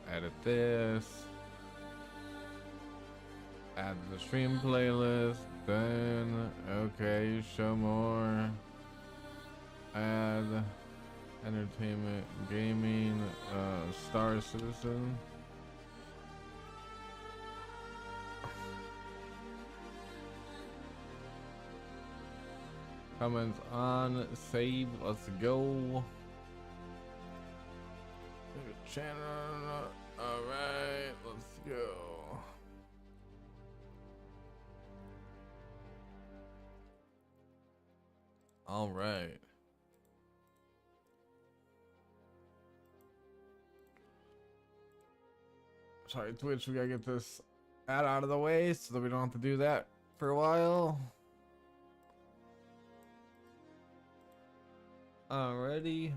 Edit this. Add the stream playlist. Then, okay, show more. Add entertainment, gaming, Star Citizen. Comments on, save, let's go. Channel, alright, let's go. Alright. Sorry, Twitch, we gotta get this ad out of the way so that we don't have to do that for a while. Alrighty.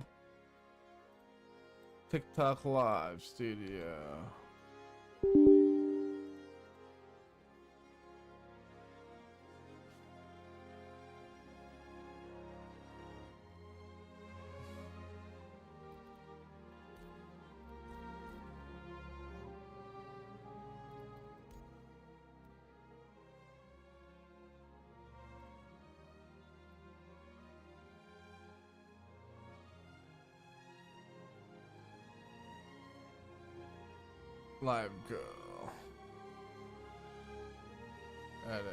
TikTok Live Studio. Live go. Edit.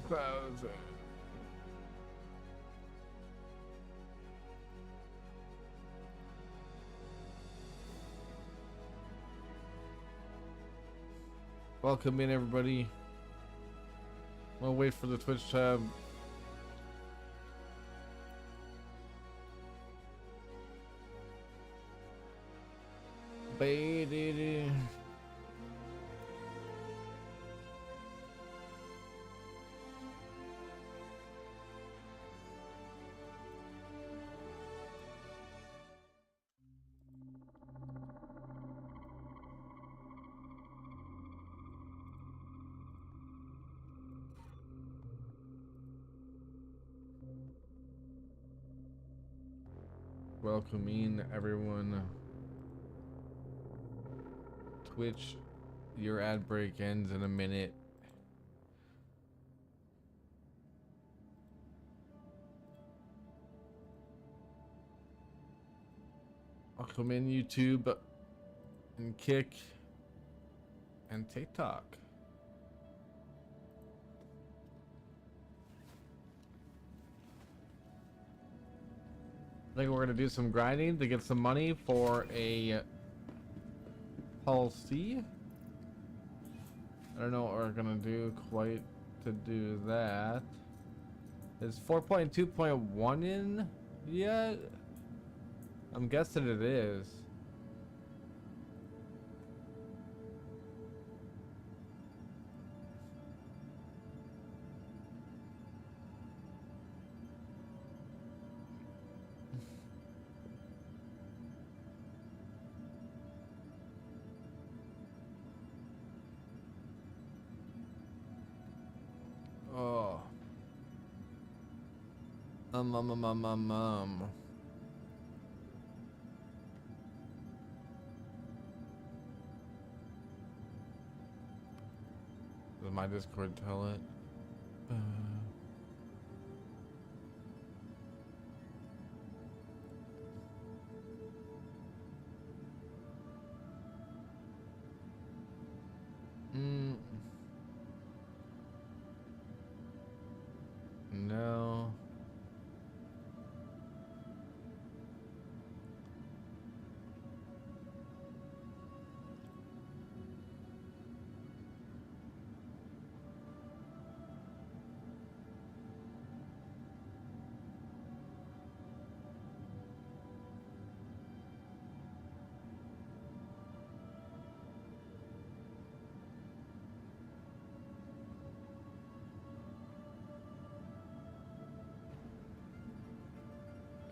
Clouds. Welcome in, everybody. We'll wait for the Twitch tab. Baby. Welcome in, everyone. Twitch, your ad break ends in a minute. Welcome in, YouTube and Kick and TikTok. I think we're gonna do some grinding to get some money for a policy. I don't know what we're gonna do quite to do that. Is 4.2.1 in yet? I'm guessing it is. Oh. Does my Discord tell it? No.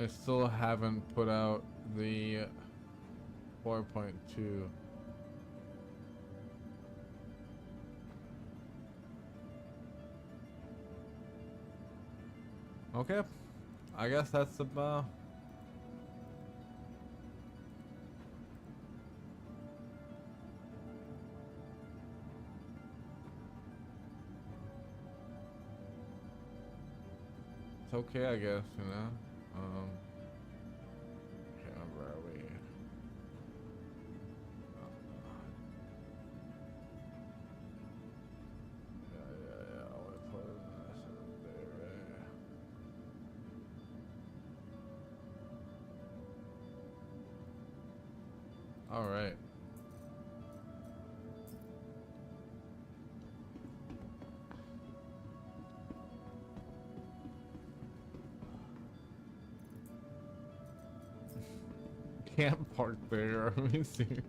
I still haven't put out the 4.2. Okay, I guess that's the it's okay, I guess, you know. Okay, where are we? Yeah. I'll put this there. All right. Can't park there. Are we serious?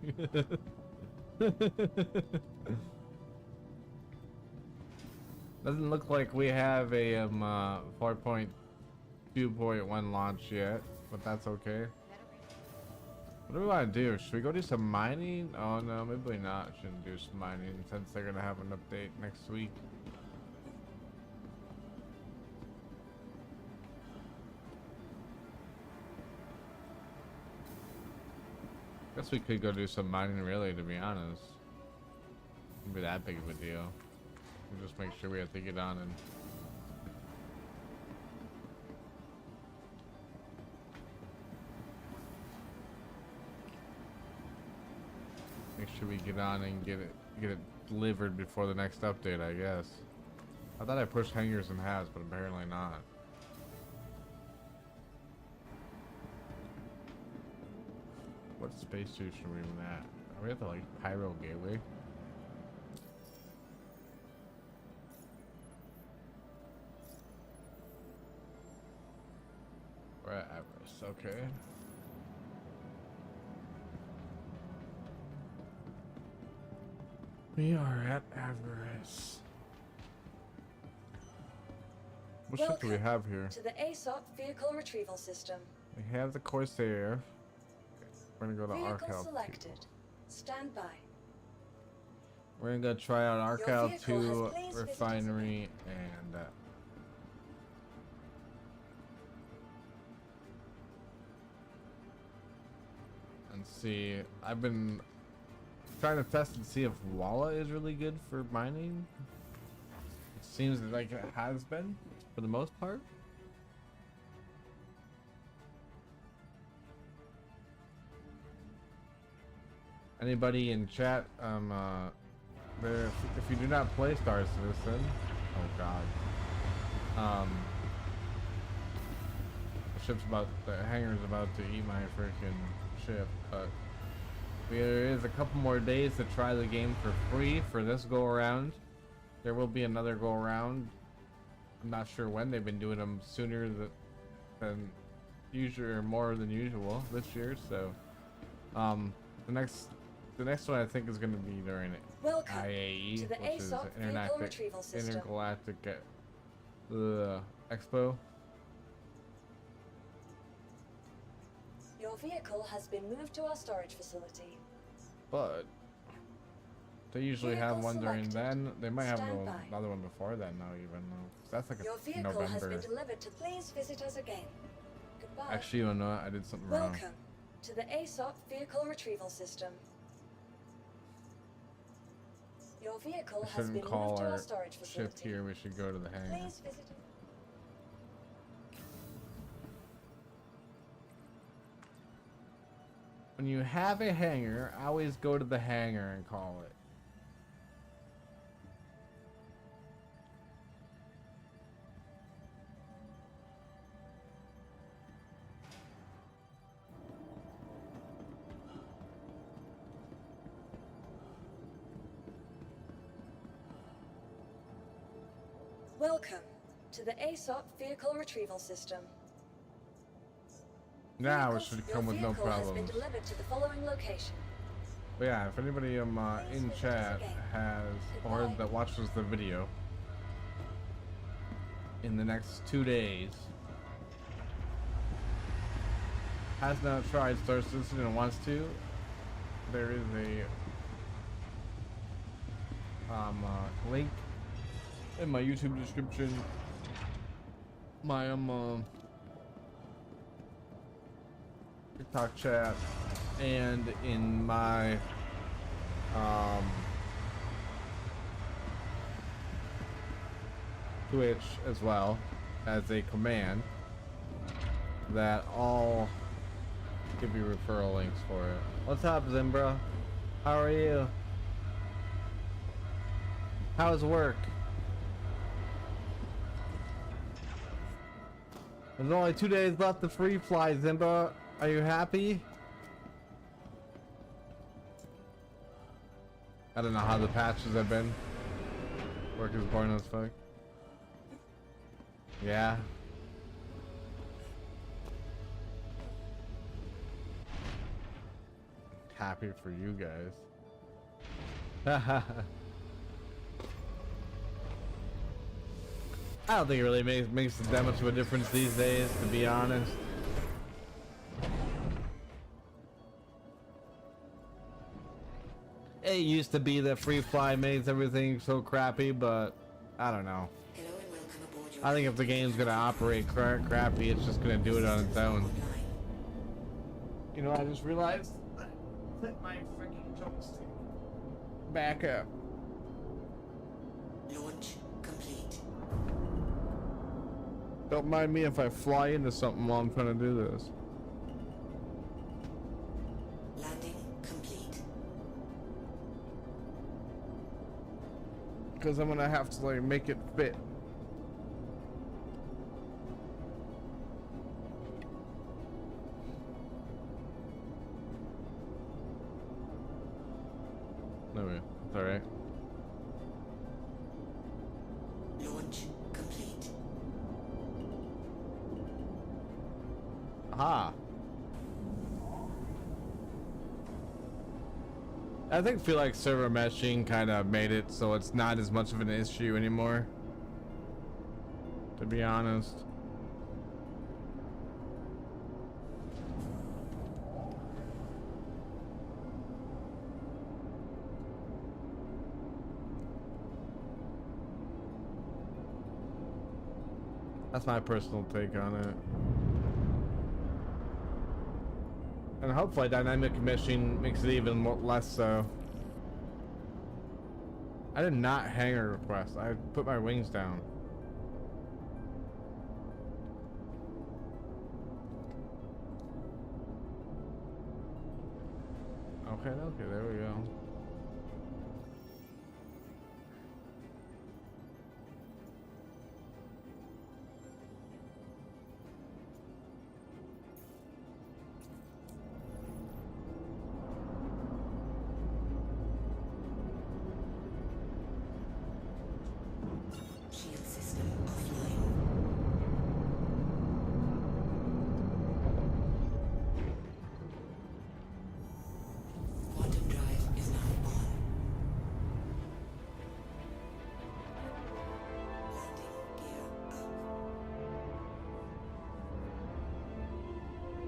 Doesn't look like we have a 4.2.1 launch yet, but that's okay. What do we want to do? Should we go do some mining? Oh no, maybe not. Shouldn't do some mining since they're gonna have an update next week. Guess we could go do some mining, really, to be honest. Wouldn't be that big of a deal. We'll just make sure we have to get on and make sure we get on and get it delivered before the next update, I guess. I thought I pushed hangers and halves, but apparently not. What space station are we even at? Are we at the like Pyro Gateway? We're at Everest, okay. We are at Everest. What ship do we have here? To the ASOP vehicle retrieval system. We have the Corsair. We're gonna go to Vehicle Arcal selected. Stand by. We're gonna go try out Arcal 2 has refinery and see. I've been trying to test and see if Walla is really good for mining. It seems like it has been for the most part. Anybody in chat, if you do not play Star Citizen, oh god, the hangar's about to eat my freaking ship, but there is a couple more days to try the game for free for this go around. There will be another go around. I'm not sure when. They've been doing them sooner than usual, or more than usual this year, so the next one I think is going to be during IAE, to the which is ASOP vehicle retrieval system. Intergalactic Expo. Your vehicle has been moved to our storage facility. But they usually Vehicle have one during selected. then. They might have Stand by. another one before then now, even though that's like Your a vehicle has November. been delivered to. Please visit us again. Goodbye. Actually, you know what? I did something wrong. Welcome to the ASOP vehicle retrieval system. Your vehicle We has been shouldn't moved call to our our storage ship facility. here. We should go to the hangar. Please visit. When you have a hangar, always go to the hangar and call it. Welcome to the ASOP vehicle retrieval system. Now it Vehicles- should come with no Your vehicle has been problems. delivered to the following location. But yeah, if anybody in chat has or that watches the video in the next 2 days, has not tried Star Citizen and wants to, there is a link in my YouTube description, my TikTok chat, and in my Twitch as well, as a command that all give you referral links for it. What's up, Zimbra? How are you? How's work? There's only 2 days left to free fly, Zimbra. Are you happy? I don't know how the patches have been. Work is boring as fuck. Yeah. Happy for you guys. I don't think it really makes that much of a difference these days, to be honest. It used to be that free fly makes everything so crappy, but I don't know. I think if the game's gonna operate crappy, it's just gonna do it on its own. You know, I just realized that my freaking joystick back up. Launch complete. Don't mind me if I fly into something while I'm trying to do this. Landing complete. Because I'm gonna have to like make it fit. No way, it's alright. Launch complete. Aha. I feel like server meshing kind of made it so it's not as much of an issue anymore, to be honest. That's my personal take on it. And hopefully dynamic meshing makes it even less so. I did not hang a request. I put my wings down. Okay, there we go. Shield system offline. Quantum drive is now on. Landing gear up.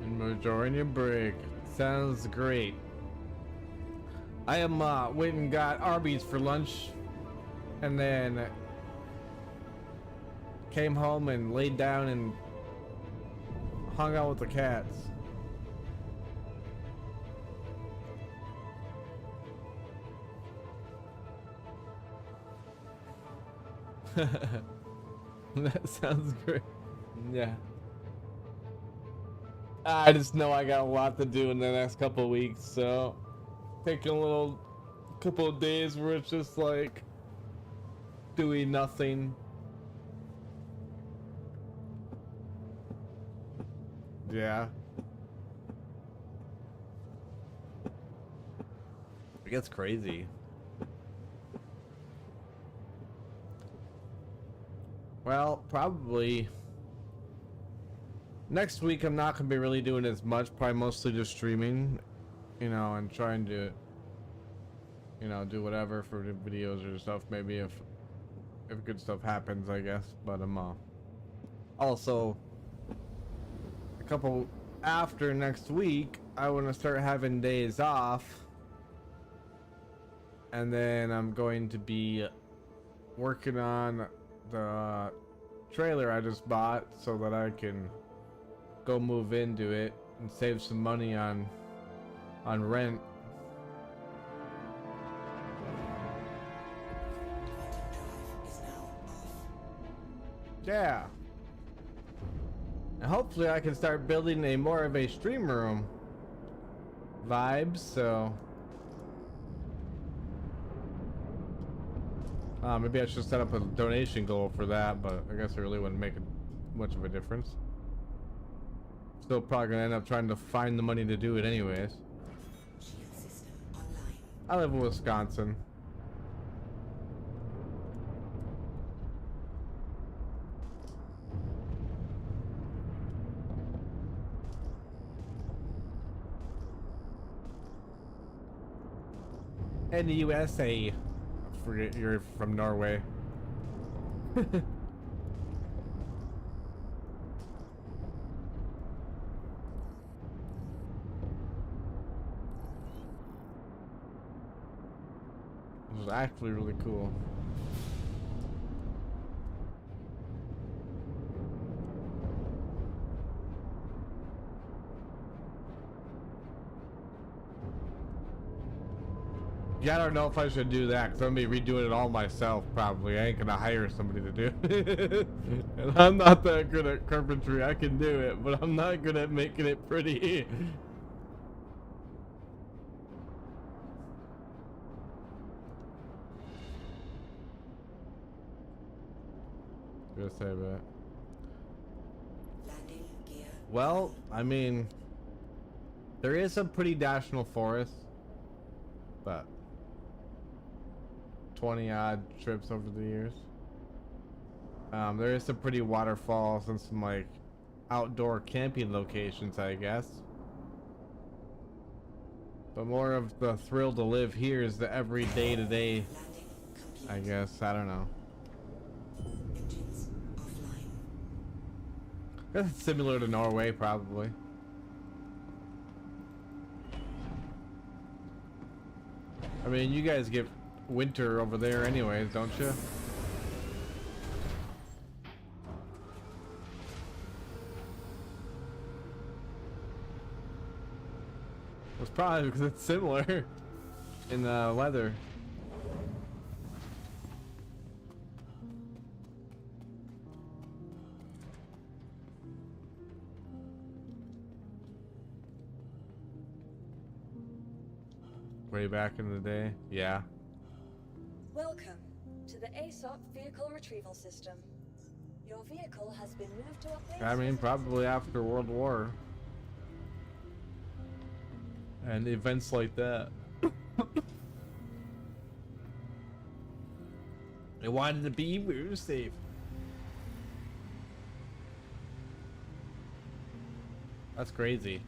And Majority break. Sounds great. I am went and got Arby's for lunch, and then came home and laid down and hung out with the cats. That sounds great. Yeah. I just know I got a lot to do in the next couple of weeks, so taking a couple of days where it's just like doing nothing. Yeah. It gets crazy. Well, probably next week I'm not gonna be really doing as much, probably mostly just streaming, you know, and trying to, you know, do whatever for the videos or stuff, maybe if good stuff happens, I guess. But also a couple after next week, I want to start having days off. And then I'm going to be working on the trailer I just bought so that I can go move into it and save some money on rent. Quantum drive is now off. Yeah. And hopefully I can start building a more of a stream room vibes, so maybe I should set up a donation goal for that, but I guess it really wouldn't make much of a difference. Still probably gonna end up trying to find the money to do it anyways. Shield system online. I live in Wisconsin. In the USA. I forget you're from Norway. This is actually really cool. Yeah, I don't know if I should do that because I'm gonna be redoing it all myself probably. I ain't gonna hire somebody to do it. And I'm not that good at carpentry. I can do it, but I'm not good at making it pretty. Gonna say that. Landing gear. Well, I mean, there is some pretty national forests, but 20 odd trips over the years. There is some pretty waterfalls and some like outdoor camping locations, I guess. But more of the thrill to live here is the every day to day, Landing complete. I guess. I don't know. Engines offline. Guess it's similar to Norway, probably. I mean, you guys get winter over there anyways, don't you? It's probably because it's similar in the weather. Way back in the day, yeah. Welcome to the ASOP Vehicle Retrieval System. Your vehicle has been moved to a place. I mean, probably after World War. And events like that. They wanted to be where it was safe. That's crazy.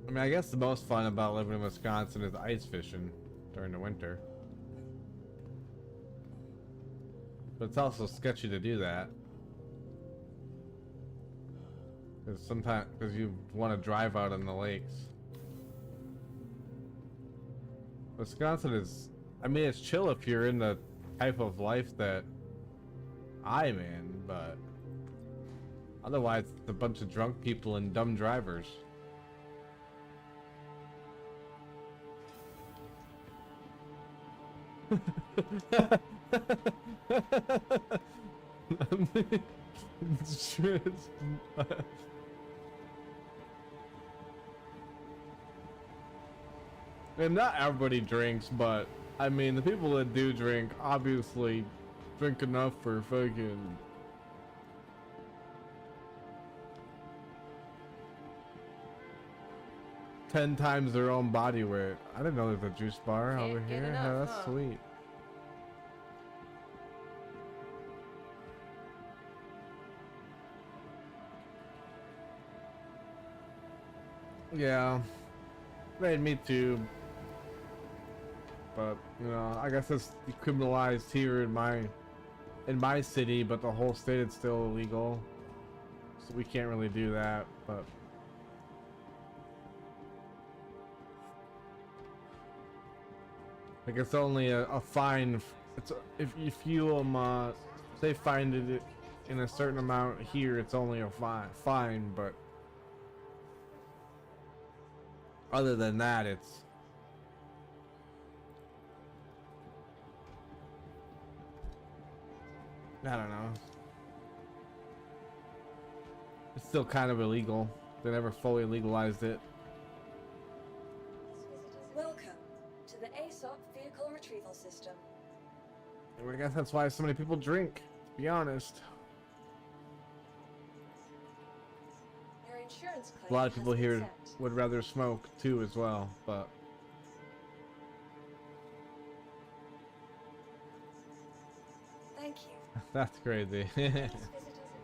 I mean, I guess the most fun about living in Wisconsin is ice fishing during the winter. But it's also sketchy to do that. Because sometimes, because you want to drive out on the lakes. Wisconsin is, I mean, it's chill if you're in the type of life that I'm in, but otherwise it's a bunch of drunk people and dumb drivers. And not everybody drinks, but I mean the people that do drink obviously drink enough for fucking 10 times their own body weight. I didn't know there's a juice bar Can't over get here. enough, Yeah, that's huh? sweet. Yeah, made me too. but you know, I guess it's decriminalized here in my city, but the whole state it's still illegal, so we can't really do that. But like it's only a fine. It's if you say find it in a certain amount here, it's only a fine, but other than that, it's I don't know. It's still kind of illegal. They never fully legalized it. Welcome to the ASOP Vehicle Retrieval System. I guess that's why so many people drink, to be honest. Your insurance claim A lot of has people been here sent. would rather smoke too as well, but Thank you. that's crazy. Please visit us again.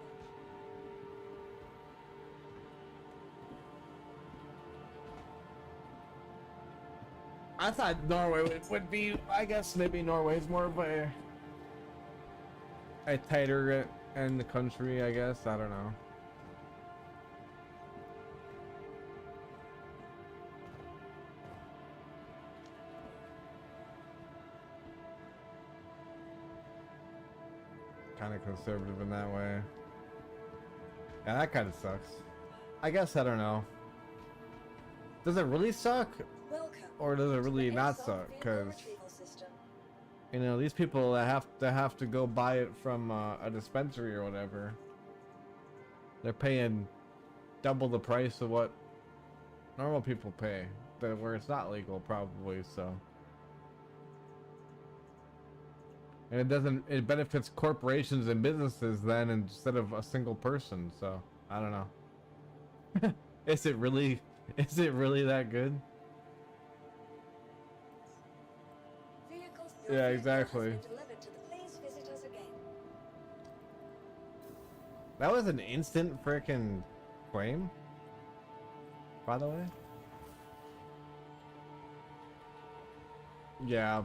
I thought Norway would be, I guess maybe Norway's more of a tighter in the country, I guess. I don't know. Kind of conservative in that way. Yeah, that kind of sucks. I guess, I don't know. Does it really suck? Welcome Or does it to really the not ASOP suck? Vehicle Because Retrieval System. you know, these people that have to go buy it from a dispensary or whatever, they're paying double the price of what normal people pay, where it's not legal probably. So, and it benefits corporations and businesses then instead of a single person. So I don't know. Is it really that good? Your Yeah, vehicle exactly. has been delivered to the Please visit us again. That was an instant frickin' claim, by the way. Yeah.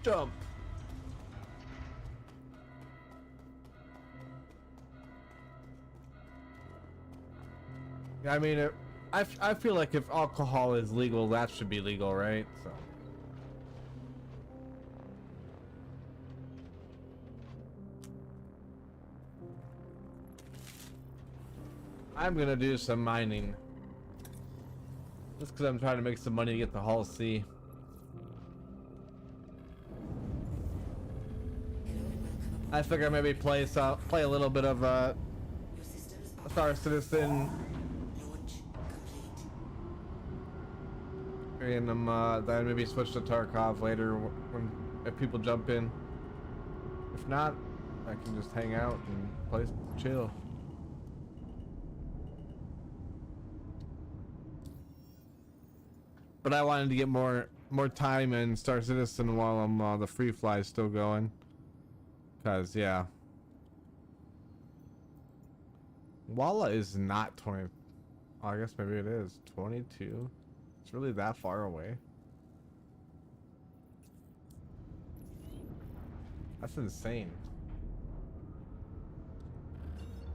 Jump. I mean, I feel like if alcohol is legal, that should be legal, right? So. I'm gonna do some mining. Just because I'm trying to make some money to get the Hull C. I figure maybe play a little bit of Your systems are Star Citizen. launch complete. And then maybe switch to Tarkov later if people jump in. If not, I can just hang out and play chill. But I wanted to get more time in Star Citizen while I'm the free fly is still going. Cause yeah, Walla is not 20. Oh, I guess maybe it is 22. It's really that far away. That's insane.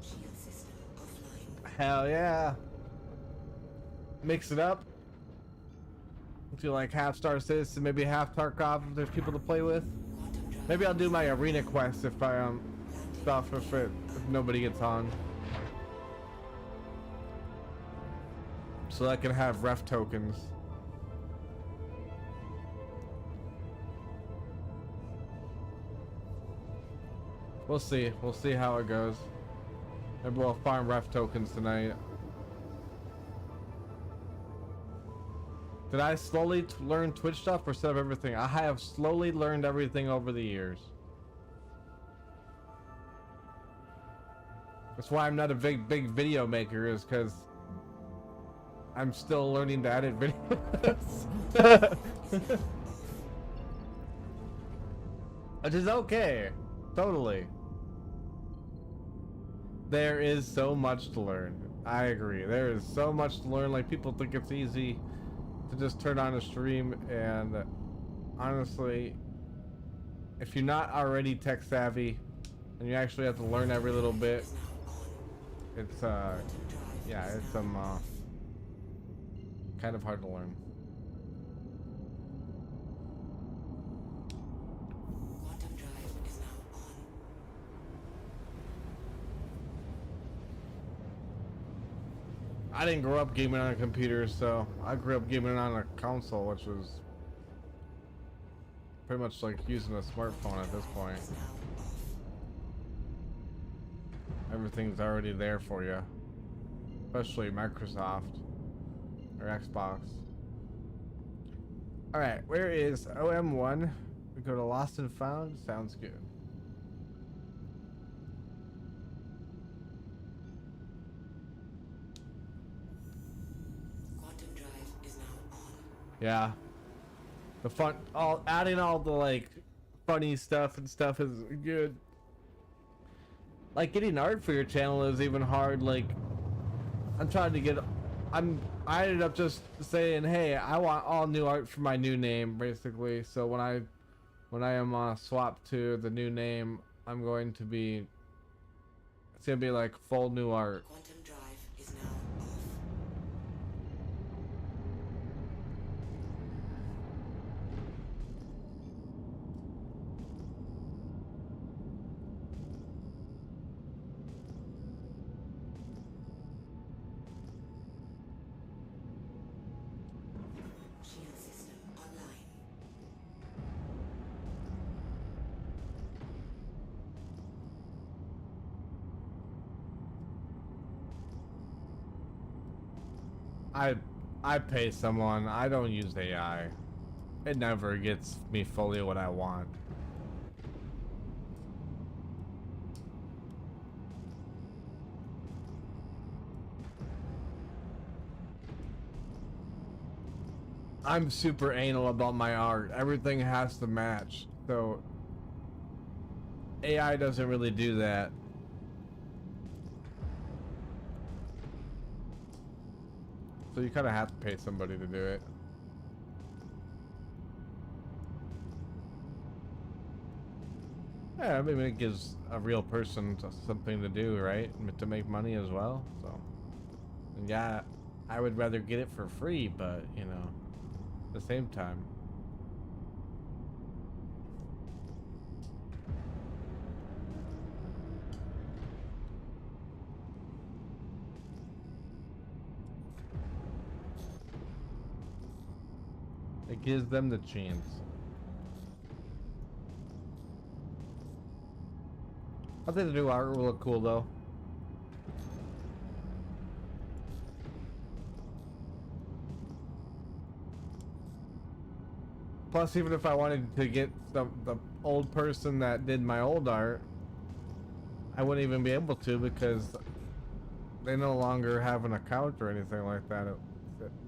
Shield system offline. Hell yeah. Mix it up. Do like half Star Citizen, maybe half Tarkov if there's people to play with. Quantum drive. Maybe I'll do my arena quest if I stuff if nobody gets on. So I can have ref tokens. We'll see. We'll see how it goes. Maybe we'll farm ref tokens tonight. Did I slowly learn Twitch stuff or set up everything? I have slowly learned everything over the years. That's why I'm not a big video maker, is because I'm still learning to edit videos. Which is okay. Totally. There is so much to learn. I agree. There is so much to learn. Like, people think it's easy to just turn on a stream, and honestly, if you're not already tech savvy and you actually have to learn every little bit, it's yeah, it's kind of hard to learn. Quantum drive is now on. I didn't grow up gaming on a computer, so I grew up gaming on a console, which was pretty much like using a smartphone at this point. Is now off. Everything's already there for you, especially Microsoft or Xbox. All right, where is OM1? We go to Lost and Found. Sounds good. Quantum drive is now on. Yeah, the fun, adding all the like funny stuff and stuff is good. Like, getting art for your channel is even hard. Like, I'm trying to get, I ended up just saying, hey, I want all new art for my new name, basically. So when I am swap to the new name, I'm going to be, it's gonna be like full new art. Quantum drive is now off. Shield system online. I pay someone. I don't use AI. It never gets me fully what I want. I'm super anal about my art. Everything has to match. So AI doesn't really do that. So you kind of have to pay somebody to do it. Yeah, I mean, it gives a real person something to do, right? To make money as well. So, and yeah, I would rather get it for free, but you know, at the same time. It gives them the chance. I think the new art will look cool though. Plus, even if I wanted to get the old person that did my old art, I wouldn't even be able to because they no longer have an account or anything like that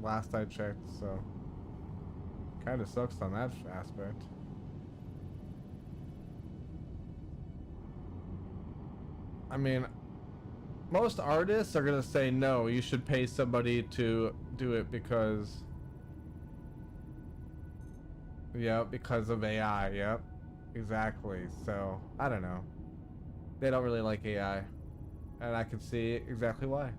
last I checked, so kind of sucks on that aspect. I mean, most artists are gonna say no, you should pay somebody to do it because, yeah, because of AI. Yep, exactly. So I don't know, they don't really like AI, and I can see exactly why.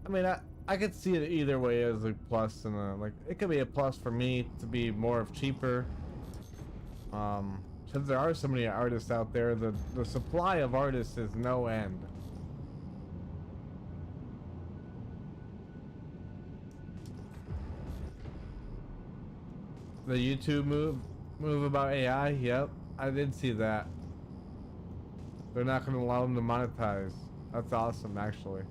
I mean, I could see it either way as a plus and a, like, it could be a plus for me to be more of cheaper. Since there are so many artists out there, the supply of artists is no end. The YouTube move about AI, yep, I did see that. They're not going to allow them to monetize. That's awesome, actually.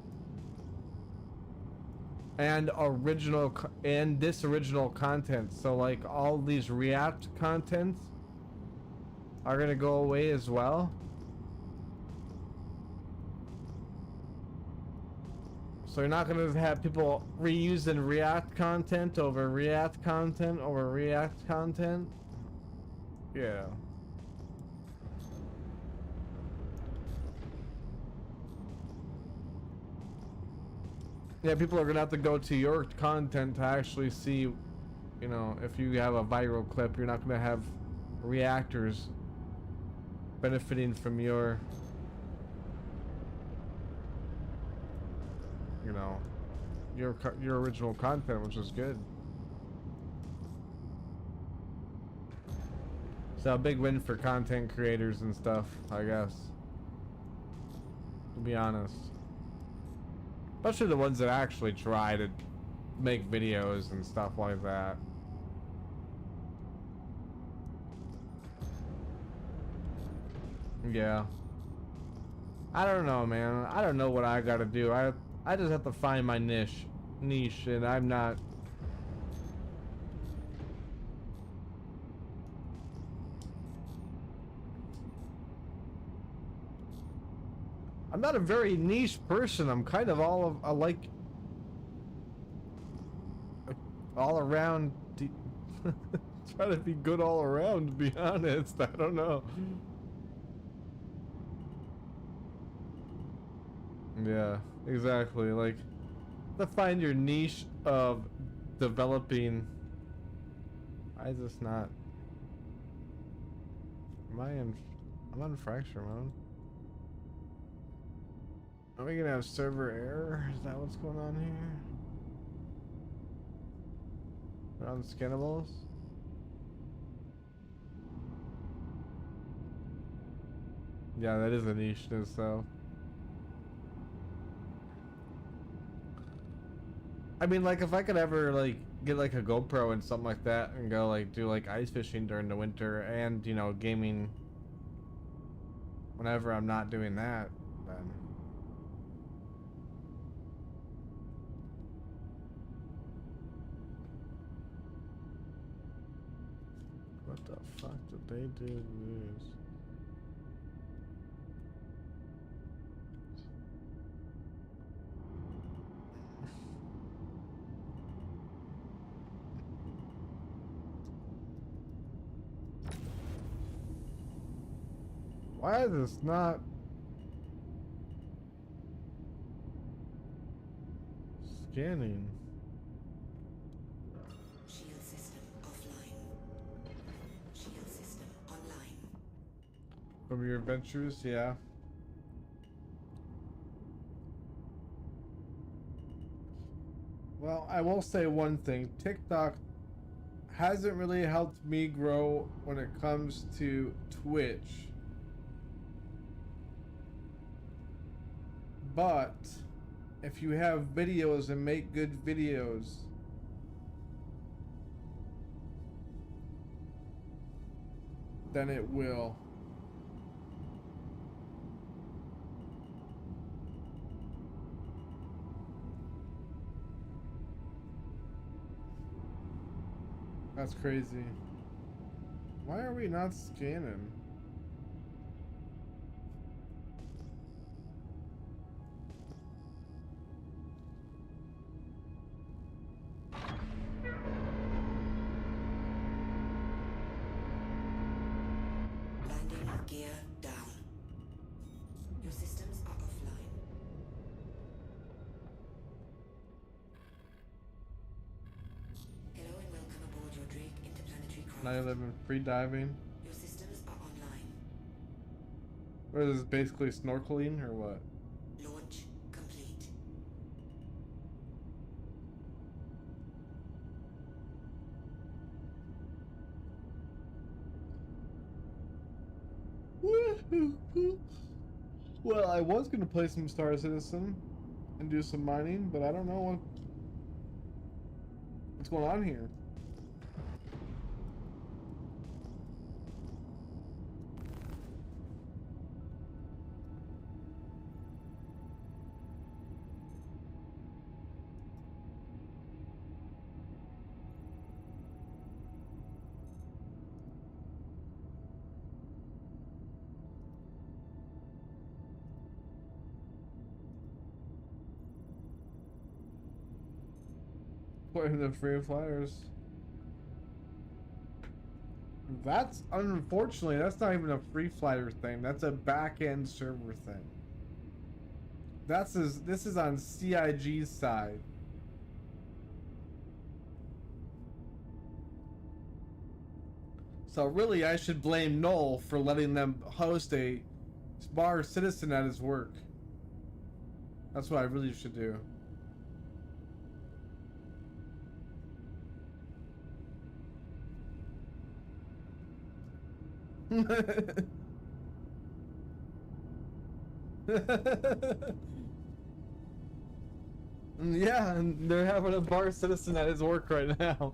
and this original content. So like all these React contents are gonna go away as well. So you're not gonna have people reusing React content over React content over React content. Yeah. Yeah, people are gonna have to go to your content to actually see, you know, if you have a viral clip, you're not gonna have reactors benefiting from your, you know, your original content, which is good. So a big win for content creators and stuff, I guess. To be honest. Especially the ones that actually try to make videos and stuff like that. Yeah. I don't know, man. I don't know what I gotta do. I just have to find my niche, and I'm not. I'm not a very niche person. I'm kind of like all around. Try to be good all around, to be honest. I don't know. Yeah, exactly. Like, to find your niche of developing. Why is this not? I'm on fracture mode. Are we gonna have server error? Is that what's going on here? We're on scannables? Yeah, that is a niche in itself. I mean, like, if I could ever, like, get, like, a GoPro and something like that and go, like, do, like, ice fishing during the winter and, you know, gaming whenever I'm not doing that, then... What the fuck did they do to this? Why is this not scanning? Shield system offline. Shield system online. From your adventures, yeah. Well, I will say one thing. TikTok hasn't really helped me grow when it comes to Twitch. But if you have videos and make good videos, then it will. That's crazy. Why are we not scanning? Landing gear down. Your systems are offline. Hello and welcome aboard your Drake interplanetary craft. 9/11 free diving. Your systems are online. What is this, basically snorkeling or what? Launch complete. Well, I was gonna play some Star Citizen and do some mining, but I don't know what's going on here. What are the free flyers? That's unfortunately that's not even a free flyer thing. That's a back end server thing. This is on CIG's side. So really, I should blame Noel for letting them host a bar citizen at his work. That's what I really should do. Yeah, and they're having a bar citizen at his work right now.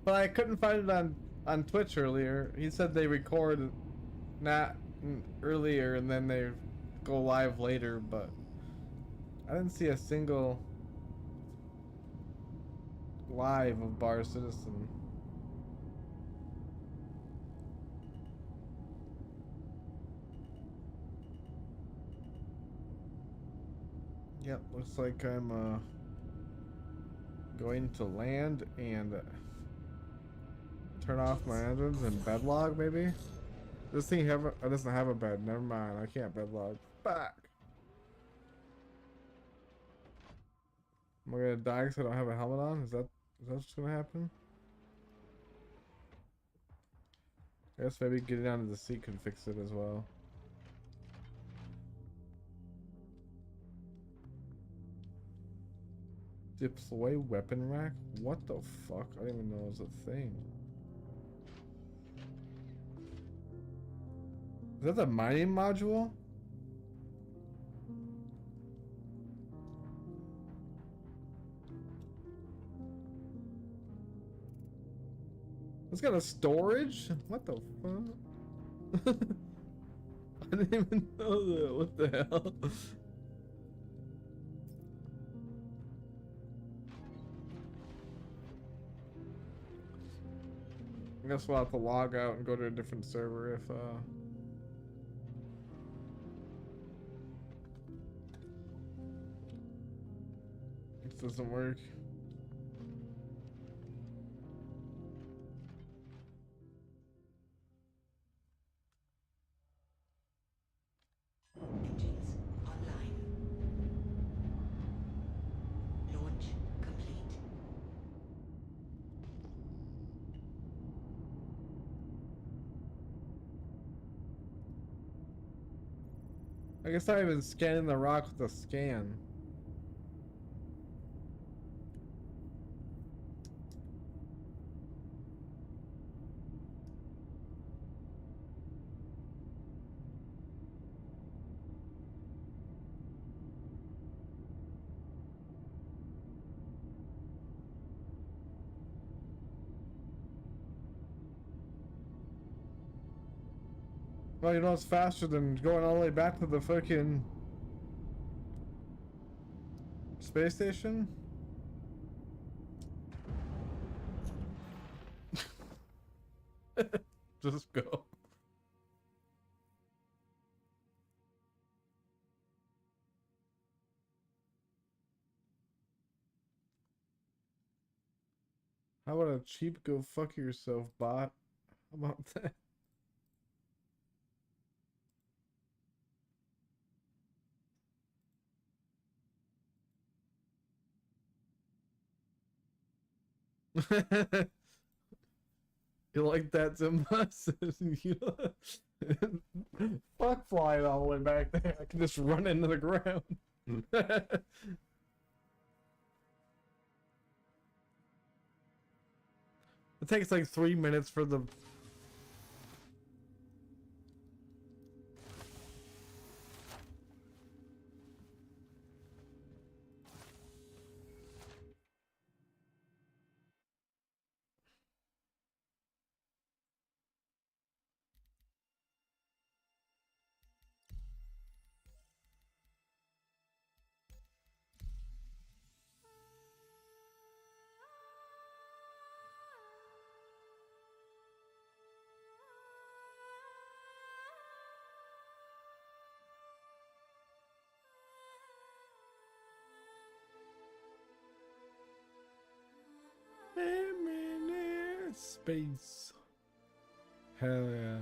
But I couldn't find it on Twitch earlier. He said they record not earlier and then they go live later, but I didn't see a single live of Bar Citizen. Yep, looks like I'm going to land and turn off my engines and bedlog maybe. This thing doesn't have a bed. Never mind, I can't bedlog. Fuck. Am I gonna die because I don't have a helmet on? Is that what's gonna happen? I guess maybe getting onto the seat can fix it as well. Dips away weapon rack? What the fuck? I didn't even know it was a thing. Is that the mining module? It's got a storage? What the fuck? I didn't even know that. What the hell? I guess we'll have to log out and go to a different server if this doesn't work. Engines online. Launch complete. I guess I've been scanning the rock with a scan. Well, you know it's faster than going all the way back to the fucking space station. Just go. How about a cheap go fuck yourself bot? How about that? You like that, Zimba? Fuck flying all the way back there. I can just run into the ground. It takes like 3 minutes for the... space. Hell yeah.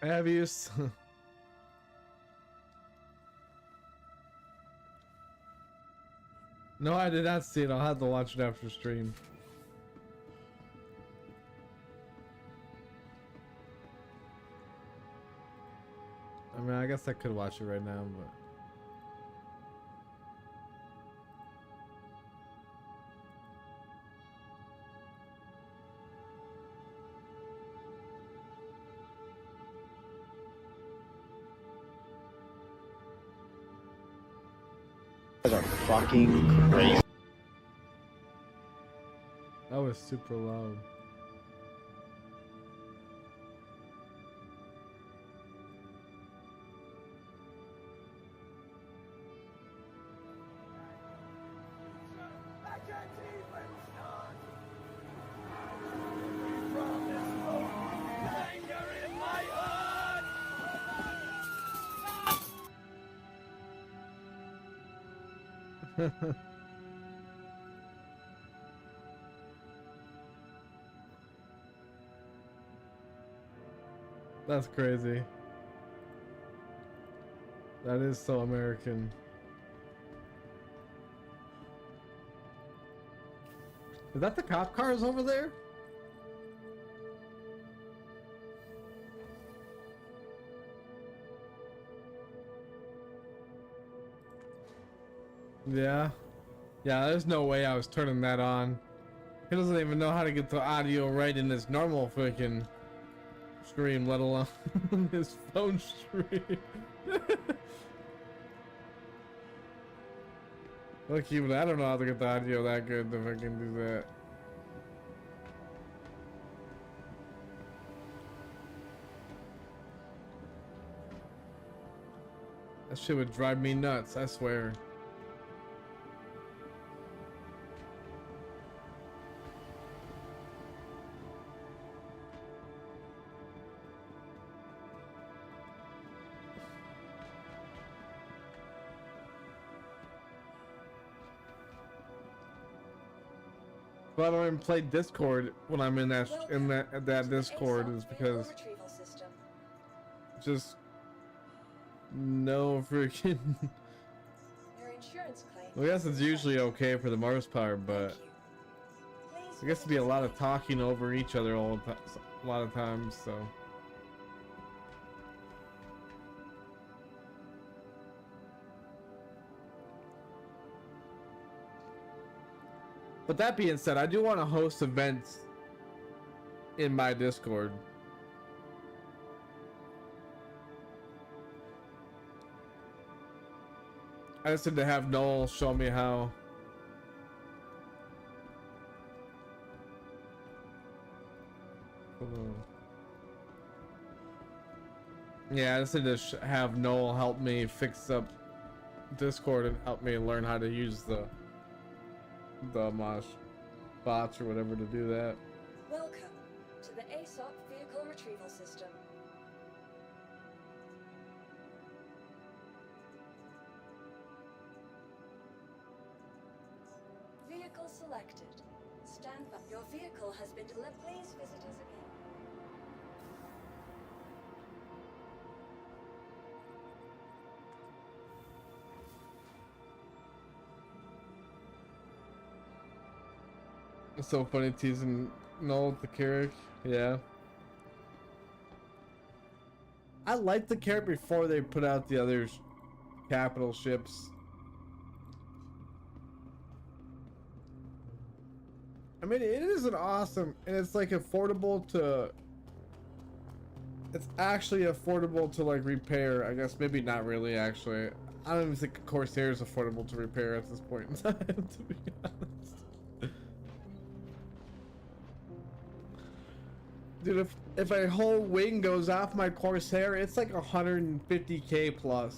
Have you? No, I did not see it. I'll have to watch it after stream. I mean, I guess I could watch it right now, but. Are fucking crazy. That was super loud. That's crazy. That is so American. Is that the cop cars over there? Yeah. Yeah, there's no way I was turning that on. He doesn't even know how to get the audio right in his normal freaking stream, let alone his phone stream. Look, even I don't know how to get the audio that good if I can do that. That shit would drive me nuts, I swear. But I don't even play Discord when I'm in that Discord is because just no freaking. Your insurance claim. Well, I guess it's usually okay for the most part, but I guess to be a lot of talking over each other all the time, a lot of times. So. But that being said, I do want to host events in my Discord. I just need to have Noel show me how. Hold on. Yeah, I just need to have Noel help me fix up Discord and help me learn how to use the Mosh bots or whatever to do that. Welcome to the ASOP Vehicle Retrieval System. Vehicle selected. Stand by. Your vehicle has been delivered. Please visit us again. It's so funny teasing Noel with the Carrack. Yeah. I liked the Carrack before they put out the other capital ships. I mean, it is an awesome, and it's like affordable to it's actually affordable to like repair. I guess maybe not really actually. I don't even think Corsair is affordable to repair at this point in time, to be honest. Dude, if a whole wing goes off my Corsair, it's like 150k plus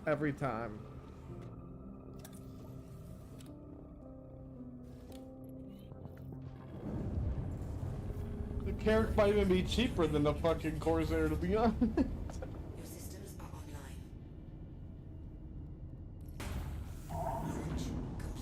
every time. The Carrack might even be cheaper than the fucking Corsair, to be honest. Your systems are online. Launch complete.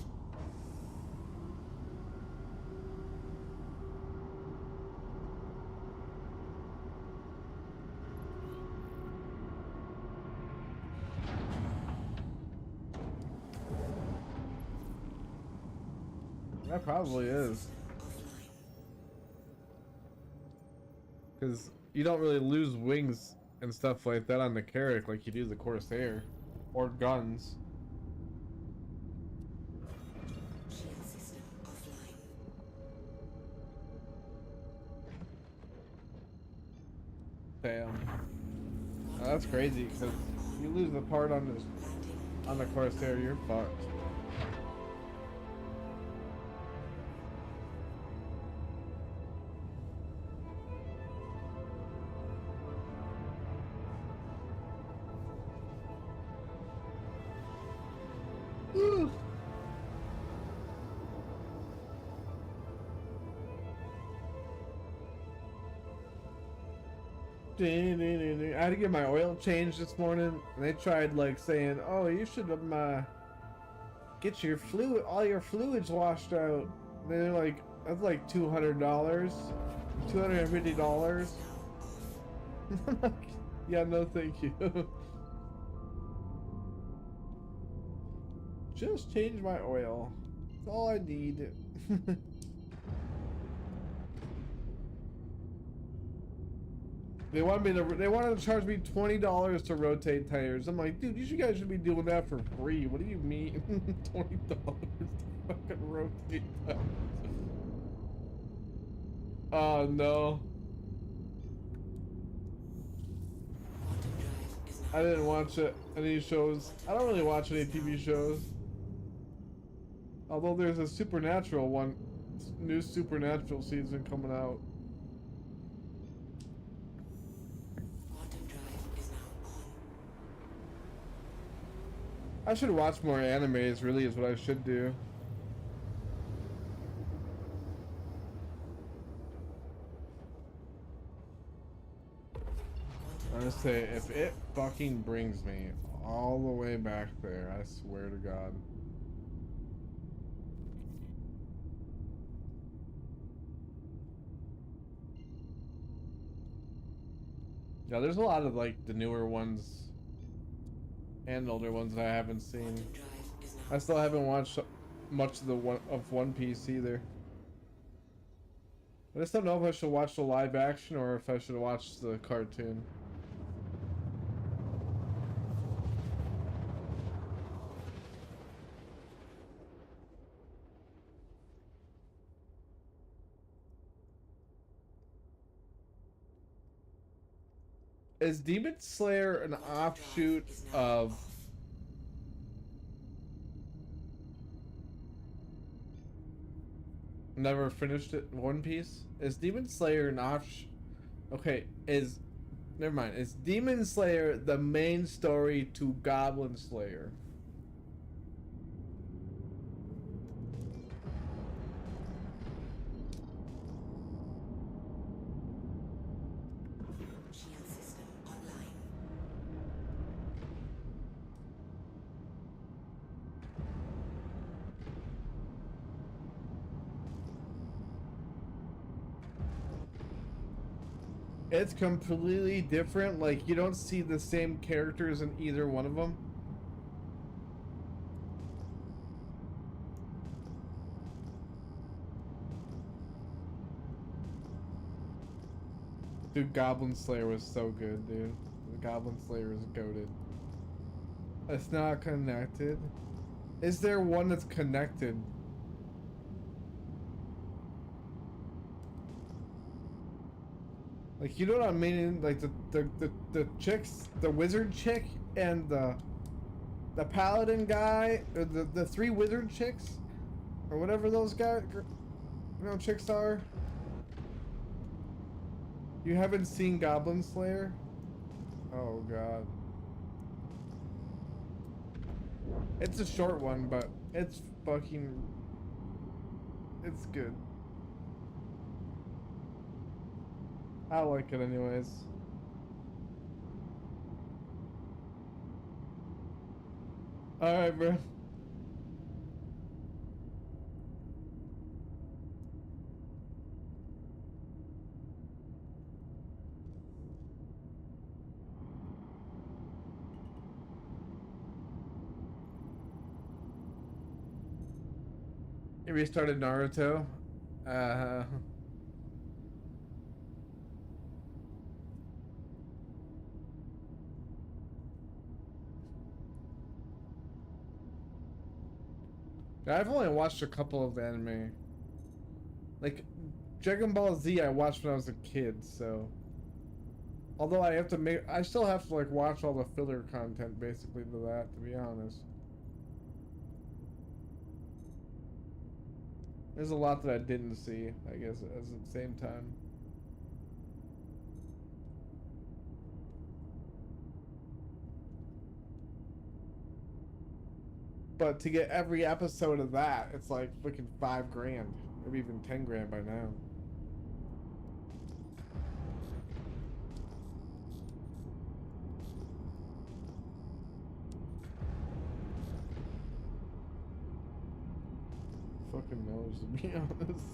That probably is. Offline. Because you don't really lose wings and stuff like that on the Carrack like you do the Corsair. Or guns. Shield system offline. Damn. Oh, that's crazy, because you lose the part on this on the Corsair, you're fucked. Woo. I had to get my oil changed this morning, and they tried like saying, "Oh, you should get your fluid, all your fluids washed out." They're like, "That's like $200, $250." I'm like, yeah, no, thank you. Just change my oil. That's all I need. They wanted to charge me $20 to rotate tires. I'm like, dude, you guys should be doing that for free. What do you mean? $20 to fucking rotate tires. Oh no. Quantum drive is now I didn't watch any shows. I don't really watch any TV shows. Although there's a Supernatural one, new Supernatural season coming out. quantum drive is now on. I should watch more animes, really, is what I should do. I just say, if it fucking brings me all the way back there, I swear to God. Yeah, there's a lot of like the newer ones and older ones that I haven't seen. Quantum drive is now I still haven't watched much of One Piece either. I just don't know if I should watch the live action or if I should watch the cartoon. Is Demon Slayer an offshoot of never finished it One Piece? Is Demon Slayer an offshoot? Okay, never mind. Is Demon Slayer the main story to Goblin Slayer? shield system online. It's completely different. Like, you don't see the same characters in either one of them. Dude, Goblin Slayer was so good, dude. Goblin Slayer is goated. It's not connected. Is there one that's connected? Like, you know what I mean? Like the chicks, the wizard chick and the paladin guy, or the three wizard chicks, or whatever those guys, chicks are. You haven't seen Goblin Slayer? Oh god. It's a short one, but it's good. I like it anyways. Alright, bro. You restarted Naruto? I've only watched a couple of anime. Like, Dragon Ball Z I watched when I was a kid, so... Although I still have to, like, watch all the filler content, basically, to that, to be honest. There's a lot that I didn't see, I guess, at the same time. But to get every episode of that, it's like freaking $5,000, maybe even $10,000 by now. Fucking knows, to be honest.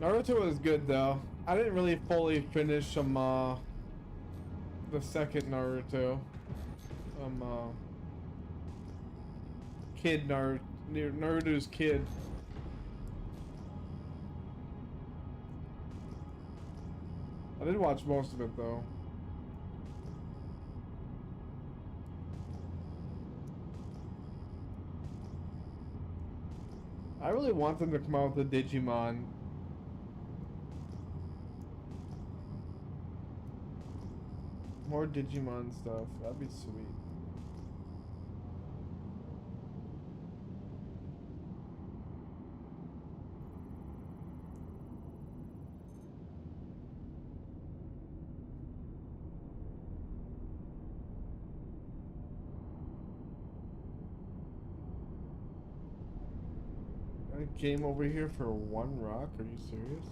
Naruto was good though. I didn't really fully finish the second Naruto. Naruto's kid. I did watch most of it though. I really want them to come out with a Digimon. More Digimon stuff. That'd be sweet. A game over here for one rock? Are you serious?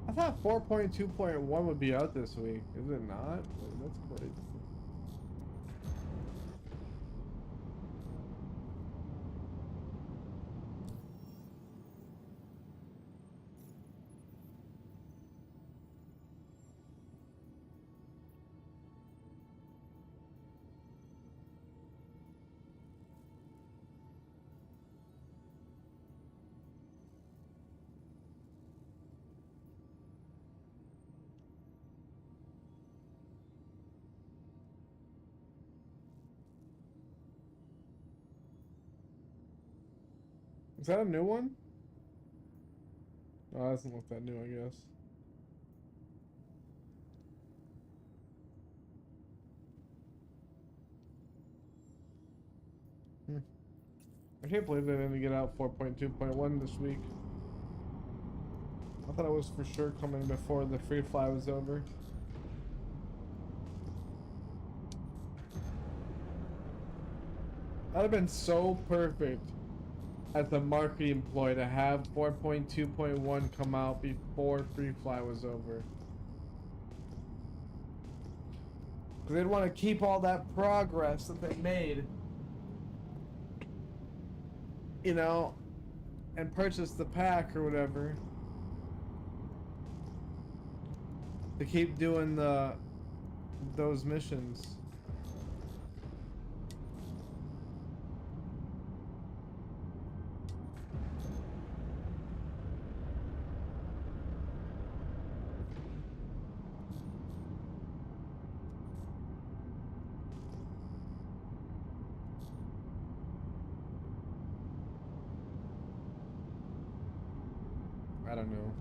I thought 4.2.1 would be out this week. Is it not? That's crazy. Is that a new one? Oh, it doesn't look that new, I guess. I can't believe they didn't get out 4.2.1 this week. I thought it was for sure coming before the free fly was over. That'd have been so perfect as a marketing ploy to have 4.2.1 come out before free fly was over. Because they'd want to keep all that progress that they made, you know, and purchase the pack or whatever. to keep doing those missions. I don't know.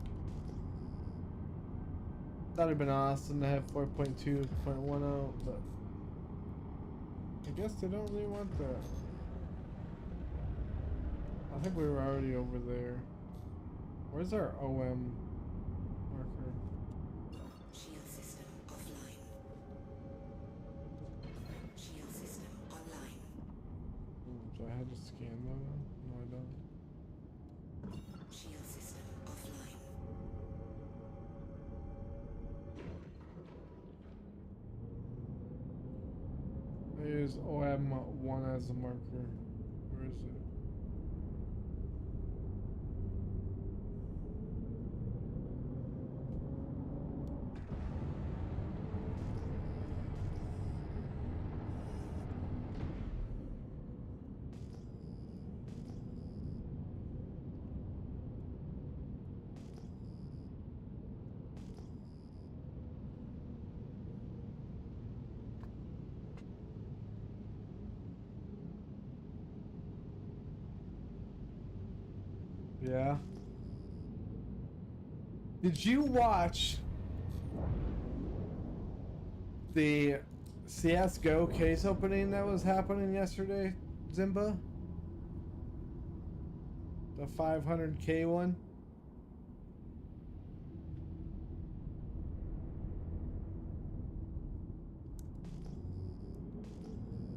That'd have been awesome to have 4.2.10, but I guess they don't really want that. I think we were already over there. Where's our OM marker? Shield system offline. Shield system online. Ooh, do I have to scan them? No, I don't. Shield system offline. I use OM1 as a marker. Where is it? Yeah. Did you watch the CSGO case opening that was happening yesterday, Zimba? The 500K one?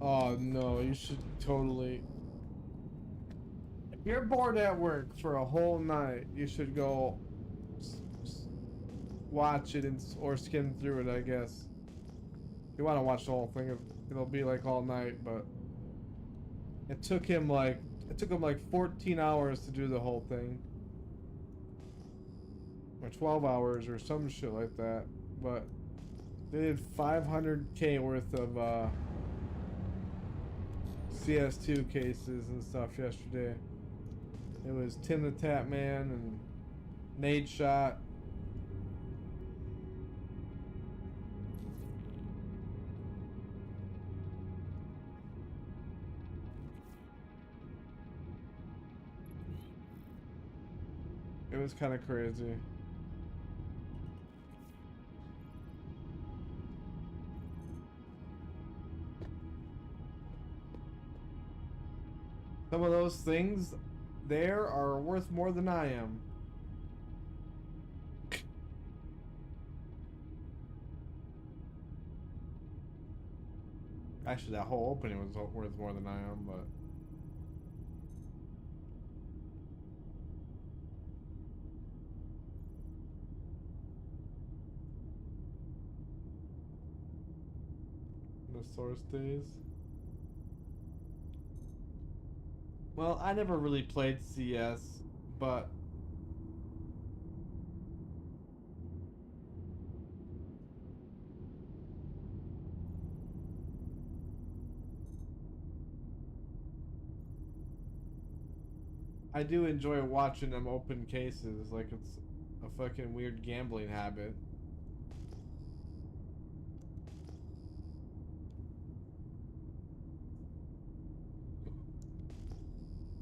Oh no, you should totally. If you're bored at work for a whole night, you should go watch it or skim through it, I guess. If you want to watch the whole thing, it'll be like all night, but it took him like 14 hours to do the whole thing. Or 12 hours or some shit like that. But they did 500K worth of CS2 cases and stuff yesterday. It was Tim the Tap Man and Nadeshot. It was kind of crazy. Some of those things there are worth more than I am. Actually, that whole opening was worth more than I am, but... The source days. Well, I never really played CS, but I do enjoy watching them open cases like it's a fucking weird gambling habit.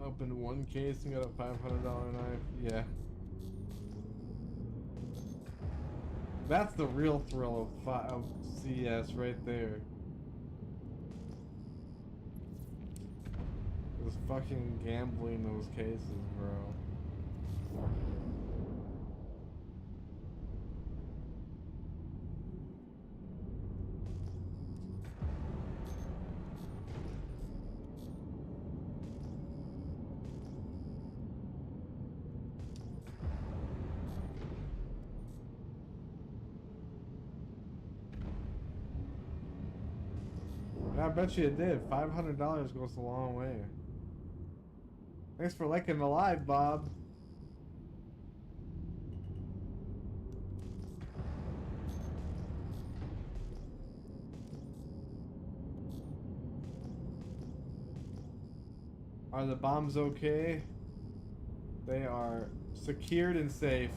Opened one case and got a $500 knife. Yeah. That's the real thrill of CS right there. Just fucking gambling those cases, bro. I bet you it did. $500 goes a long way. Thanks for liking the live, Bob. Are the bombs okay? They are secured and safe.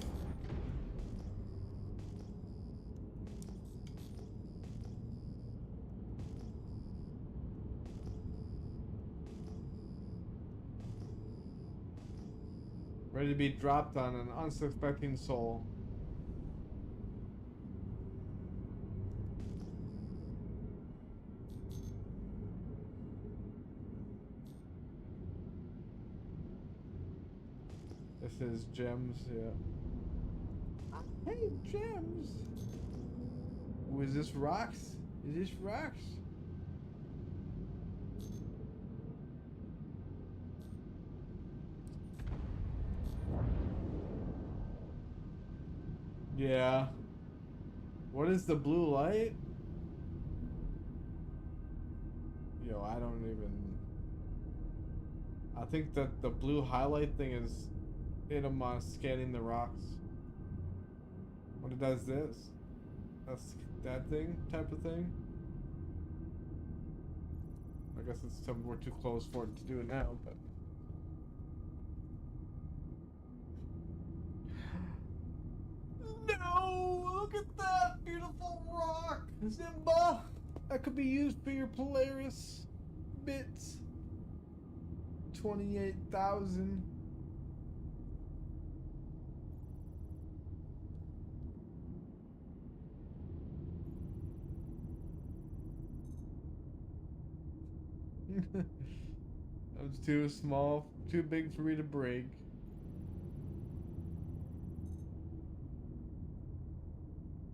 Ready to be dropped on an unsuspecting soul. This is gems, yeah. I hate gems. Ooh, is this rocks? Is this rocks? Yeah. What is the blue light? Yo, I don't even... I think that the blue highlight thing is him scanning the rocks. When it does this. That's that thing type of thing. I guess it's we're too close for it to do it now, but... No! Look at that beautiful rock! Zimba! That could be used for your Polaris bits. 28,000. That was too small, too big for me to break.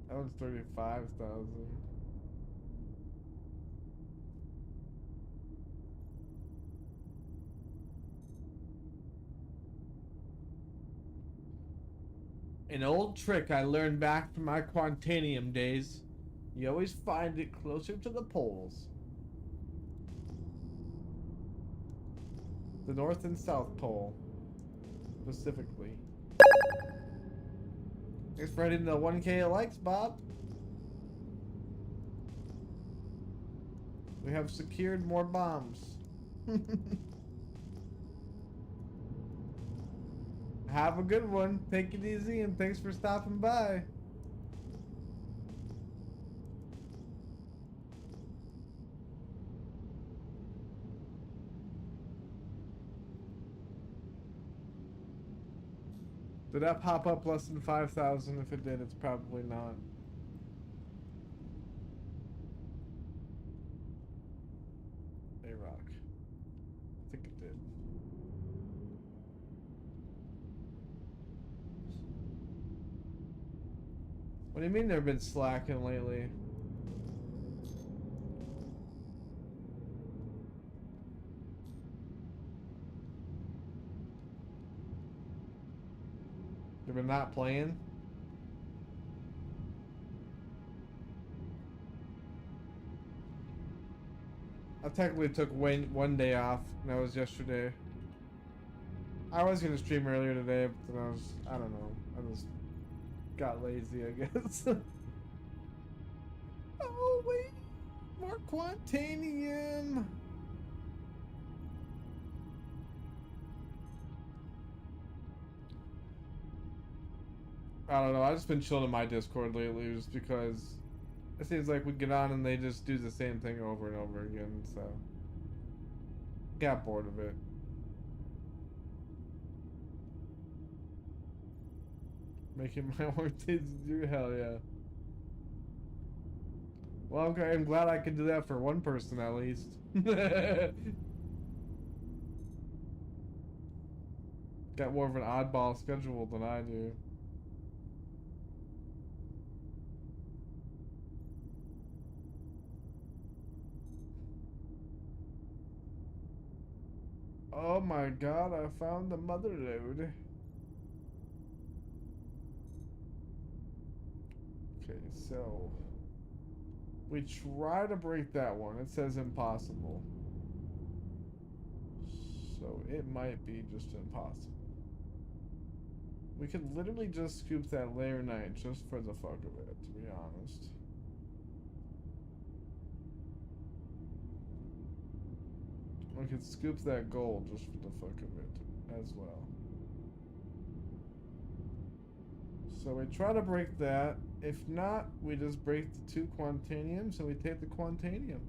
That one's 35,000. An old trick I learned back from my Quantanium days. You always find it closer to the poles. The North and South Pole, specifically. Thanks for hitting the 1K likes, Bob. We have secured more bombs. Have a good one. Take it easy, and thanks for stopping by. Did that pop up less than 5,000? If it did, it's probably not. A-Rock. I think it did. What do you mean they've been slacking lately? They've been not playing? I technically took one day off, and that was yesterday. I was gonna stream earlier today, but then I don't know, I just got lazy, I guess. Oh wait, more Quantanium. I don't know, I've just been chilling in my Discord lately just because it seems like we get on and they just do the same thing over and over again, so got bored of it. Making my work days do, hell yeah. Well, okay, I'm glad I could do that for one person at least. Got more of an oddball schedule than I do. Oh my god, I found the mother load. Okay, so we try to break that one. It says impossible. So it might be just impossible. We could literally just scoop that layer 9 just for the fuck of it, to be honest. We could scoop that gold just for the fuck of it as well. So we try to break that. If not, we just break the 2 Quantaniums and we take the Quantanium.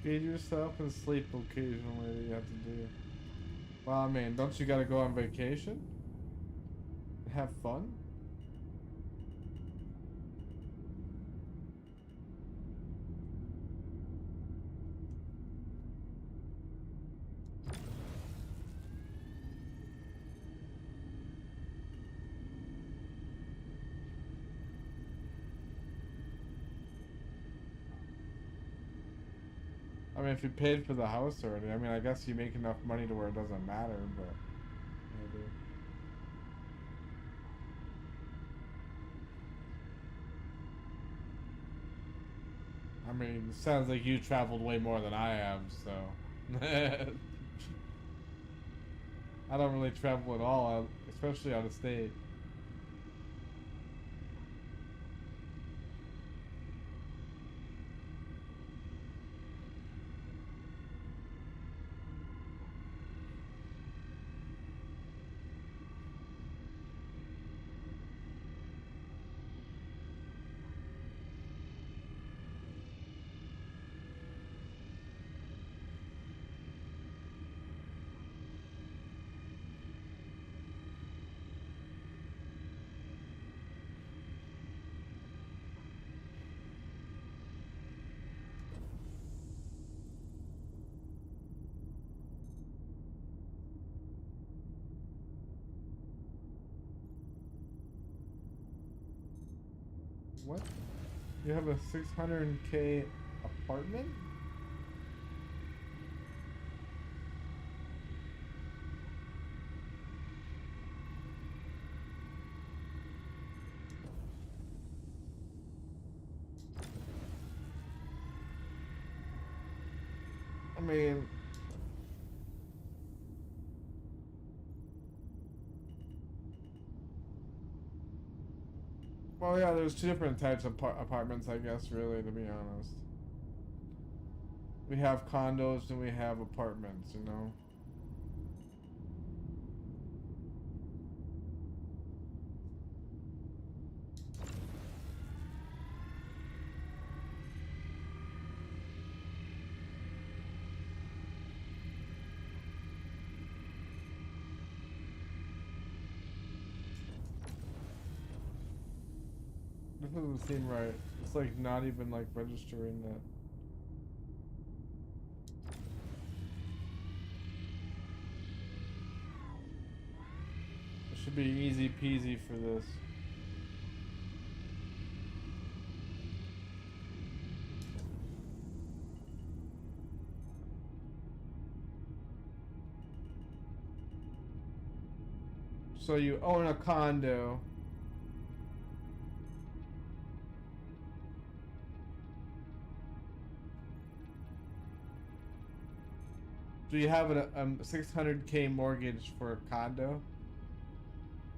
Feed yourself and sleep occasionally that you have to do. Well, I mean, don't you gotta go on vacation? Have fun? I mean, if you paid for the house already, I mean, I guess you make enough money to where it doesn't matter, but maybe. I mean, it sounds like you traveled way more than I have, so. I don't really travel at all, especially out of state. What? You have a 600K apartment? I mean, well, yeah, there's 2 different types of apartments, I guess, really, to be honest. We have condos and we have apartments, you know? This doesn't seem right. It's like not even like registering that. It should be easy peasy for this. So you own a condo. Do you have a 600K mortgage for a condo?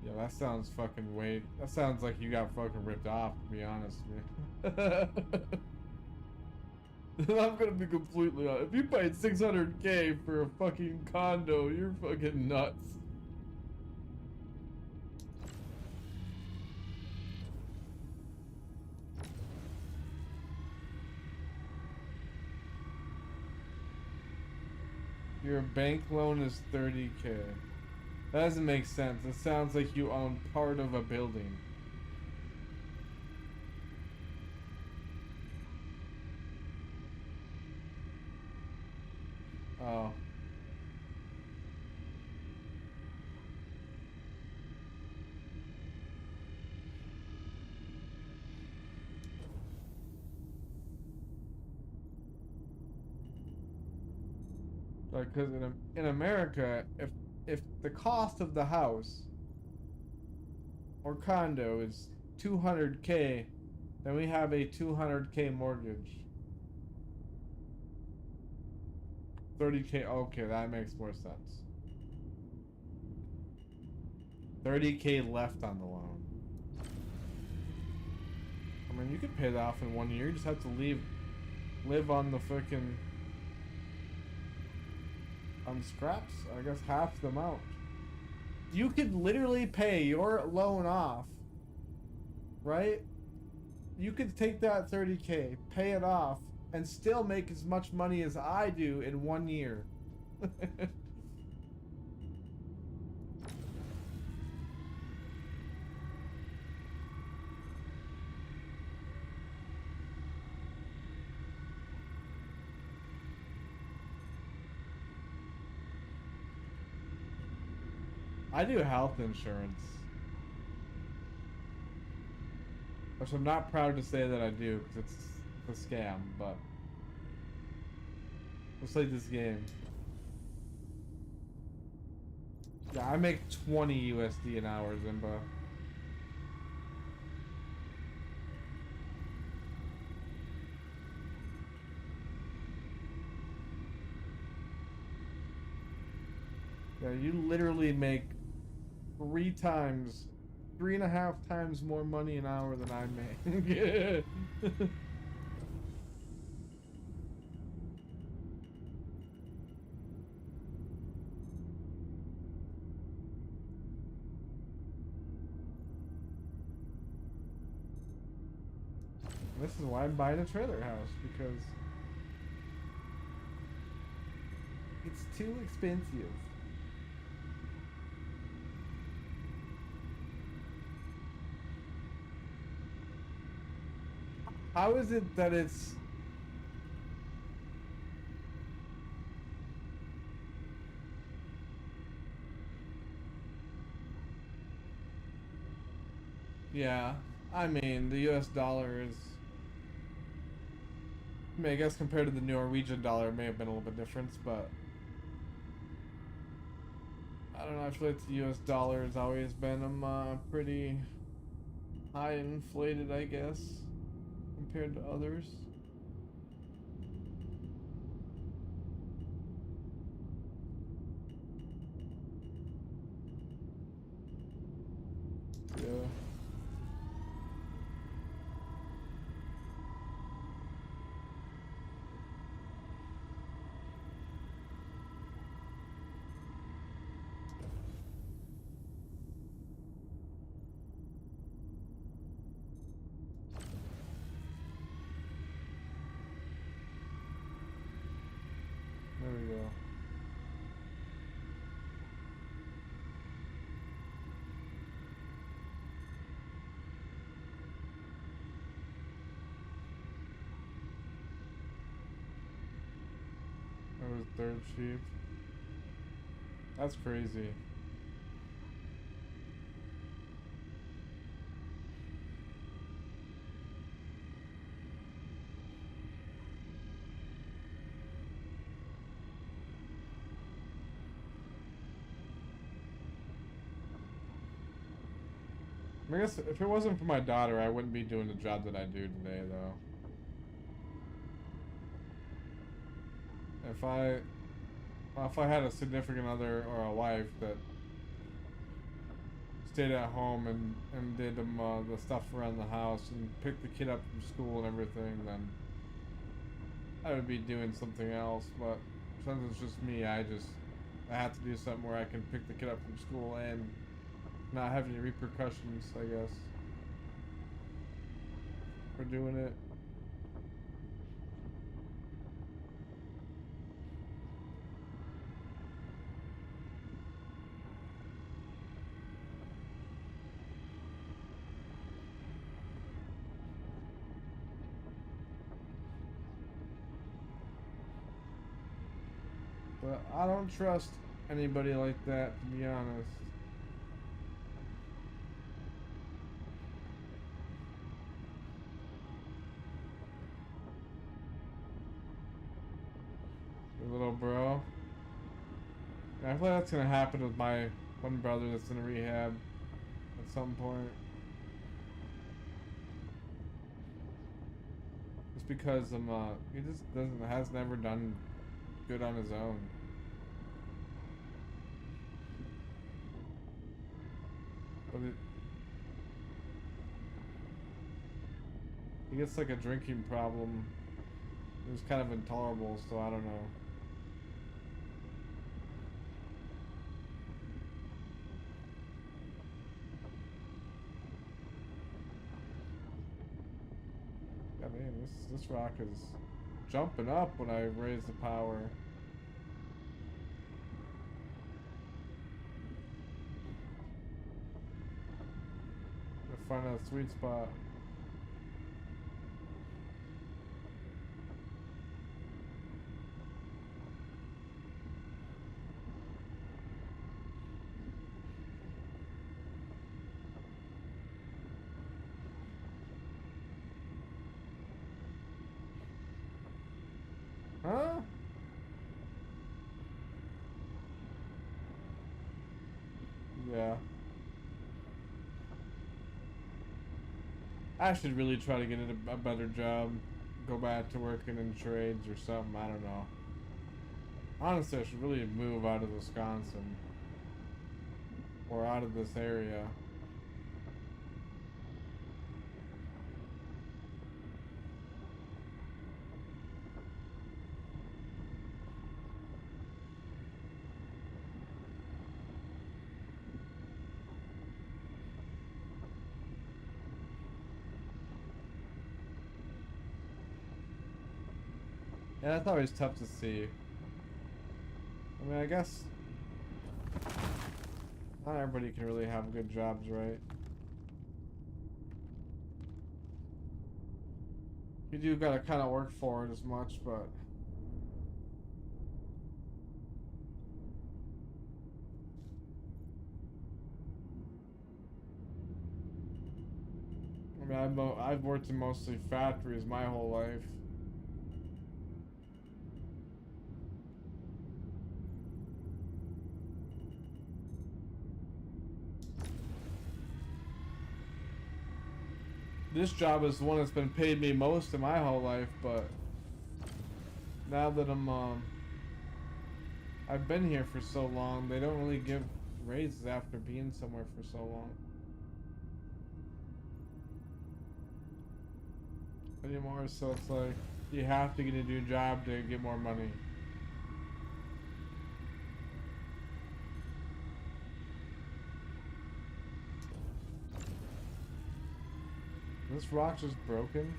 Yeah, that sounds fucking way. That sounds like you got fucking ripped off, to be honest, man. I'm gonna be completely honest. If you paid 600K for a fucking condo, you're fucking nuts. Your bank loan is 30K. That doesn't make sense. It sounds like you own part of a building. Like, cause in America, if the cost of the house or condo is 200K, then we have a 200K mortgage. 30K, okay, that makes more sense. 30K left on the loan. I mean, you could pay that off in 1 year. You just have to live on the frickin' on scraps. I guess half the amount. You could literally pay your loan off, right? You could take that 30K, pay it off, and still make as much money as I do in 1 year. I do health insurance, which I'm not proud to say that I do because it's a scam, but let's play this game. Yeah, I make 20 USD an hour, Zimba. Yeah, you literally make 3.5 times more money an hour than I make. This is why I'm buying a trailer house, because it's too expensive. How is it that it's... Yeah, I mean, the US dollar is... I mean, I guess compared to the Norwegian dollar, it may have been a little bit different, but... I don't know, I feel like the US dollar has always been pretty high inflated, I guess, compared to others. Yeah. There we go. That was third sheep. That's crazy. I guess if it wasn't for my daughter, I wouldn't be doing the job that I do today, though. If I had a significant other or a wife that stayed at home and did the stuff around the house and picked the kid up from school and everything, then I would be doing something else. But since it's just me, I have to do something where I can pick the kid up from school and not have any repercussions, I guess, for doing it. But I don't trust anybody like that, to be honest. Your little bro. I feel like that's gonna happen with my one brother that's in rehab at some point. Just because he just has never done good on his own. But he gets like a drinking problem. It was kind of intolerable, so I don't know. Yeah, man, this rock is jumping up when I raise the power. To find a sweet spot. Huh? Yeah. I should really try to get a better job. Go back to working in trades or something. I don't know. Honestly, I should really move out of Wisconsin. Or out of this area. Yeah, that's always tough to see. I mean, I guess not everybody can really have good jobs, right? You do gotta kind of work for it as much, but I mean, I've worked in mostly factories my whole life. This job is the one that's been paid me most in my whole life, but now that I've been here for so long, they don't really give raises after being somewhere for so long anymore. So it's like you have to get a new job to get more money. This rock just broken?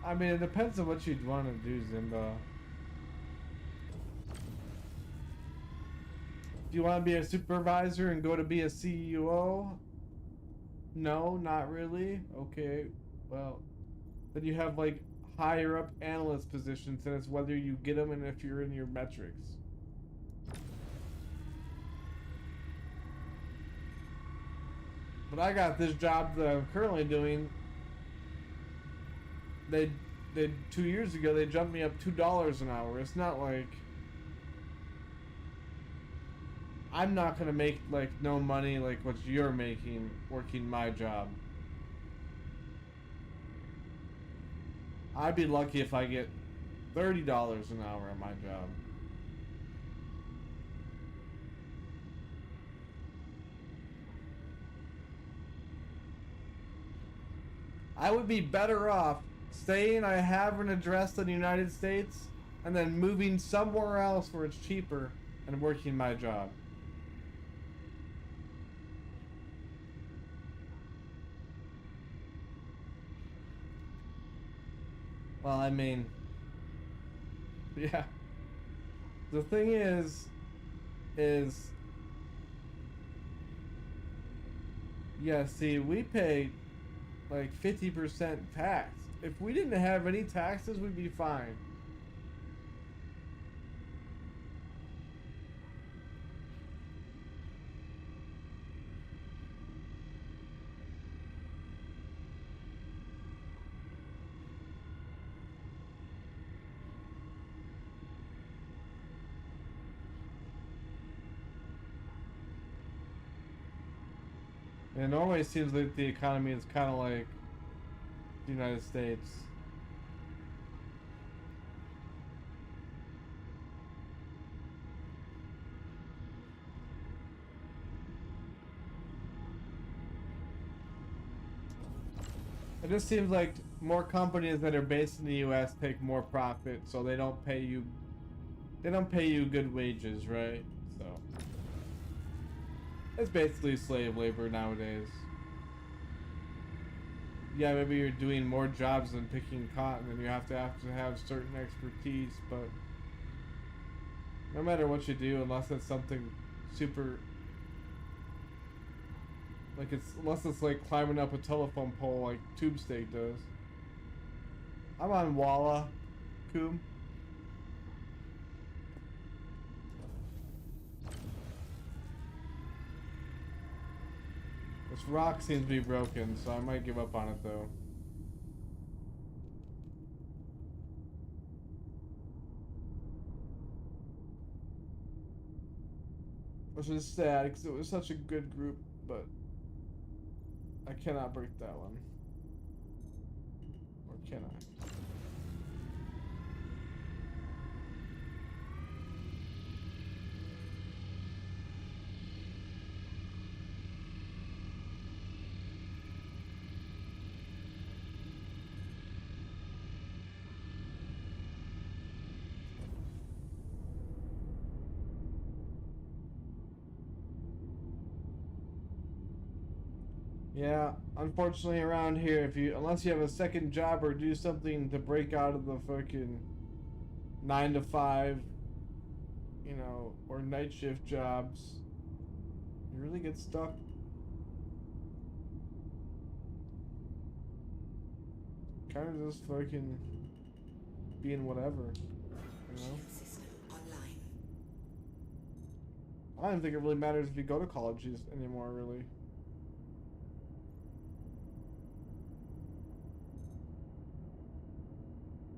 I mean, it depends on what you'd want to do, Zimba. Do you want to be a supervisor and go to be a CEO? No, not really. Okay, well, then you have like higher up analyst positions, and it's whether you get them and if you're in your metrics. But I got this job that I'm currently doing. They 2 years ago they jumped me up $2 an hour. It's not like I'm not gonna make like no money like what you're making working my job. I'd be lucky if I get $30 an hour at my job. I would be better off saying I have an address in the United States and then moving somewhere else where it's cheaper and working my job. Well, I mean, yeah. The thing is, yeah, see, we pay like 50% tax if we didn't have any taxes, we'd be fine. And it normally seems like the economy is kind of like the United States. It just seems like more companies that are based in the US take more profit, so they don't pay you good wages, right? So it's basically slave labor nowadays. Yeah, maybe you're doing more jobs than picking cotton and you have to have certain expertise, but no matter what you do, unless it's something super unless it's like climbing up a telephone pole like Tube Steak does. I'm on Walla, Coom. This rock seems to be broken, so I might give up on it though. Which is sad because it was such a good group, but I cannot break that one. Or can I? Yeah, unfortunately around here, unless you have a second job or do something to break out of the fucking 9 to 5, you know, or night shift jobs, you really get stuck. Kind of just fucking being whatever, you know? System online. I don't think it really matters if you go to college anymore, really.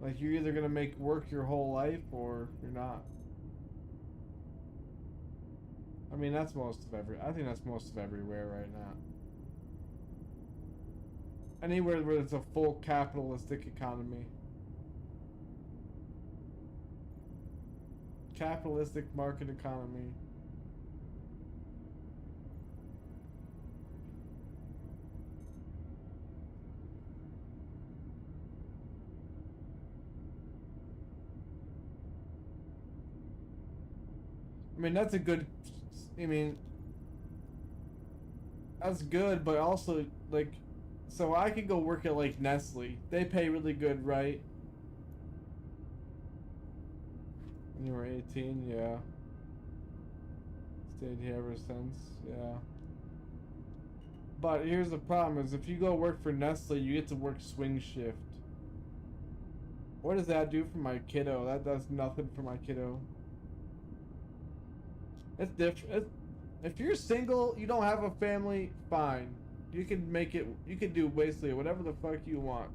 Like, you're either gonna make work your whole life or you're not. I mean, that's I think that's most of everywhere right now. Anywhere where it's a full capitalistic economy. Capitalistic market economy. I mean, that's a good, I mean, that's good, but also, like, so I could go work at, like, Nestle. They pay really good, right? When you were 18, yeah. Stayed here ever since, yeah. But here's the problem, is if you go work for Nestle, you get to work swing shift. What does that do for my kiddo? That does nothing for my kiddo. It's different. If you're single, you don't have a family, fine. You can make it. You can do basically whatever the fuck you want.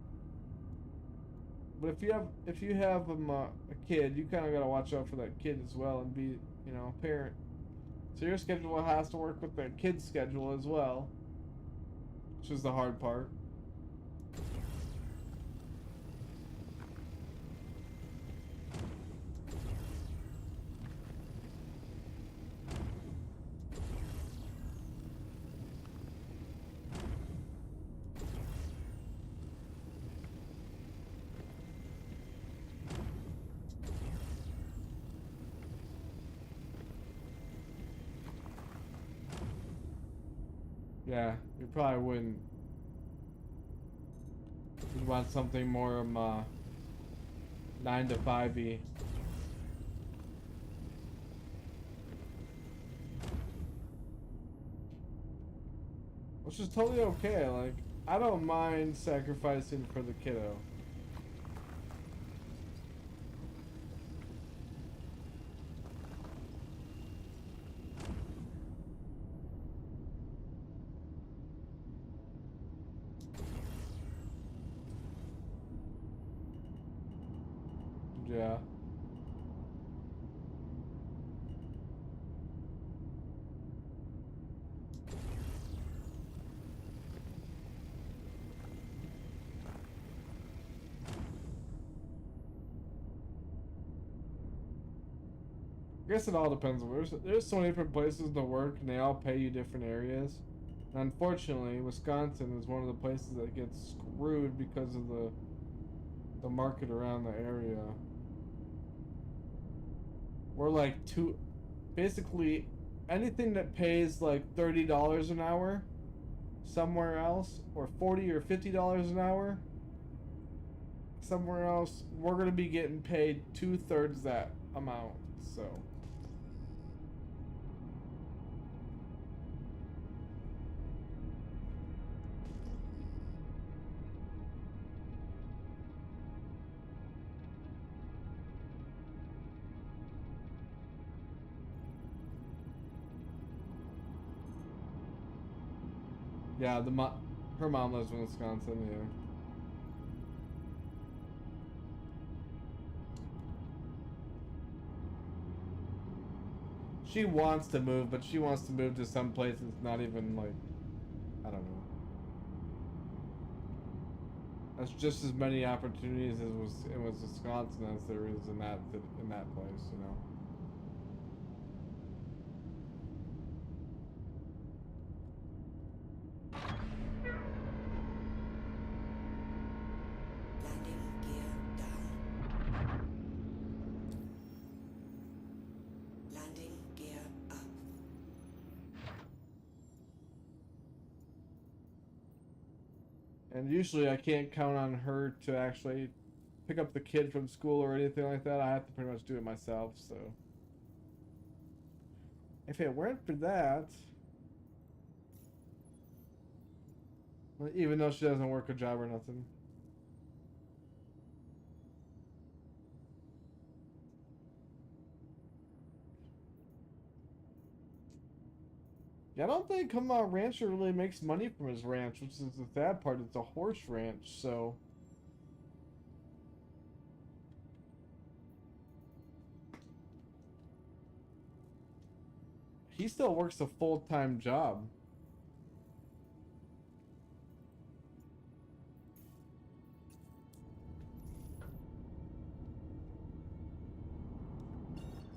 But if you have a kid, you kind of gotta watch out for that kid as well and be, you know, a parent. So your schedule has to work with the kid's schedule as well, which is the hard part. Yeah, you probably wouldn't. You'd want something more 9 to 5-y. Which is totally okay. Like, I don't mind sacrificing for the kiddo. yeah. I guess it all depends. There's so many different places to work, and they all pay you different areas. And unfortunately, Wisconsin is one of the places that gets screwed because of the market around the area. We're like basically anything that pays like $30 an hour somewhere else, or $40 or $50 an hour somewhere else, we're gonna be getting paid 2/3 that amount. So. Yeah, her mom lives in Wisconsin, yeah. She wants to move, but she wants to move to some place that's not even like, I don't know. That's just as many opportunities as in Wisconsin as there is in that place, you know. Landing gear down. Landing gear up. And usually I can't count on her to actually pick up the kid from school or anything like that. I have to pretty much do it myself, so. If it weren't for that, well, even though she doesn't work a job or nothing. Yeah, I don't think Come Out Rancher really makes money from his ranch, which is the sad part. It's a horse ranch, so. He still works a full-time job.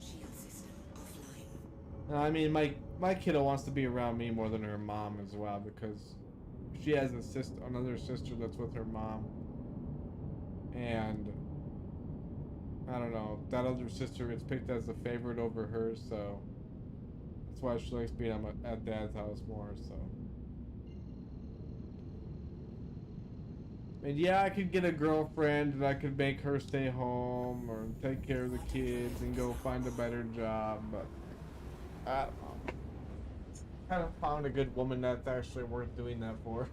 Shield system offline. I mean, my kiddo wants to be around me more than her mom as well, because she has another sister that's with her mom, and I don't know, that other sister gets picked as the favorite over her, so that's why she likes being at Dad's house more. So, and yeah, I could get a girlfriend and I could make her stay home or take care of the kids and go find a better job, but I don't know. Kind of found a good woman that's actually worth doing that for.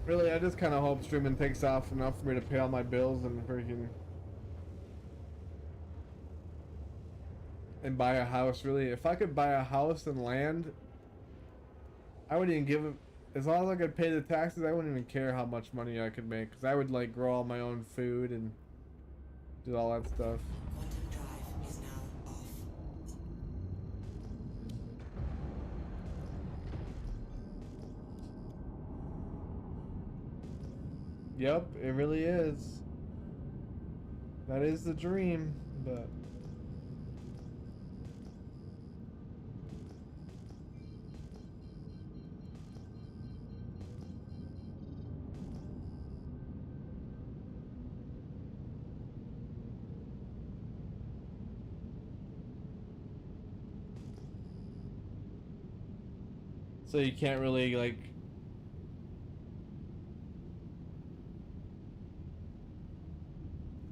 Really, I just kind of hope streaming takes off enough for me to pay all my bills and freaking and buy a house. Really, if I could buy a house and land, I wouldn't even give it. As long as I could pay the taxes, I wouldn't even care how much money I could make, because I would like grow all my own food and do all that stuff. Quantum drive is now off. Yep, it really is. That is the dream, but so you can't really like.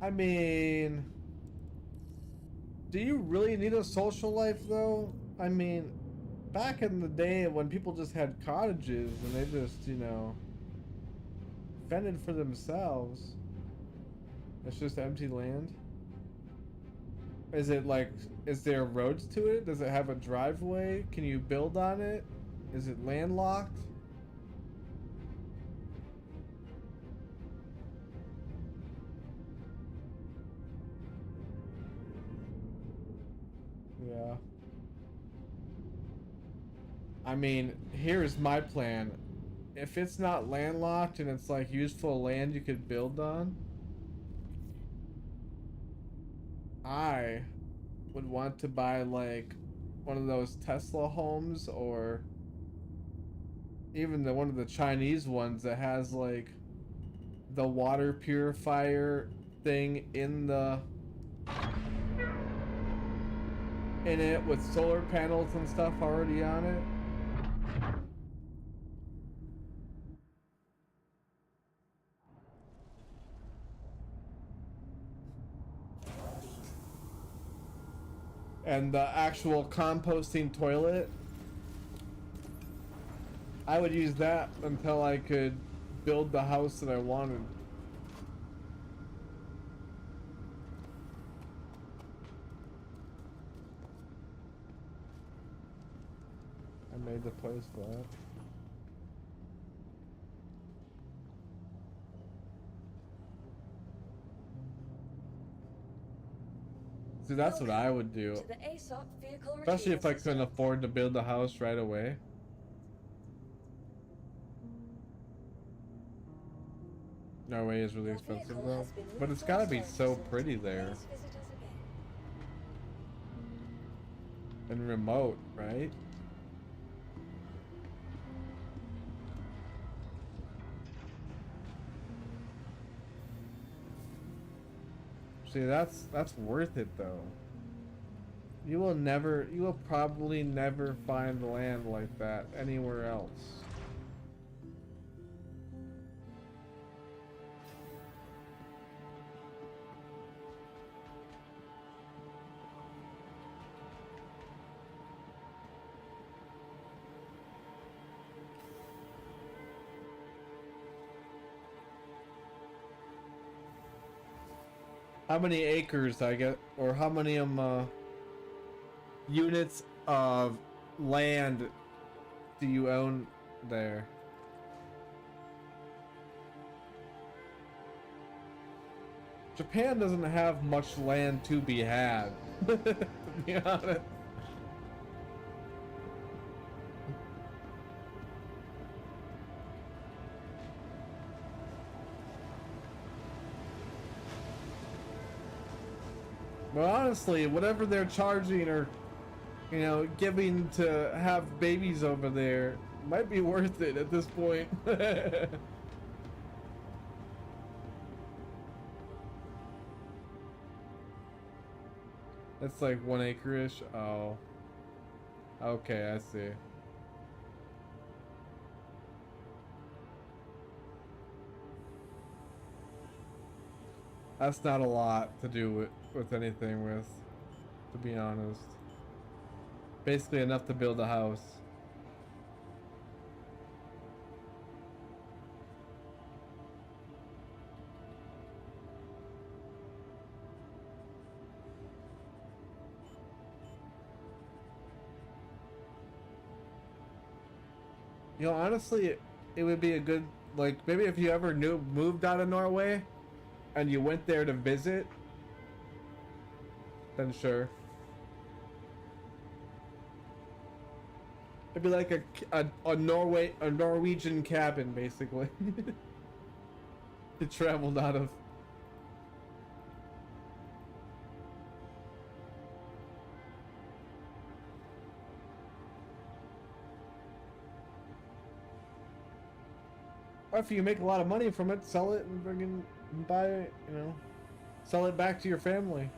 I mean, do you really need a social life though? I mean, back in the day when people just had cottages and they just, you know, fended for themselves. It's just empty land. Is it like Is there roads to it? Does it have a driveway? Can you build on it? Is it landlocked? Yeah. I mean, here's my plan. If it's not landlocked and it's like useful land you could build on, I would want to buy like one of those Tesla homes, or even one of the Chinese ones that has like the water purifier thing in it with solar panels and stuff already on it. And the actual composting toilet, I would use that until I could build the house that I wanted. I made the place flat. See, that's what I would do. To the ASOP vehicle Especially if I retrieval couldn't afford to build the house right away. Norway is really expensive though. But it's gotta be so pretty there. Please visit us again. And remote, right? See, that's worth it though. You will probably never find land like that anywhere else. How many acres I get, or how many units of land do you own there? Japan doesn't have much land to be had, to be honest. But honestly, whatever they're charging or, you know, giving to have babies over there might be worth it at this point. It's like 1 acre-ish. Oh. Okay, I see. That's not a lot to do with anything with, to be honest. Basically enough to build a house. You know, honestly, it would be a good, like, maybe if you ever moved out of Norway and you went there to visit, then sure. It'd be like a Norwegian cabin, basically. It traveled out of. Or if you make a lot of money from it, sell it and friggin' buy it, you know, sell it back to your family.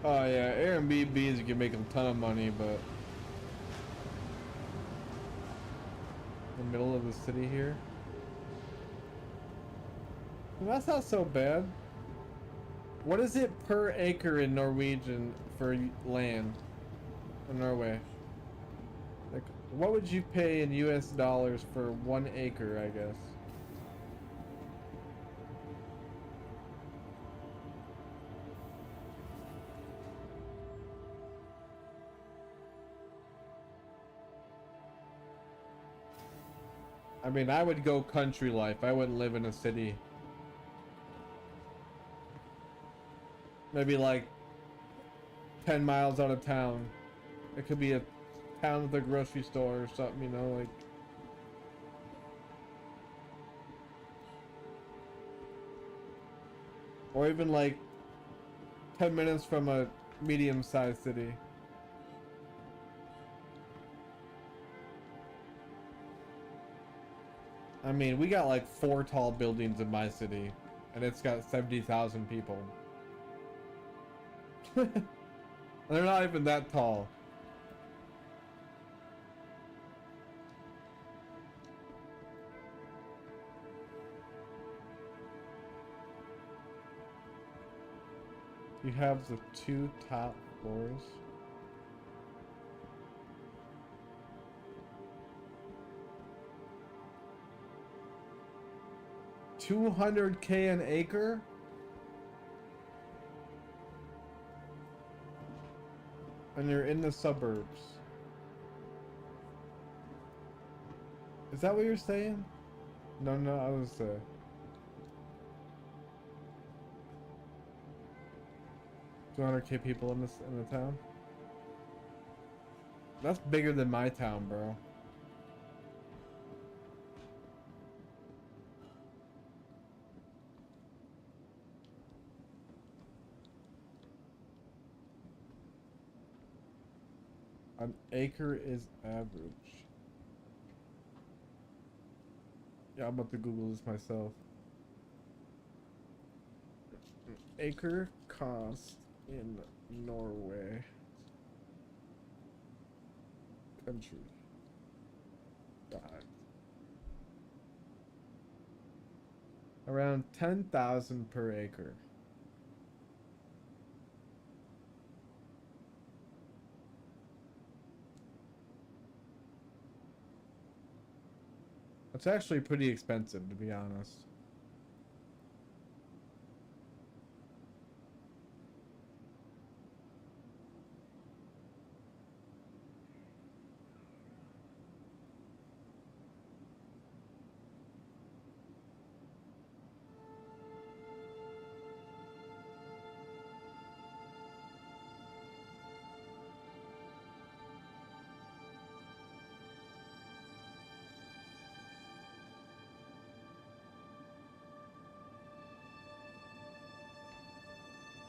Oh yeah, Airbnbs you can make a ton of money, but in the middle of the city here, well, that's not so bad. What is it per acre in Norwegian for land in Norway? Like, what would you pay in US dollars for 1 acre, I guess? I mean, I would go country life. I wouldn't live in a city. Maybe like 10 miles out of town. It could be a town with a grocery store or something, you know, like. Or even like 10 minutes from a medium-sized city. I mean, we got like 4 tall buildings in my city, and it's got 70,000 people. They're not even that tall. You have the 2 top floors. $200K an acre? And you're in the suburbs. Is that what you're saying? No, I was 200K people in the town. That's bigger than my town, bro. An acre is average. Yeah, I'm about to Google this myself. Acre cost in Norway. Country. God. Around 10,000 per acre. It's actually pretty expensive, to be honest.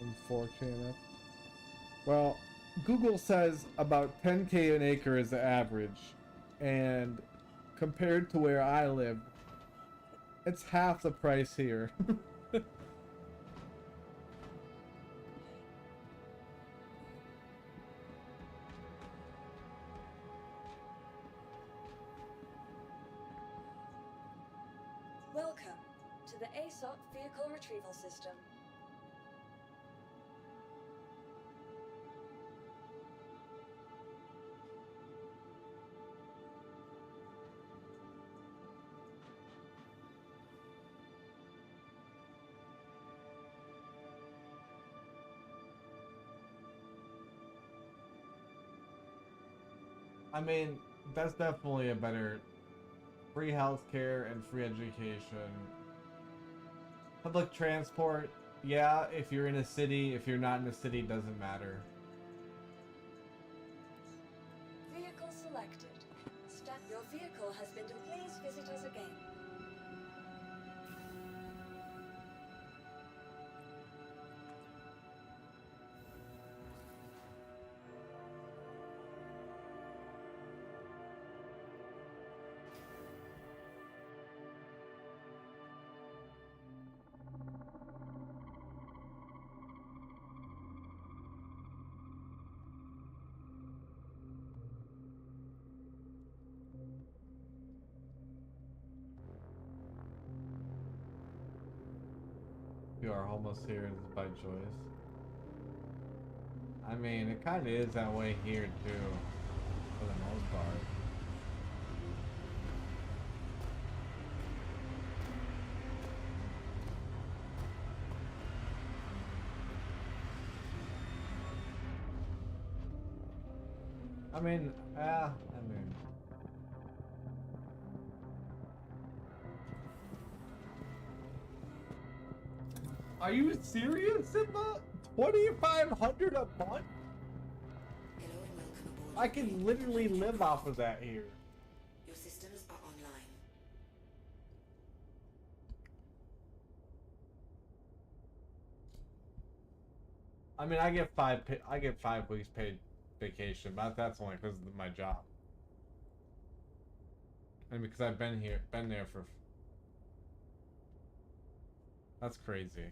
And 4K and up. Well, Google says about 10K an acre is the average, and compared to where I live, it's half the price here. Welcome to the ASOP Vehicle Retrieval System. I mean, that's definitely a better free healthcare and free education. Public transport, yeah, if you're in a city. If you're not in a city, it doesn't matter. Vehicle selected. Your vehicle has been to please visit us again. You are almost here by choice. I mean, it kind of is that way here too, for the most part. I mean, are you serious, Simba? 2,500 a month? Hello and welcome aboard. I can literally live off of that here. Your systems are online. I mean, I get 5 weeks paid vacation, but that's only because of my job. And because I've been there for. That's crazy.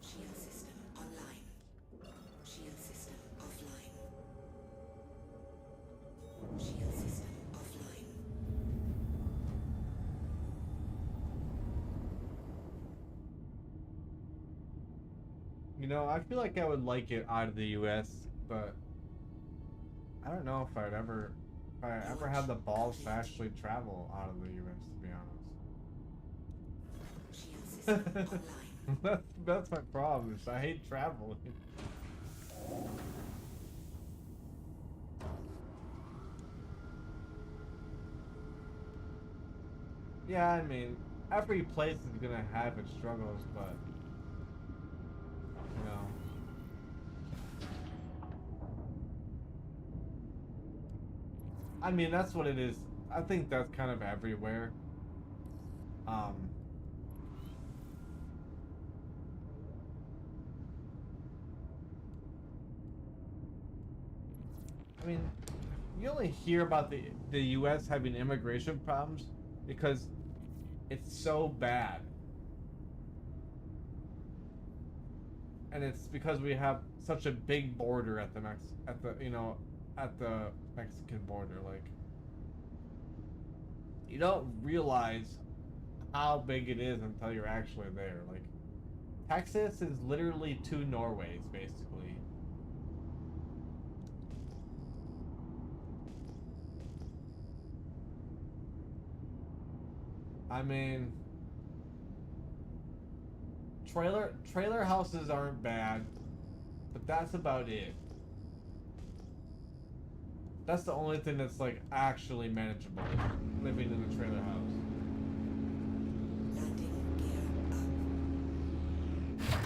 Shield system online. Shield system offline. Shield system offline. You know, I feel like I would like it out of the U.S., but I don't know if I ever have the balls to actually travel out of the U.S., to be honest. Shield system online. That's my problem. Is I hate traveling. Yeah, I mean, every place is gonna have its struggles, but you know. I mean, that's what it is. I think that's kind of everywhere. I mean, you only hear about the U.S. having immigration problems because it's so bad, and it's because we have such a big border at the Mexican border. Like, you don't realize how big it is until you're actually there. Like, Texas is literally 2 Norways, basically. I mean, trailer houses aren't bad, but that's about it. That's the only thing that's like actually manageable, living in a trailer house. Landing gear up.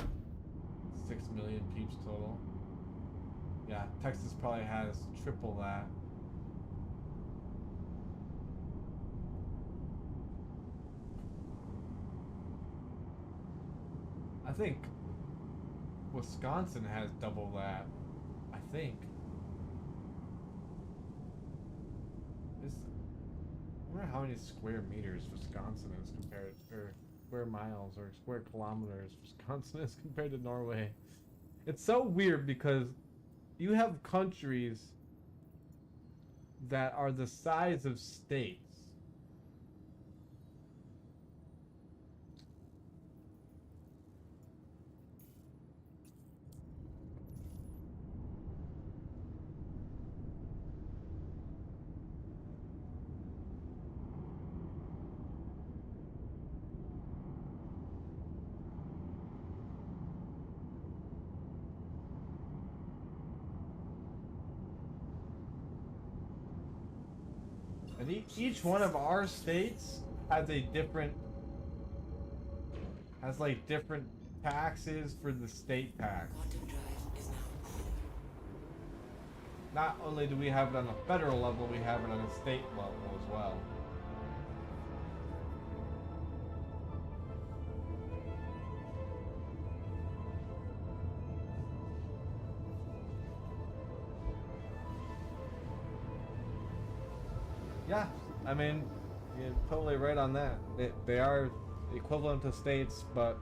6 million peeps total. Yeah, Texas probably has triple that. I think Wisconsin has double that. I think. I wonder how many square meters Wisconsin is compared, or square miles, or square kilometers Wisconsin is compared to Norway. It's so weird because you have countries that are the size of states. And each one of our states has a different, like different taxes for the state tax. Quantum drive is now on. Not only do we have it on a federal level, we have it on a state level as well. Yeah, I mean, you're totally right on that. They are equivalent to states, but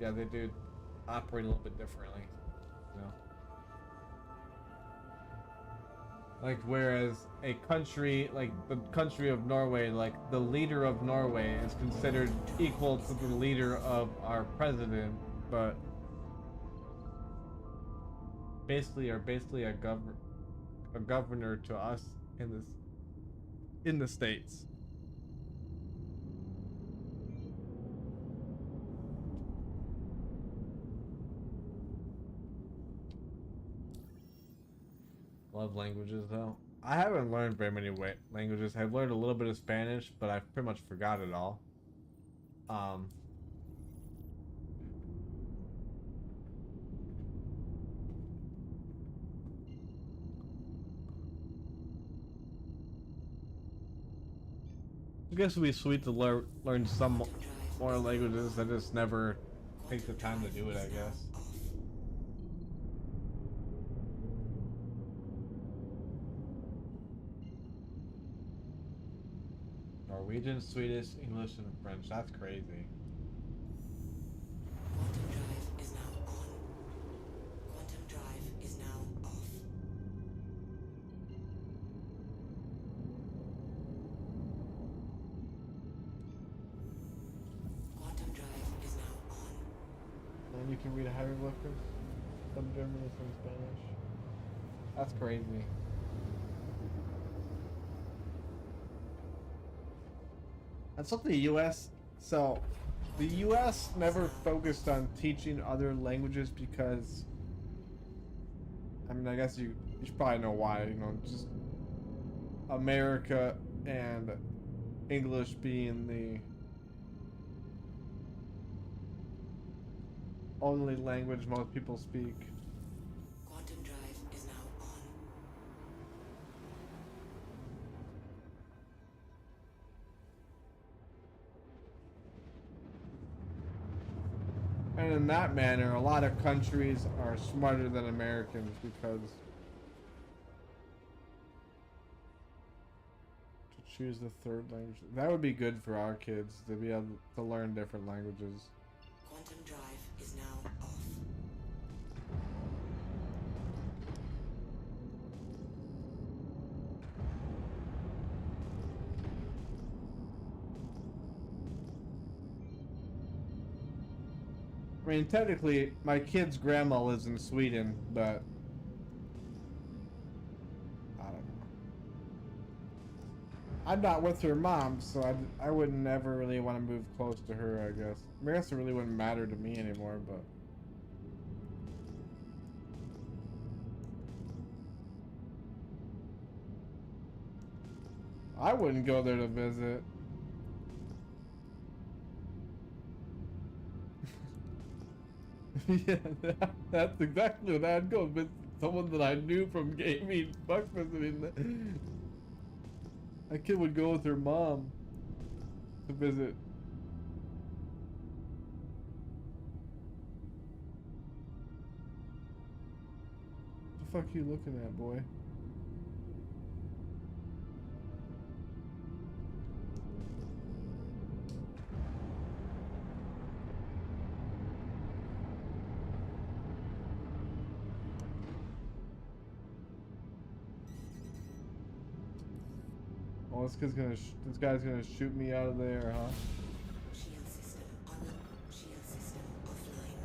yeah, they do operate a little bit differently, you know. Like, whereas a country, like the country of Norway, like the leader of Norway is considered equal to the leader of our president, but basically are basically a governor to us in the States. Love languages though. I haven't learned very many languages. I've learned a little bit of Spanish, but I've pretty much forgot it all. I guess it'd be sweet to learn some more languages. I just never take the time to do it, I guess. Norwegian, Swedish, English, and French. That's crazy. Quantum drive is now on. Quantum drive is now off. Quantum drive is now on. And you can read hieroglyphics, some German and some Spanish. That's crazy. That's what the U.S. So, the U.S. never focused on teaching other languages because, I mean, I guess you should probably know why. You know, just America and English being the only language most people speak. Quantum drive is now on. And in that manner, a lot of countries are smarter than Americans because to choose the third language. That would be good for our kids to be able to learn different languages. Quantum drive is now off. I mean, technically, my kid's grandma lives in Sweden, but I don't know. I'm not with her mom, so I wouldn't never really want to move close to her, I guess. I guess it really wouldn't matter to me anymore, but... I wouldn't go there to visit. Yeah, that's exactly what I'd go visit. Someone that I knew from gaming. Fuck visiting. A kid would go with her mom to visit. What the fuck are you looking at, boy? Oh, this guy's gonna shoot me out of there, huh? Shield system on. Shield system offline.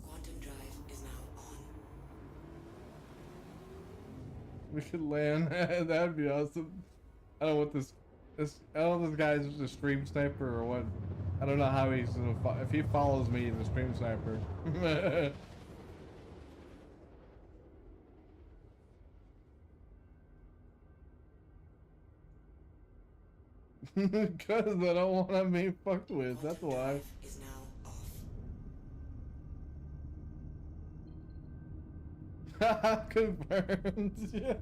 Quantum drive is now on. We should land. That'd be awesome. I don't know what I don't know if this guy's just a stream sniper or what. I don't know how he's gonna if he follows me, he's a stream sniper. Because I don't want to be fucked with. That's why. Is now off. Confirmed. Yeah.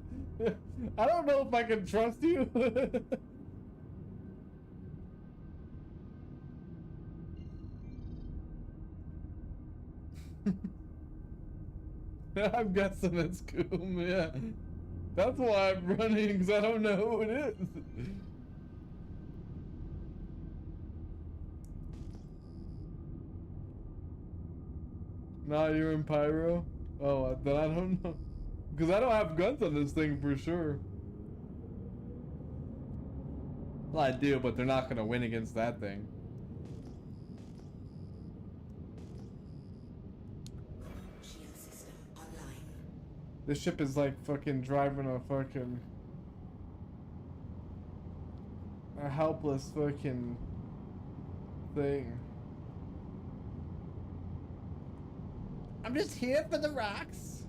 I don't know if I can trust you. I'm guessing it's Coom, yeah. That's why I'm running, because I don't know who it is. Nah, you're in Pyro? Oh, then I don't know. Because I don't have guns on this thing for sure. Well, I do, but they're not going to win against that thing. Shield system online. This ship is like fucking driving a fucking... a helpless fucking thing. I'm just here for the rocks.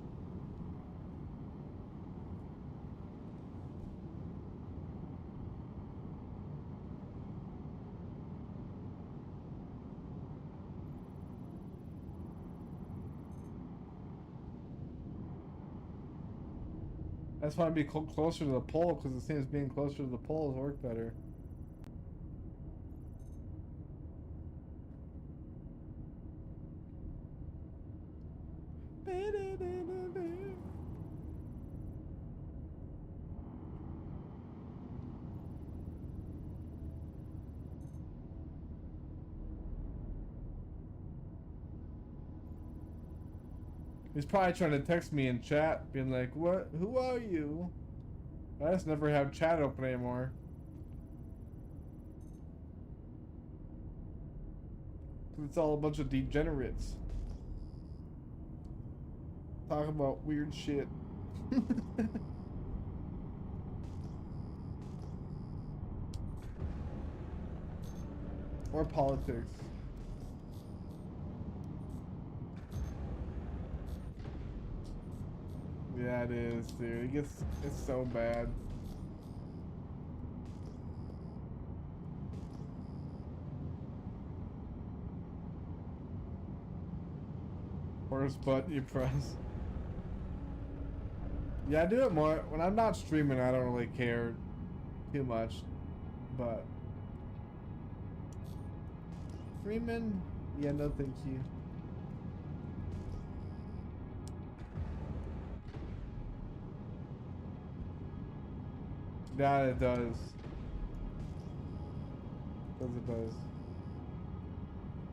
That's why I'd be closer to the pole, because it seems being closer to the poles work better. He's probably trying to text me in chat, being like, "What? Who are you?" I just never have chat open anymore. It's all a bunch of degenerates talking about weird shit. Or politics. Yeah, it is, dude. It's so bad. First button you press. Yeah, I do it more when I'm not streaming. I don't really care too much, but streaming, yeah, no, thank you. Yeah, it does. It does.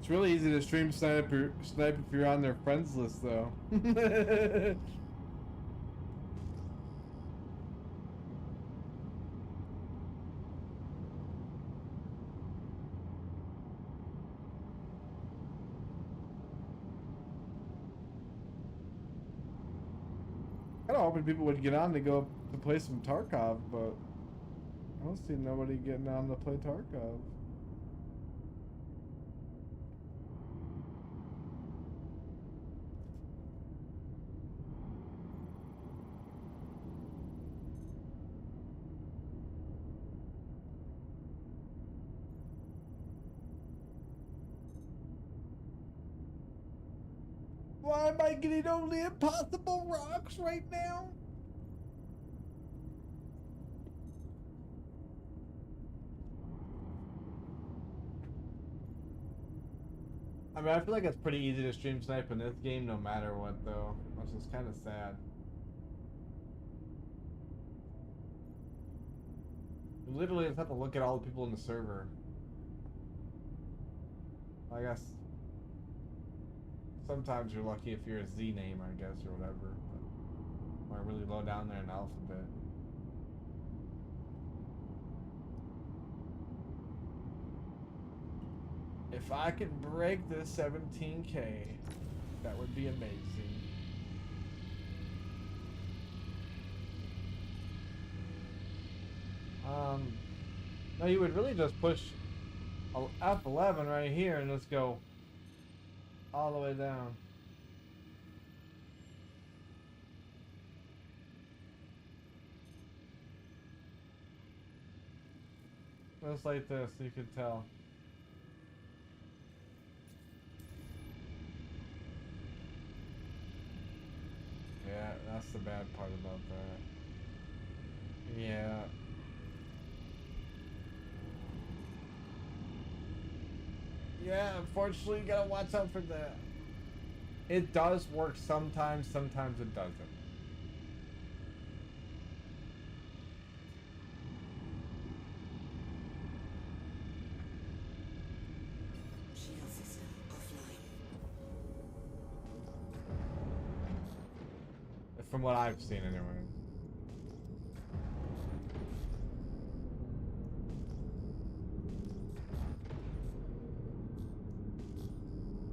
It's really easy to stream snipe if you're on their friends list, though. Kinda hoping people would get on to go to play some Tarkov, but I don't see nobody getting on to play Tarkov. Why am I getting only impossible rocks right now? I mean, I feel like it's pretty easy to stream snipe in this game no matter what, though, which is kind of sad. You literally just have to look at all the people in the server. I guess sometimes you're lucky if you're a Z name, I guess, or whatever, but, or really low down there in the alphabet. If I could break the 17K, that would be amazing. No, you would really just push F11 right here and just go all the way down. Just like this, you could tell. Yeah, That's the bad part about that. Yeah. Yeah, unfortunately, you gotta watch out for that. It does work sometimes, sometimes it doesn't. Shield system offline. From what I've seen, anyway.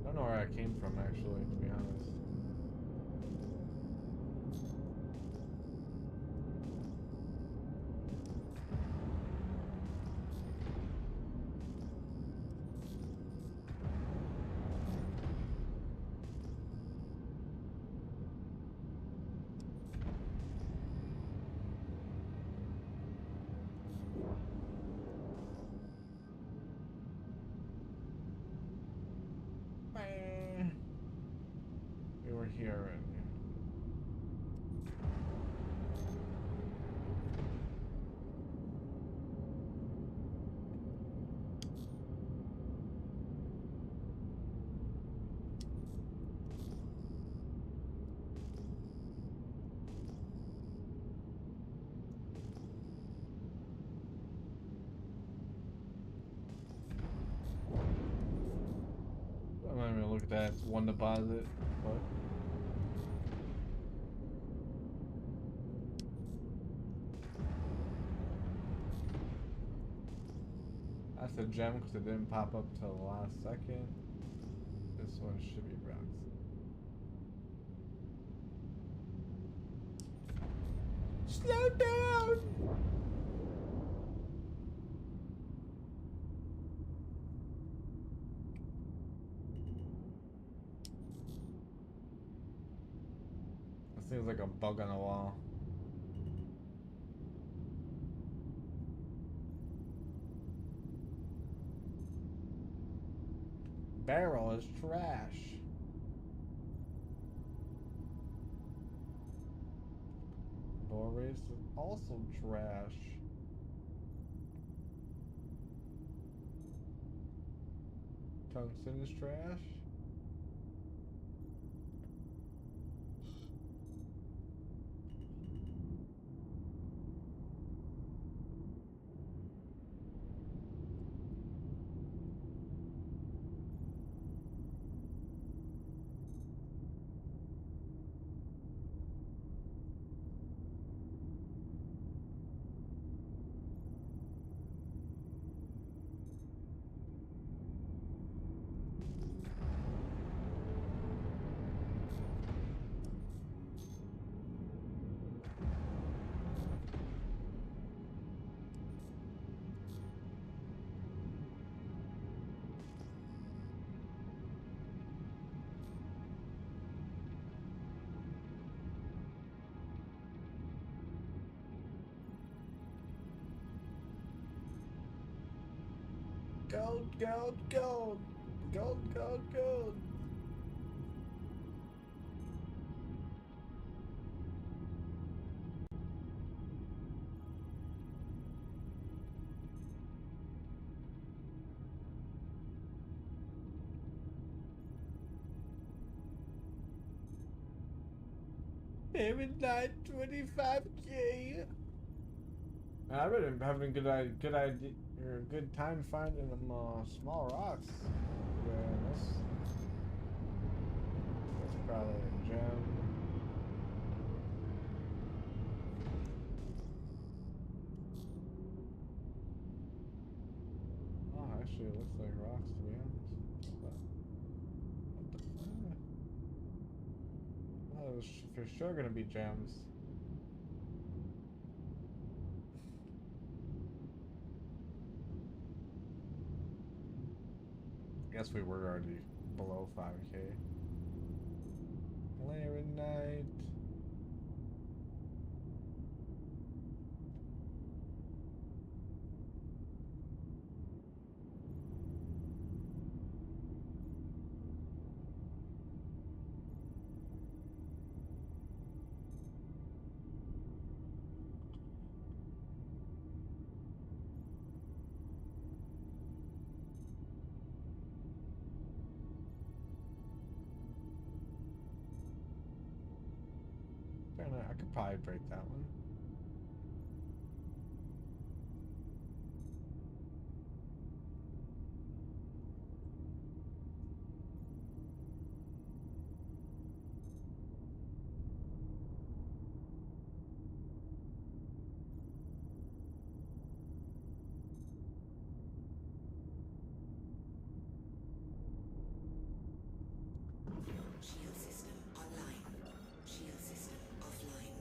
I don't know where I came from, actually, to be honest. We were here already. I'm not even gonna look at that. It's one deposit. What? That's a gem because it didn't pop up till the last second. This one should be bronze. Slow down! This thing's like a bug on the wall. Barrel is trash. Door race is also trash. Tungsten is trash. Gold, gold, gold. Gold, gold, gold. Every night, 25K. I've been having a good idea, or a good time finding them small rocks. Yeah, that's probably a gem. Oh, actually, it looks like rocks, to be honest. What the fuck? Oh, it was for sure gonna be gems. Guess we were already below 5K. Later night. Fair enough. I could probably break that one. Shield system online. Shield system offline.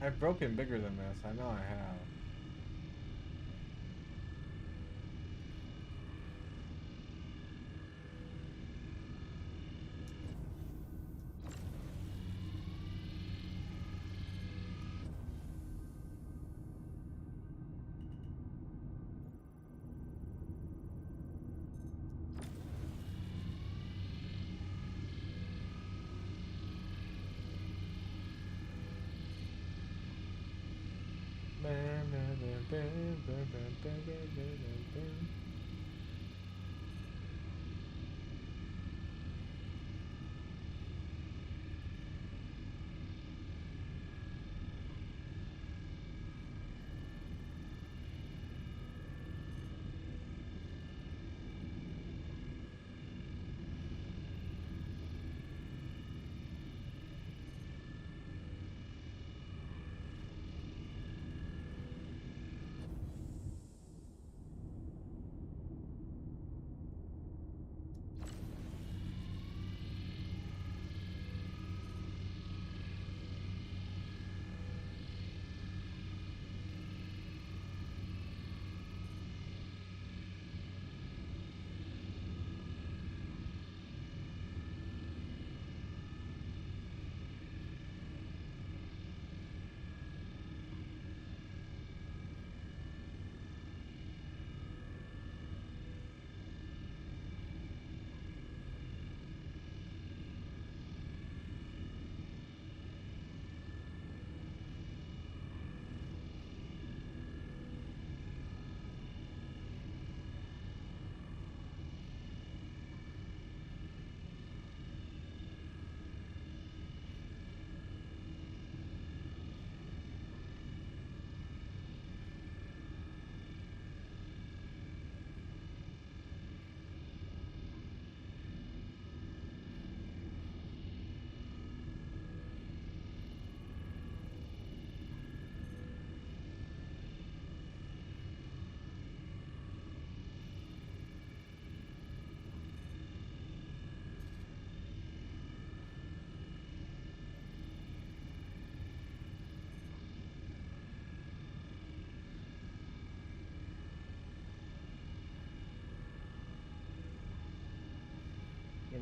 I've broken bigger than this. I know I have.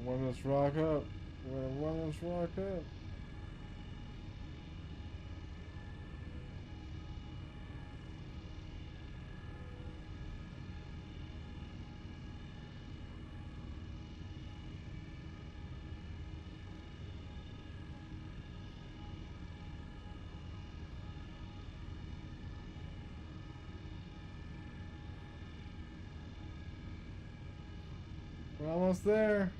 Run this rock up. We're gonna run this rock up. We're almost there.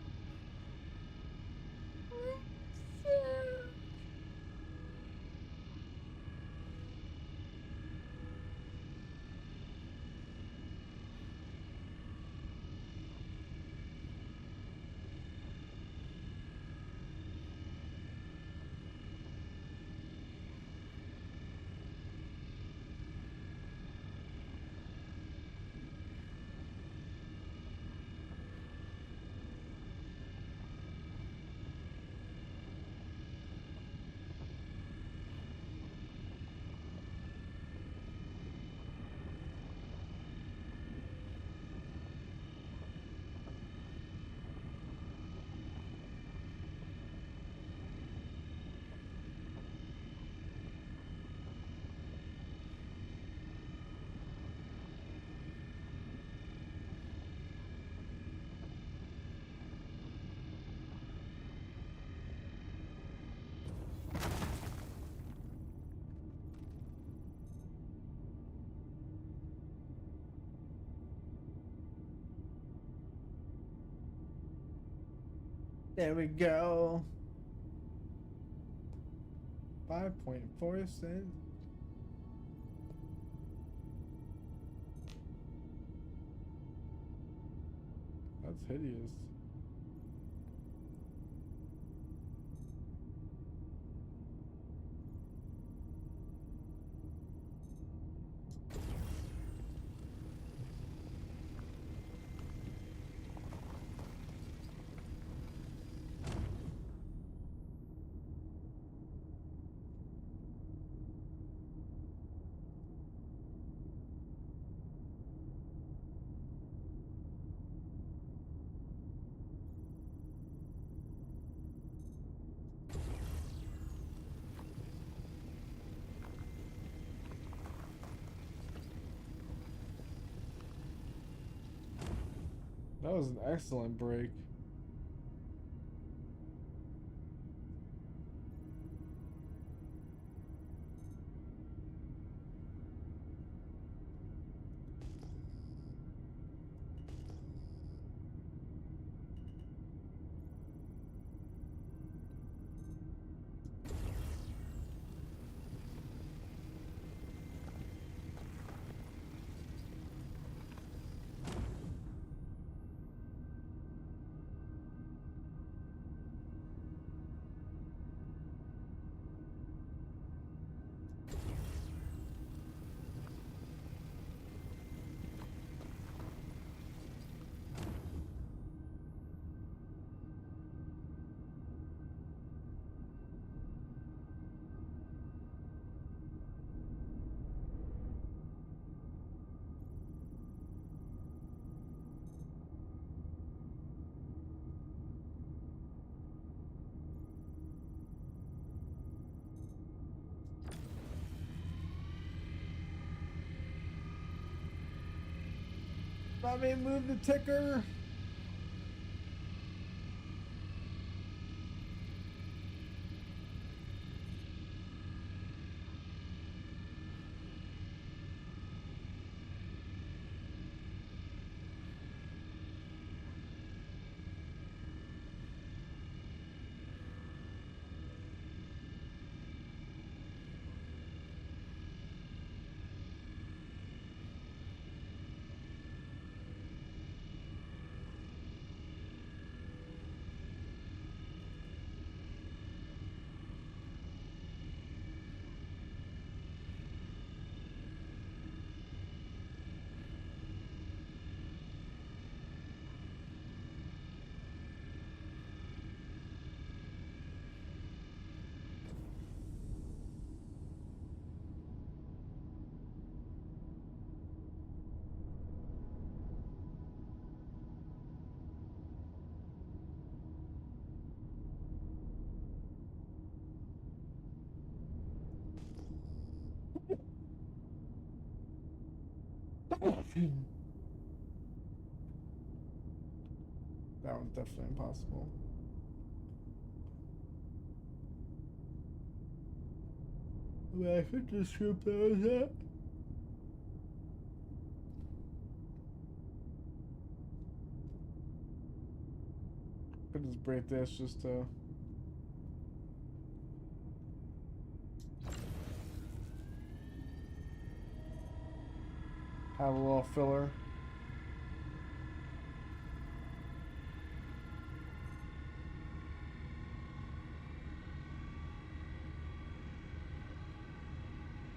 There we go. 5.4 cents. That's hideous. That was an excellent break. Let me move the ticker. That one's definitely impossible. Well, I could just scoop those up. Could just break this just to have a little filler.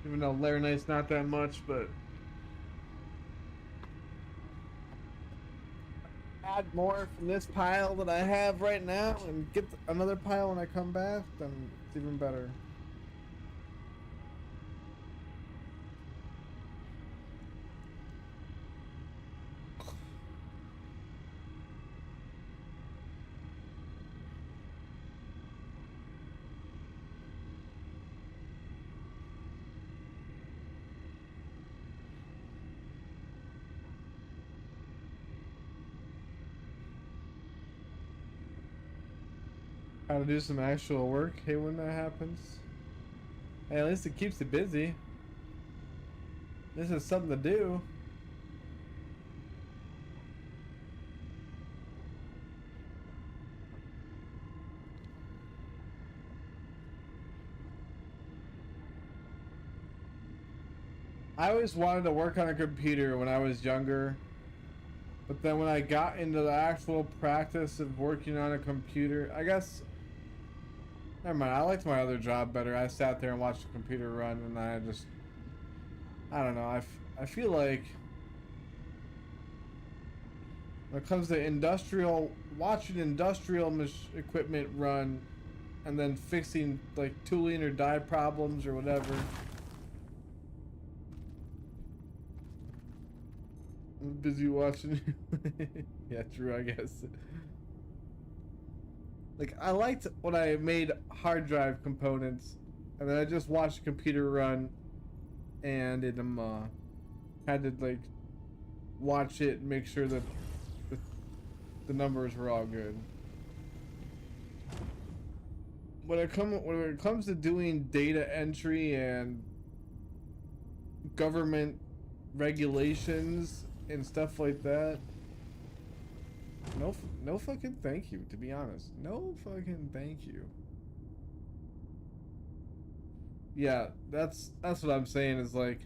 Even though Laranite's not that much, but add more from this pile that I have right now and get another pile when I come back, then it's even better. How to do some actual work. Hey, when that happens. Hey, at least it keeps it busy. This is something to do. I always wanted to work on a computer when I was younger, but then when I got into the actual practice of working on a computer, I guess, never mind, I liked my other job better. I sat there and watched the computer run, and I don't know, I feel like when it comes to watching industrial equipment run, and then fixing like tooling or die problems or whatever, I'm busy watching. Yeah, true, I guess. Like, I liked when I made hard drive components, and then I just watched the computer run, and it had to like watch it and make sure that the numbers were all good. When it comes to doing data entry and government regulations and stuff like that, no fucking thank you, to be honest. No fucking thank you. Yeah, that's what I'm saying, is like,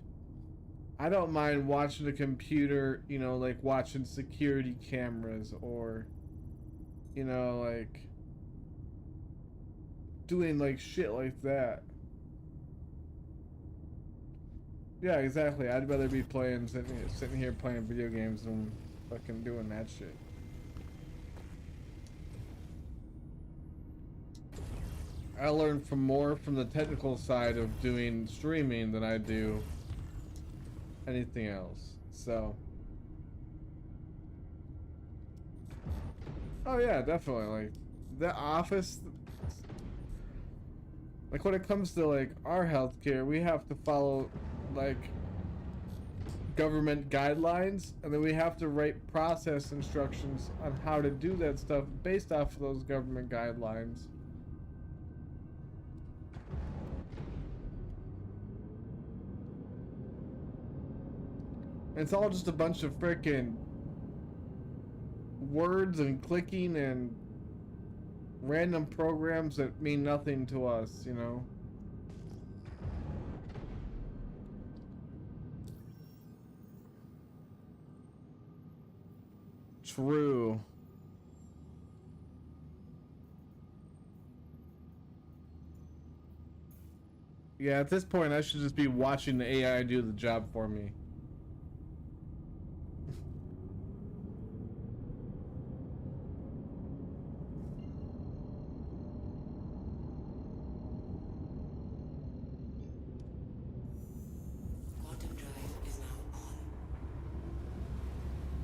I don't mind watching a computer, you know, like watching security cameras, or, you know, like doing like shit like that. Yeah, exactly. I'd rather be sitting here playing video games than fucking doing that shit. I learned more from the technical side of doing streaming than I do anything else. So, oh yeah, definitely. Like, the office, like when it comes to like our healthcare, we have to follow like government guidelines, and then we have to write process instructions on how to do that stuff based off of those government guidelines. It's all just a bunch of frickin' words and clicking and random programs that mean nothing to us, you know? True. Yeah, at this point, I should just be watching the AI do the job for me.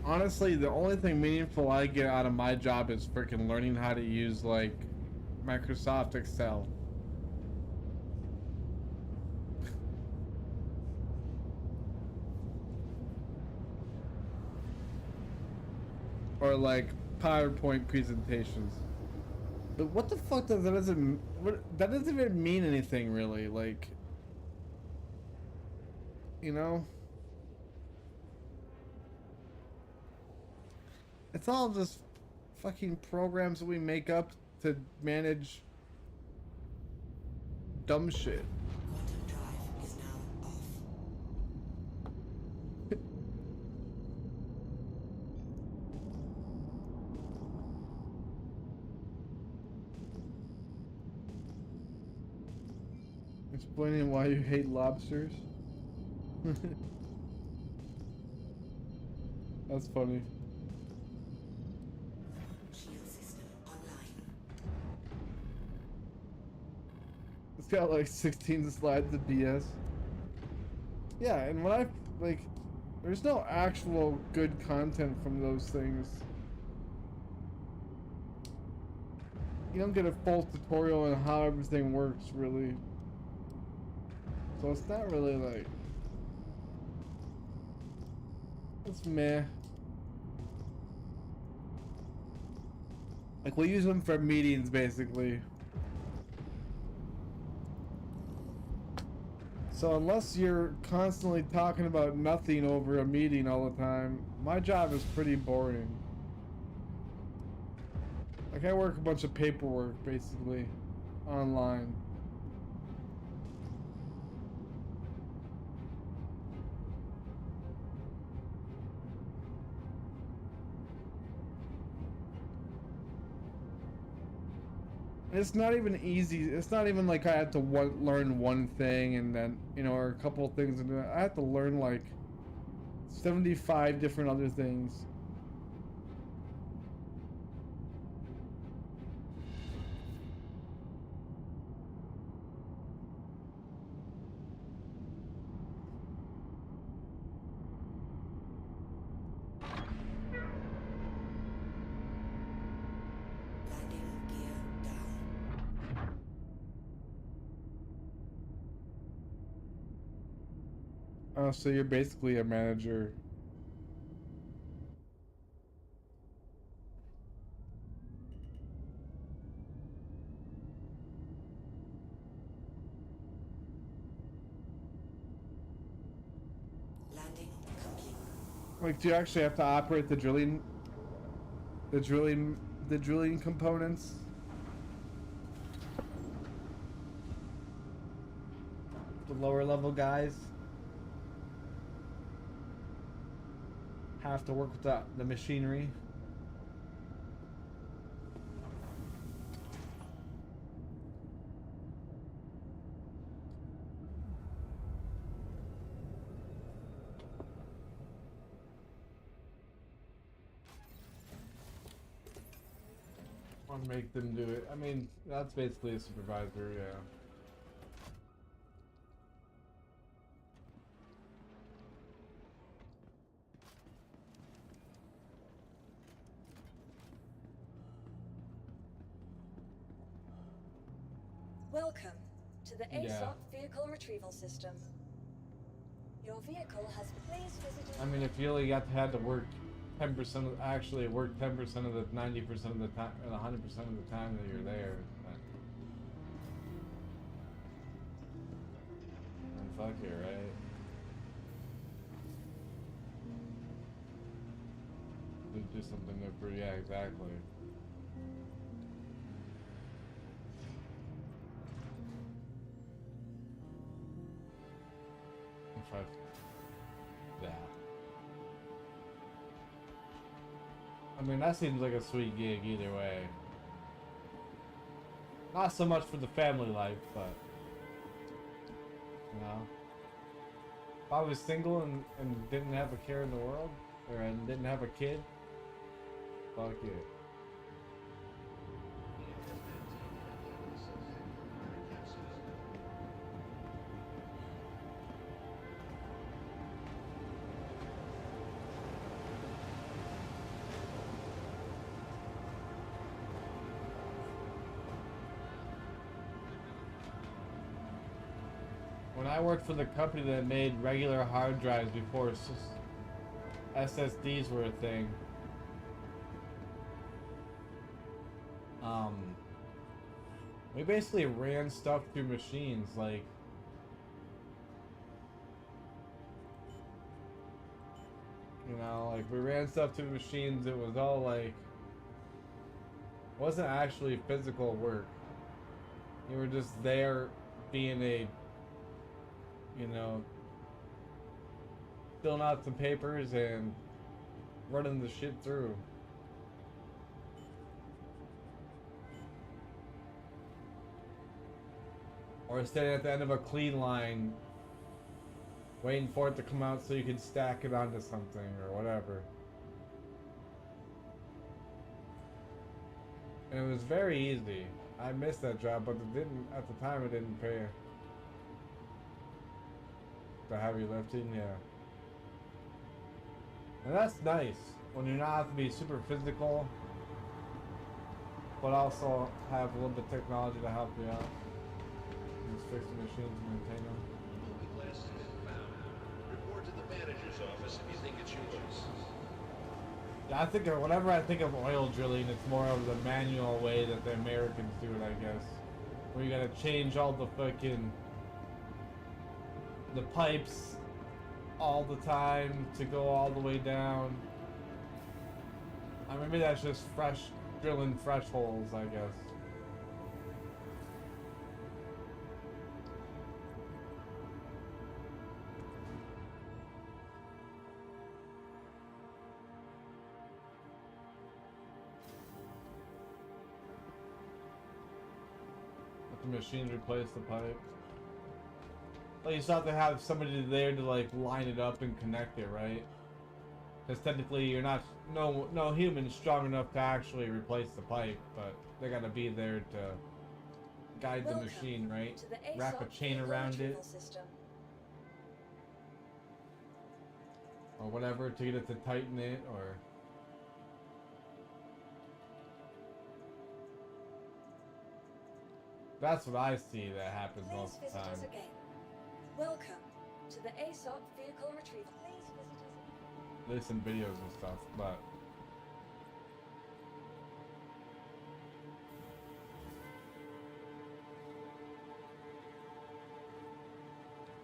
Honestly, the only thing meaningful I get out of my job is freaking learning how to use, like, Microsoft Excel. Or, like, PowerPoint presentations. But what the fuck does that that doesn't even mean anything, really, like, you know? It's all just fucking programs that we make up to manage dumb shit. Quantum drive is now off. Explaining why you hate lobsters. That's funny. Shield system online. It's got like 16 slides of BS. Yeah, and when there's no actual good content from those things. You don't get a full tutorial on how everything works, really. So it's not really like... It's meh. Like, we'll use them for meetings, basically. So unless you're constantly talking about nothing over a meeting all the time, my job is pretty boring. Like, I work a bunch of paperwork, basically, online. It's not even easy. It's not even like I had to learn one thing and then, you know, or a couple of things, and I had to learn like 75 different other things. Landing gear down. Oh, so you're basically a manager. Landing complete. Like, do you actually have to operate the drilling components? The lower level guys have to work with the machinery. Or make them do it. I mean, that's basically a supervisor, yeah. Welcome to the Yeah. ASOP Vehicle Retrieval System. Your vehicle has please visited. I mean, if you only had to work 10% of, actually work 10% of the 90% of the time, or 100% of the time that you're there, then fuck it, right? Do something different, yeah, exactly. If I, yeah. I mean, that seems like a sweet gig either way. Not so much for the family life, but you know, if I was single and didn't have a care in the world, or and didn't have a kid, fuck it. When I worked for the company that made regular hard drives before SSDs were a thing, we basically ran stuff through machines, like, you know, like we ran stuff through machines. It was all like, wasn't actually physical work. You were just there being a, you know, filling out some papers and running the shit through. Or standing at the end of a clean line, waiting for it to come out so you can stack it onto something or whatever. And it was very easy. I missed that job, but it didn't, at the time it didn't pay. The heavy lifting, yeah. And that's nice when you not have to be super physical, but also have a little bit of technology to help you out. Just fix the machines and maintain them. Glass has been found. Report to the manager's office if you think it's yours. Yeah, I think whenever I think of oil drilling, it's more of the manual way that the Americans do it, I guess. Where you gotta change all the fucking the pipes all the time to go all the way down. Maybe that's just drilling fresh holes, I guess. machines replace the pipe. Well, you still have to have somebody there to like line it up and connect it, right? Because technically you're not, no human's strong enough to actually replace the pipe, but they gotta be there to guide the machine, right? To the Wrap a ASOP chain vehicle around it, retrieval system. or whatever to get it to tighten it, or... That's what I see that happens Please most of the visit time. us again. Welcome to the ASOP vehicle retrieval. Please visit us again. At least in videos and stuff, but...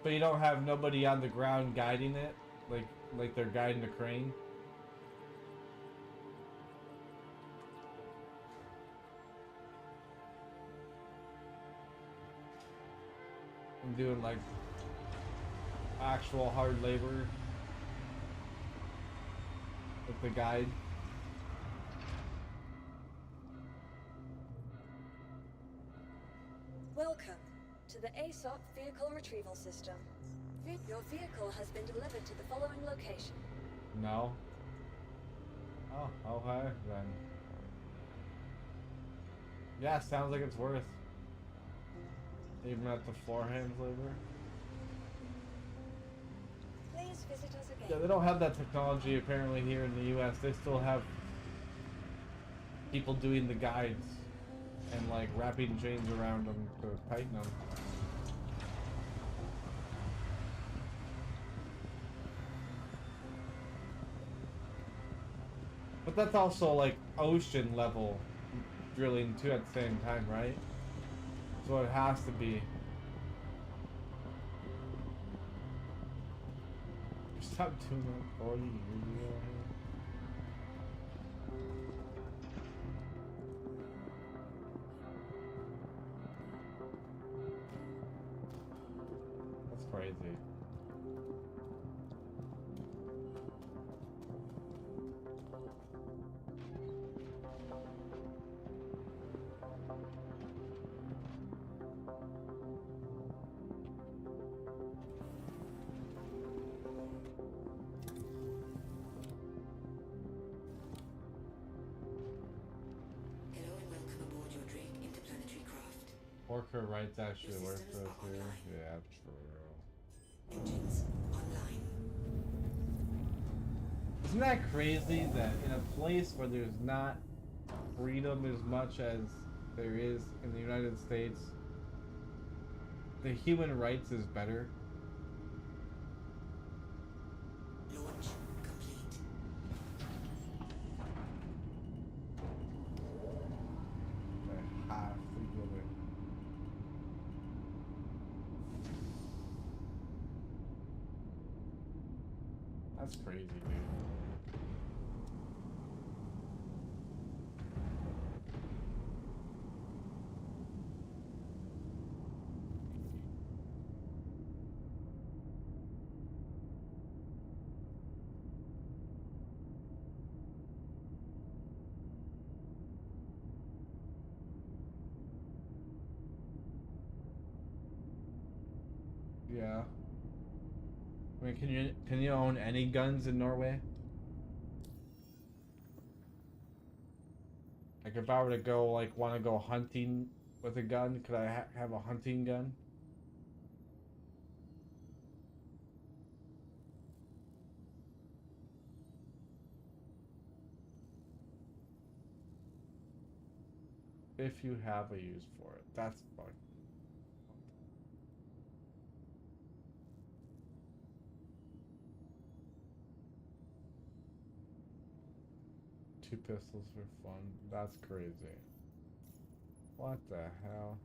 But you don't have nobody on the ground guiding it? Like they're guiding the crane? And doing like actual hard labor with the guide. Welcome to the ASOP vehicle retrieval system. Your vehicle has been delivered to the following location. No. Oh, okay then. Yeah, sounds like it's worth. Even at the floor hands labor. Please visit us again. Yeah, they don't have that technology apparently here in the US. They still have people doing the guides and like wrapping chains around them to tighten them. But that's also like ocean level drilling too at the same time, right? So it has to be. Stop doing that 40 years ago. That's crazy. Hello and welcome aboard your Drake interplanetary craft. Worker rights actually Your work systems for are us here. online. Yeah, true. Engines online. Isn't that crazy that in a place where there's not freedom as much as there is in the United States, the human rights is better? Launch complete. They have to give it. That's crazy, dude. Yeah. I mean, can you own any guns in Norway? Like if I were to go want to go hunting with a gun, could I have a hunting gun? If you have a use for it, that's fine. Two pistols for fun. That's crazy. What the hell?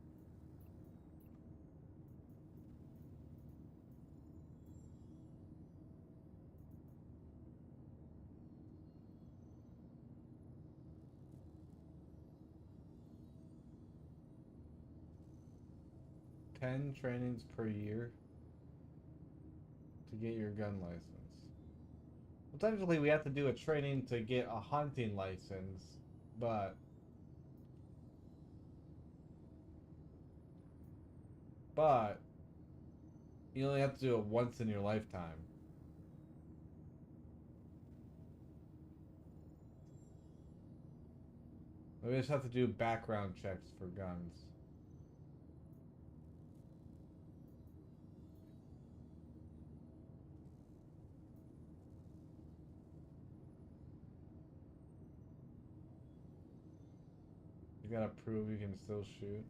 $10 trainings per year to get your gun license. Well, technically, we have to do a training to get a hunting license, but but you only have to do it once in your lifetime. We just have to do background checks for guns. You gotta prove you can still shoot.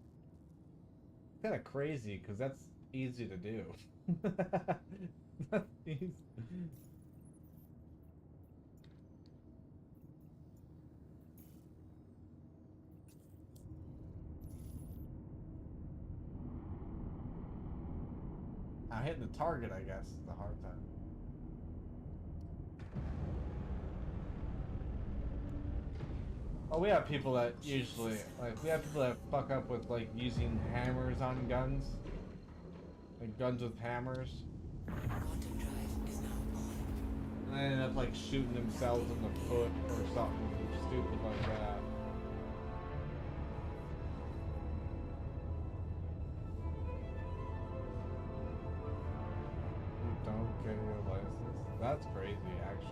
Kind of crazy, because that's easy to do. That's easy. Hitting the target, I guess, is the hard time. Oh, we have people that usually, like, we have people that fuck up with, like, using hammers on guns. Like, guns with hammers. Quantum drive is now on. And they end up, like, shooting themselves in the foot or something stupid like that. You don't get your license? That's crazy, actually.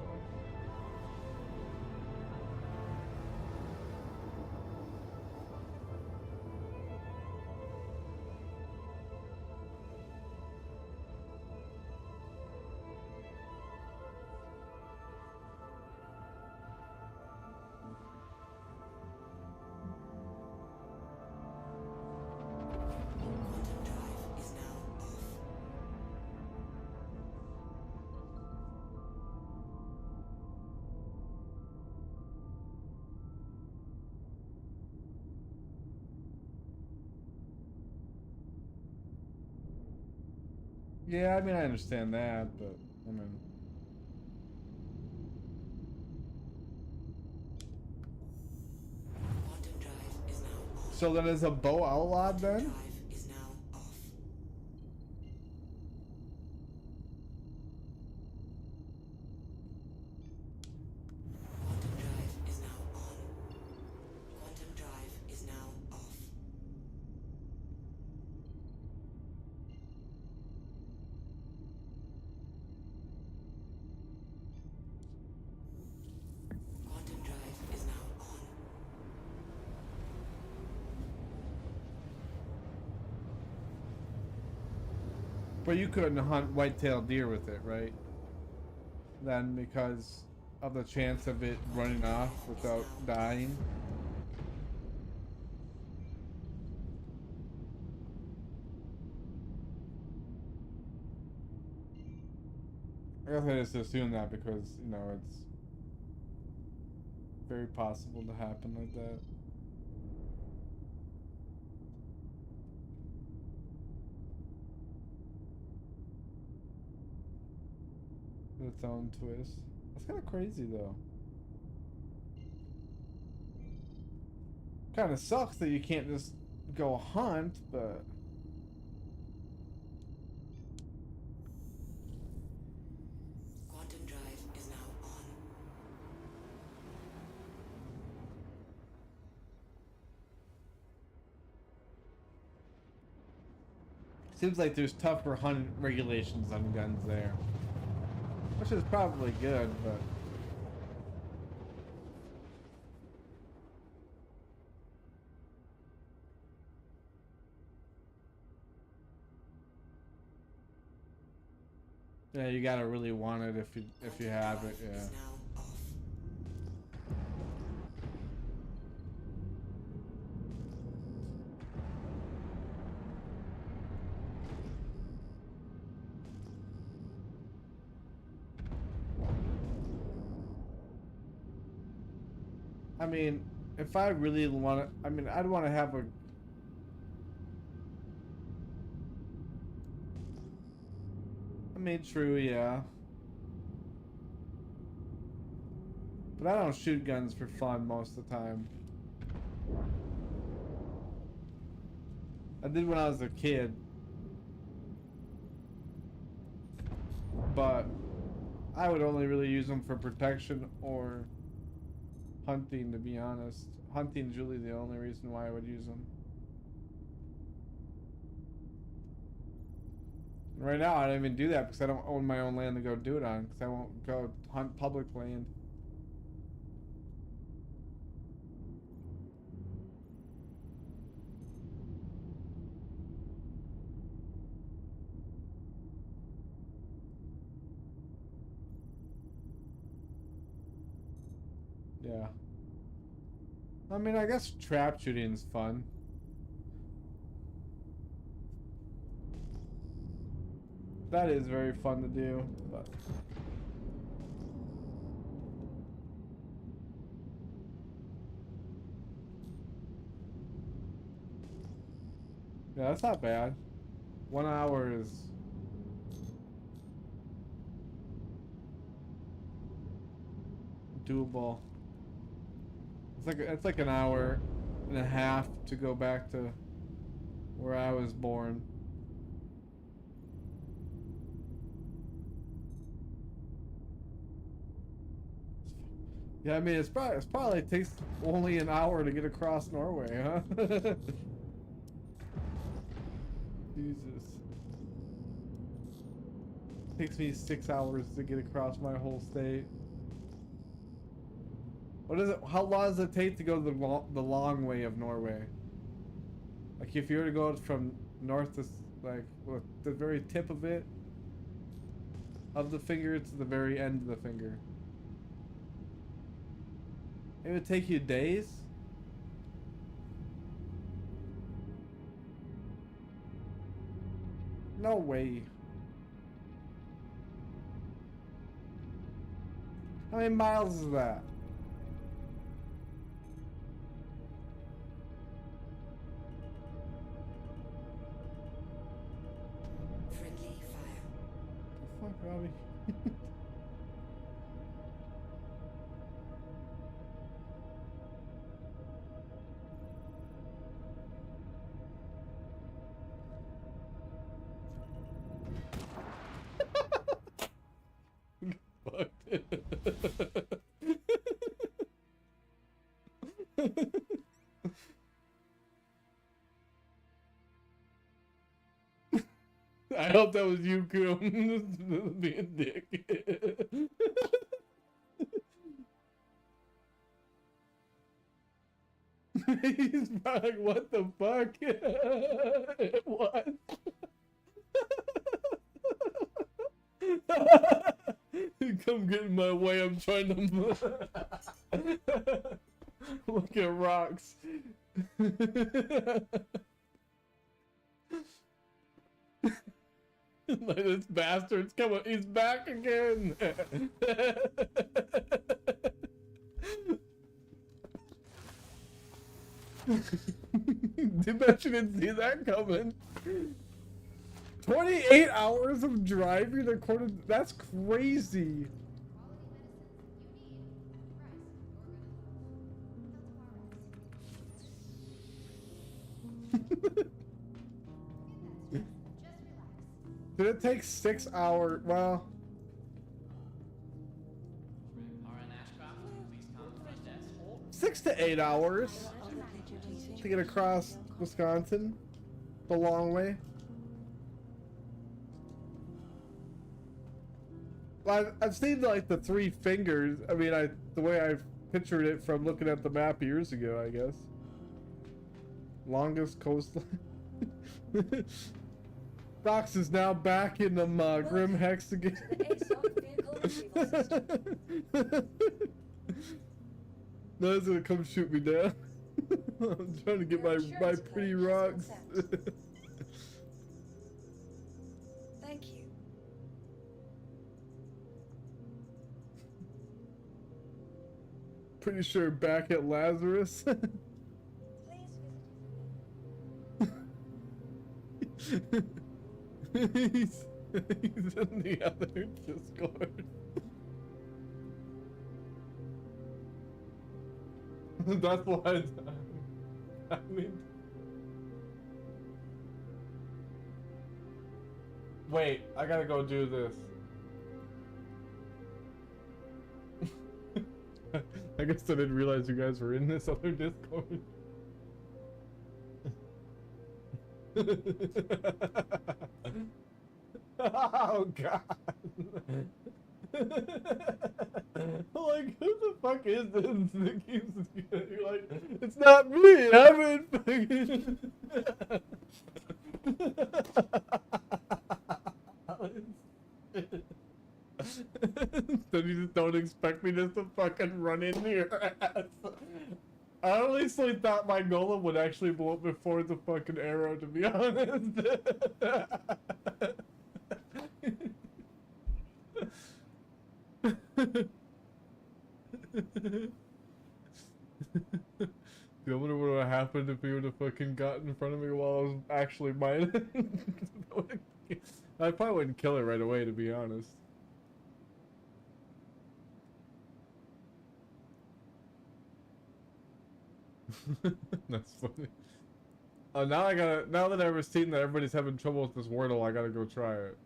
Quantum drive is now off. Yeah, I mean, I understand that, but, I mean... Quantum drive is now on. So then is a bow outlawed then? Drive is now off. Quantum drive is now on. Quantum drive is now off. Quantum drive is now on. But you couldn't hunt white-tailed deer with it, right? Then because of the chance of it running off without dying. I guess I just assume that because, you know, it's very possible to happen like that. With its own twist. That's kind of crazy, though. Kind of sucks that you can't just go hunt, but... Quantum drive is now on. Seems like there's tougher hunt regulations on guns there. Which is probably good, but... Yeah, you gotta really want it if you have it, yeah. Is now off. I mean, if I really want to, I mean, I'd want to have a... I mean, true, yeah. But I don't shoot guns for fun most of the time. I did when I was a kid. But I would only really use them for protection or hunting, to be honest. Hunting's really the only reason why I would use them. Right now, I don't even do that because I don't own my own land to go do it on, because I won't go hunt public land. Yeah. I mean, I guess trap shooting's fun. That is very fun to do, but yeah, that's not bad. 1 hour is doable. It's like an hour and a half to go back to where I was born. Yeah, I mean it's probably takes only an hour to get across Norway, huh? Jesus. Takes me 6 hours to get across my whole state. What is it? How long does it take to go the long way of Norway? Like if you were to go from north to like the very tip of it, of the finger to the very end of the finger. It would take you days? No way. How many miles is that? Friendly fire. The fuck, Robbie? I hope that was you, Coom. Being a dick. He's probably like, what the fuck? It was. Come get in my way, I'm trying to look at rocks. Like this bastard's coming, he's back again. Bet you didn't see that coming. 28 hours of driving according, that's crazy. Did it take 6 hours? Well, RN Ashcroft, please come to front desk. 6 to 8 hours to get across Wisconsin the long way. I've seen like the 3 fingers. I mean, the way I pictured it from looking at the map years ago, I guess. Longest coastline. Dox is now back in the Grim Hex again. No, it's gonna come shoot me down. I'm trying to get my pretty rocks. Thank you. Pretty sure back at Lazarus. he's in the other Discord. That's why I mean, wait, I gotta go do this. I guess I didn't realize you guys were in this other Discord. Oh god. Like, who the fuck is this that keeps you're like, it's not me, I'm in fucking Then you just don't expect me just to fucking run into your ass. I honestly thought my golem would actually blow up before the fucking arrow, to be honest. Dude, I wonder what would have happened if he would have fucking got in front of me while I was actually mining. I probably wouldn't kill it right away, to be honest. That's funny. Oh, now that I've seen that everybody's having trouble with this Wordle, I gotta go try it.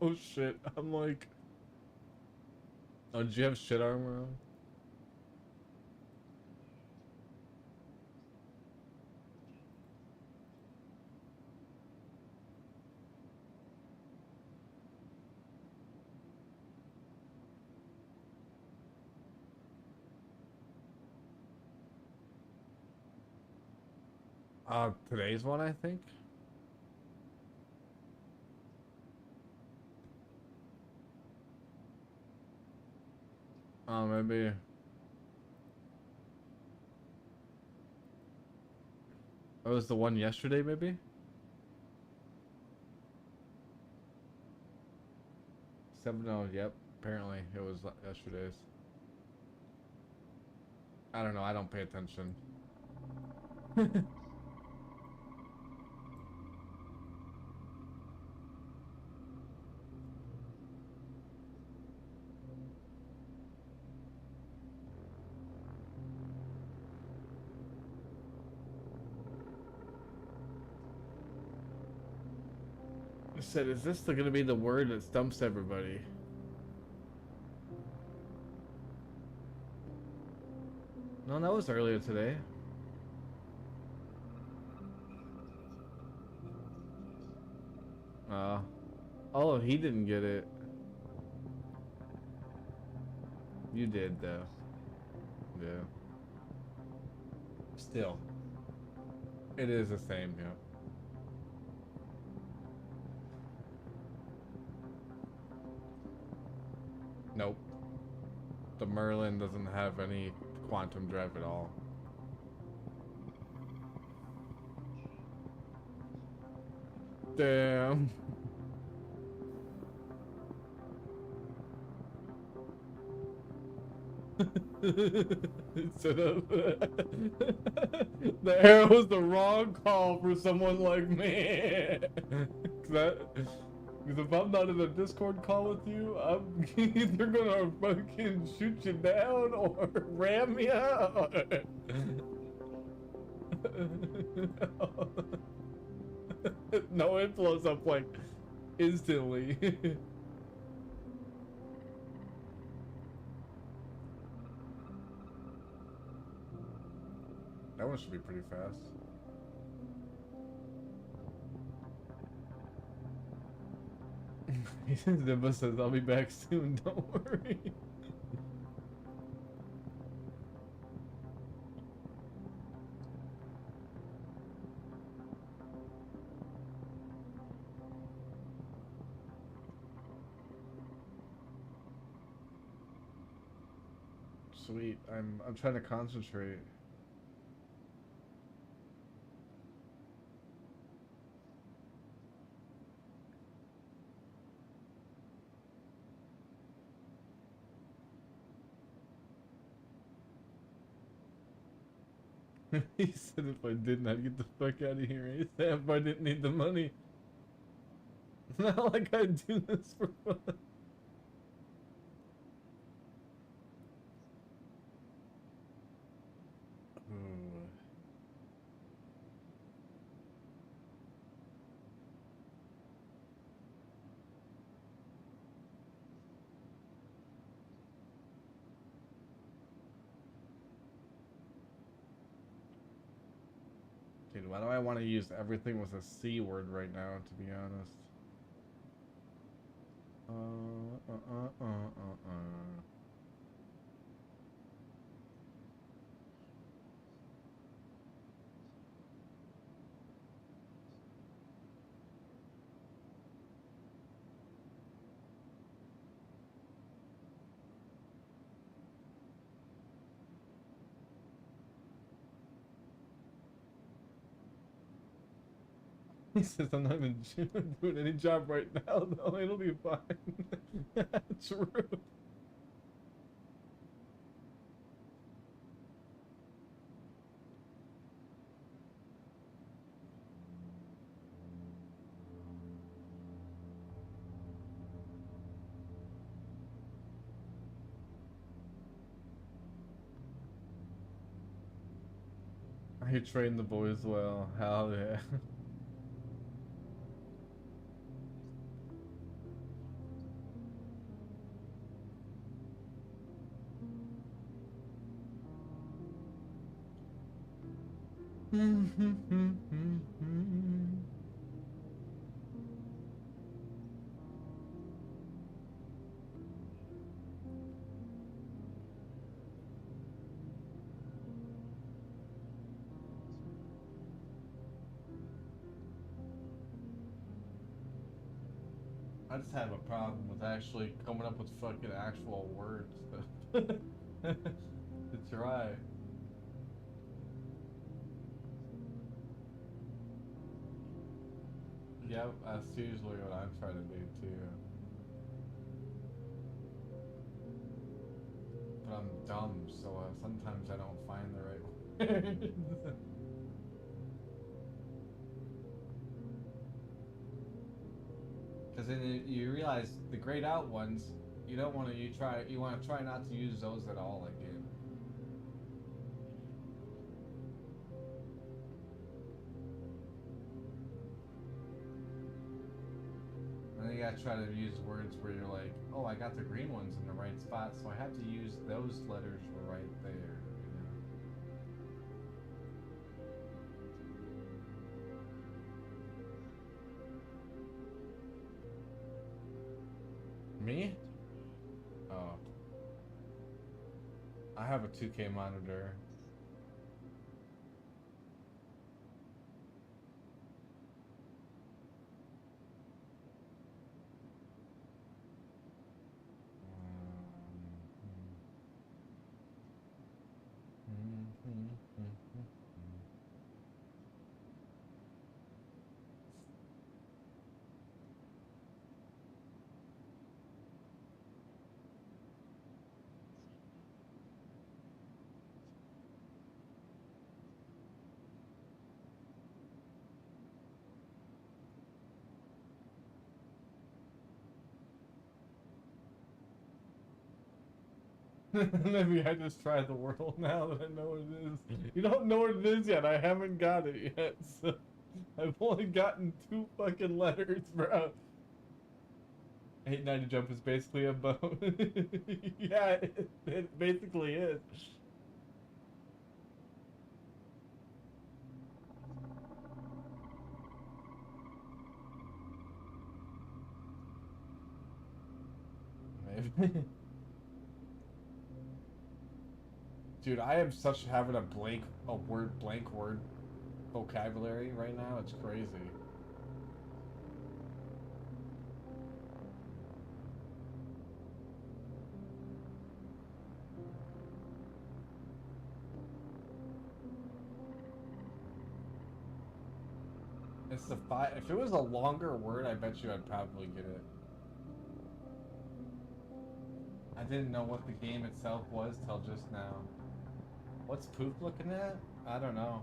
Oh shit, I'm like... Oh, did you have shit armor on? Today's one, I think. Oh, maybe. That was the one yesterday, maybe? 7-0, yep. Apparently, it was yesterday's. I don't know, I don't pay attention. I said, is this gonna be the word that stumps everybody? No, that was earlier today. Oh, he didn't get it. You did, though. Yeah. Still. It is the same, yeah. Nope. The Merlin doesn't have any quantum drive at all. Damn. Instead of the arrow was the wrong call for someone like me. Because if I'm not in a Discord call with you, I'm either gonna fucking shoot you down or ram you. No, it blows up like instantly. That one should be pretty fast. Nimba says, I'll be back soon, don't worry. Sweet, I'm trying to concentrate. He said if I didn't, I'd get the fuck out of here ASAP. I didn't need the money. Not like I do this for fun. Dude, why do I want to use everything with a C word right now, to be honest? Uh, uh, uh, uh, uh. He says I'm not even doing any job right now, though. It'll be fine. True. I train the boys well. Hell yeah. I just have a problem with actually coming up with fucking actual words to try. Yep, that's usually what I'm trying to do too. But I'm dumb, so sometimes I don't find the right words. Because then you realize the grayed out ones, you don't want to you want to try not to use those at all again. And then you gotta try to use words where you're like, oh, I got the green ones in the right spot, so I have to use those letters right there. Me? Oh. I have a 2K monitor. Maybe I just try the world now that I know what it is. You don't know what it is yet. I haven't got it yet. So I've only gotten 2 fucking letters, bro. 890 jump is basically a boat. Yeah, it basically is. Maybe. Dude, I am such having a blank word vocabulary right now. It's crazy. It's the if it was a longer word, I bet you I'd probably get it. I didn't know what the game itself was till just now. What's Poop looking at? I don't know.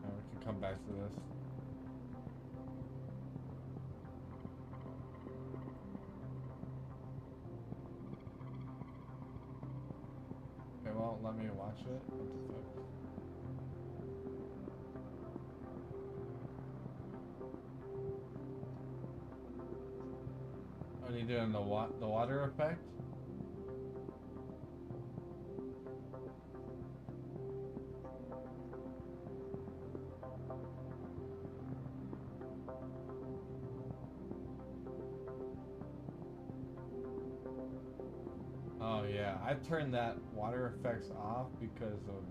Oh, we can come back to this. It won't let me watch it? What the fuck? When you doing the water effect? Oh yeah, I turned that water effects off because of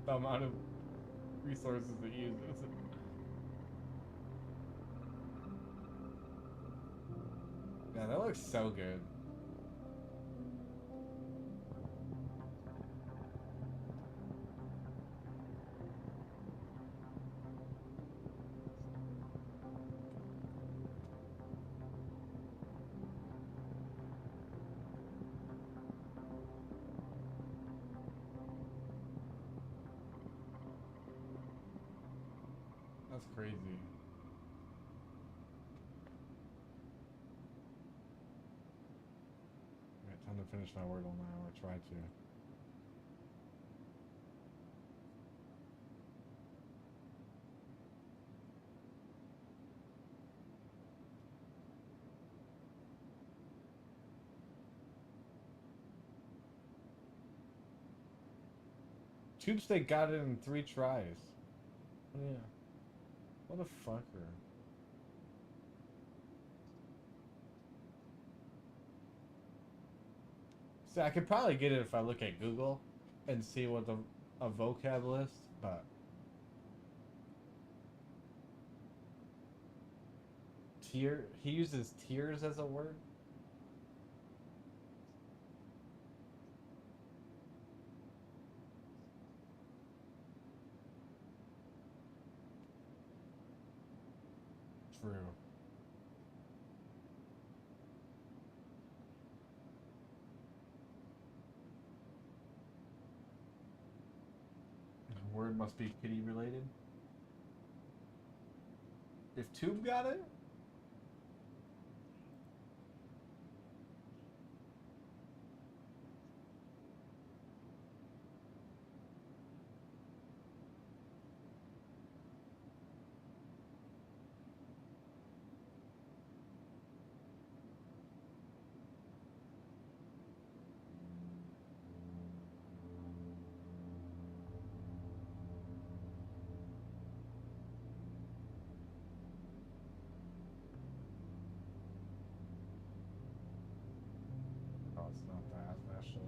the amount of resources it uses. Yeah, that looks so good. That's crazy. Alright, time to finish my Wordle now, or try to. Tubesteak got it in 3 tries. Yeah. What a fucker. See, I could probably get it if I look at Google and see what a vocab list, but he uses tears as a word. True. Word must be kitty related. If Tube got it? Oh, it's not that, actually.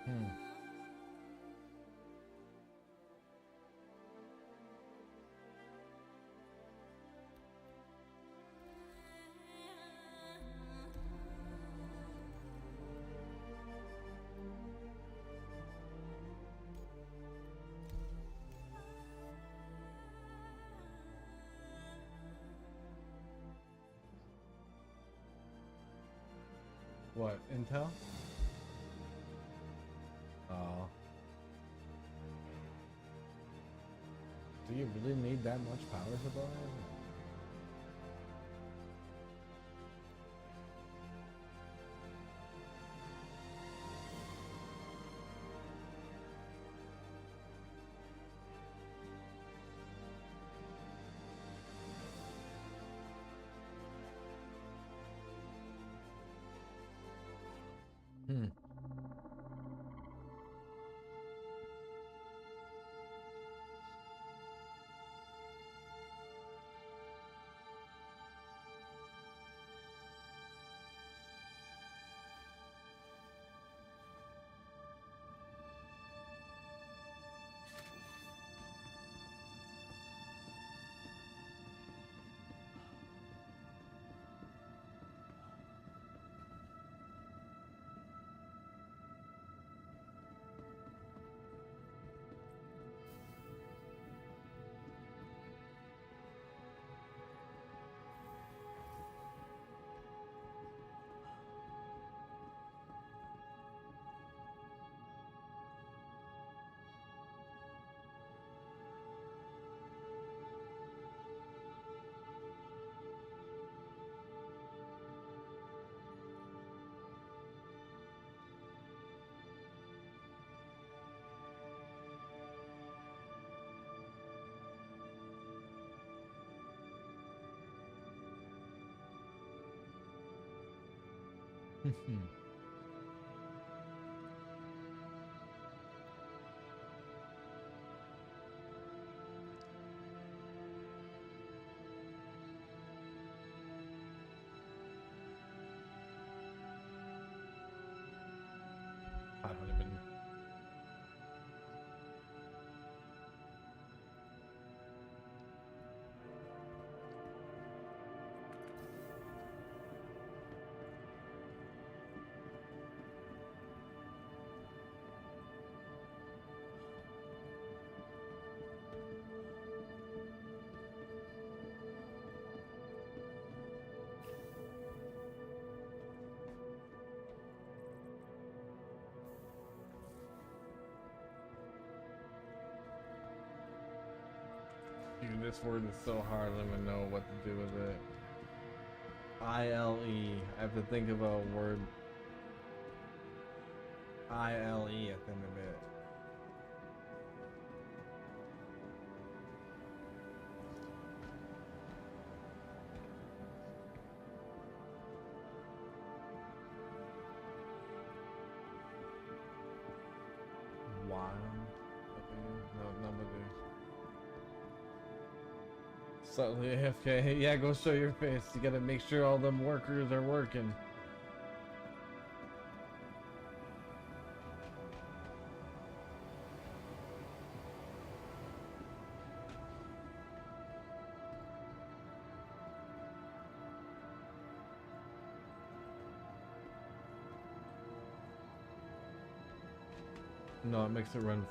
Hmm. What, Intel? Oh. Do you really need that much power supply? Hmm. I don't even. Dude, this word is so hard, I don't even know what to do with it. I-L-E. I have to think of a word. I-L-E at the end of it. Wild. No, nobody. Slightly AFK. Yeah, go show your face. You gotta make sure all them workers are working. No, it makes it run.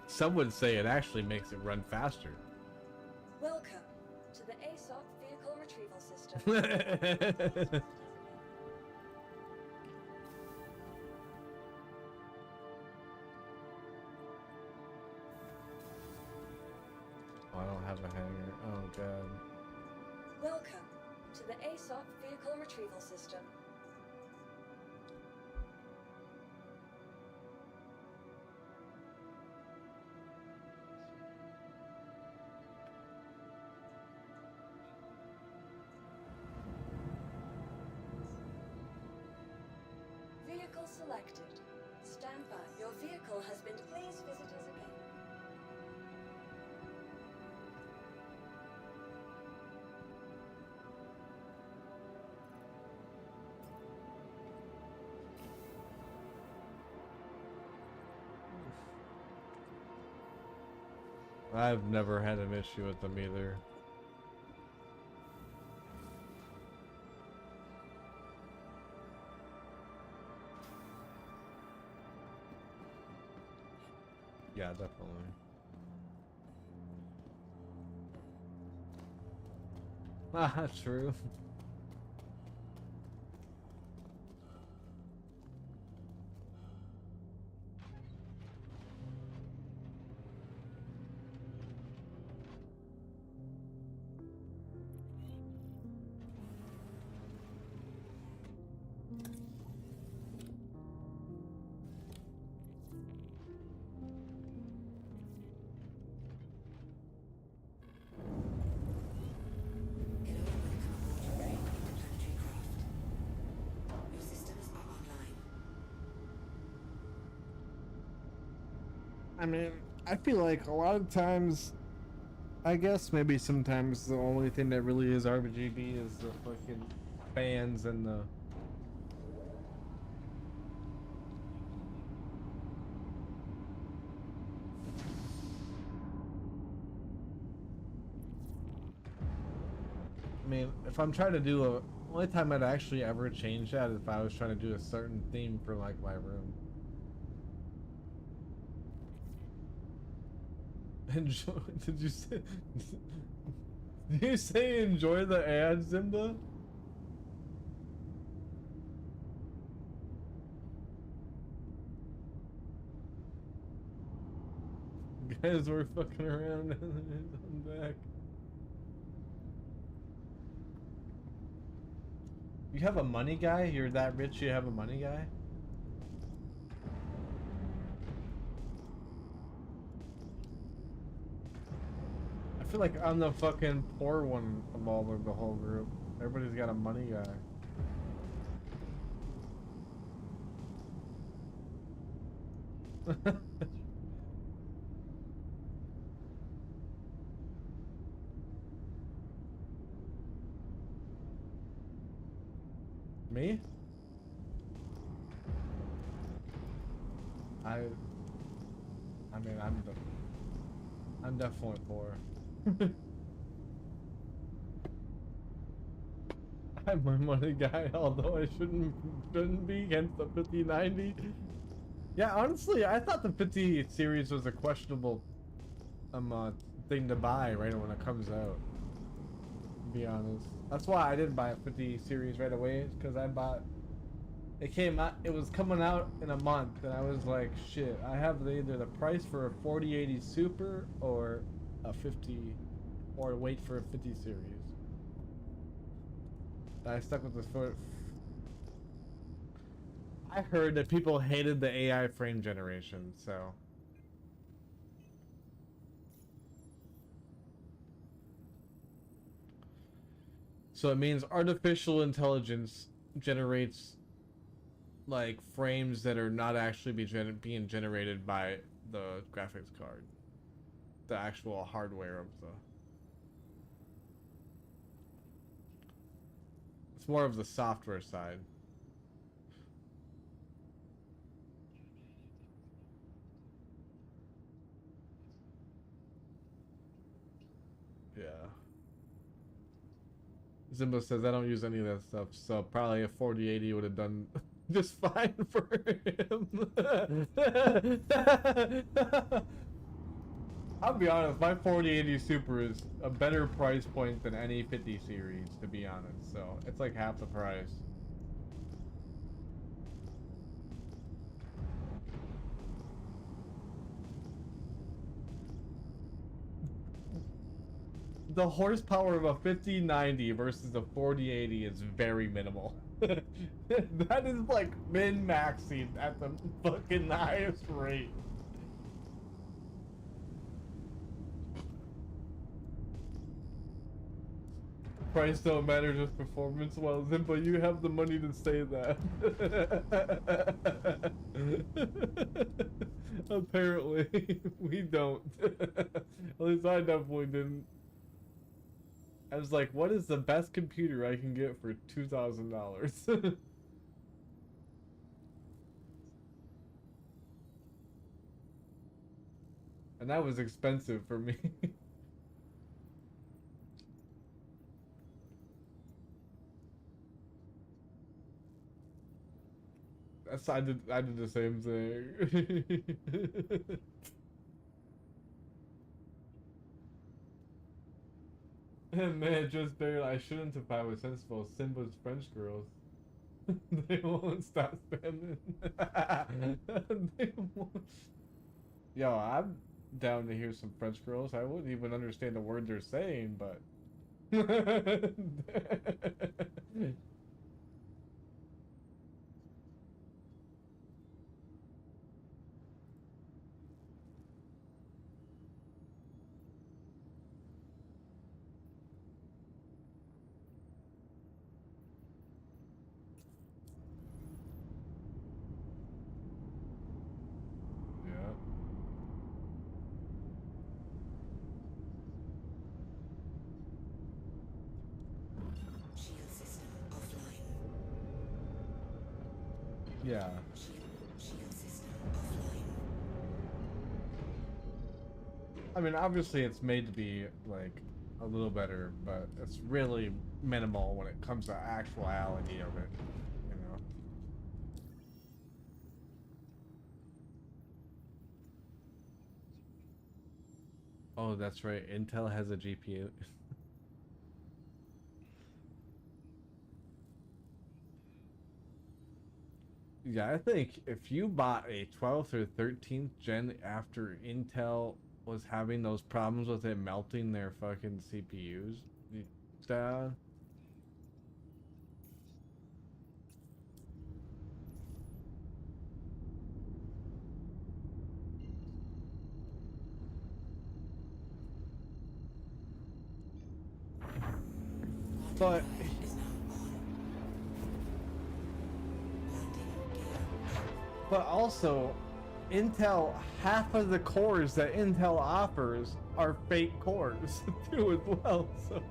Some would say it actually makes it run faster. Welcome to the ASOP Vehicle Retrieval System. Oh, I don't have a hanger. Oh god. Welcome to the ASOP Vehicle Retrieval System. Vehicle selected. Stand by. Your vehicle has been. Please visit us again. I've never had an issue with them either. Yeah, definitely. Ah, true. Hello and welcome aboard your train interplanetary craft. Your systems are online. I mean, I feel like a lot of times, I guess maybe sometimes the only thing that really is RGB is the fucking fans and the. I mean, if I'm trying to do a, only time I'd actually ever change that is if I was trying to do a certain theme for like my room. Enjoy? Did you say? Did you say enjoy the ad, Zimba? Guys, we're fucking around and I'm back. You have a money guy? You're that rich you have a money guy? I feel like I'm the fucking poor one of all of the whole group. Everybody's got a money guy. Me? I mean, I'm definitely poor. I'm my money guy, although I shouldn't be against the 5090. Yeah, honestly, I thought the 50 series was a questionable thing to buy right when it comes out. To be honest, that's why I didn't buy a 50 series right away, because I bought. It came out. It was coming out in a month, and I was like, "Shit! I have either the price for a 4080 Super or a 50, or wait for a 50 series." I stuck with the foot. I heard that people hated the AI frame generation, so. So it means artificial intelligence generates like frames that are not actually being generated by the graphics card, the actual hardware of the. It's more of the software side. Yeah. Zimbo says I don't use any of that stuff, so probably a 4080 would have done just fine for him. I'll be honest, my 4080 Super is a better price point than any 50 series, to be honest, so it's like half the price. The horsepower of a 5090 versus a 4080 is very minimal. That is like min-maxing at the fucking highest rate. Price don't matter, just performance. Well, Zimba, you have the money to say that. Apparently, we don't. At least I definitely didn't. I was like, what is the best computer I can get for $2,000? And that was expensive for me. That's I did the same thing. And man, just barely. I shouldn't have. I was sensible. Simba's French girls. They won't stop spending. They won't. Yo, I'm down to hear some French girls. I wouldn't even understand the word they're saying, but. Yeah. Shield system offline. Yeah. Shield system offline. I mean, obviously it's made to be like a little better, but it's really minimal when it comes to actuality of it, you know. Oh, that's right. Intel has a GPU. Yeah, I think if you bought a 12th or 13th gen after Intel was having those problems with it melting their fucking CPUs down. But Is now on. Landing gear. but also Intel, half of the cores that Intel offers are fake cores too as well. So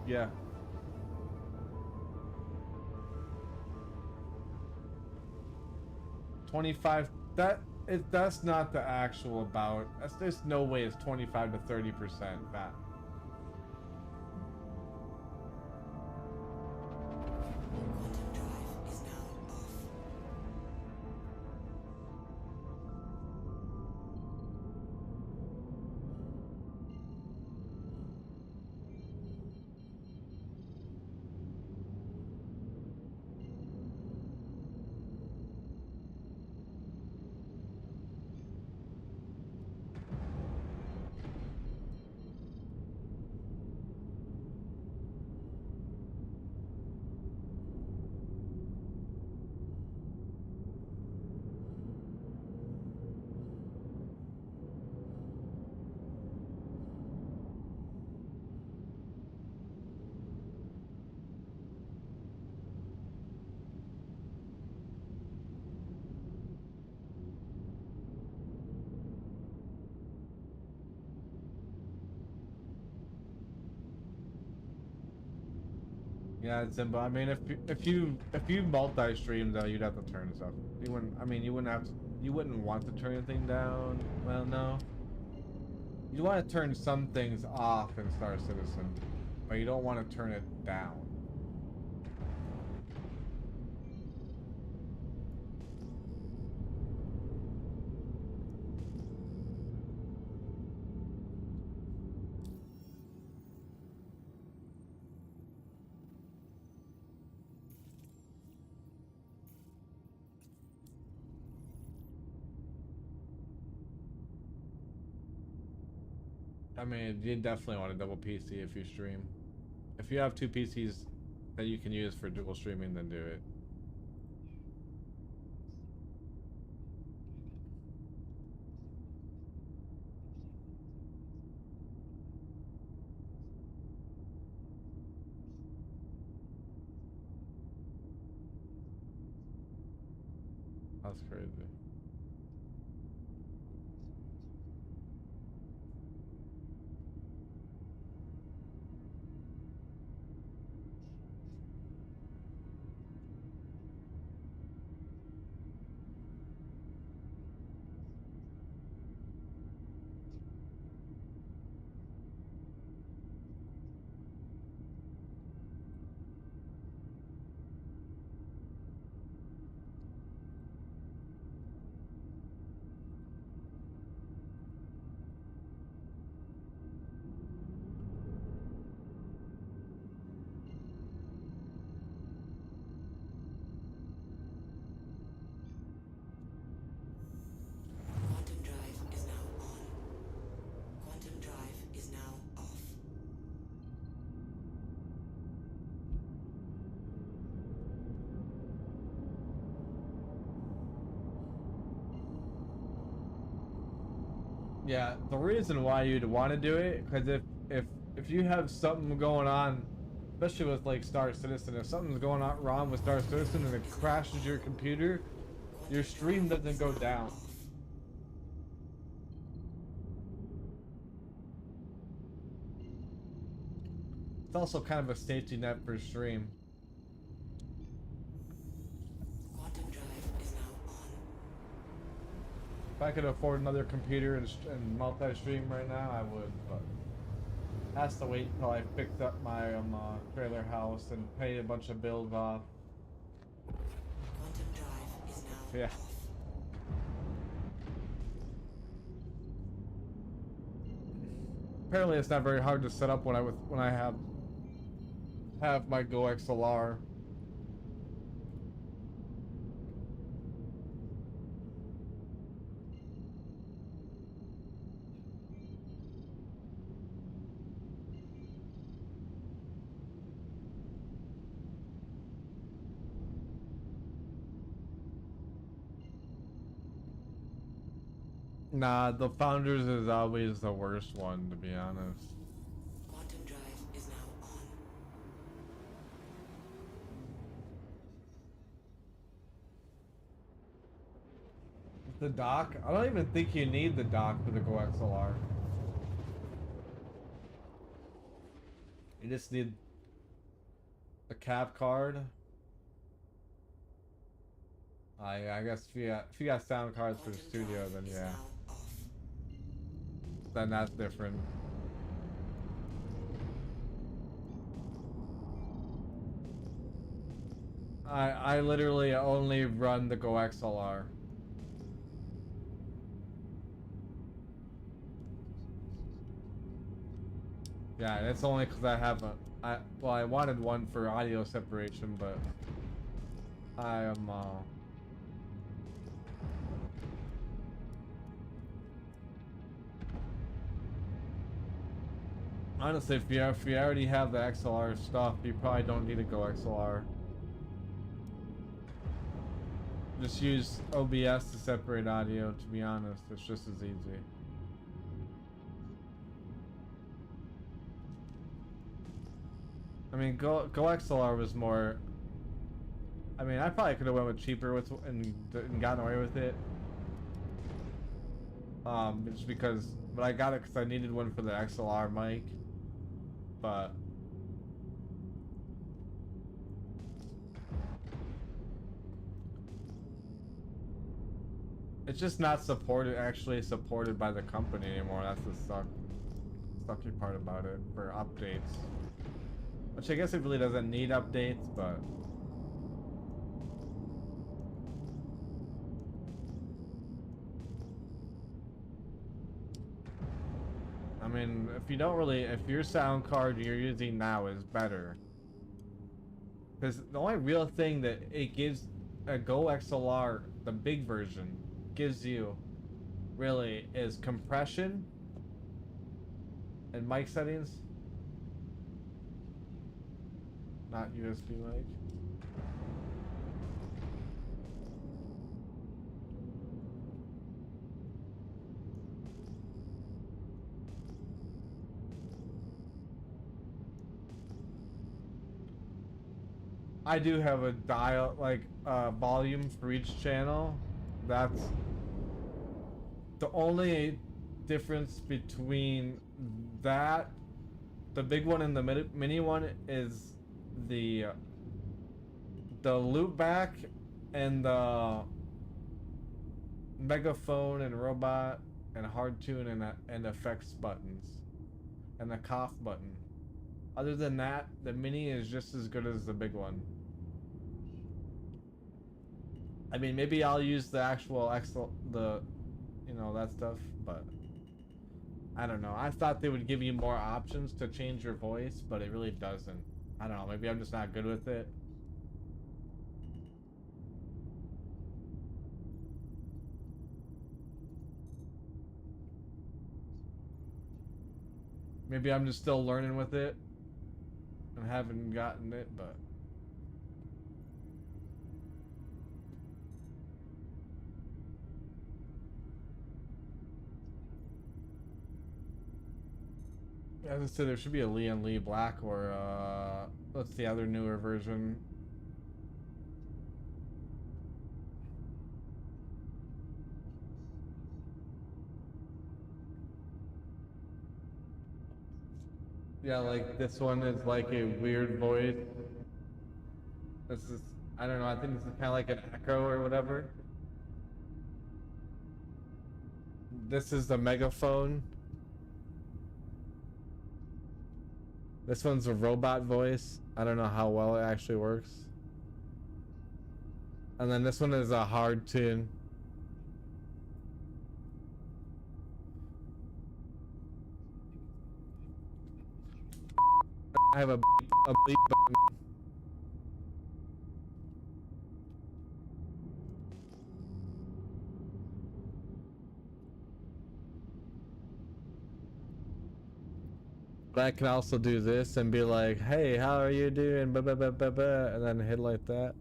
yeah. 25, that's not the actual about. There's no way it's 25 to 30% fat. Quantum drive is now off. Yeah, it's simple. I mean, if you multi-stream though, you'd have to turn stuff. You wouldn't. I mean, you wouldn't have to. You wouldn't want to turn anything down. Well, no. You want to turn some things off in Star Citizen, but you don't want to turn it down. I mean, you definitely want a double PC if you stream. If you have two PCs that you can use for dual streaming, then do it. That's crazy. Yeah, the reason why you'd want to do it, because if you have something going on, especially with like Star Citizen, if something's going on wrong with Star Citizen and it crashes your computer, your stream doesn't go down. It's also kind of a safety net for stream. Quantum drive is now on. If I could afford another computer and multi-stream right now, I would, but has to wait until I picked up my trailer house and pay a bunch of bills off. Quantum drive is now Yeah. off. Apparently, it's not very hard to set up when I have my Go XLR. Nah, the Founders is always the worst one, to be honest. Quantum drive is now on. The dock? I don't even think you need the dock for the Go XLR. You just need a cap card. I guess if you got sound cards for the studio, then yeah. Then that's different. I literally only run the Go XLR. Yeah, and it's only because I have well, I wanted one for audio separation, but I am honestly, if you already have the XLR stuff, you probably don't need to go XLR. Just use OBS to separate audio, to be honest. It's just as easy. I mean, Go XLR was more... I mean, I probably could have went with cheaper and gotten away with it. Just because... But I got it because I needed one for the XLR mic. But... It's just not actually supported by the company anymore. That's the sucky part about it for updates. Which I guess it really doesn't need updates, but... I mean, if your sound card you're using now is better. Because the only real thing that it gives a Go XLR, the big version, gives you, really, is compression and mic settings. Not USB mic. I do have a dial, like, volume for each channel. That's the only difference between that, the big one and the mini one, is the loop back and the megaphone and robot and hard tune and effects buttons and the cough button. Other than that, the mini is just as good as the big one. I mean, maybe I'll use the actual you know, that stuff, but I don't know. I thought they would give you more options to change your voice, but it really doesn't. I don't know, maybe I'm just not good with it. Maybe I'm just still learning with it and haven't gotten it, but... As I said, there should be a Leon Lee Black or what's the other newer version? Yeah, like this one is like a weird voice. This is, I don't know, I think this is kind of like an echo or whatever. This is the megaphone. This one's a robot voice. I don't know how well it actually works. And then this one is a hard tune. I have a bleep button. But I can also do this and be like, hey, how are you doing? Blah, blah, blah, blah, blah, and then hit like that.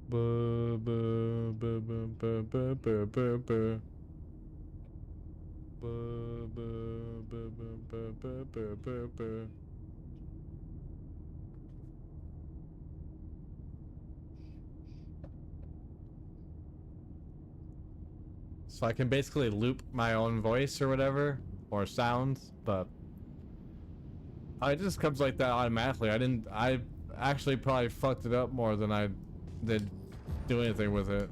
Buh, buh, buh, buh, buh, buh, buh, buh, buh. Buh, buh, buh, buh, buh, buh, buh, buh. So I can basically loop my own voice or whatever, or sounds, but it just comes like that automatically. I actually probably fucked it up more than I did do anything with it.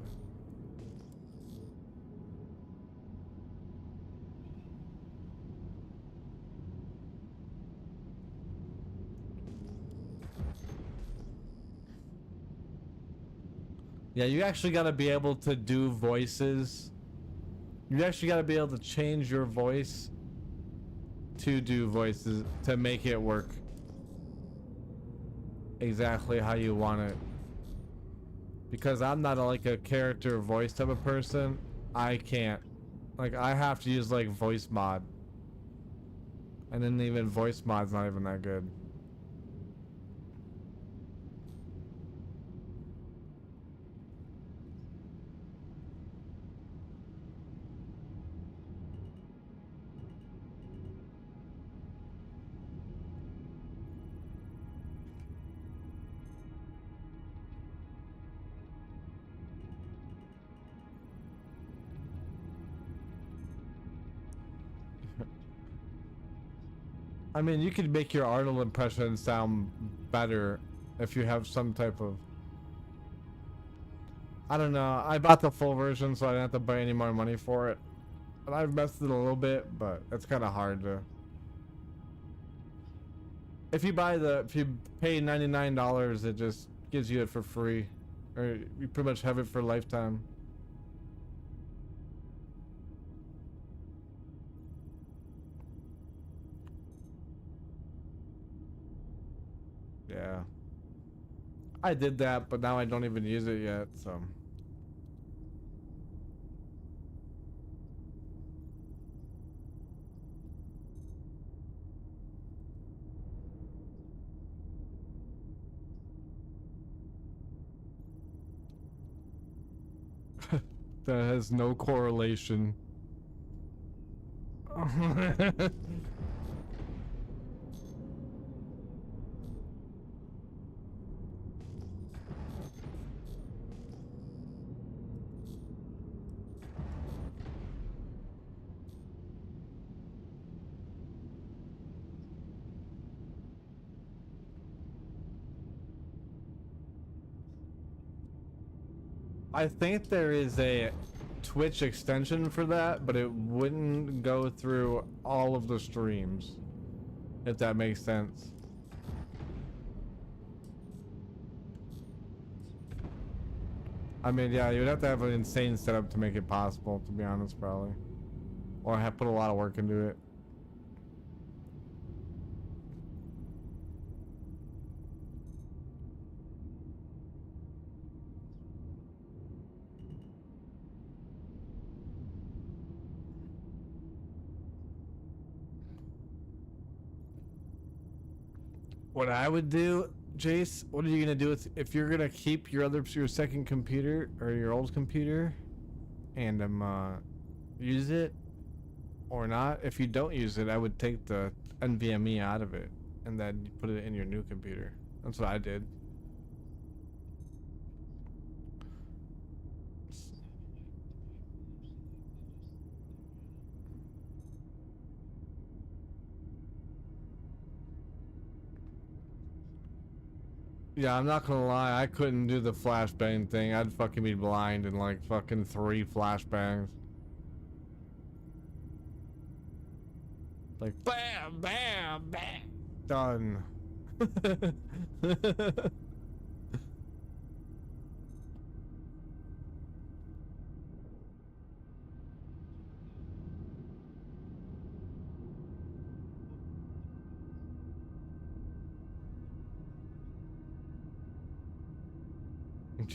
Yeah, you actually gotta be able to do voices. You actually gotta be able to change your voice to do voices to make it work exactly how you want it. Because I'm not like a character voice type of person. I can't. Like, I have to use like voice mod. And then even voice mod's not even that good. I mean, you could make your Arnold impression sound better if you have some type of... I don't know. I bought the full version, so I didn't have to buy any more money for it. And I've messed it a little bit, but it's kind of hard to... If you pay $99, it just gives you it for free. Or you pretty much have it for a lifetime. Yeah. I did that, but now I don't even use it yet, so... That has no correlation. I think there is a Twitch extension for that, but it wouldn't go through all of the streams, if that makes sense. I mean, yeah, you'd have to have an insane setup to make it possible, to be honest, probably. Or have put a lot of work into it. What I would do, Jace, what are you gonna do if you're gonna keep your second computer or your old computer and use it or not? If you don't use it, I would take the NVMe out of it and then put it in your new computer. That's what I did. Yeah, I'm not gonna lie, I couldn't do the flashbang thing. I'd fucking be blind in like fucking 3 flashbangs. Like bam, bam, bam, done.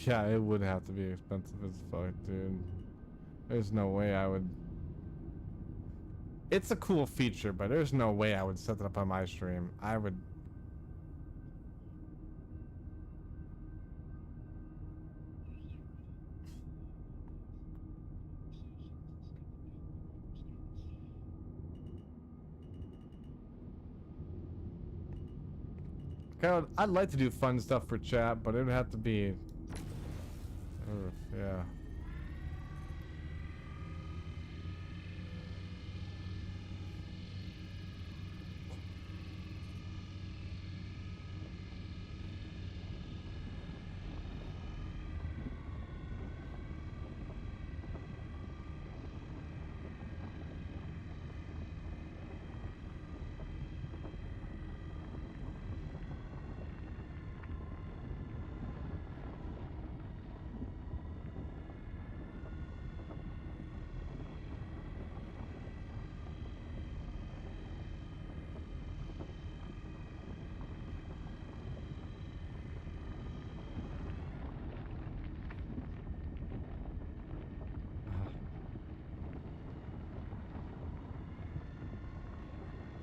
Yeah, it would have to be expensive as fuck, dude. There's no way I would. It's a cool feature, but there's no way I would set it up on my stream. I would. I'd like to do fun stuff for chat, but it would have to be. Yeah.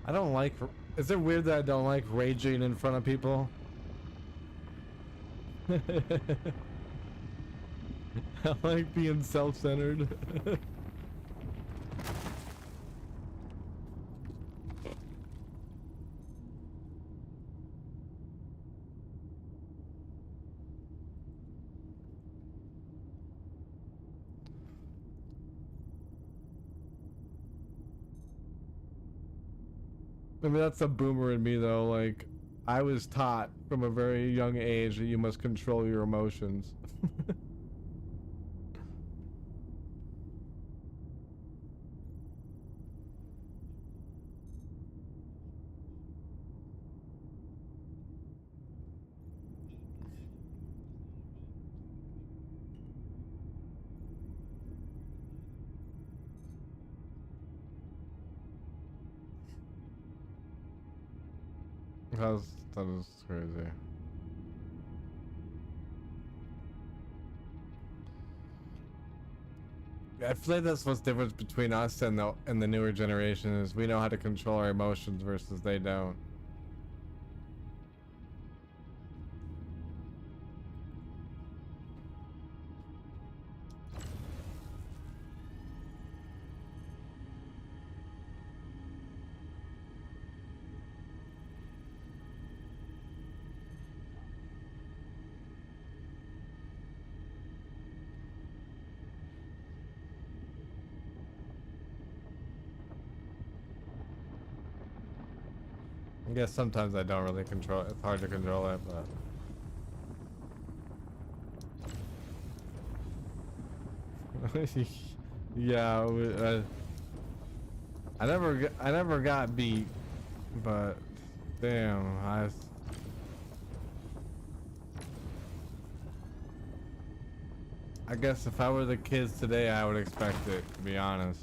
I don't like. Is it weird that I don't like raging in front of people? I like being self-centered. I mean, that's a boomer in me, though. Like, I was taught from a very young age that you must control your emotions. That was crazy. I feel like that's what's the difference between us and the newer generation is we know how to control our emotions versus they don't. I guess sometimes I don't really control it. It's hard to control it, but yeah, I never got beat, but damn, I guess if I were the kids today, I would expect it, to be honest.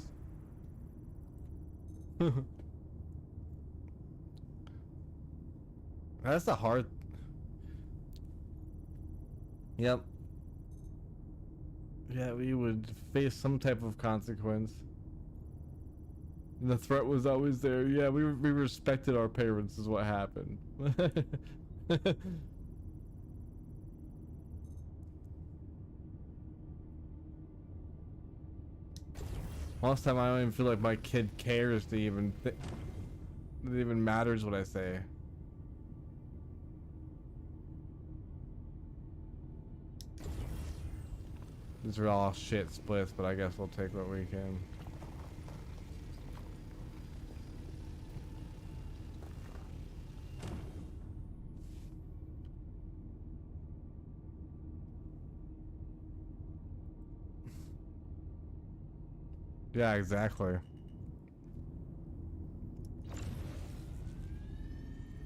That's the hard. Yep. Yeah, we would face some type of consequence. The threat was always there. Yeah, we respected our parents is what happened. Most time I don't even feel like my kid cares to even it even matters what I say. These are all shit splits, but I guess we'll take what we can. Yeah, exactly.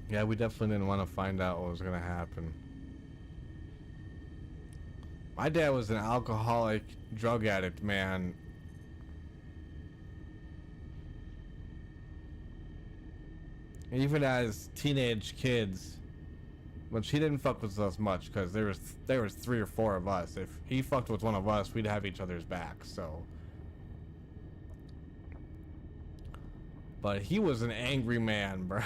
Yeah, we definitely didn't want to find out what was gonna happen. My dad was an alcoholic, drug addict, man. Even as teenage kids, which he didn't fuck with us much because there was 3 or 4 of us. If he fucked with one of us, we'd have each other's back. So, but he was an angry man, bro.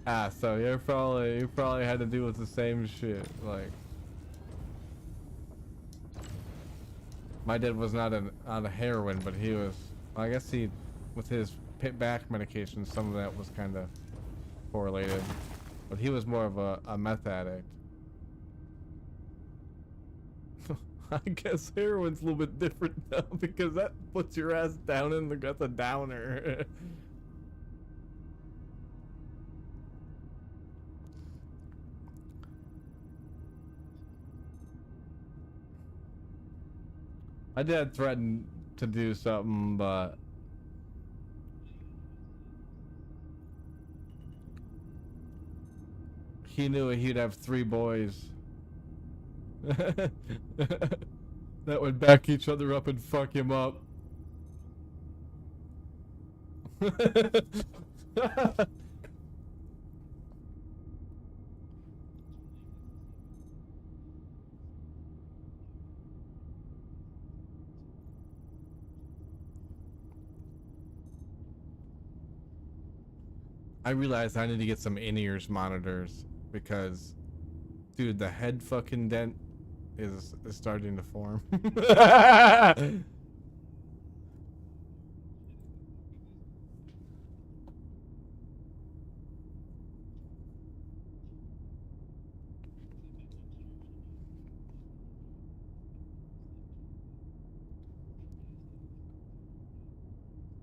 Ah, so you probably had to deal with the same shit. Like, my dad was not on a heroin, but he was. I guess he, with his pit back medication, some of that was kind of correlated. But he was more of a meth addict. I guess heroin's a little bit different though, because that puts your ass down in that's a downer. My dad threatened to do something, but he knew he'd have 3 boys that would back each other up and fuck him up. I realized I need to get some in-ears monitors because, dude, the head fucking dent is starting to form.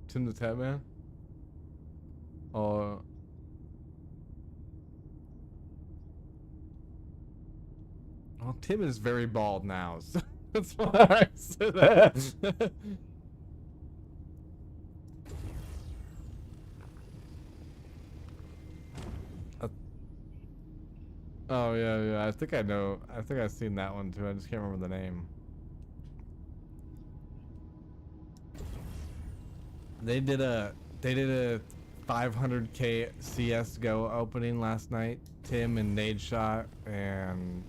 Tim the Tap Man? Oh. Well, Tim is very bald now, so that's why I said that. Oh yeah, I think I know. I think I've seen that one too. I just can't remember the name. They did a 500k CS:GO opening last night. Tim and Nadeshot and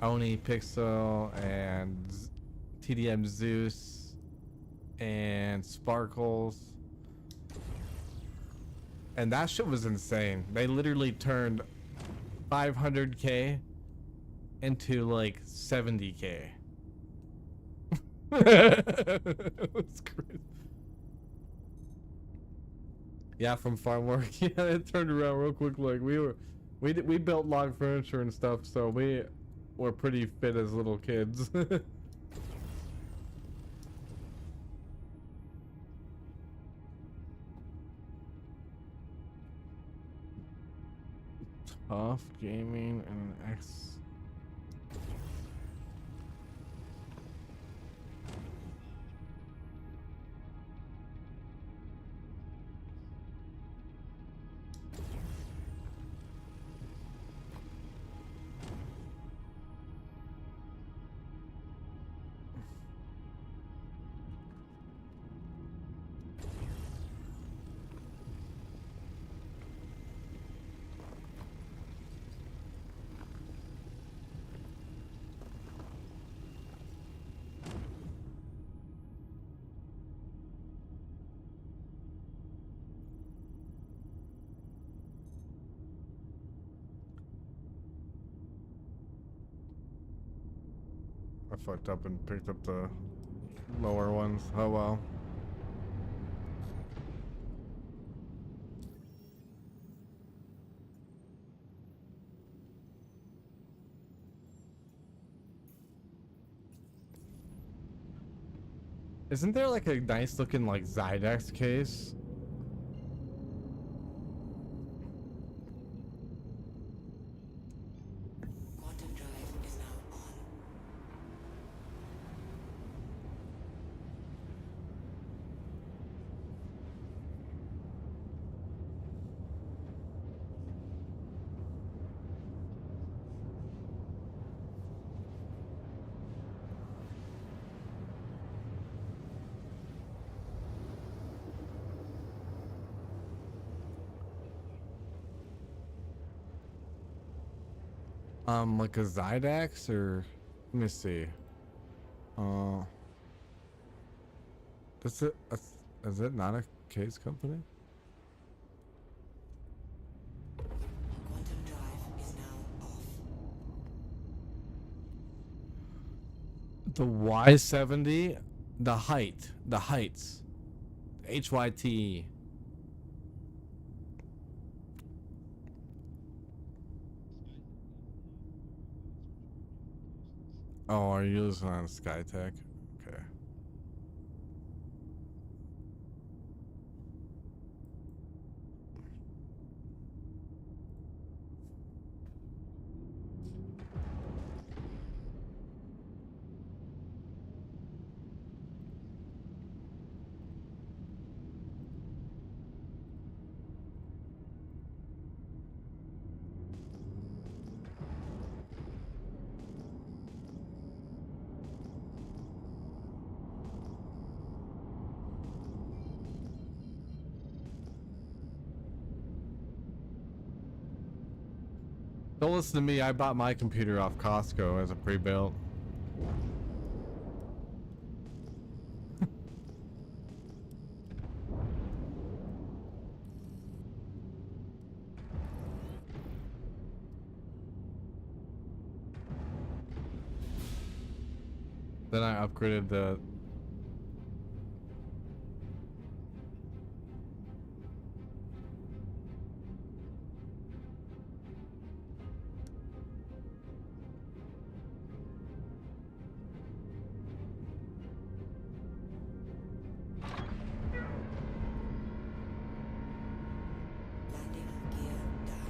Oni Pixel and TDM Zeus and Sparkles. And that shit was insane. They literally turned 500k into like 70k. It was crazy. Yeah, from farm work. Yeah, it turned around real quick. Like we built log furniture and stuff, so we were pretty fit as little kids. Tough gaming and an X. I fucked up and picked up the lower ones. Oh well. Isn't there like a nice looking like Zydex case? Quantum drive is now on. Like a Zydex or let me see. Is it not a case company? Quantum drive is now off. The Y70, the heights, HYT. Oh, are you listening on Skytech? Okay. Don't listen to me. I bought my computer off Costco as a pre-built. Then I upgraded the Landing gear down.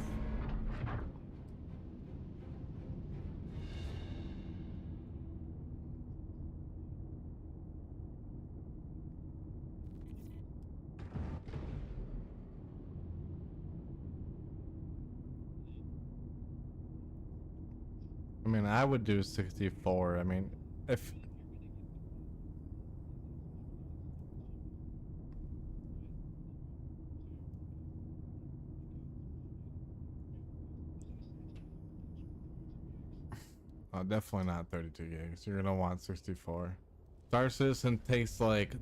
I mean, I would do 64. I mean, if oh, definitely not 32 gigs. You're gonna want 64. Star Citizen takes like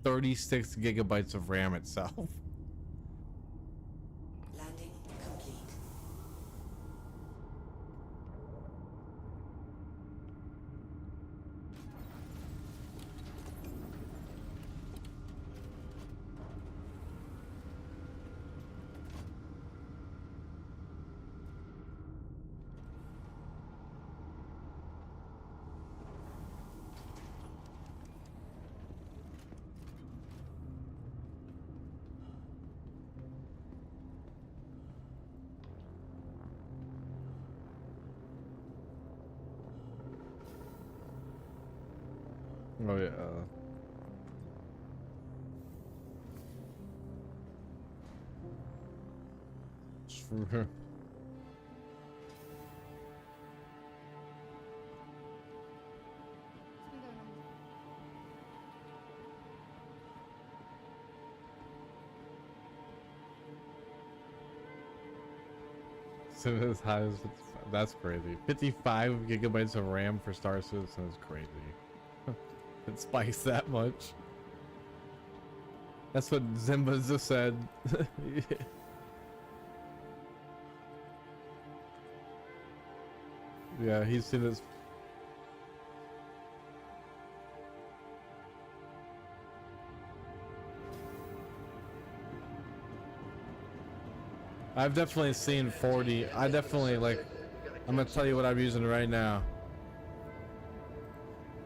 36 gigabytes of RAM itself. Landing complete. Oh yeah. Sure. So as high as that's crazy. 55 gigabytes of RAM for Star Citizen is crazy. It spikes that much. That's what Zimba just said. Yeah, he's seen his. I've definitely seen 40. I definitely like. I'm gonna tell you what I'm using right now.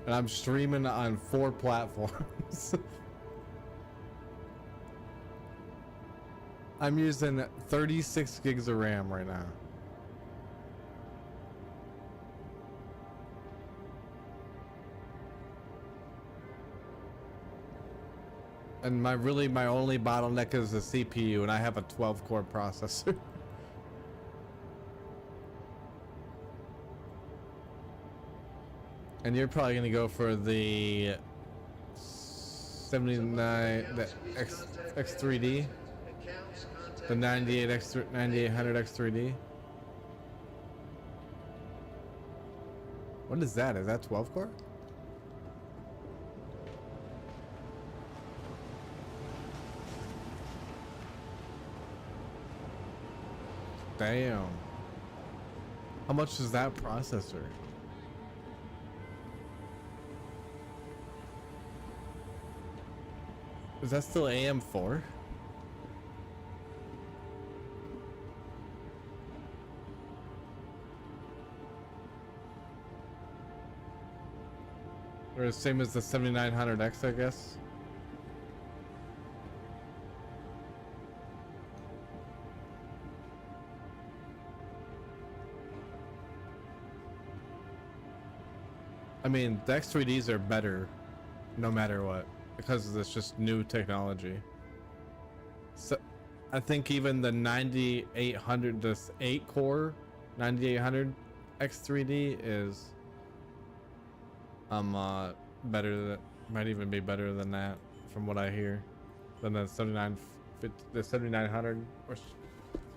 And I'm streaming on 4 platforms. I'm using 36 gigs of RAM right now. And my only bottleneck is the CPU, and I have a 12-core processor. And you're probably gonna go for the 79, the X3D, the 9800 X3D. What is that? Is that 12 core? Damn. How much is that processor? Is that still AM4? Or the same as the 7900X, I guess? I mean, the X3Ds are better no matter what, because it's just new technology. So I think even the 9800, this 8-core 9800 X3D is better, that might even be better than that from what I hear, than the 7900, or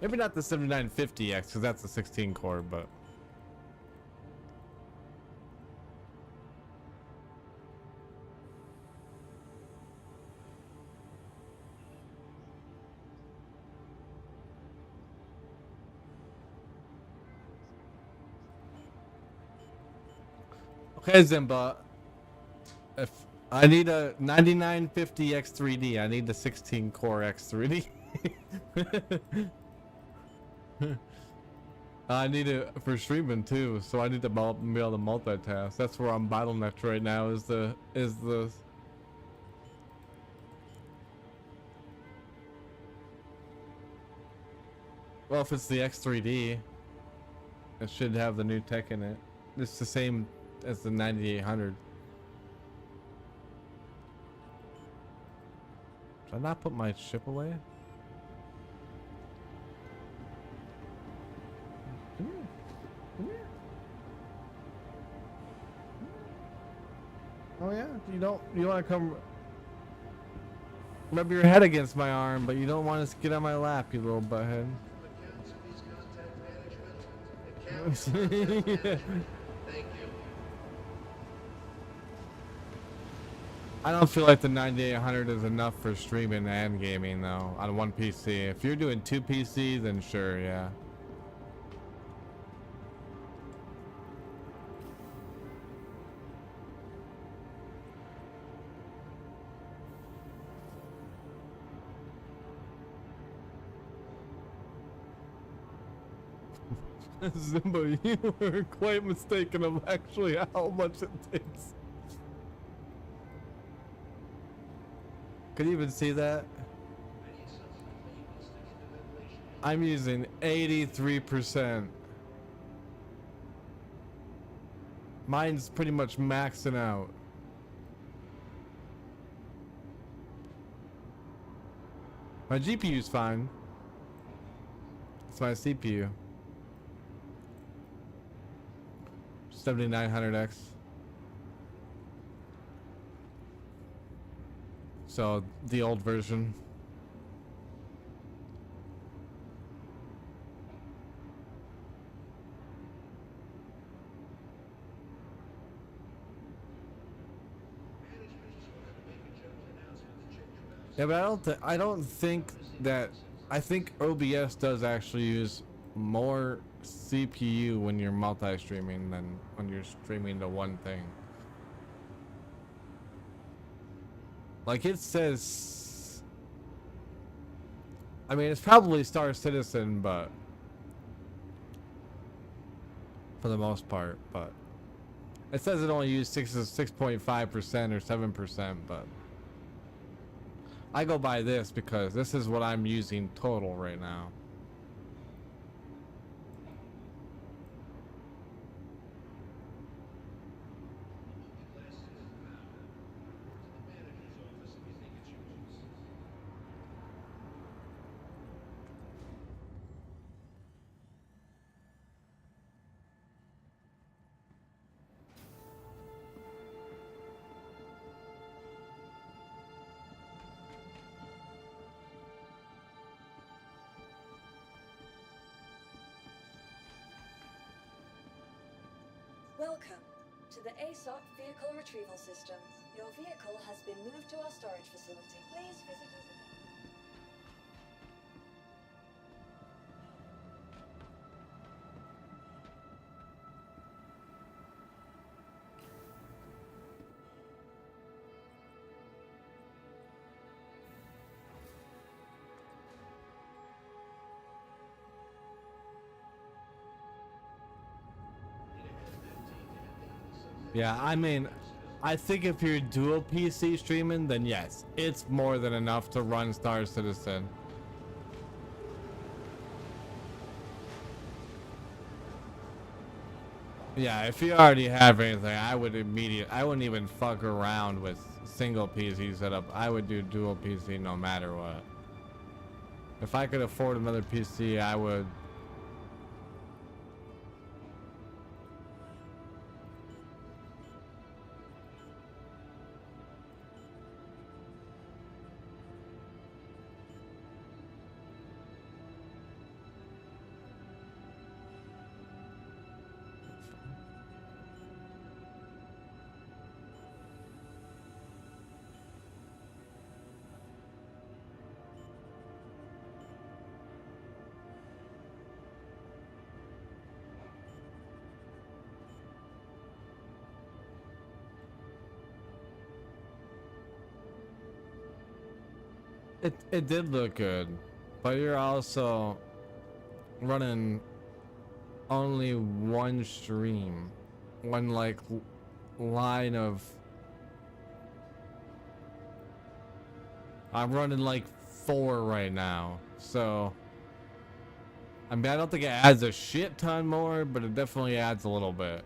maybe not the 7950X, because that's a 16 core, but okay, Zimba. If I need a 9950 X3D, I need the 16 core X3D. I need it for streaming too, so I need to be able to multitask. That's where I'm bottlenecked right now. Is the well, if it's the X3D, it should have the new tech in it. It's the same as the 9800. Did I not put my chip away? Come here. Come here. Oh yeah, you want to come rub your head against my arm, but you don't want to get on my lap, you little butthead. Yeah. I don't feel like the 9800 is enough for streaming and gaming though on one PC. If you're doing 2 PCs, then sure, yeah. Zimbo, you were quite mistaken of actually how much it takes. Could you even see that? I'm using 83%. Mine's pretty much maxing out. My GPU's fine. It's my CPU. 7900X. So the old version. Yeah, but I don't think that. I think OBS does actually use more CPU when you're multi-streaming than when you're streaming to one thing. Like it says I mean, it's probably Star Citizen, but for the most part, but it says it only used 6.5% or 7%, but I go by this because this is what I'm using total right now. Welcome to the ASOP Vehicle Retrieval System. Your vehicle has been moved to our storage facility. Please visit us again. Yeah, I mean, I think if you're dual PC streaming, then yes, it's more than enough to run Star Citizen. Yeah, if you already have anything, I wouldn't even fuck around with single PC setup. I would do dual PC no matter what. If I could afford another PC, I would. It did look good, but you're also running only one stream, one like line of. I'm running like 4 right now, so I mean I don't think it adds a shit ton more, but it definitely adds a little bit.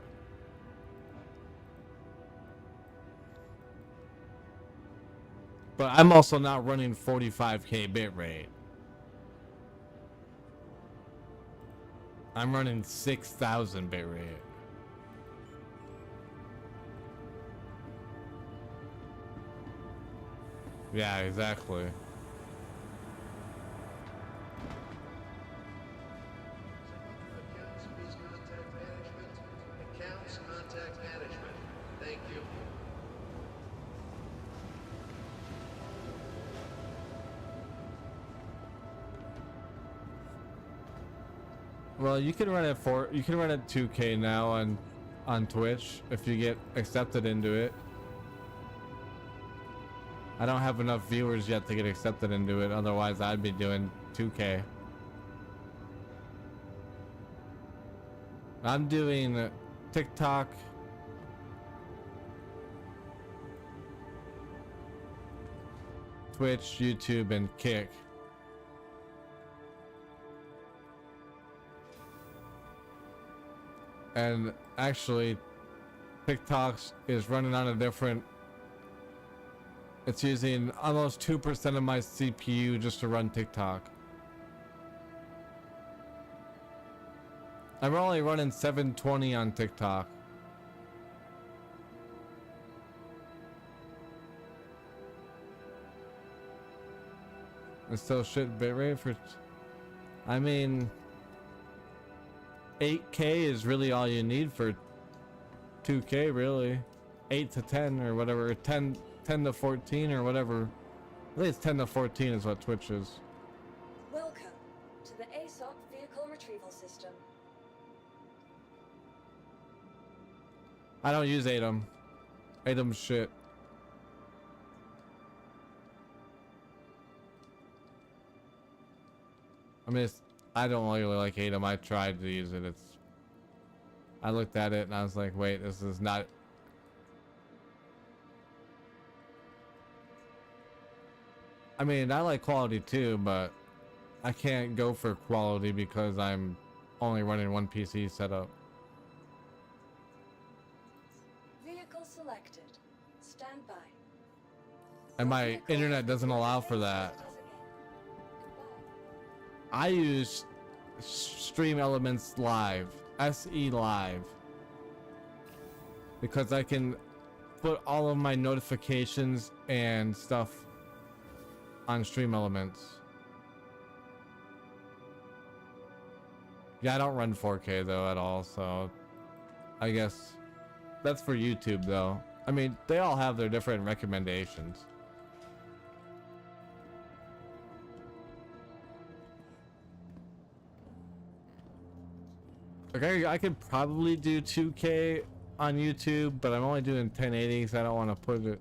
But I'm also not running 45k bitrate. I'm running 6,000 bitrate. Yeah, exactly. Accounts contact management. Thank you. Well, you can run it 2K now on Twitch if you get accepted into it. I don't have enough viewers yet to get accepted into it, otherwise I'd be doing 2K. I'm doing TikTok, Twitch, YouTube, and Kick. And actually, TikTok is running on a different. It's using almost 2% of my CPU just to run TikTok. I'm only running 720 on TikTok. It's still shit bitrate for. I mean, 8K is really all you need for 2K, really. 8 to 10 or whatever, 10 to 14 or whatever. I think it's 10 to 14 is what Twitch is. Welcome to the ASOP Vehicle Retrieval System. I don't use ATOM. ATOM's shit. I mean, I don't really like hate them. I tried to use it. I looked at it and I was like, wait, this is not. I mean, I like quality too, but I can't go for quality because I'm only running one PC setup. Vehicle selected. Stand by. And Your my vehicle internet has doesn't been allow put for in that. status again. I use Stream Elements Live, SE Live, because I can put all of my notifications and stuff on Stream Elements. Yeah, I don't run 4K though at all, so I guess that's for YouTube though. I mean, they all have their different recommendations. Okay, I could probably do 2K on YouTube, but I'm only doing 1080, so I don't want to put it.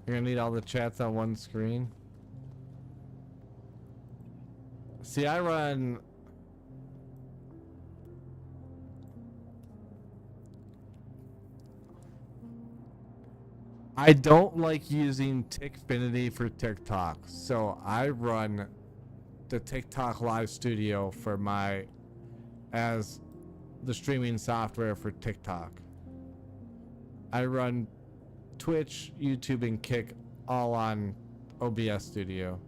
You're gonna need all the chats on one screen. See, I run. I don't like using Tickfinity for TikTok, so I run the TikTok Live Studio for as the streaming software for TikTok. I run Twitch, YouTube, and Kick all on OBS Studio.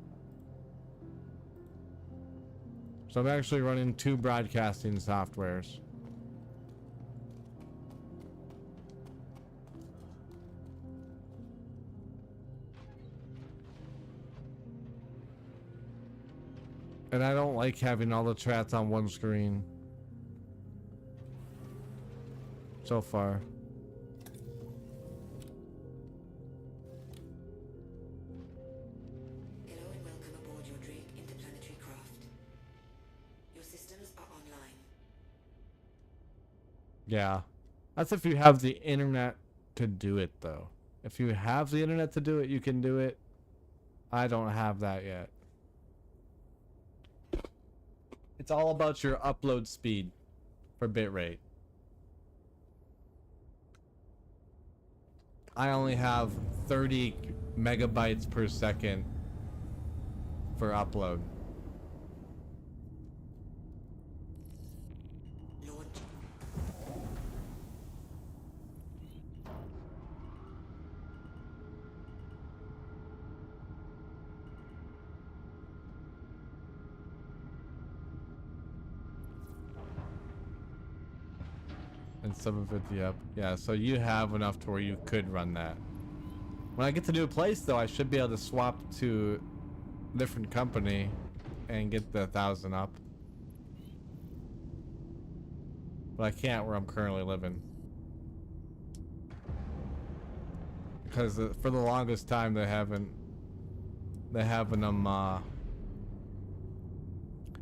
So I'm actually running 2 broadcasting softwares. And I don't like having all the chats on one screen. So far. Hello and welcome aboard your Drake interplanetary craft. Your systems are online. Yeah. That's if you have the internet to do it, though. If you have the internet to do it, you can do it. I don't have that yet. It's all about your upload speed for bitrate. I only have 30 megabytes per second for upload. Launch. And 750, yep. Yeah, so you have enough to where you could run that. When I get to a new place, though, I should be able to swap to a different company and get the 1,000 up. But I can't where I'm currently living. Because for the longest time they haven't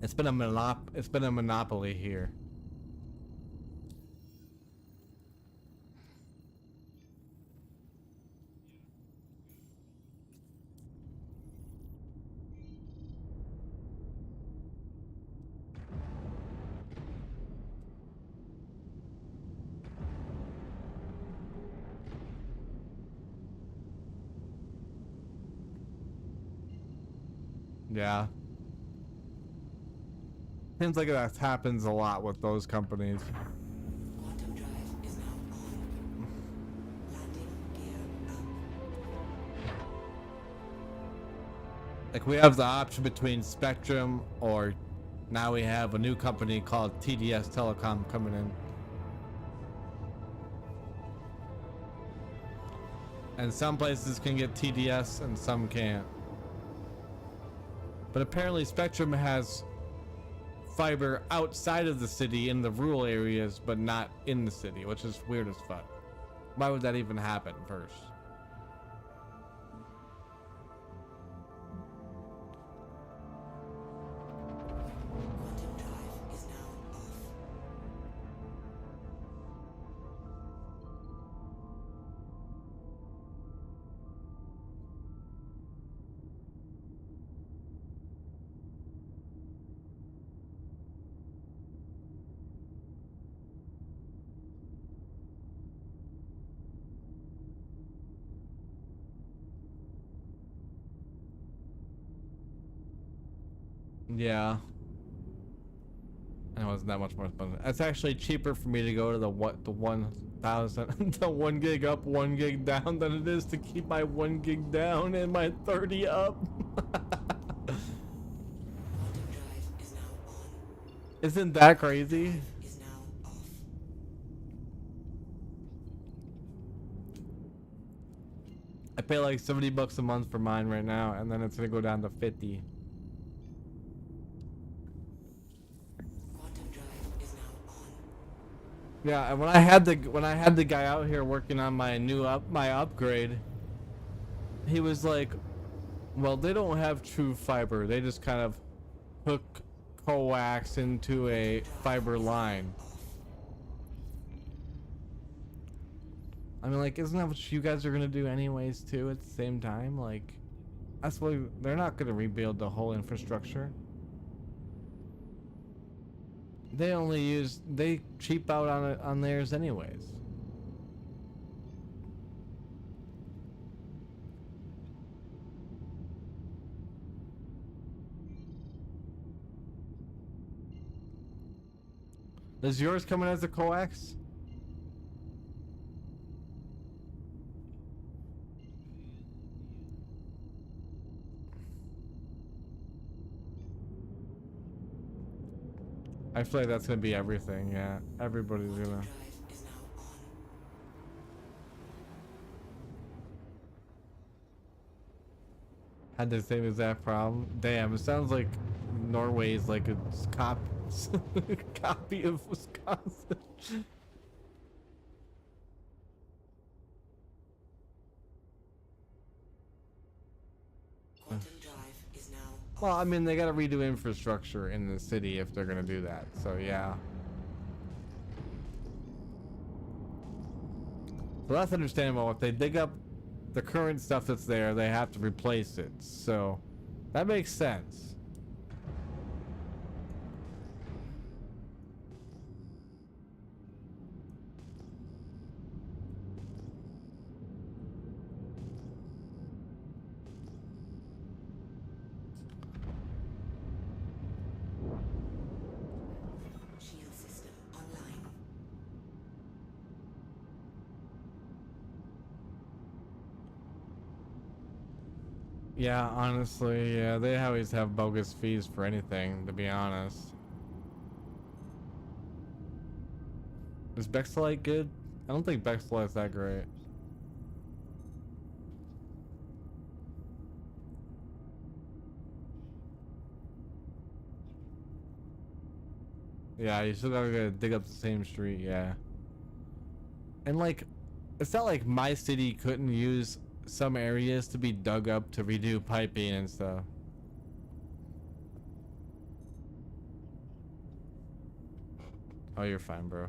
it's been a monopoly here. Yeah. Seems like that happens a lot with those companies. Quantum drive is now on. Landing gear up. Like we have the option between Spectrum or now we have a new company called TDS Telecom coming in. And some places can get TDS and some can't. But apparently Spectrum has fiber outside of the city in the rural areas, but not in the city, which is weird as fuck. Why would that even happen first? Quantum drive is now off. Yeah. And it wasn't that much more expensive. It's actually cheaper for me to go to the 1,000, the 1 gig up, 1 gig down than it is to keep my 1 gig down and my 30 up. Quantum drive is now on. Isn't that crazy? Is now off. I pay like $70 a month for mine right now, and then it's gonna go down to 50. Quantum drive is now on. Yeah, and when I had the guy out here working on my my upgrade, he was like, "Well, they don't have true fiber. They just kind of hook coax into a fiber line." I mean, like, isn't that what you guys are gonna do anyways too at the same time? Like, that's why they're not gonna rebuild the whole infrastructure. They cheap out on it on theirs anyways. Is yours coming as a coax? I feel like that's gonna be everything. Yeah, everybody's gonna. Drive is now on. Had the same exact problem. Damn, it sounds like Norway's like a copy of Wisconsin. Quantum drive is now off. Well, I mean, they gotta redo infrastructure in the city if they're gonna do that. So yeah. So that's understandable. If they dig up the current stuff that's there, they have to replace it. So that makes sense. Shield system online. Yeah, honestly, yeah, they always have bogus fees for anything, to be honest. Is Bexlite good? I don't think Bexlite's that great. Yeah, you still gotta dig up the same street, yeah. And like, it's not like my city couldn't use some areas to be dug up to redo piping and stuff. Oh, you're fine, bro.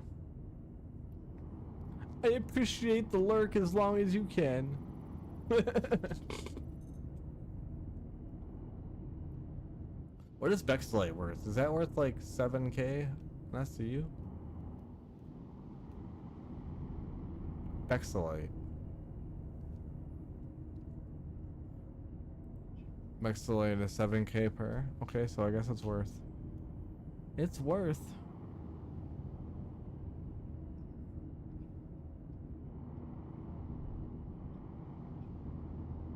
I appreciate the lurk as long as you can. What is Bexlite worth? Is that worth like 7K? That's to you? Bexlite. Bexlite is 7K per. Okay, so I guess it's worth. It's worth.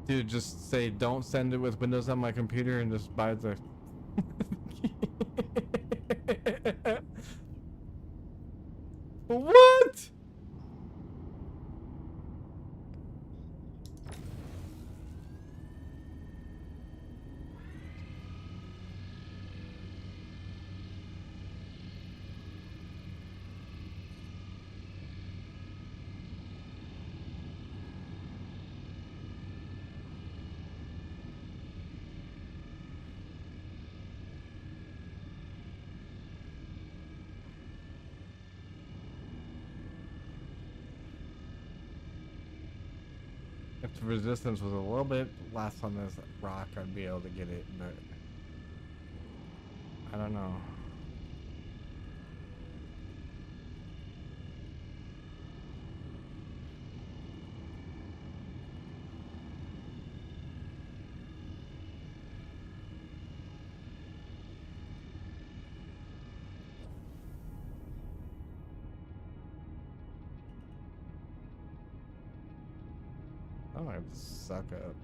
Dude, just say don't send it with Windows on my computer and just buy the. What? If the resistance was a little bit less on this rock, I'd be able to get it, but I don't know. don't have to suck up.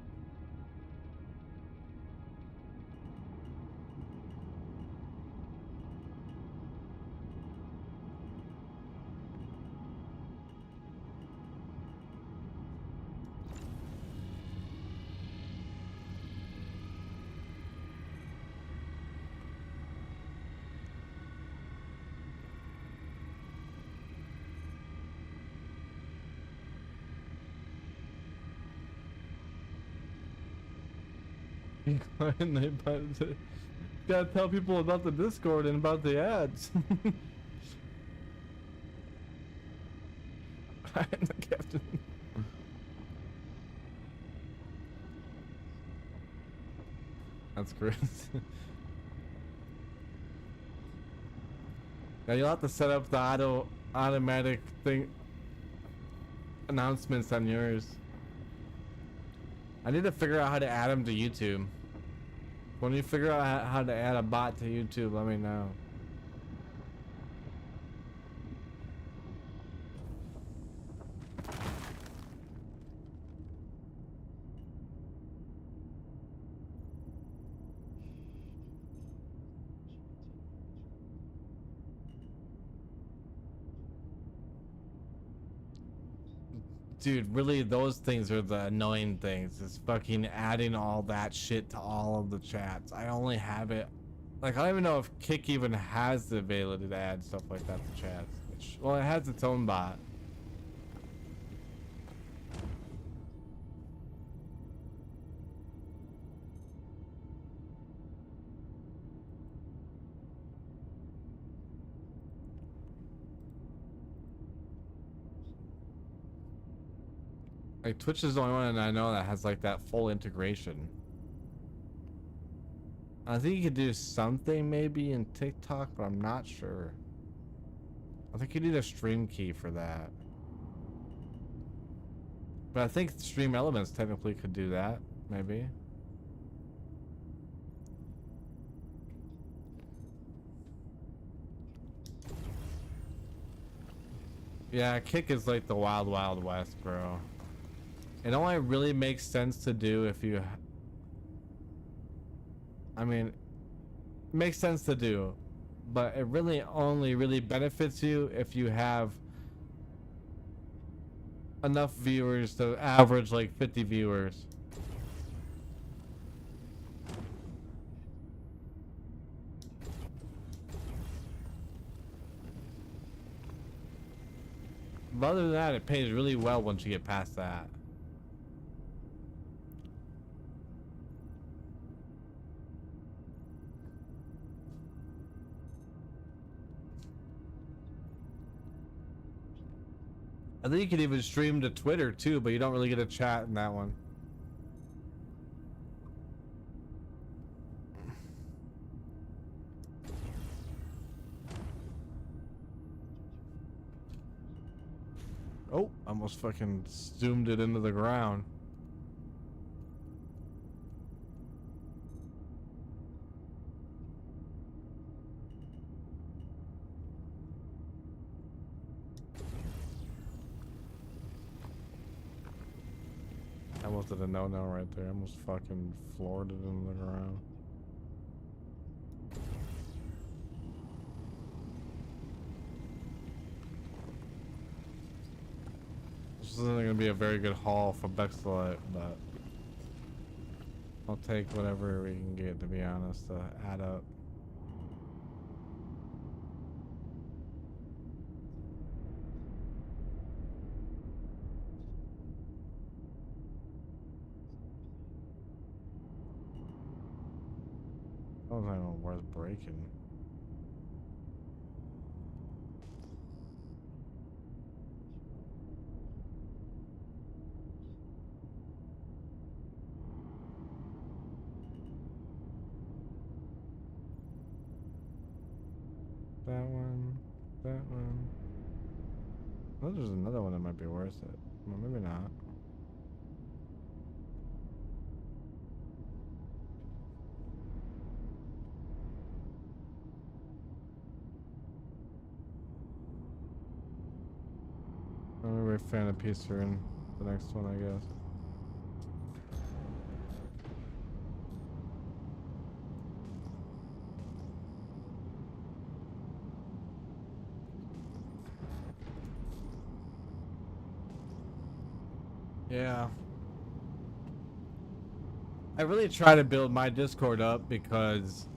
And they gotta tell people about the Discord and about the ads. I'm the captain. That's Chris. Now you'll have to set up the automatic thing announcements on yours. I need to figure out how to add them to YouTube. When you figure out how to add a bot to YouTube, let me know. Dude, really, those things are the annoying things. Is fucking adding all that shit to all of the chats. I only have it. Like, I don't even know if Kick even has the ability to add stuff like that to chats. Which, well, it has its own bot. Like, Twitch is the only one I know that has like that full integration. I think you could do something maybe in TikTok, but I'm not sure. I think you need a stream key for that. But I think Stream Elements technically could do that, maybe. Yeah, Kick is like the wild, wild west, bro. It only really makes sense to do if you... I mean, it makes sense to do, but it really only really benefits you if you have enough viewers to average like 50 viewers. But other than that, it pays really well once you get past that. I think you can even stream to Twitter too, but you don't really get a chat in that one. Oh, almost fucking zoomed it into the ground. Almost did a no-no right there. Almost fucking floored it into the ground. This isn't gonna be a very good haul for Bexlite, but I'll take whatever we can get, to be honest, to add up. I don't know worth breaking. That one, that one. Oh, there's another one that might be worth it. Well, maybe not. Maybe we found a piece for in the next one, I guess. Yeah. I really try to build my Discord up because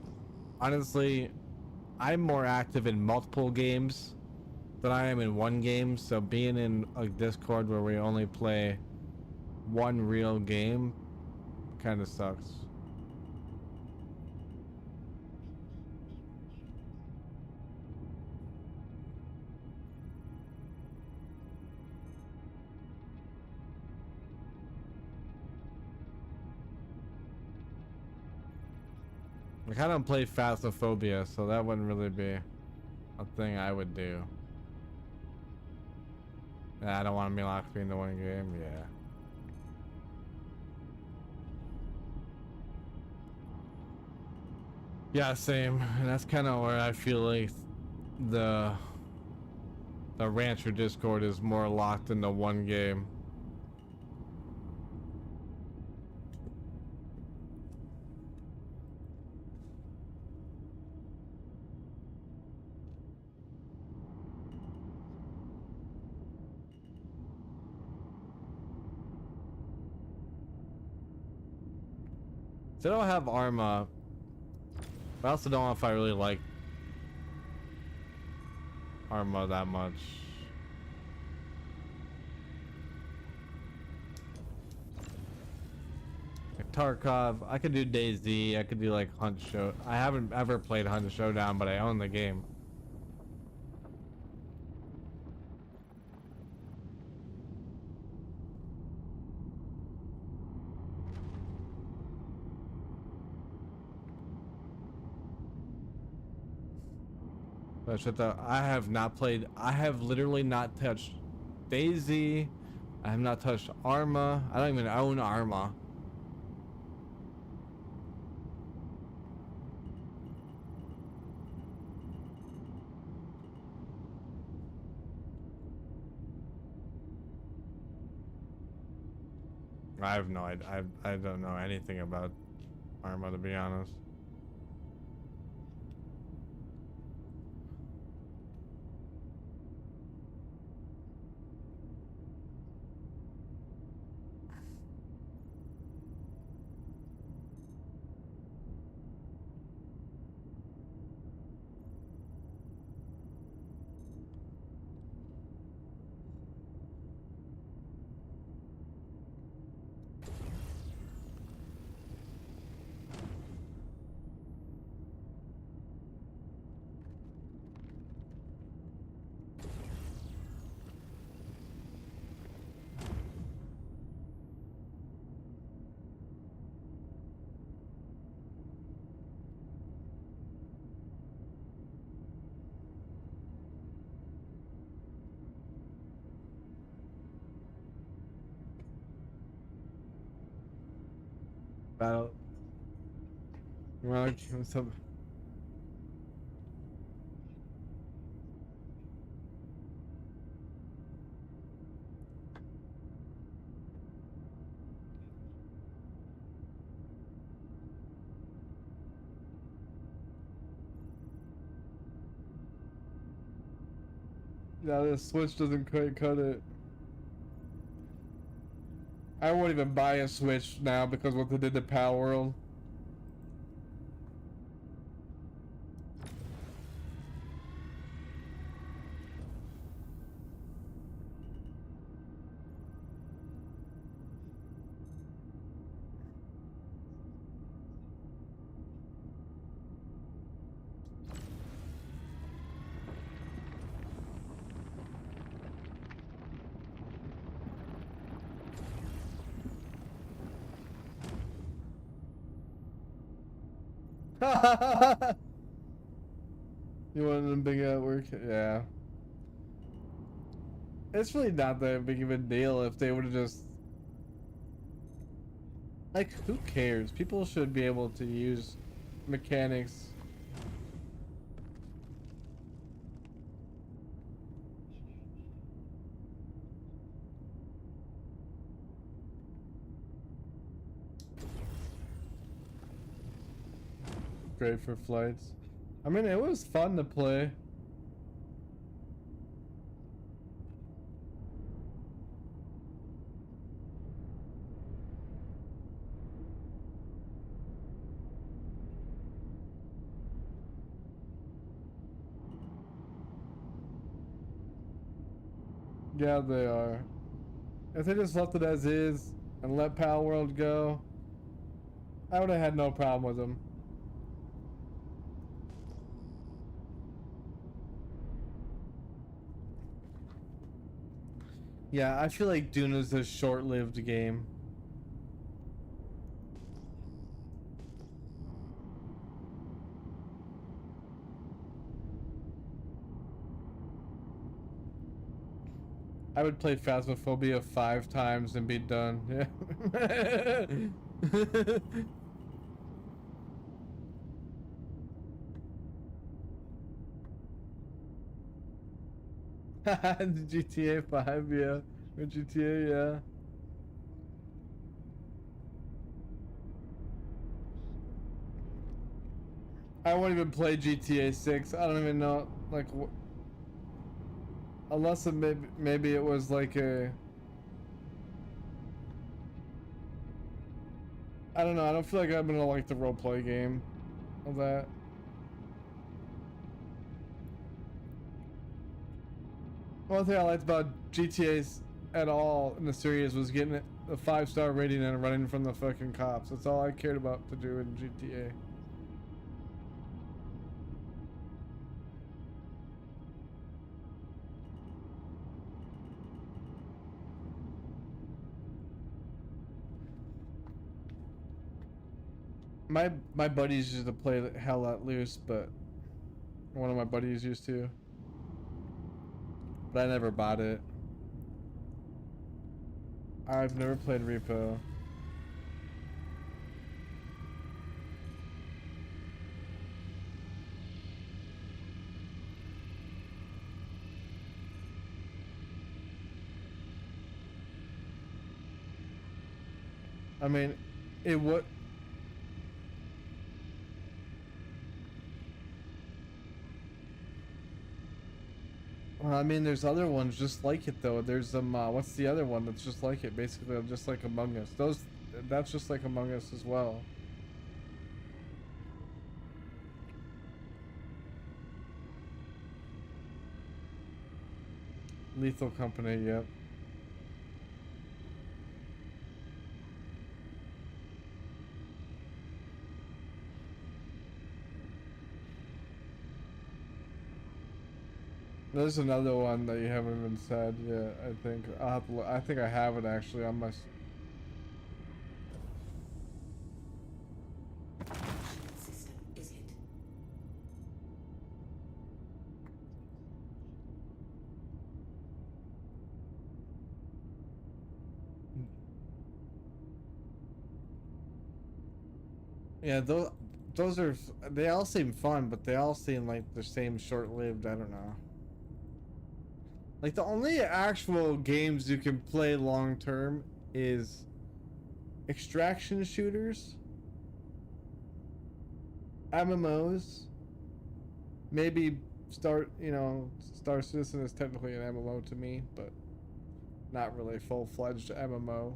honestly, I'm more active in multiple games than I am in one game, so being in a Discord where we only play one real game kind of sucks. I kind of play Phasmophobia, so that wouldn't really be a thing I would do. Yeah, I don't want to be locked into one game. Yeah. Yeah, same. And that's kind of where I feel like the Rancher Discord is more locked into one game. So I don't have Arma. I also don't know if I really like Arma that much. Like Tarkov, I could do DayZ, I could do like Hunt Show. I haven't ever played Hunt Showdown, but I own the game. But shit though, I have not played, I have literally not touched DayZ. I have not touched Arma. I don't even own Arma. I have no idea. I don't know anything about Arma, to be honest. Battle. You wanna give some? Yeah, the Switch doesn't quite cut it. I won't even buy a Switch now because what they did to Pal World. You wanted them big at work? Yeah. It's really not that big of a deal if they would have just... Like, who cares? People should be able to use mechanics. Great for flights. I mean, it was fun to play. Yeah, they are. If they just left it as is and let Pal World go, I would have had no problem with them. Yeah, I feel like Dune is a short-lived game. I would play Phasmophobia 5 times and be done. Yeah. GTA 5, yeah. Or GTA, yeah. I won't even play GTA 6. I don't even know, like, unless it maybe it was like a... I don't know, I don't feel like I'm gonna like the roleplay game of that. One thing I liked about GTA's at all in the series was getting a 5-star rating and running from the fucking cops. That's all I cared about to do in GTA. My buddies used to play Hell Let Loose, but one of my buddies used to, but I never bought it. I've never played Repo. I mean, it would. Well, I mean, there's other ones just like it though. There's what's the other one that's just like it? Basically, just like Among Us. That's just like Among Us as well. Lethal Company, yep. There's another one that you haven't even said yet. I think I'll have to I think I have it actually on my. System, is it? Yeah, those are, they all seem fun, but they all seem like the same short-lived. I don't know. Like the only actual games you can play long term is extraction shooters, MMOs, maybe Star Citizen is technically an MMO to me, but not really full-fledged MMO.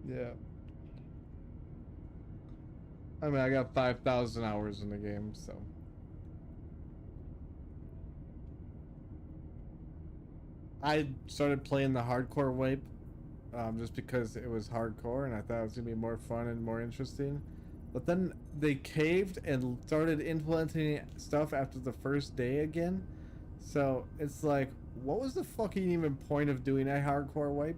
Yeah. I mean, I got 5,000 hours in the game, so. I started playing the hardcore wipe, just because it was hardcore and I thought it was gonna be more fun and more interesting. But then they caved and started implementing stuff after the first day again. So it's like, what was the fucking even point of doing a hardcore wipe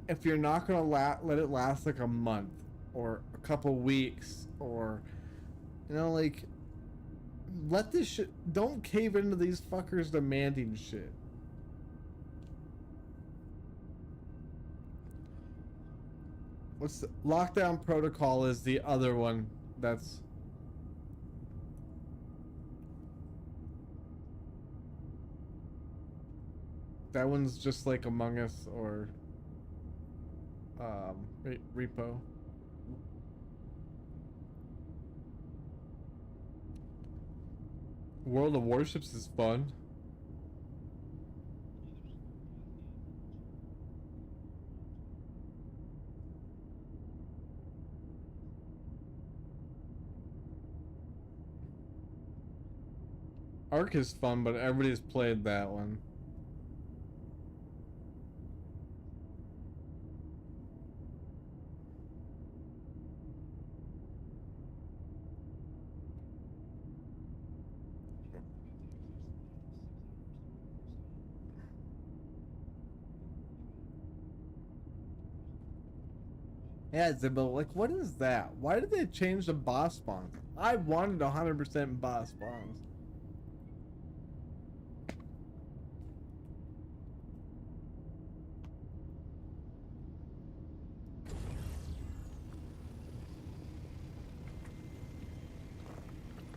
if you're not gonna let it last like a month or a couple weeks, or like, let this shit, don't cave into these fuckers demanding shit. What's the Lockdown Protocol is the other one that's that one's just like Among Us or Repo. World of Warships is fun. Ark is fun, but everybody's played that one. Yeah, Zibbo, like, what is that? Why did they change the boss spawns? I wanted 100% boss spawns.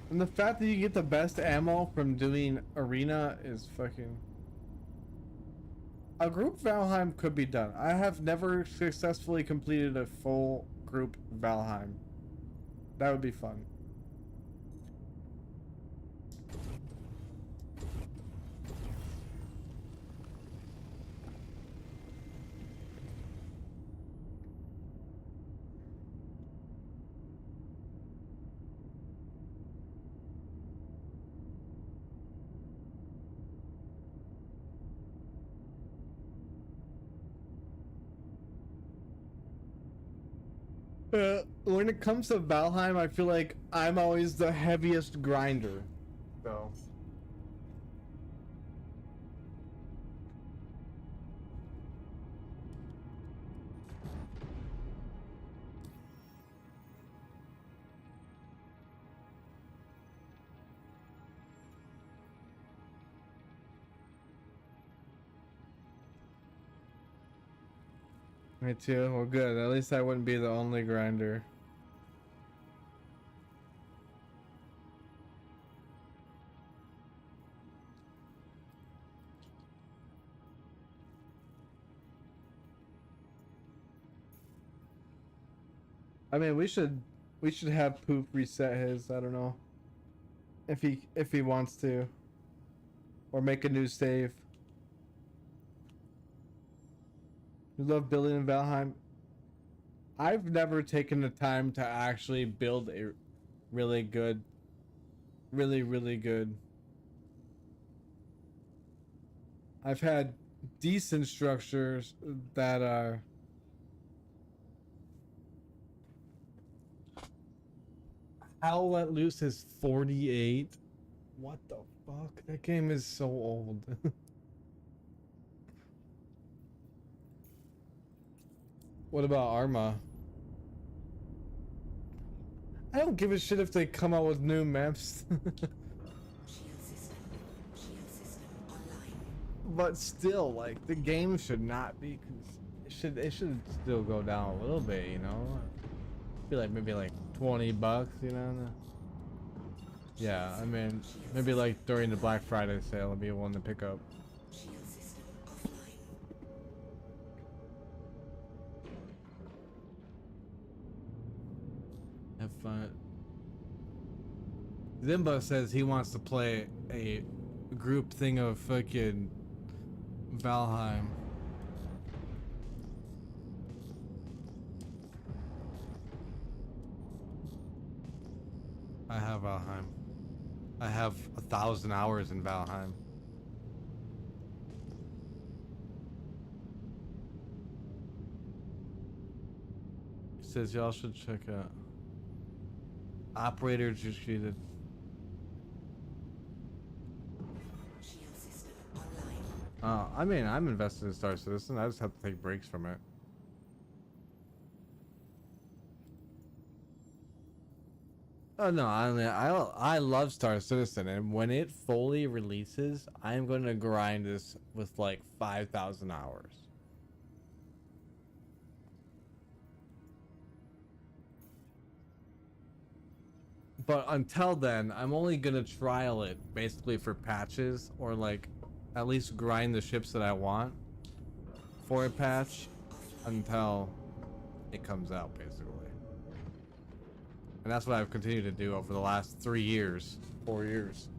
And the fact that you get the best ammo from doing arena is fucking... A group Valheim could be done. I have never successfully completed a full group Valheim. That would be fun. When it comes to Valheim, I feel like I'm always the heaviest grinder. So. Me too. Well, good. At least I wouldn't be the only grinder. I mean, we should have Poop reset his. I don't know if he wants to, or make a new save. You love building in Valheim. I've never taken the time to actually build a really good, really good. I've had decent structures that are Howl Let Loose is 48. What the fuck? That game is so old. What about Arma? I don't give a shit if they come out with new maps. Shield system online. But still, like, the game should not be. It should still go down a little bit, you know. I feel like maybe like $20, you know. Yeah, I mean, maybe like during the Black Friday sale, it'll be one to pick up. Shield system offline. Have fun. Zimba says he wants to play a group thing of fucking Valheim. I have Valheim. I have 1,000 hours in Valheim. He says y'all should check out Operators Retreated. Shield system online. I mean, I'm invested in Star Citizen. I just have to take breaks from it. Oh no, I love Star Citizen, and when it fully releases, I am going to grind this with like 5,000 hours. But until then, I'm only gonna trial it basically for patches, or like at least grind the ships that I want for a patch until it comes out, basically. And that's what I've continued to do over the last 3 years, 4 years.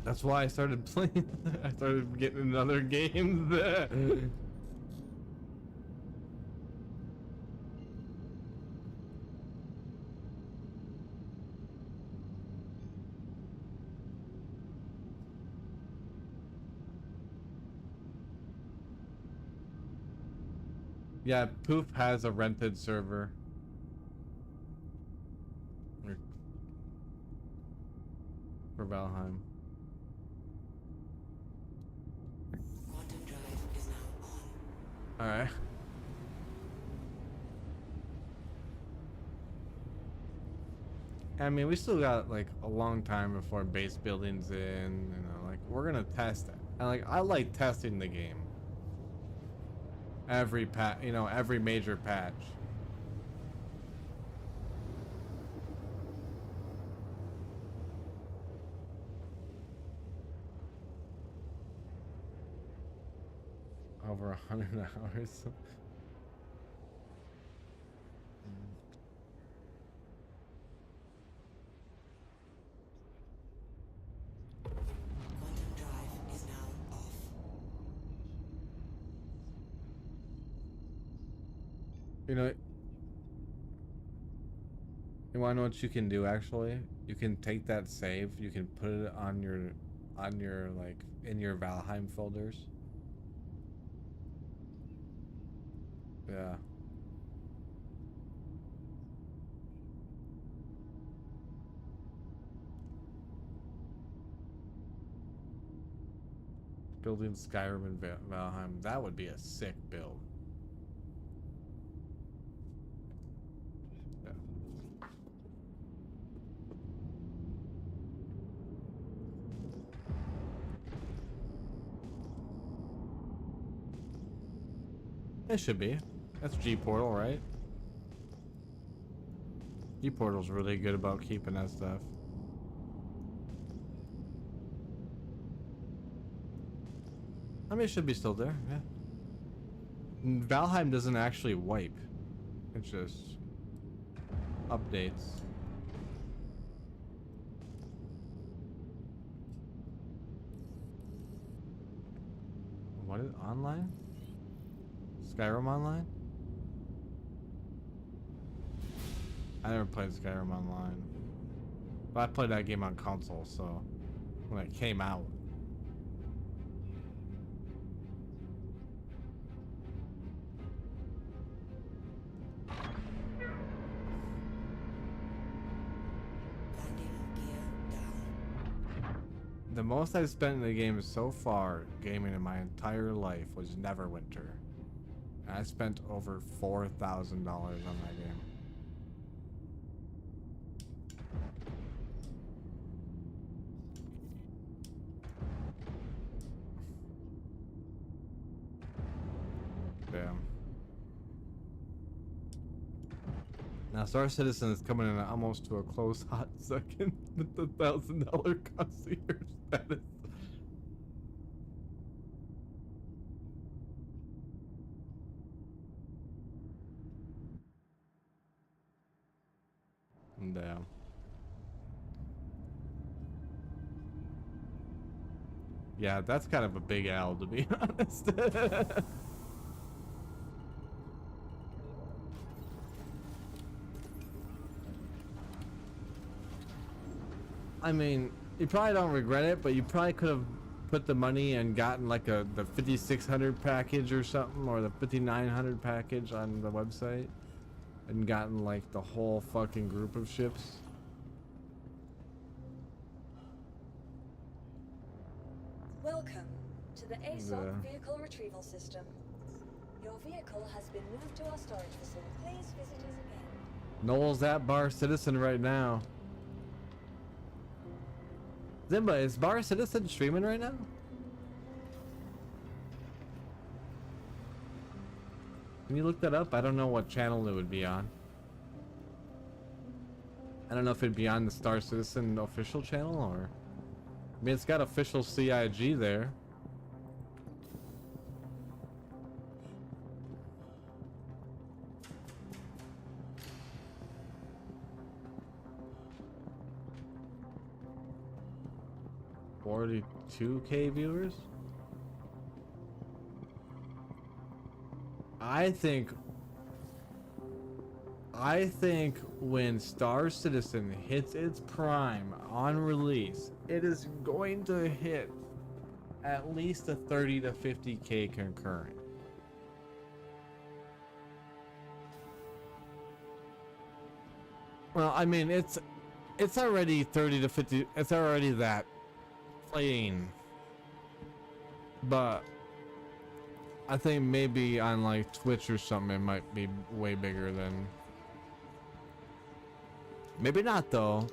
That's why I started playing. I started getting into other games. Yeah, Poof has a rented server. For Valheim. Quantum drive is now on. Alright. I mean, we still got like a long time before base building's in, you know, like we're gonna test it. And like I like testing the game. Every every major patch. Over 100 hours. Quantum drive is now off. You know, you wanna know what you can do actually? You can take that save, you can put it on your like in your Valheim folders. Yeah. Building Skyrim and Valheim, that would be a sick build. Yeah. It should be. That's G-Portal, right? G-Portal's really good about keeping that stuff. I mean, it should be still there, yeah. Valheim doesn't actually wipe. It just updates. What is online? Skyrim Online? I never played Skyrim Online. But I played that game on console, so when it came out. Landing gear down. The most I've spent in the game so far, gaming in my entire life, was Neverwinter. And I spent over $4,000 on that game. Damn. Now Star Citizen is coming in almost to a close hot second with the $1,000 concierge status. Damn. Yeah, that's kind of a big L, to be honest. I mean, you probably don't regret it, but you probably could have put the money and gotten like the 5600 package or something, or the 5900 package on the website, and gotten like the whole fucking group of ships. Welcome to the ASOP Yeah. vehicle retrieval system. Your vehicle has been moved to our storage facility. Please visit us again. Noel's at Bar Citizen right now. Zimba, is Bar Citizen streaming right now? Can you look that up? I don't know what channel it would be on. I don't know if it'd be on the Star Citizen official channel or... I mean, it's got official CIG there. $42K viewers? I think when Star Citizen hits its prime on release, it is going to hit at least a 30 to 50K concurrent. Well, I mean, it's already 30 to 50. It's already that playing. But I think maybe on like Twitch or something, it might be way bigger than. Maybe not though.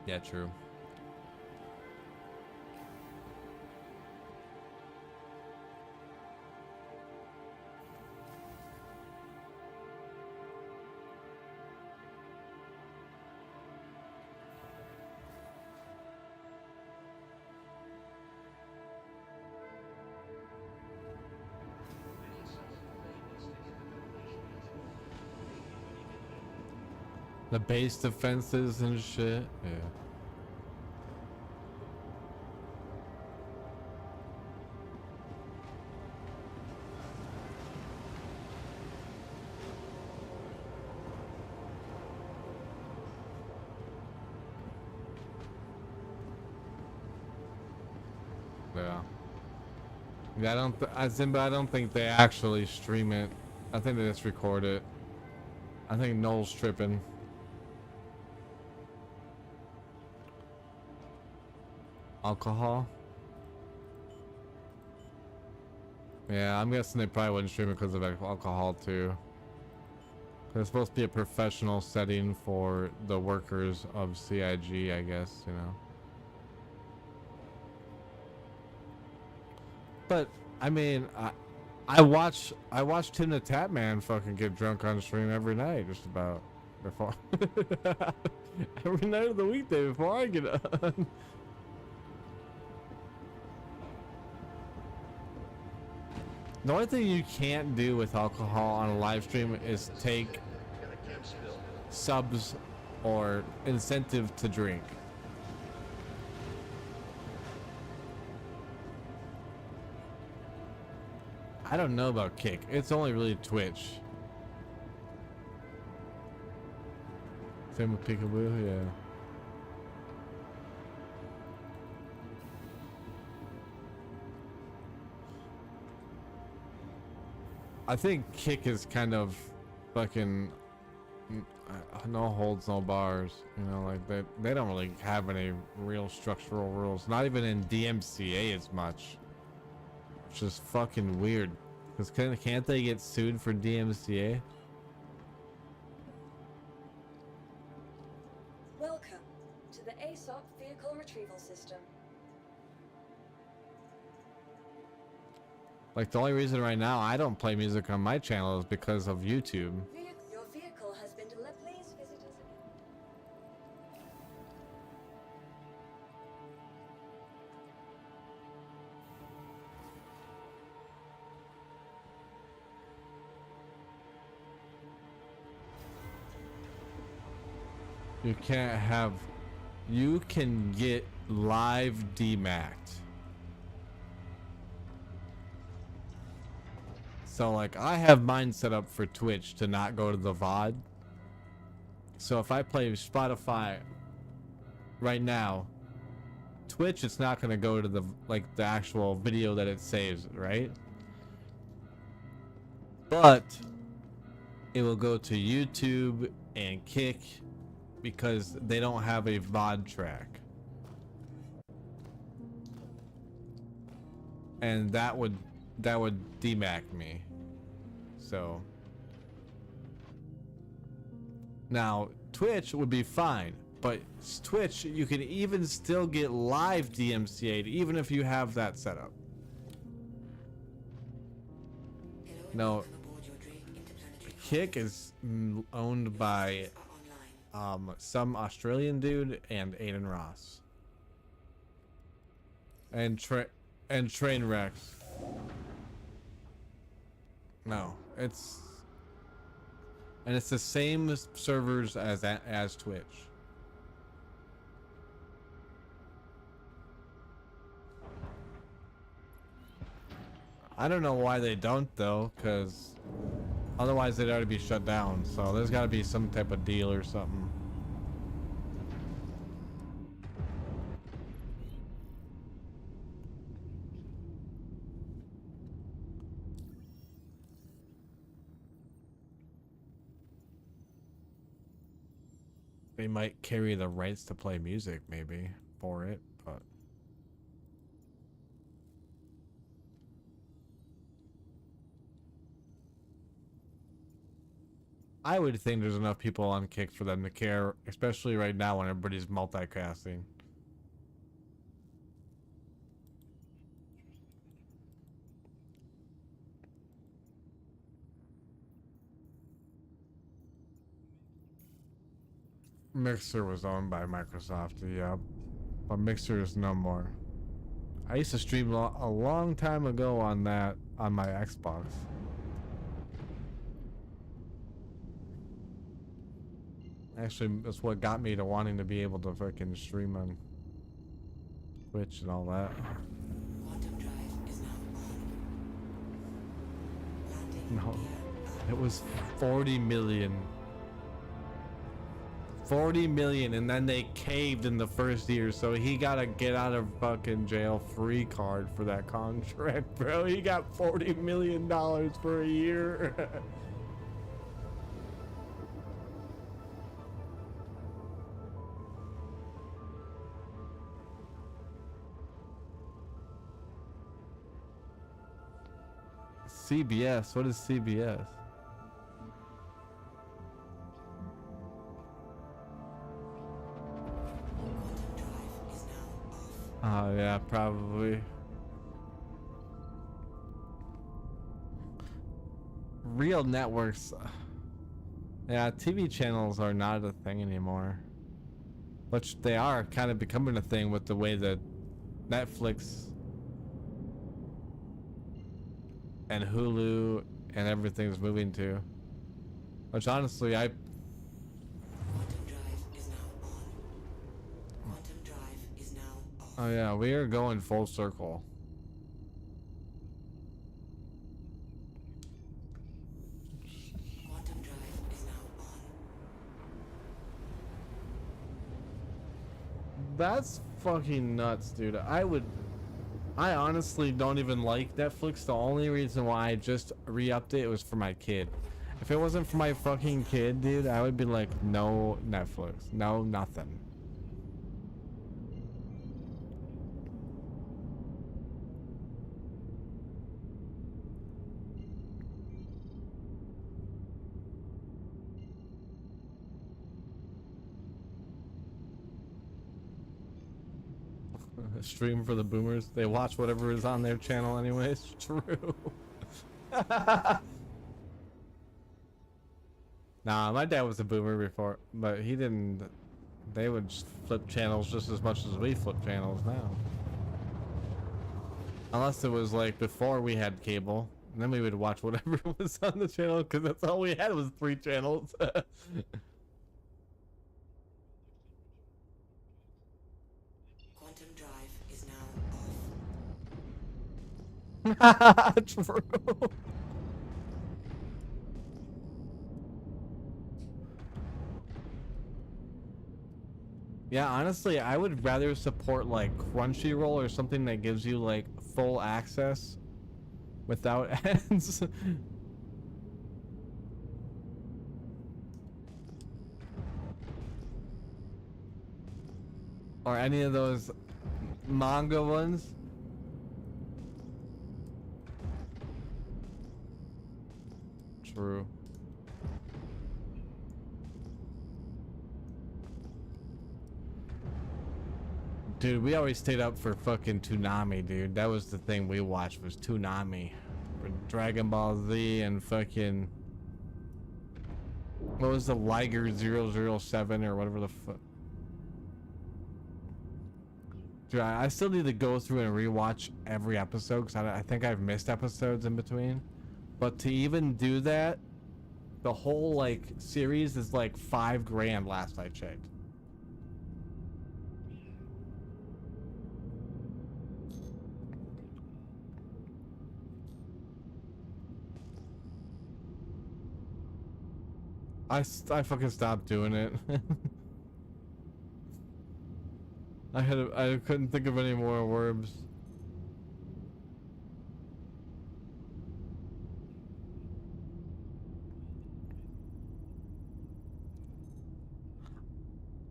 Yeah, true. The base defenses and shit. Yeah. Yeah. Yeah, I don't think they actually stream it. I think they just record it. I think Noel's tripping. Alcohol? Yeah, I'm guessing they probably wouldn't stream it because of alcohol too. 'Cause it's supposed to be a professional setting for the workers of CIG, I guess, you know. But I mean, I watch Tim the Tap Man fucking get drunk on stream every night, just about before every night of the weekday before I get on. The only thing you can't do with alcohol on a live stream is take subs or incentive to drink. I don't know about Kick. It's only really Twitch. Same with Peekaboo, yeah. I think Kick is kind of fucking no holds, no bars. You know, like they don't really have any real structural rules. Not even in DMCA as much. Which is fucking weird. Because can't they get sued for DMCA? Welcome to the ASOP Vehicle Retrieval System. Like the only reason right now I don't play music on my channel is because of YouTube. Your vehicle has been delivered. Please visit us again. You can't have. You can get live DMAC'd. So like I have mine set up for Twitch to not go to the VOD. So if I play Spotify right now, Twitch it's not gonna go to the the actual video that it saves, right? But it will go to YouTube and Kick because they don't have a VOD track. And that would DMAC me. So now Twitch would be fine, but Twitch you can even still get live DMCA'd even if you have that set up. No, Kick is owned by some Australian dude and Aiden Ross and Trainwrecks. No, it's the same servers as Twitch. I don't know why they don't though, because otherwise they'd already be shut down. So there's got to be some type of deal or something. They might carry the rights to play music maybe for it, but I would think there's enough people on Kick for them to care, especially right now when everybody's multicasting. Mixer was owned by Microsoft, yeah, but Mixer is no more. I used to stream a long time ago on that on my Xbox. Actually, that's what got me to wanting to be able to fucking stream on Twitch and all that. Quantum drive is now on. Landing No, gear. it was 40 million. 40 million, and then they caved in the first year, so he got a get out of fucking jail free card for that contract, bro. He got $40 million for a year. CBS, what is CBS? Quantum drive is now off. Oh yeah, probably. Real networks. Yeah, TV channels are not a thing anymore. Which they are kind of becoming a thing with the way that Netflix and Hulu and everything's moving to. Which honestly, Quantum drive is now on. Quantum drive is now off. oh yeah, we are going full circle. Quantum drive is now on. That's fucking nuts, dude. I honestly don't even like Netflix. The only reason why I just re-upped it was for my kid. If it wasn't for my fucking kid, dude, I would be like, no Netflix, no nothing. Stream for the boomers. They watch whatever is on their channel anyways. True. Nah, my dad was a boomer before, but he didn't. They would just flip channels just as much as we flip channels now. Unless it was like before we had cable, and then we would watch whatever was on the channel because that's all we had was 3 channels. Quantum drive is now off. True. Yeah, honestly, I would rather support like Crunchyroll or something that gives you like full access without ads. Or any of those manga ones. True. Dude, we always stayed up for fucking Toonami, dude. That was the thing we watched, was Toonami. Dragon Ball Z and fucking... What was the Liger 007 or whatever the fuck? Dude, I still need to go through and rewatch every episode because I think I've missed episodes in between. But to even do that, the whole like series is like $5,000 last I checked. I fucking stopped doing it. I couldn't think of any more words.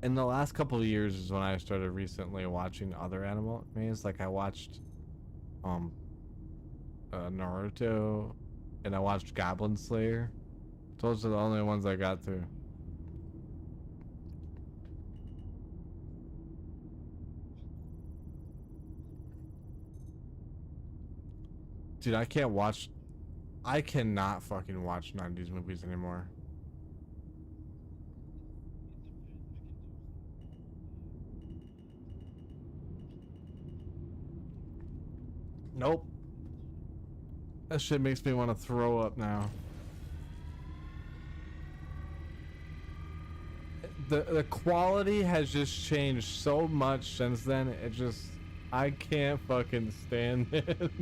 in the last couple of years is when I started recently watching other animes. Like I watched Naruto, and I watched Goblin Slayer. Those are the only ones I got through. Dude, I cannot fucking watch 90s movies anymore. Nope. That shit makes me want to throw up now. The quality has just changed so much since then. It just, I can't fucking stand it.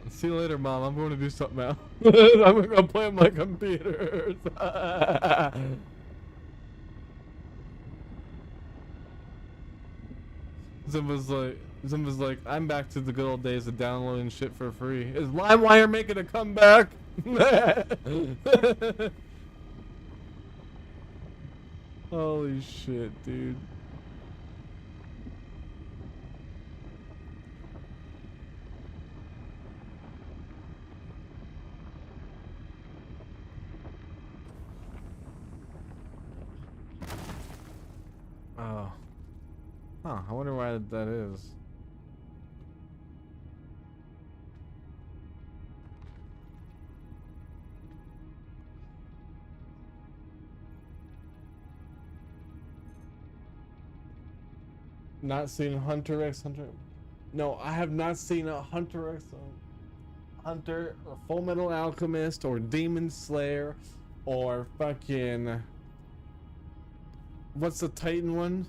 See you later, Mom. I'm going to do something else. I'm going to play on my computer. Zimba's like, I'm back to the good old days of downloading shit for free. Is LimeWire making a comeback? Holy shit, dude. Oh. Huh, I wonder why that is. Not seen Hunter x Hunter. No, I have not seen a Hunter x Hunter or Full Metal Alchemist or Demon Slayer or fucking, what's the Titan one?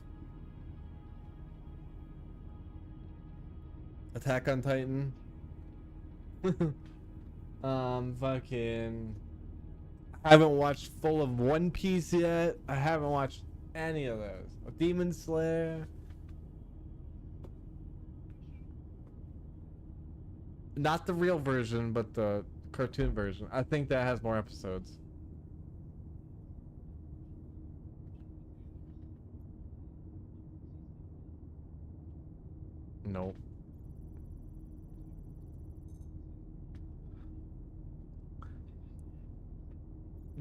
Attack on Titan. Fucking, I haven't watched full of One Piece yet. I haven't watched any of those. Demon Slayer. Not the real version, but the cartoon version. I think that has more episodes. Nope.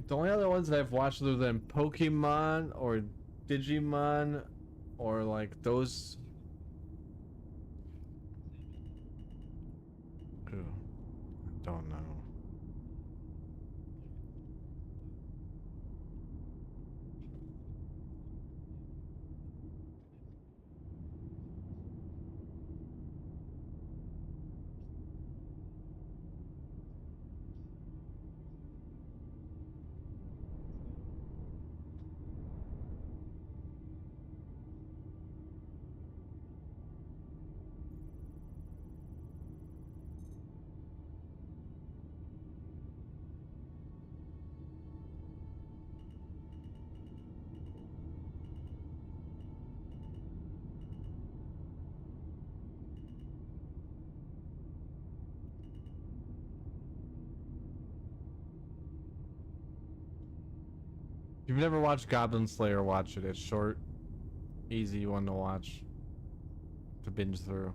The only other ones that I've watched other than Pokemon or Digimon or like those. Ooh, don't know. If you've never watched Goblin Slayer, watch it. It's short, easy one to watch, to binge through.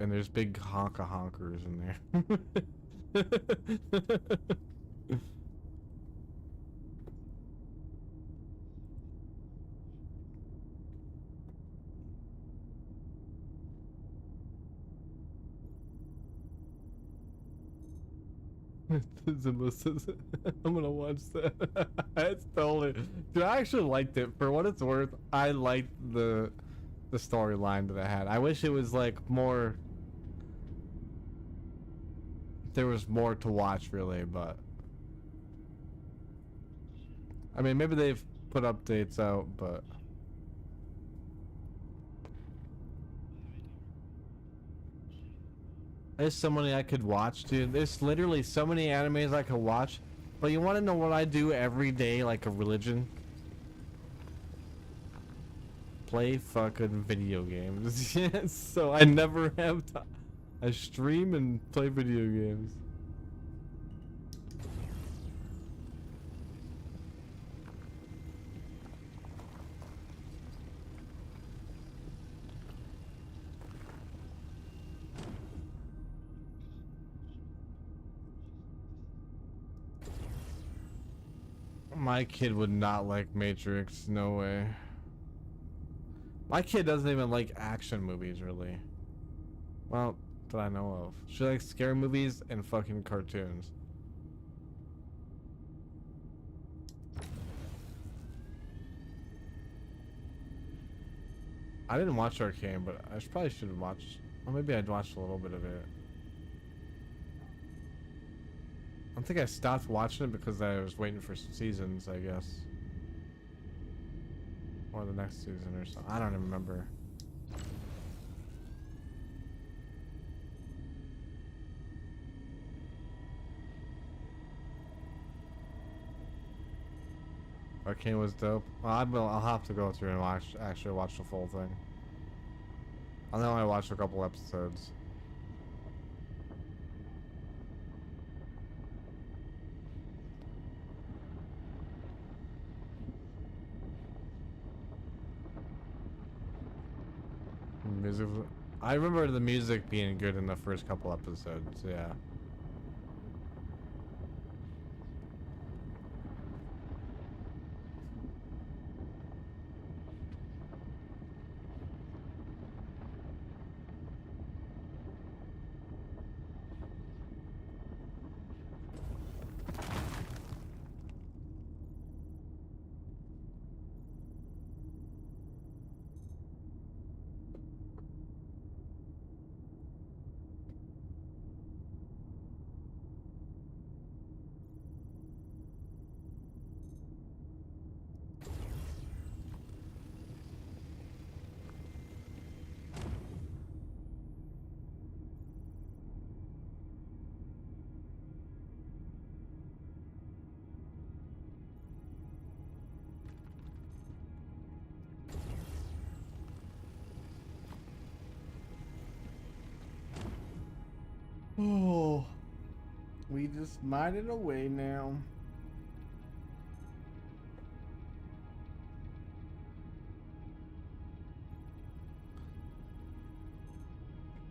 And there's big honkers in there. Zimba says, I'm gonna watch that. It's totally, dude, I actually liked it. For what it's worth, I liked the storyline that it had. I wish it was like more, there was more to watch really, but I mean maybe they've put updates out, but there's so many I could watch, dude. There's literally so many animes I could watch. But you want to know what I do every day like a religion? play fucking video games. Yes, so I never have time. I stream and play video games. My kid would not like Matrix, no way. My kid doesn't even like action movies, really. Well, that I know of. She likes scary movies and fucking cartoons. I didn't watch Arcane, but I probably should have watched. Or maybe I'd watched a little bit of it. I think I stopped watching it because I was waiting for seasons, I guess. Or the next season or something. I don't even remember. Arcane was dope. Well, I'll have to go through and actually watch the full thing. I know I watched a couple episodes. Music. I remember the music being good in the first couple episodes. Yeah. Oh, we just minded away now.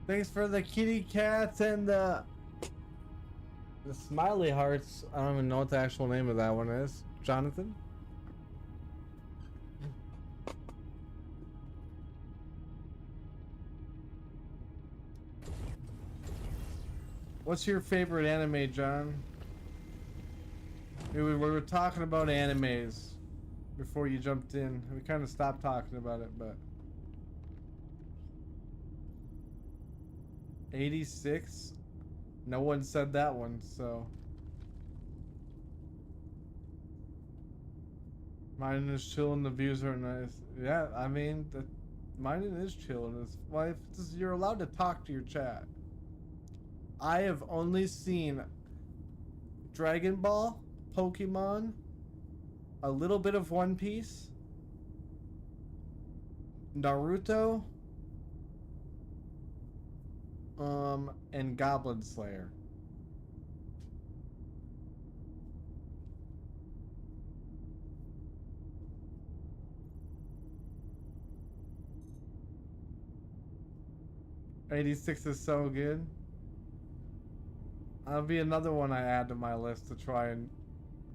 Thanks for the kitty cats and the smiley hearts. I don't even know what the actual name of that one is. Jonathan? What's your favorite anime, John? We were talking about animes before you jumped in. We kind of stopped talking about it, but 86? No one said that one, so mine is chilling. The views are nice. Yeah, I mean, mine is chilling. It's why you're allowed to talk to your chat. I have only seen Dragon Ball, Pokemon, a little bit of One Piece, Naruto, and Goblin Slayer. '86 is so good. That'll be another one I add to my list to try and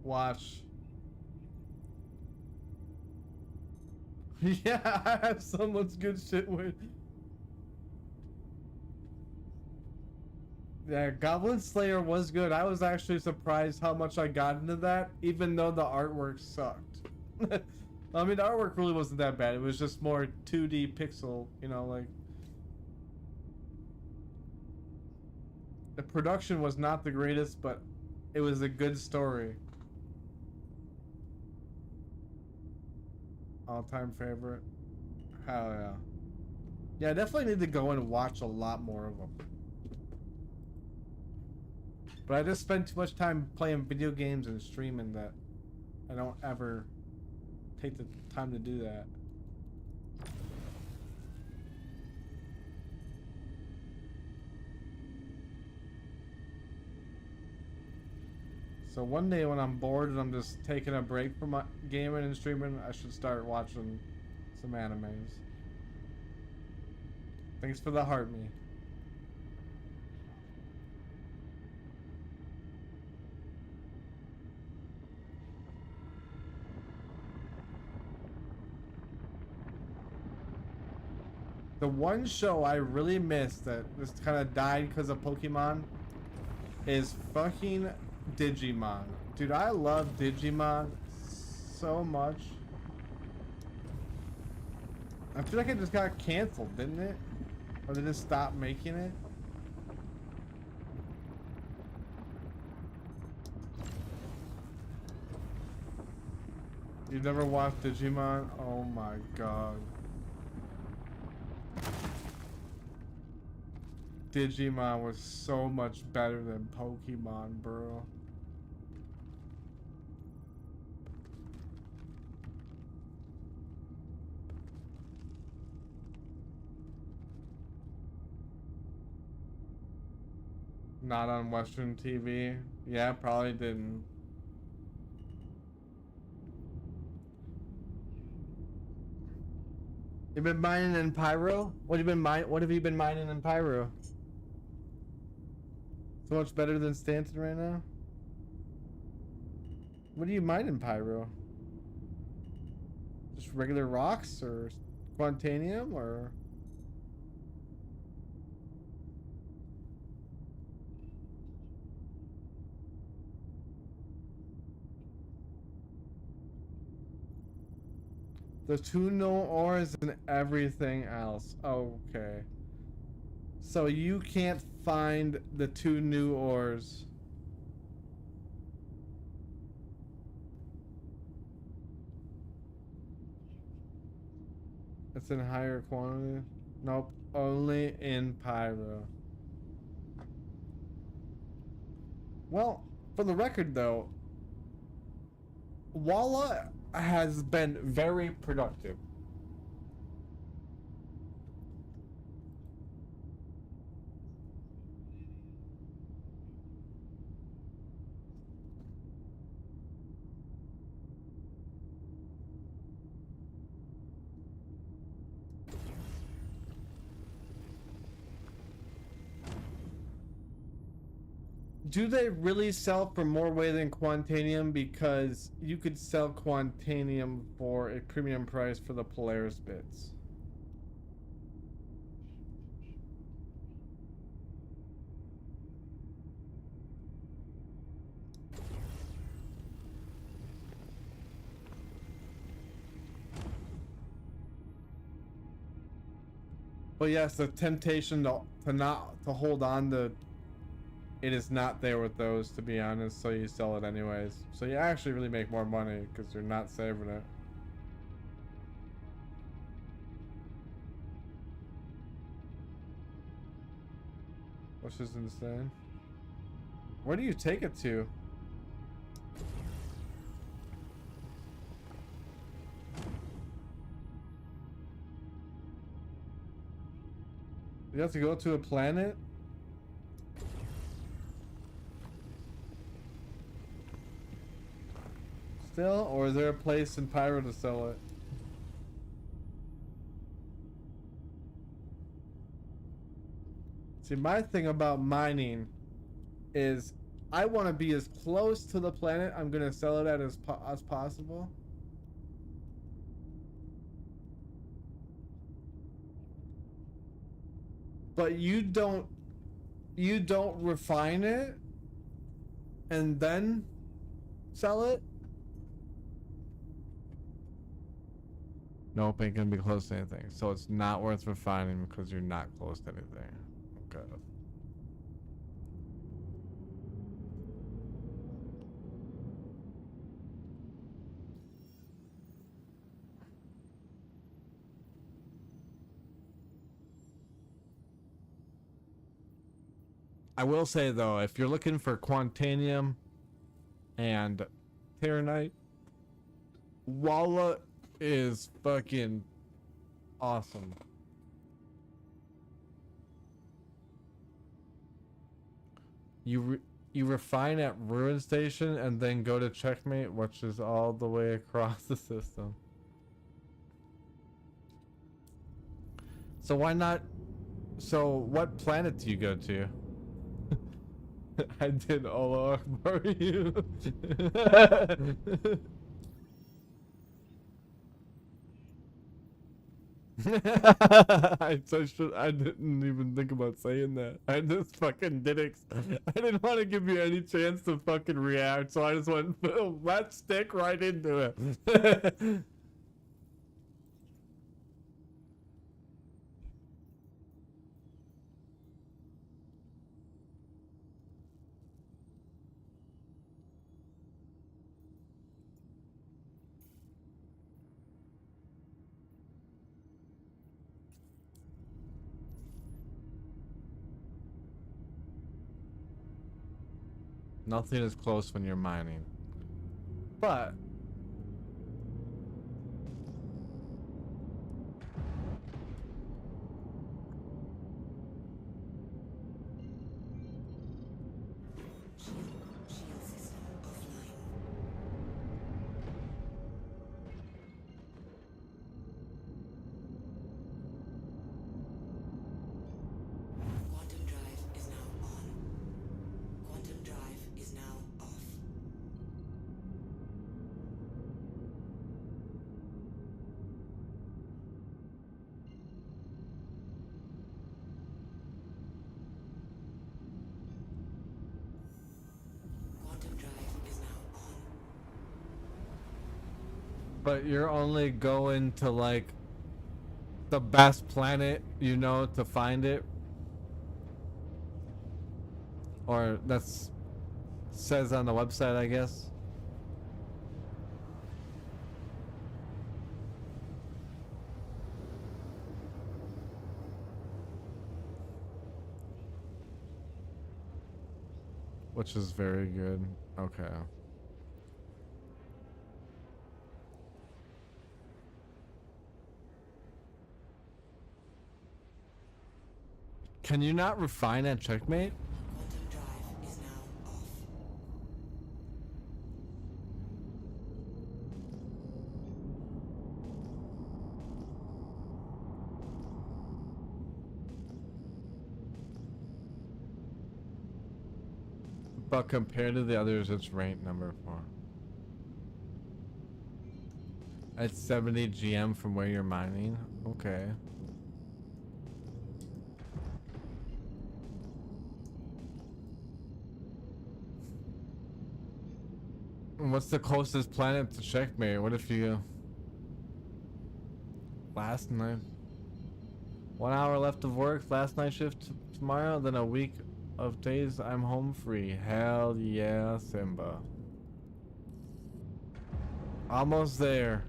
watch. Yeah, I have someone's good shit with. Yeah, Goblin Slayer was good. I was actually surprised how much I got into that, even though the artwork sucked. I mean, the artwork really wasn't that bad. It was just more 2D pixel, you know, like. The production was not the greatest, but it was a good story. All-time favorite. Hell yeah. Yeah, I definitely need to go and watch a lot more of them. But I just spend too much time playing video games and streaming that I don't ever take the time to do that. So one day when I'm bored and I'm just taking a break from my gaming and streaming, I should start watching some animes. Thanks for the heart, me. The one show I really missed that just kind of died because of Pokemon is fucking Digimon. Dude, I love Digimon so much. I feel like it just got canceled, didn't it? Or they just stopped making it? You've never watched Digimon? Oh my god. Digimon was so much better than Pokemon, bro. Not on Western TV. Yeah, probably didn't. You've been mining in Pyro? What have you been mining in Pyro? So much better than Stanton right now? What do you mine in Pyro? Just regular rocks or Quantanium or? The 2 no ores and everything else. Okay. So you can't find the 2 new ores. It's in higher quantity? Nope. Only in Pyro. Well, for the record though, Walla has been very productive. Do they really sell for more weight than Quantanium? Because you could sell Quantanium for a premium price for the Polaris bits. But yes, the temptation to hold on to it is not there with those, to be honest, so you sell it anyways. So you actually really make more money because you're not saving it. Which is insane. Where do you take it to? You have to go to a planet? Still, or is there a place in Pyro to sell it? See, my thing about mining is I want to be as close to the planet I'm gonna sell it at as possible. But you don't refine it and then sell it? Nope, ain't gonna be close to anything. So it's not worth refining because you're not close to anything. Okay. I will say though, if you're looking for Quantanium and Terranite, Walla is fucking awesome. You you refine at Ruin Station and then go to Checkmate, which is all the way across the system. So why not? So what planet do you go to? I did Allah Akbar you. I didn't even think about saying that. I just fucking did it. I didn't want to give you any chance to fucking react, so I just went, let's stick right into it. Nothing is close when you're mining. But Shield system offline. Quantum drive is now on. Quantum drive is now off. Quantum drive is now on. but you're only going to like the best planet, you know, to find it. Or that's says on the website, I guess. Which is very good. Okay. Can you not refine at Checkmate? Quantum drive is now off. But compared to the others, it's ranked number 4. It's 70 GM from where you're mining. Okay. And what's the closest planet to Checkmate? What if you... Last night... 1 hour left of work, last night shift tomorrow, then a week of days I'm home free. Hell yeah, Simba. Almost there.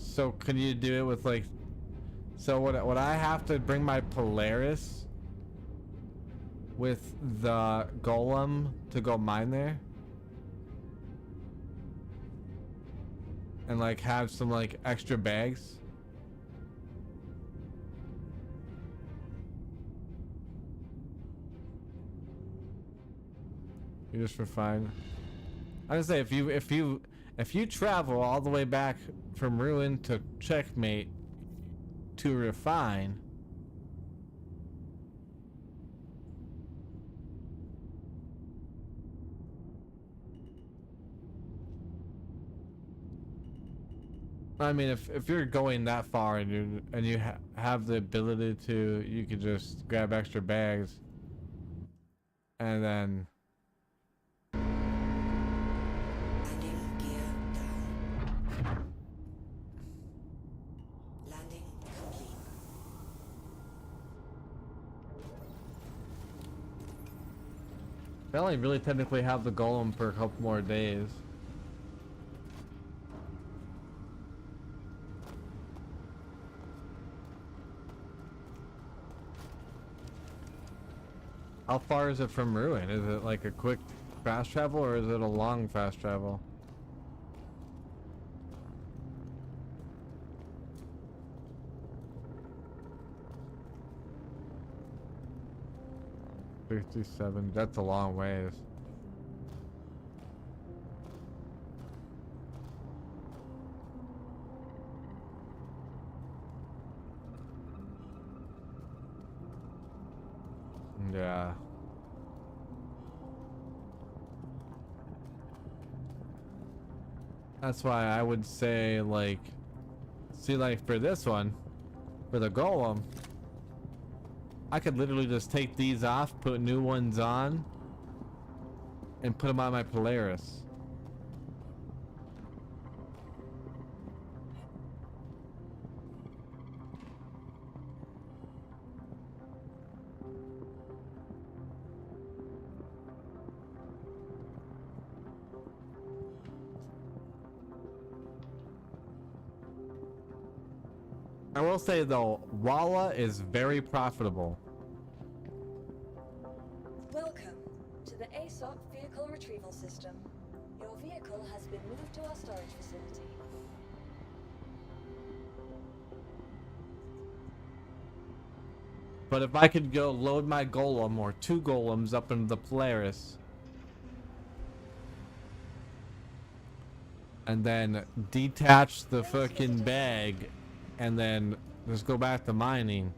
So can you do it with like... So would I have to bring my Polaris with the Golem to go mine there? And like have some like extra bags? You just refine. I would say if you travel all the way back from Ruin to Checkmate to refine, I mean, if you're going that far and you have the ability to, you could just grab extra bags and then Landing gear down. Landing complete. I only really technically have the Golem for a couple more days. How far is it from Ruin? Is it like a quick fast travel or is it a long fast travel? 67. That's a long ways. Yeah. That's why I would say, like, see, like, for this one, for the golem, I could literally just take these off, put new ones on, and put them on my Polaris. I will say though, Walla is very profitable. Welcome to the ASOC Vehicle Retrieval System. Your vehicle has been moved to our storage facility. But if I could go load my golem or two golems up into the Polaris and then detach the fucking bag and then just go back to mining,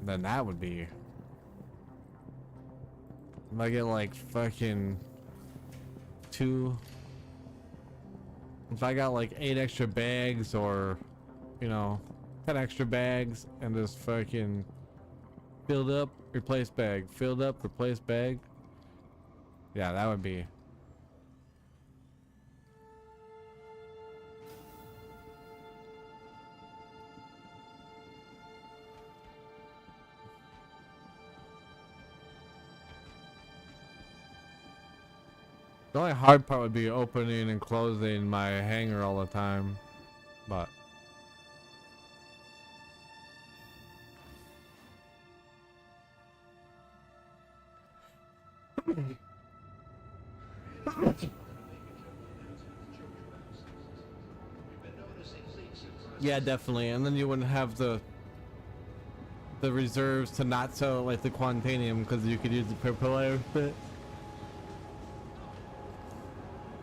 then that would be, if I get like fucking if I got like 8 extra bags or, you know, 10 extra bags and just fucking filled up, replace bag, filled up, replace bag. Yeah, that would be. The only hard part would be opening and closing my hangar all the time, but yeah, definitely. And then you wouldn't have the reserves to not sell like the Quantanium because you could use the per player bit.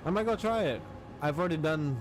I might go try it. I've already done.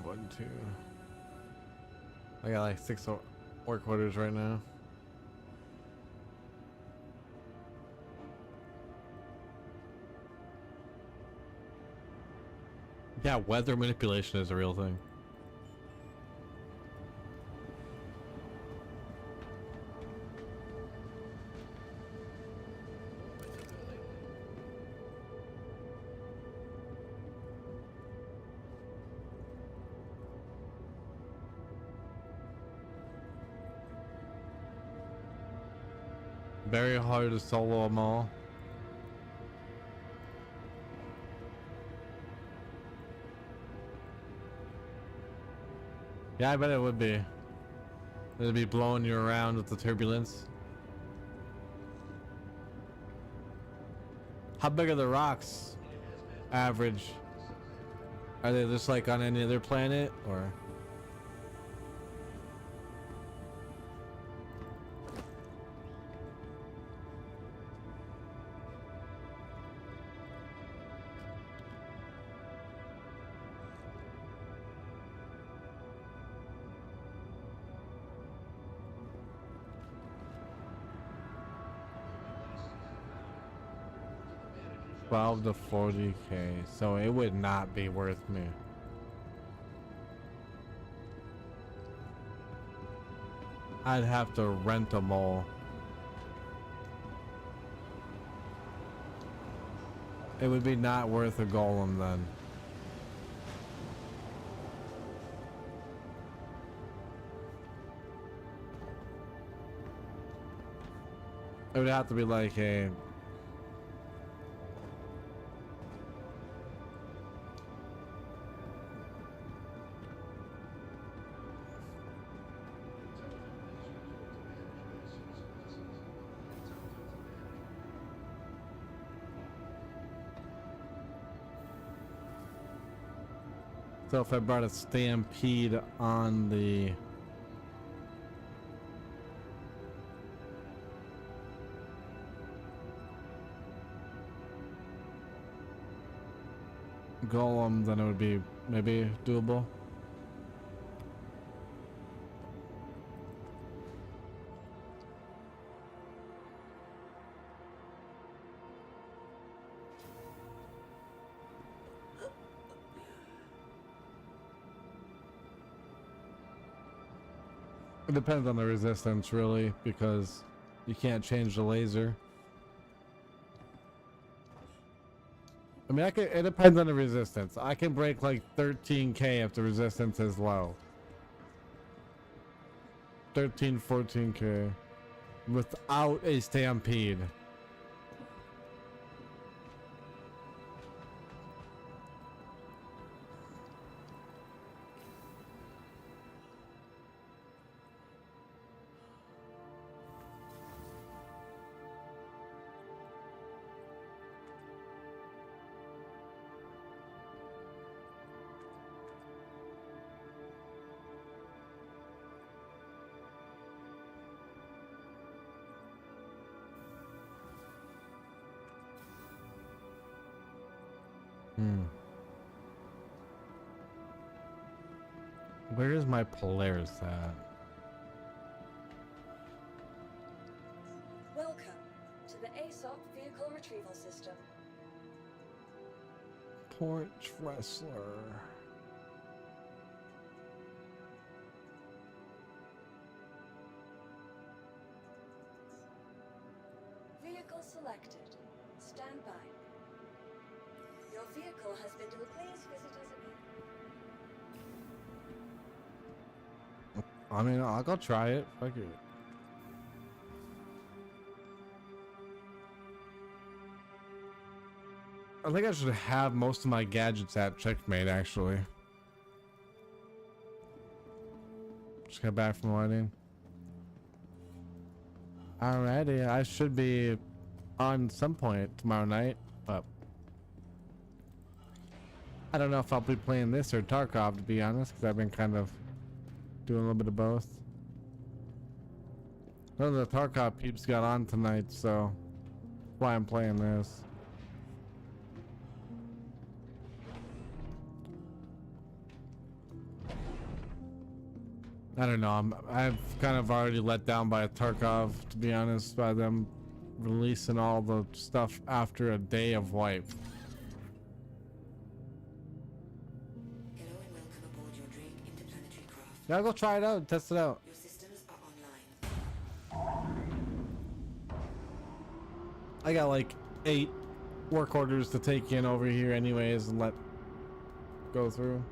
One, two. I got like 6 work orders right now. Yeah, weather manipulation is a real thing. Very hard to solo them all. Yeah, I bet it would be. It'd be blowing you around with the turbulence. How big are the rocks? Average. Are they just like on any other planet, or? $12 to $40K, so it would not be worth me. I'd have to rent them all. It would be not worth a golem then. It would have to be like a so if I brought a stampede on the golem, then it would be maybe doable. It depends on the resistance, really, because you can't change the laser. I mean, it depends on the resistance. I can break like 13k if the resistance is low. 13, 14k without a stampede. Where is my Polaris at? Welcome to the ASOP Vehicle Retrieval System. Porch Wrestler. Vehicle selected. Stand by. Your vehicle has been delivered. Please visit us again. I mean, I'll go try it. Fuck it. I think I should have most of my gadgets at Checkmate, actually. Just got back from the wedding. Alrighty, I should be on some point tomorrow night, but I don't know if I'll be playing this or Tarkov, to be honest, because I've been kind of doing a little bit of both. None of the Tarkov peeps got on tonight, so that's why I'm playing this. I don't know. I've kind of already let down by Tarkov, to be honest, by them releasing all the stuff after a day of wipe. Hello and welcome aboard your Drake interplanetary craft. Yeah, I'll go try it out, test it out. Your systems are online. I got like 8 work orders to take in over here anyways and let go through.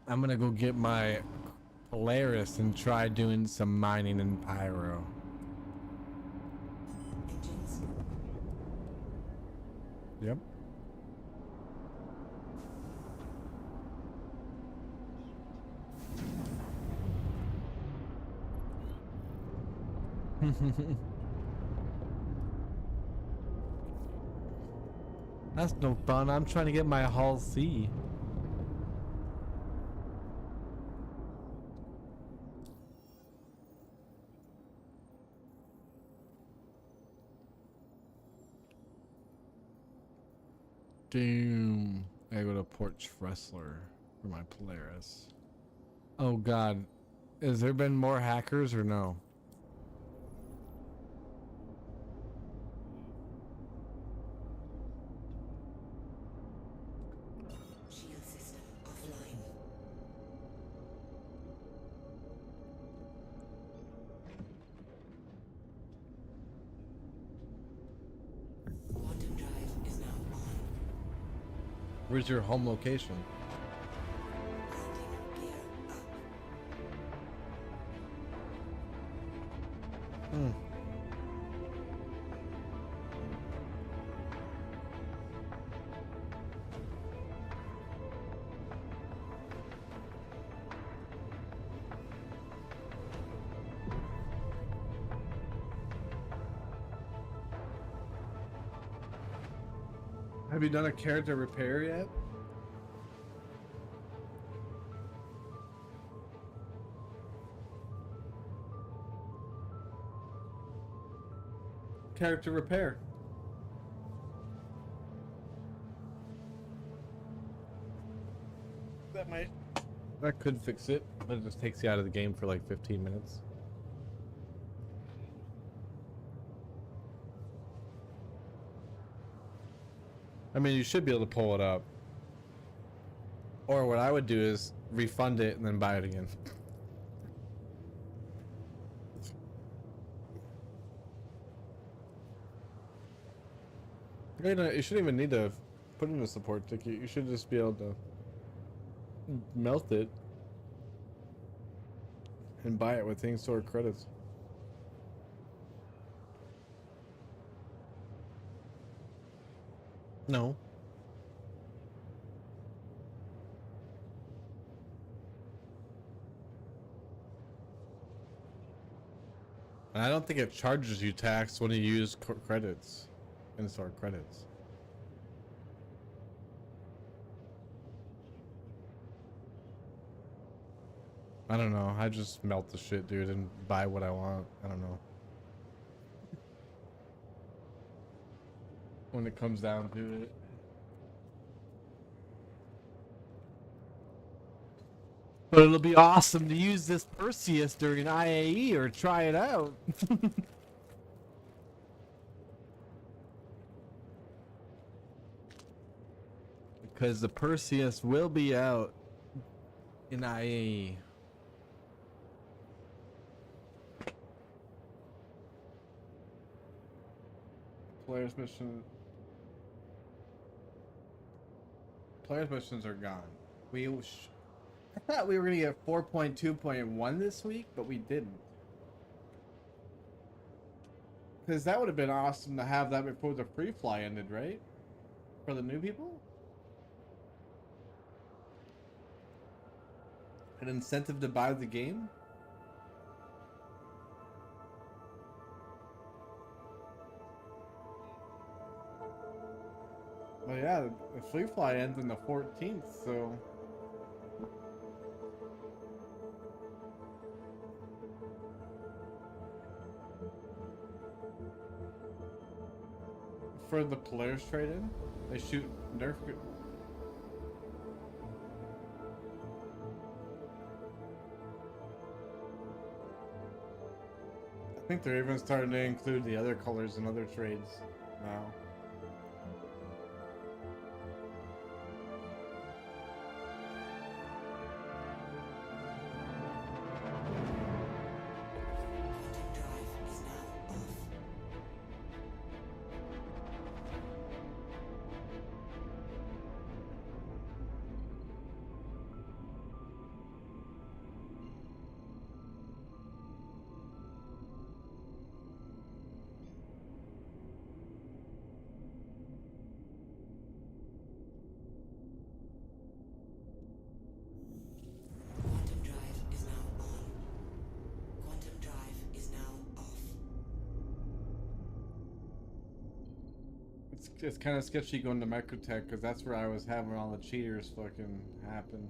I'm gonna go get my Polaris and try doing some mining in Pyro. Engines. Yep. That's no fun. I'm trying to get my Hull C. Damn. I go to Porch Wrestler for my Polaris. Oh god. Has there been more hackers or no? Shield system offline. Where's your home location? Landing gear up. Hmm. Have you done a character repair yet? Character repair. That could fix it, but it just takes you out of the game for like 15 minutes. I mean, you should be able to pull it up. Or what I would do is refund it and then buy it again. You shouldn't even need to put in a support ticket. You should just be able to melt it and buy it with in-store credits. No. And I don't think it charges you tax when you use credits, in-store credits. I don't know. I just melt the shit, dude, and buy what I want. I don't know. When it comes down to it. But it'll be awesome to use this Perseus during IAE or try it out. Because the Perseus will be out in IAE. Players missions are gone. I thought we were gonna get 4.2.1 this week, but we didn't. Because that would have been awesome to have that before the free fly ended, right? For the new people? An incentive to buy the game? Well, yeah, the free fly ends on the 14th, so... For the players trade-in, they shoot Nerf... I think they're even starting to include the other colors in other trades now. Quantum drive is now off. Quantum drive is now on. Quantum drive is now off. It's kind of sketchy going to Microtech because that's where I was having all the cheaters fucking happen.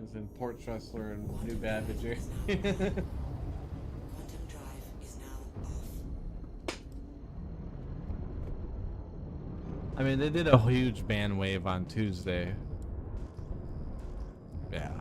It's in Port Tressler and New Babbage. Quantum drive is now off. I mean, they did a huge ban wave on Tuesday. Yeah.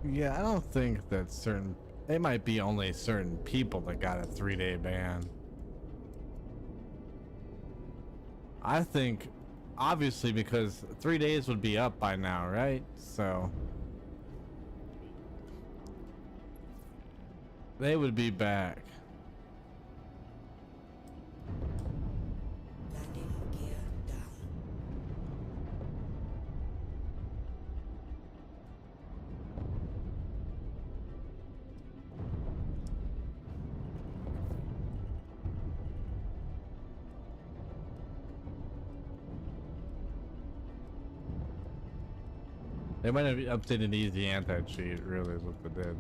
Yeah, I don't think that certain. It might be only certain people that got a 3-day ban. I think, obviously, because 3 days would be up by now, right? So they would be back. Landing gear down. They might have updated easy anti-cheat, really, is what they did.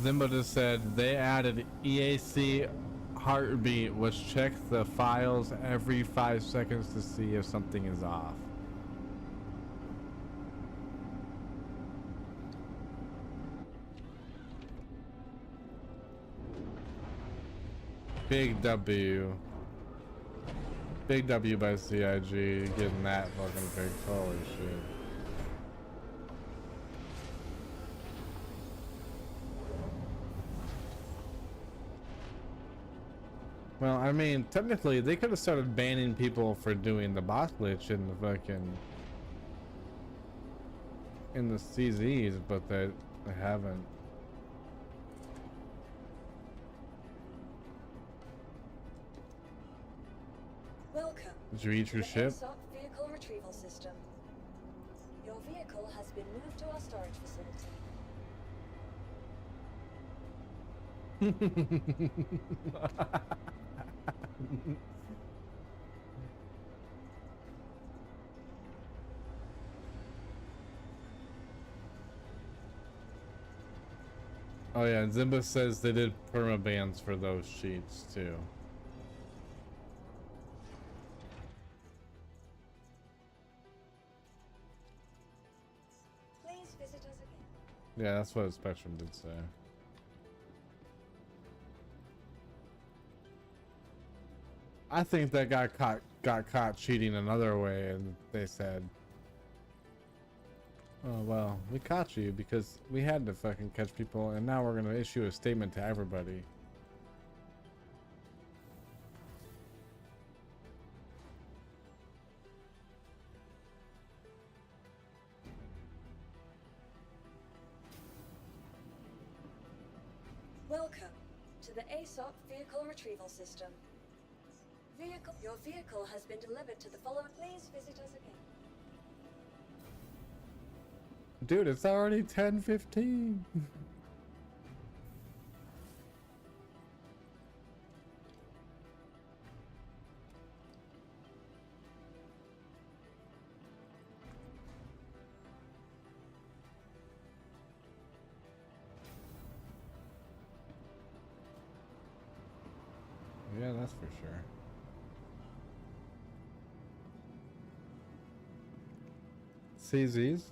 Zimbo just said they added EAC heartbeat, which checks the files every 5 seconds to see if something is off. Big W. Big W by CIG, getting that fucking fixed. Holy shit. Well, I mean, technically, they could have started banning people for doing the boss glitch in the fucking... in the CZs, but they haven't. Welcome. Did you eat to your the ship? ASOP vehicle retrieval system. Your vehicle has been moved to our storage facility. Oh yeah, and Zimba says they did perma bans for those sheets too. Please visit us again. Yeah, that's what Spectrum did say. I think that got caught cheating another way, and they said, "Oh well, we caught you because we had to fucking catch people, and now we're gonna issue a statement to everybody." Welcome to the ASOP vehicle retrieval system. Your vehicle has been delivered to the following. Please visit us again. Dude, it's already 10:15. Yeah, that's for sure. CZs?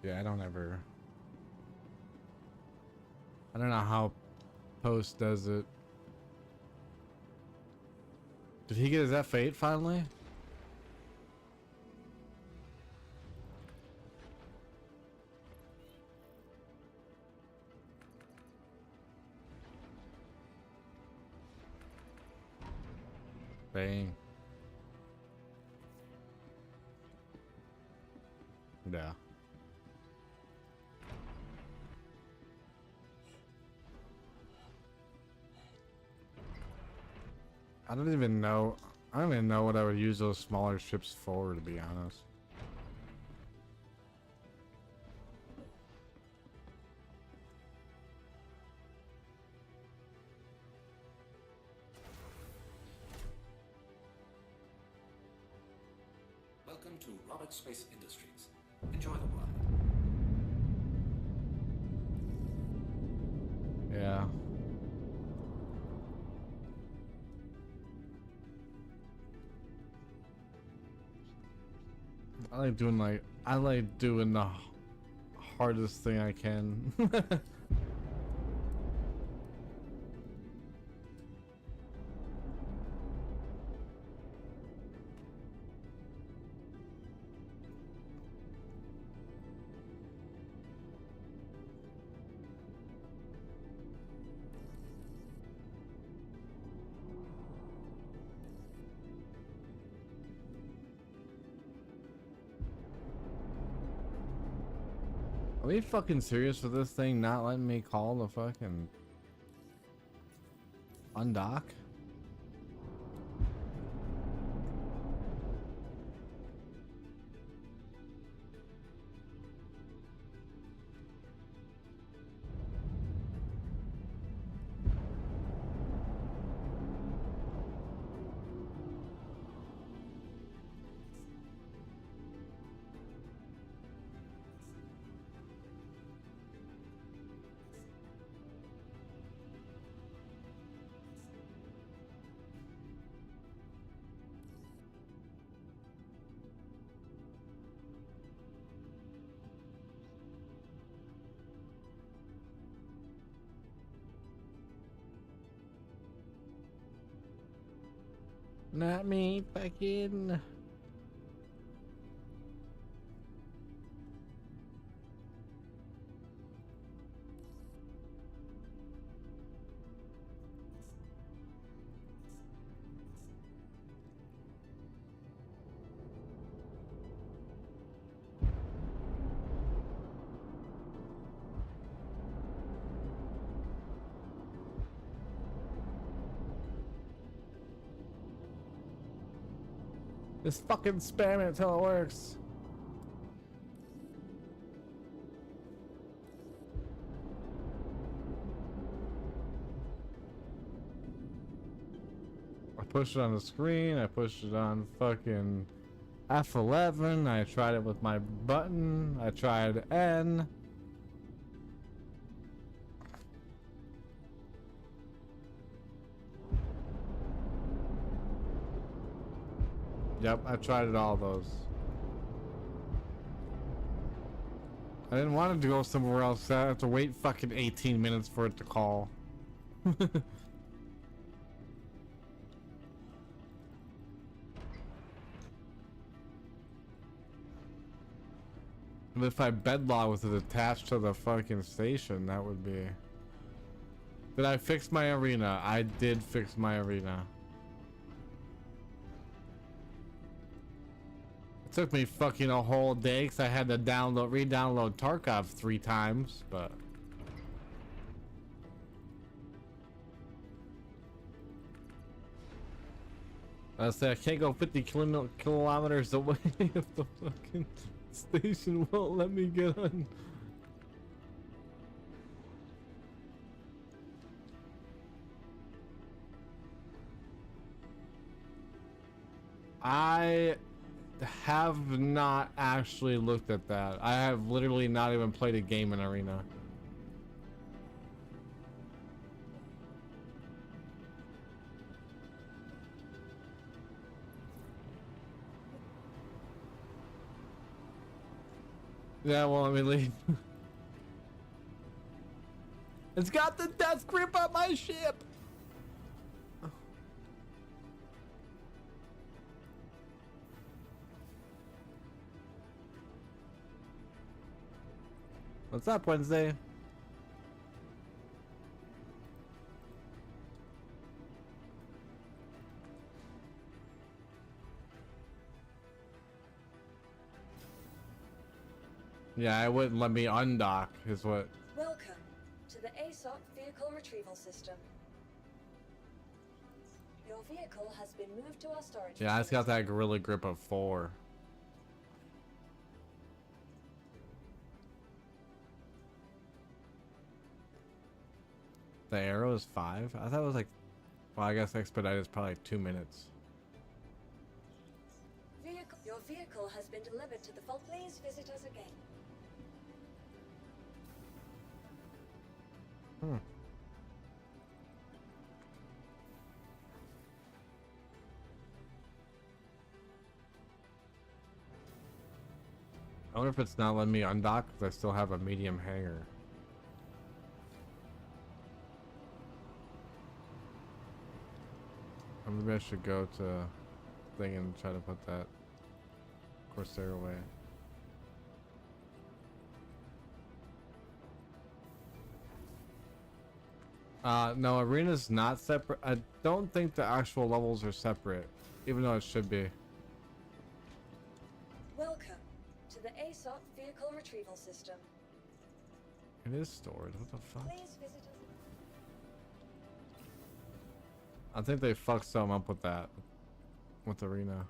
Yeah, I don't know how Post does it. Did he get his F8 finally? Bang. Yeah. I don't even know what I would use those smaller ships for, to be honest. Welcome to Roberts Space Industries. Enjoy the ride. Yeah. I like doing the hardest thing I can. Are we fucking serious with this thing not letting me call the fucking undock? Not me, fucking. Just fucking spam it until it works. I pushed it on the screen, I pushed it on fucking F11, I tried it with my button, I tried N. Yep, I tried it all those. I didn't want it to go somewhere else. I have to wait fucking 18 minutes for it to call. And if I bedlog with it attached to the fucking station, that would be... Did I fix my arena? I did fix my arena. It took me fucking a whole day because I had to re-download Tarkov 3 times, but... I say I can't go 50 kilometers away if the fucking station won't let me get on. I have not actually looked at that. I have literally not even played a game in Arena. Yeah, well, let me leave. It's got the death grip on my ship. What's up, Wednesday? Yeah, it wouldn't let me undock, is what. Welcome to the ASOC vehicle retrieval system. Your vehicle has been moved to our storage. Yeah, it's got that Gorilla Grip of 4. The arrow is 5? I thought it was like... Well, I guess expedite is probably like 2 minutes. Your vehicle has been delivered to the vault. Please visit us again. I wonder if it's not letting me undock because I still have a medium hanger. Or maybe I should go to thing and try to put that Corsair away. No, arena's not separate. I don't think the actual levels are separate, even though it should be. Welcome to the ASOC vehicle retrieval system. It is storage. What the fuck? Please visit us. I think they fucked something up with that. With Arena.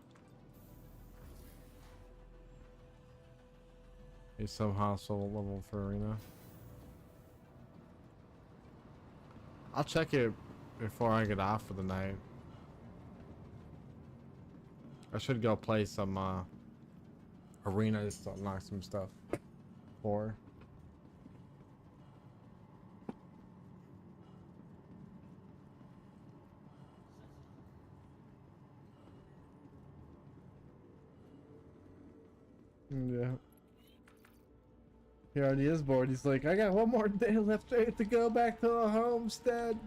He's somehow soul level for Arena. I'll check it before I get off for the night. I should go play some Arena just to unlock some stuff for. Yeah. He already is bored. He's like, I got one more day left. I have to go back to the homestead.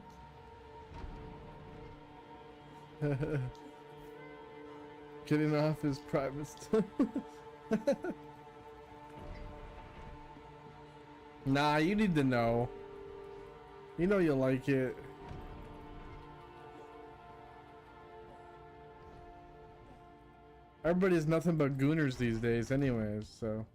Getting off his private stuff. Nah, you need to know. You know you like it. Everybody's nothing but gooners these days anyways, so.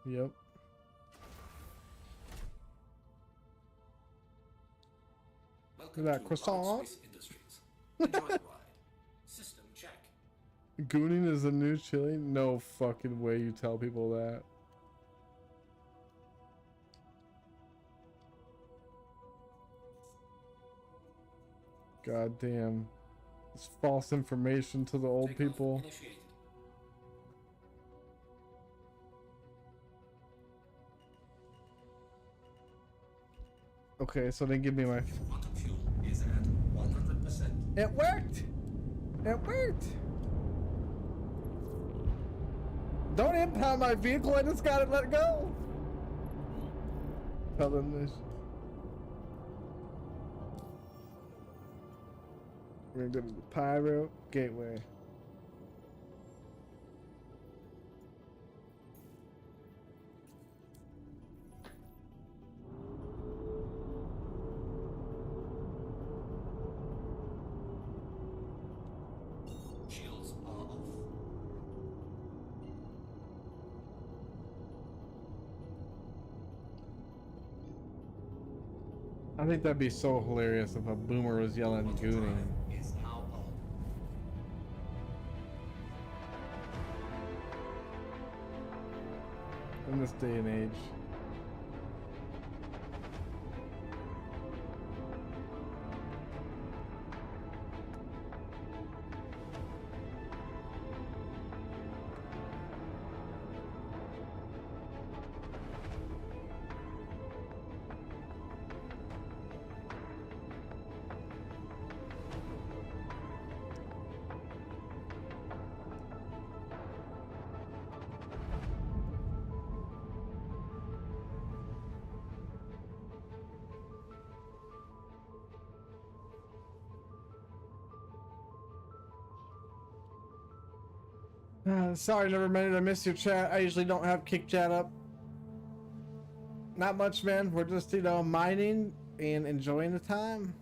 Yep. Welcome That to croissant? Rocket Space Industries. Enjoy the ride. System check. Gooning is the new chili? No fucking way you tell people that. God damn. It's false information to the old Takeoff people. initiated. Okay, so then give me my... Quantum fuel is at 100%. It worked! It worked! Don't impound my vehicle, I just gotta let go! Tell them this. We're gonna go to the Pyro Gateway. Shields are off. I think that'd be so hilarious if a boomer was yelling Quantum gooning. drive is now on. In this day and age. Sorry, never mind. I missed your chat. I usually don't have kick chat up. Not much, man. We're just, you know, mining and enjoying the time.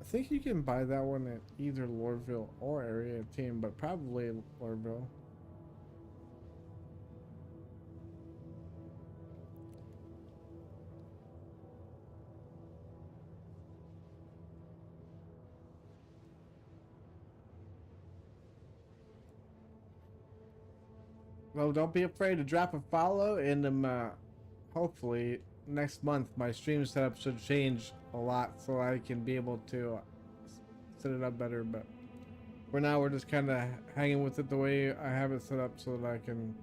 I think you can buy that one at either Lorville or Area Team, but probably Lorville. Well, don't be afraid to drop a follow, and hopefully next month my stream setup should change a lot so I can be able to set it up better. But for now, we're just kind of hanging with it the way I have it set up so that I can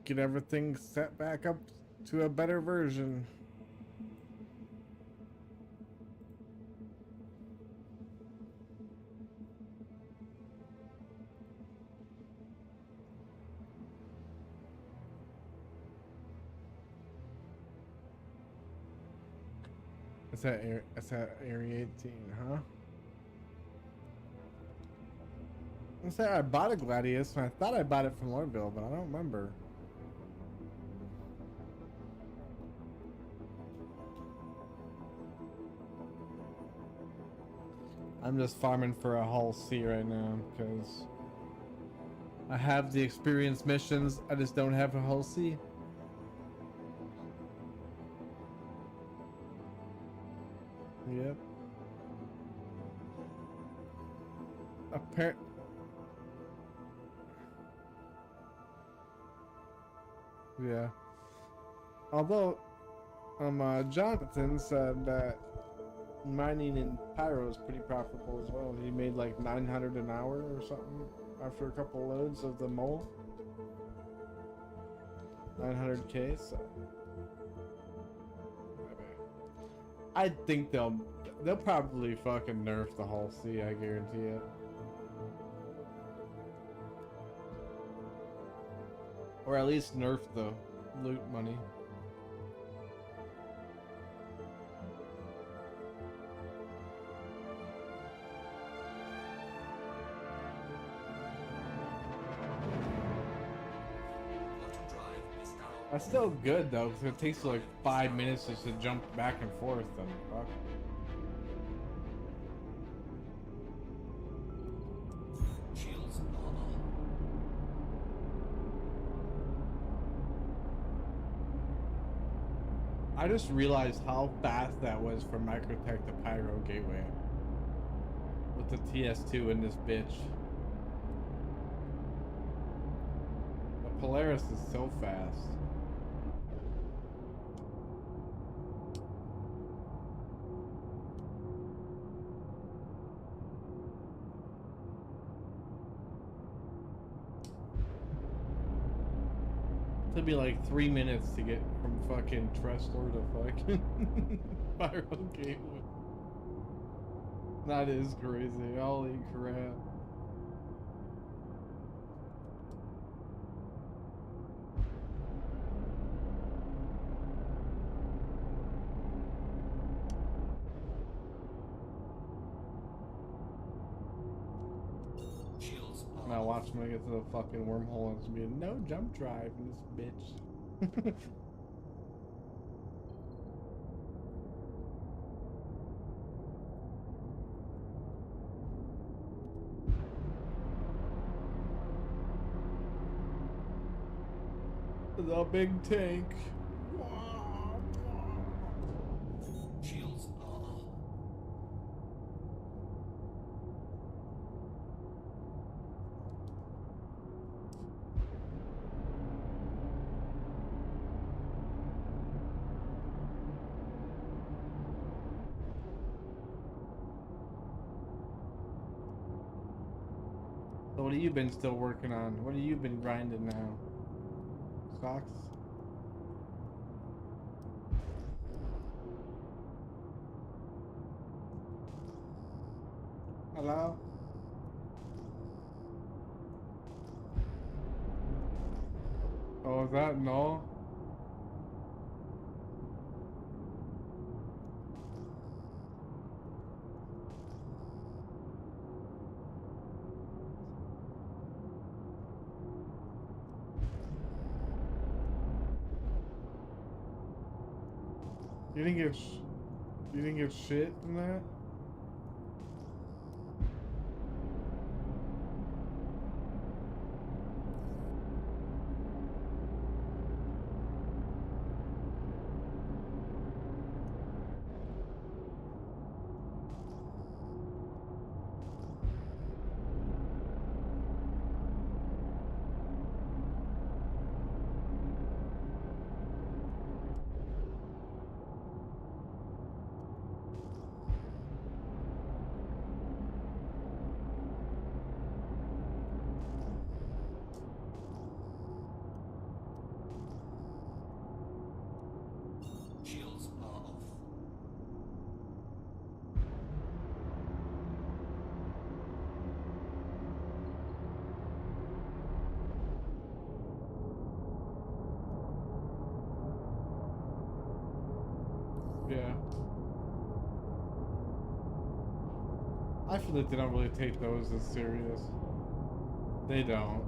get everything set back up to a better version. It's at Area 18, huh? I said I bought a Gladius, and I thought I bought it from Lorville, but I don't remember. I'm just farming for a Hull C right now, because I have the experience missions, I just don't have a Hull C. Yep. Yeah. Although, Jonathan said that mining in Pyro is pretty profitable as well. He made like 900 an hour or something after a couple loads of the mole. 900k. So I think they'll probably fucking nerf the Hull C. I guarantee it. Or at least nerf the loot money. Autumn Drive is now That's still good though, because it takes like 5 minutes just to jump back and forth and fuck. shields are on. I just realized how fast that was from Microtech to Pyro Gateway. With the TS2 in this bitch. The Polaris is so fast. It'll be like 3 minutes to get from fucking Tressler to fucking Pyro Gateway. That is crazy. Holy crap. Shields are Now watch when I get to the fucking wormhole and it's gonna be no jump drive in this bitch. The big tank. shields are on. So what have you been still working on? What have you been grinding now? Socks? Hello? Oh, is that no? You didn't get you didn't get shit from that? Shields are off. Yeah. I feel like they don't really take those as serious. They don't.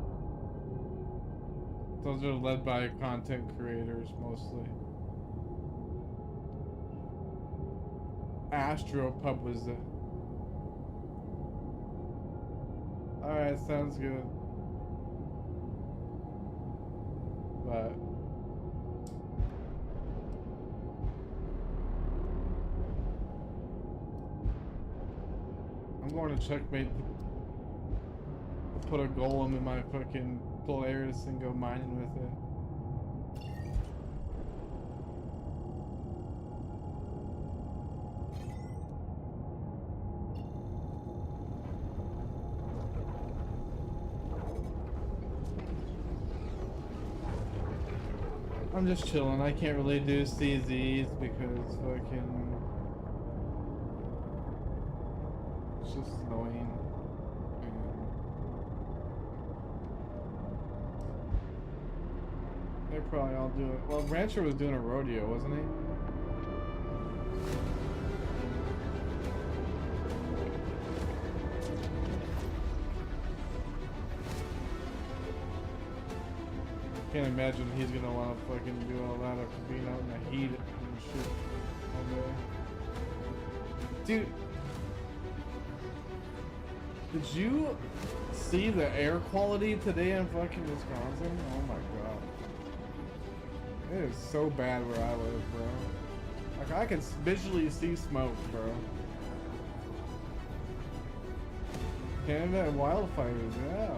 Those are led by content creators mostly. Astropub was the. Alright, sounds good. But I'm going to checkmate. Put a golem in my fucking Polaris and go mining with it. I'm just chilling. I can't really do CZs because fucking it's just annoying. They probably all do it. Well, Rancher was doing a rodeo, wasn't he? Can't imagine he's gonna want to fucking do all that after being out in the heat and shit all day. Dude, did you see the air quality today in fucking Wisconsin? Oh my god. It is so bad where I live, bro. Like, I can visually see smoke, bro. Canada and wildfires, yeah.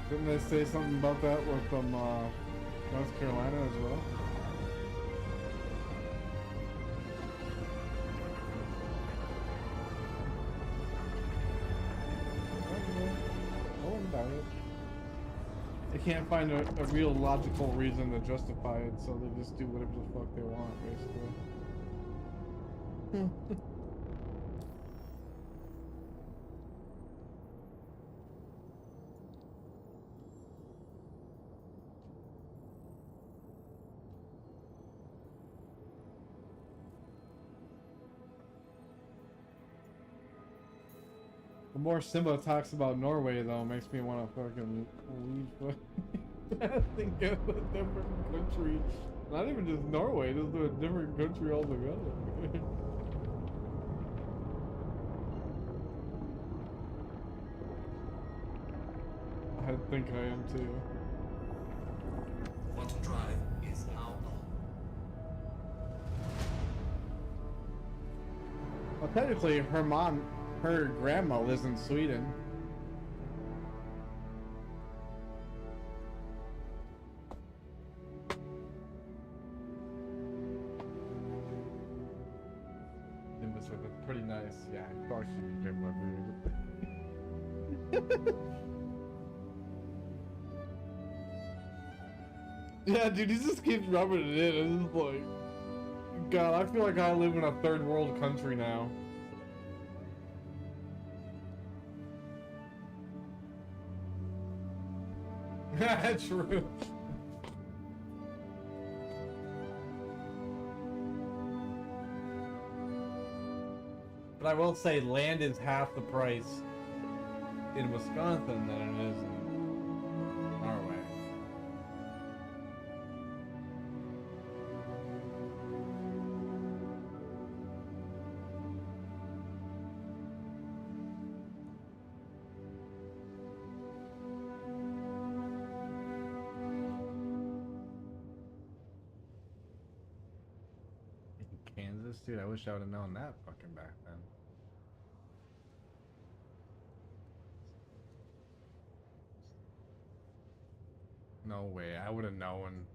Didn't they say something about that with North Carolina as well? I wouldn't doubt it. They can't find a real logical reason to justify it, so they just do whatever the fuck they want, basically. The more Simba talks about Norway, though, makes me want to fucking leave. Think of a different country. Not even just Norway, just a different country altogether. I think I am too. Quantum Drive is now on. Well, technically, her grandma lives in Sweden. It was pretty nice. Yeah, I thought she could drink my food. Yeah, dude, he just keeps rubbing it in. It's just like, God, I feel like I live in a third world country now. True. But I will say land is half the price in Wisconsin than it is in Norway. Kansas, dude, I wish I would have known that fucking back then. No way, I would have known.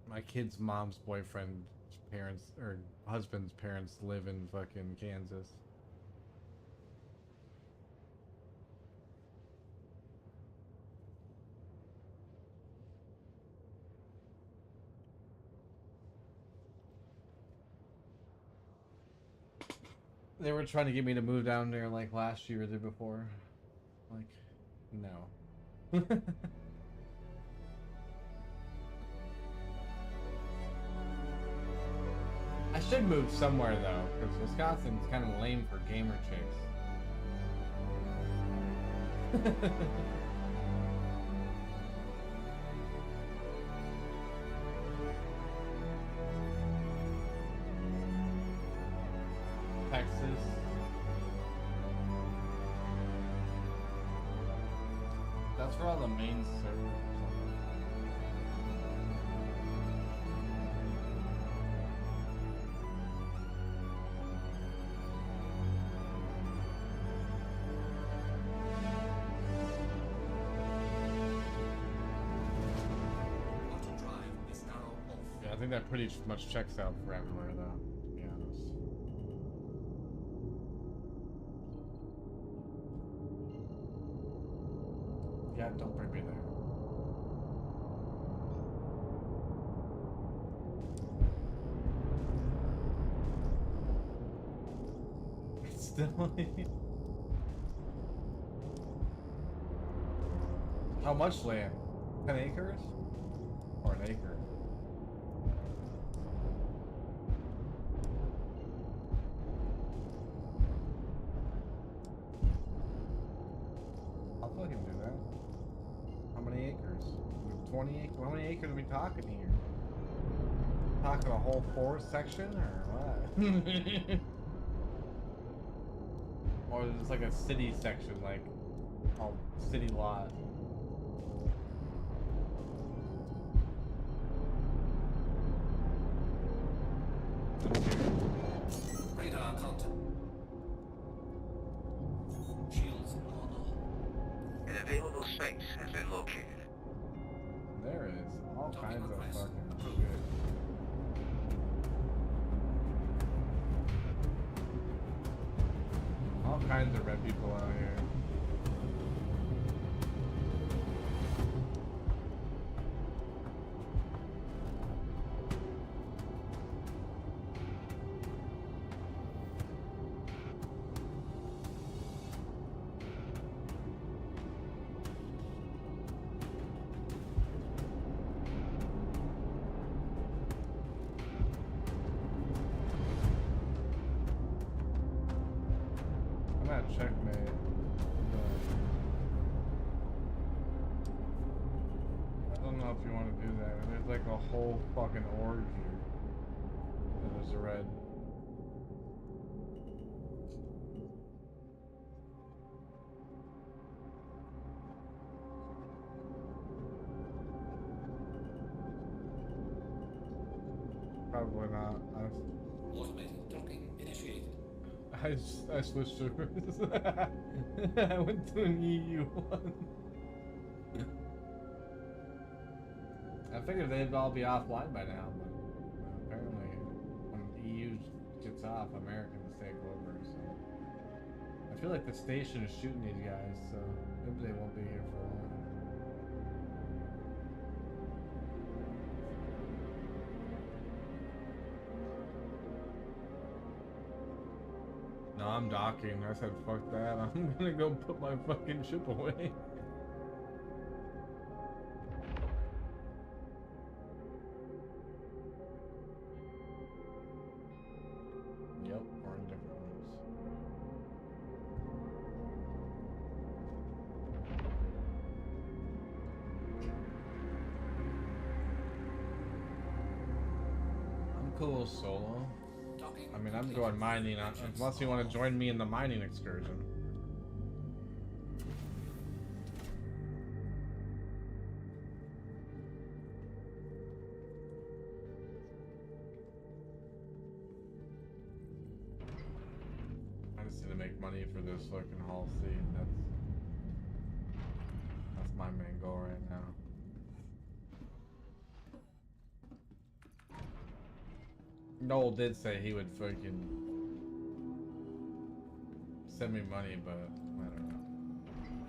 My kid's mom's boyfriend's parents, or husband's parents, live in fucking Kansas. They were trying to get me to move down there like last year or the before. Like, no. I should move somewhere though, because Wisconsin's kind of lame for gamer chicks. Texas. That's where all the main servers are. Auto drive is now off. Yeah, I think that pretty much checks out for everywhere though, to be honest. Yeah, don't bring me there. Still. How much land? 10 acres? Or an acre? I'll fucking do that. How many acres? 20 acres? How many acres are we talking here? Talking a whole forest section or what? Or is it like a city section, like a city lot? Radar contact. Shields on. An available space has been located. There is all Docking kinds of request fucking approved. shit. All kinds of red people out here. I'm at checkmate. I don't know if you want to do that. There's like a whole fucking org here. There's a red. Probably not. Automated docking initiated. I switched servers. I went to an EU one. I figured they'd all be offline by now, but apparently when EU gets off, Americans take over, so I feel like the station is shooting these guys, so maybe they won't be here for a while. No, I'm docking. I said fuck that. I'm gonna go put my fucking ship away. Yep, we're in different rooms. I'm cool solo. Docking I mean, I'm going mining, unless you want to join me in the mining excursion. I just need to make money for this fucking Hull C. That's my main goal right now. Noel did say he would fucking send me money, but I don't know.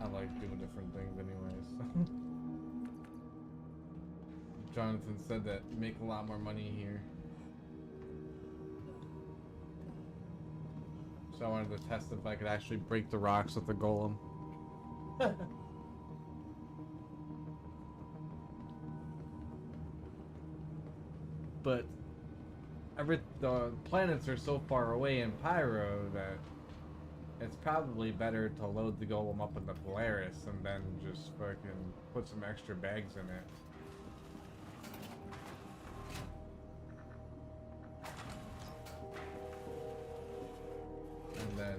I like doing different things anyways. Jonathan said that you make a lot more money here. So I wanted to test if I could actually break the rocks with the golem. But the planets are so far away in Pyro that it's probably better to load the golem up in the Polaris and then just fucking put some extra bags in it. And then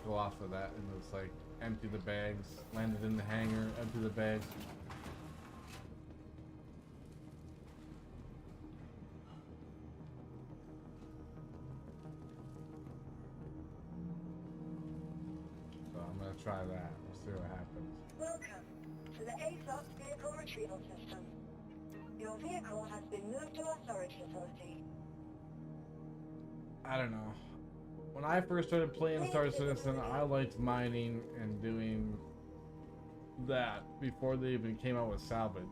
go off of that and it's like empty the bags, land it in the hangar, empty the bags. So I'm gonna try that. We'll see what happens. Welcome to the ASOS Vehicle Retrieval System. Your vehicle has been moved to our storage facility. I don't know. When I first started playing Star Citizen, I liked mining and doing that before they even came out with salvage.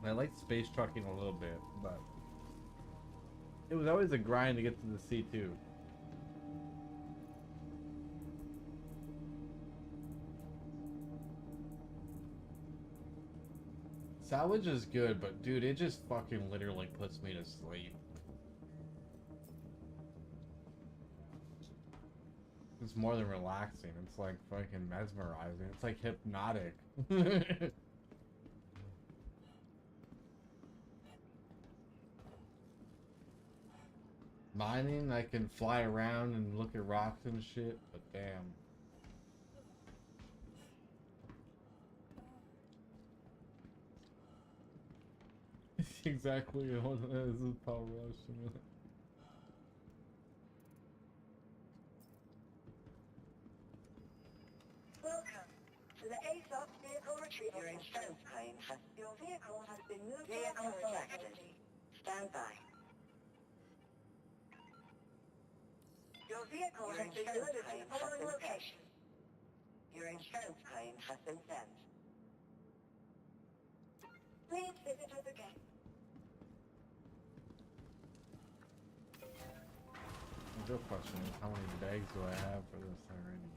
And I liked space trucking a little bit, but it was always a grind to get to the C2. Salvage is good, but dude, it just fucking literally puts me to sleep. It's more than relaxing. It's like fucking mesmerizing. It's like hypnotic. Mining, I can fly around and look at rocks and shit, but damn. Exactly what this is Power Rush. Welcome to the ASOS Vehicle Retrieval System. Your vehicle has been moved to our storage facility. Stand by. Your vehicle has been delivered to the following location. Your insurance claim has been sent. Please visit us again. The real question is, how many bags do I have for this already?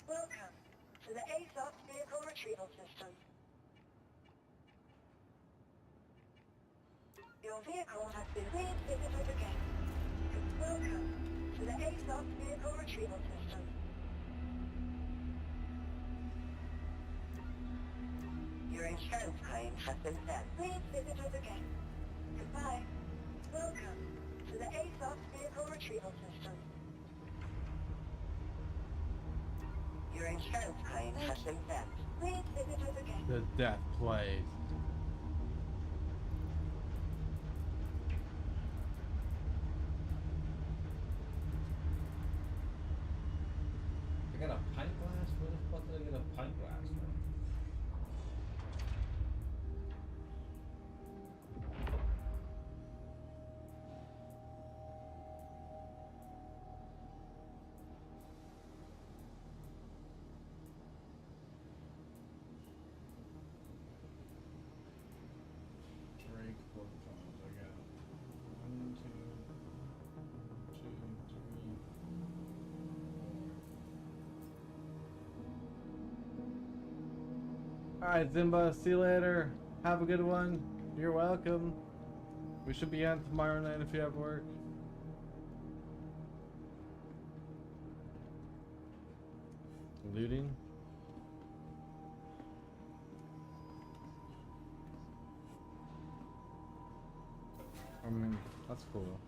Welcome to the ASOS Vehicle Retrieval System. Your vehicle has been revisited again. Welcome to the ASOS Vehicle Retrieval System. Your insurance claim has been sent. Please visit us again. Goodbye. Welcome to the ASOS Vehicle Retrieval System. Your insurance claim has been sent. Please visit us again. The death plays. I got a pint glass? Where the fuck did I get a pint glass from? Break phones. I got 1, 2, 3, 4. Alright, Zimba, see you later. Have a good one. You're welcome. We should be on tomorrow night if you have work. Looting? I mean, that's cool.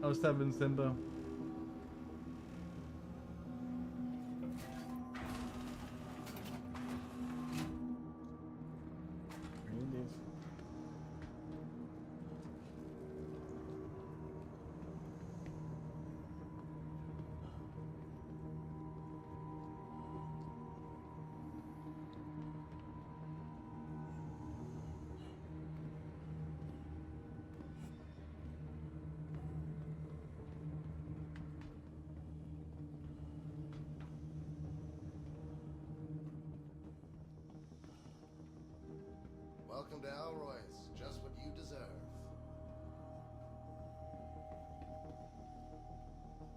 Oh, 7 Simba. Welcome to Alroy's. Just what you deserve.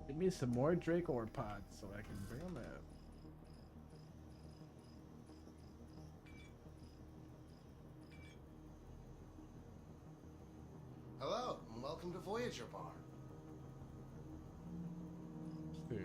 Give me some more Dracor pods so I can bring them out. Hello, and welcome to Voyager Bar. Let's do.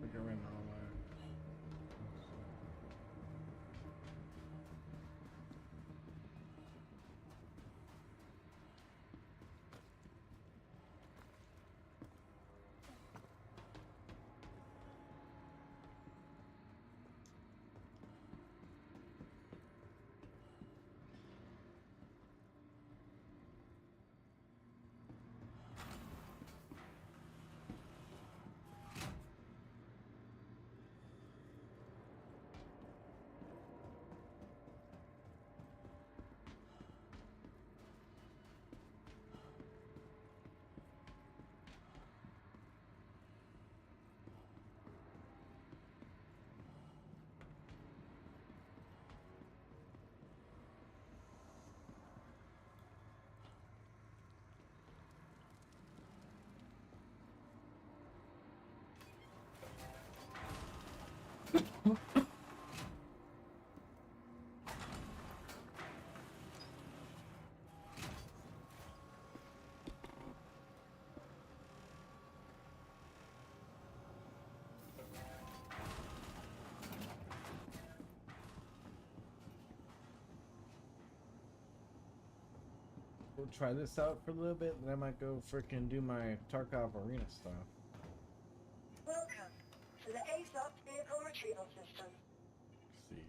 Figure in all that. We'll try this out for a little bit, then I might go freaking do my Tarkov arena stuff. Welcome to the ASOP vehicle retrieval system. Let's see.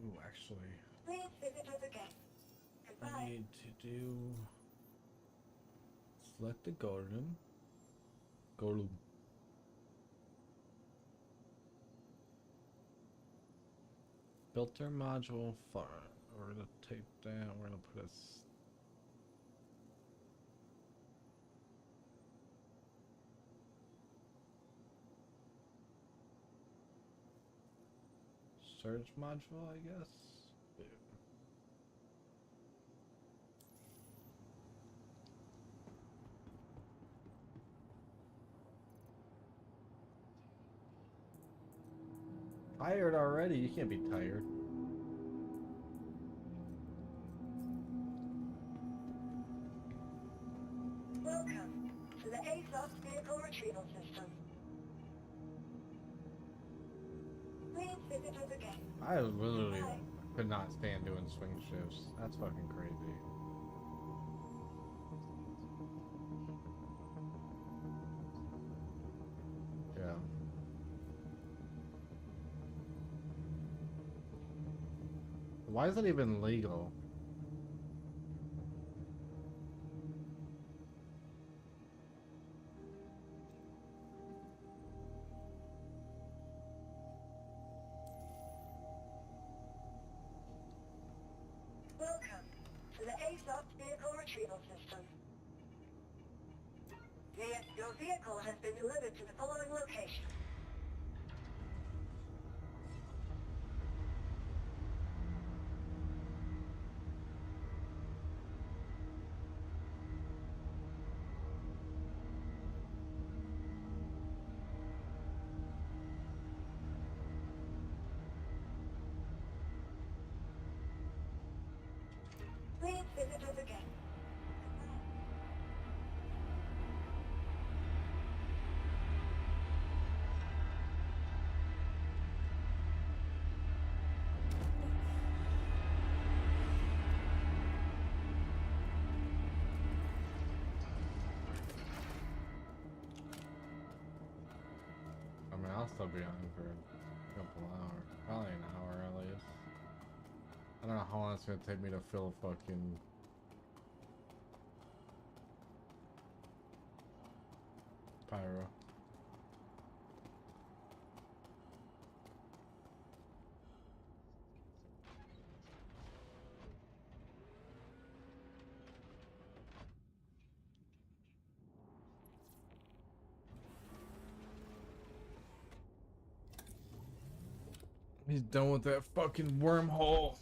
Ooh, actually, Please visit us again. I Goodbye. need to do. Select the golem. Golem. Filter module far. We're gonna take down. We're gonna put a. Surge module, I guess. Yeah. Tired already? You can't be tired. Welcome to the ASOP vehicle retrieval system. Please visit us again. I literally Goodbye. could not stand doing swing shifts. That's fucking crazy. Yeah. Why is it even legal? Welcome to the ASOP vehicle retrieval system. Your vehicle has been delivered to the following location. Please visit us again. Goodbye. mean, I'll still be on for a couple hours. Probably an hour at least. I don't know how long it's gonna take me to fill fucking... Pyro. He's done with that fucking wormhole.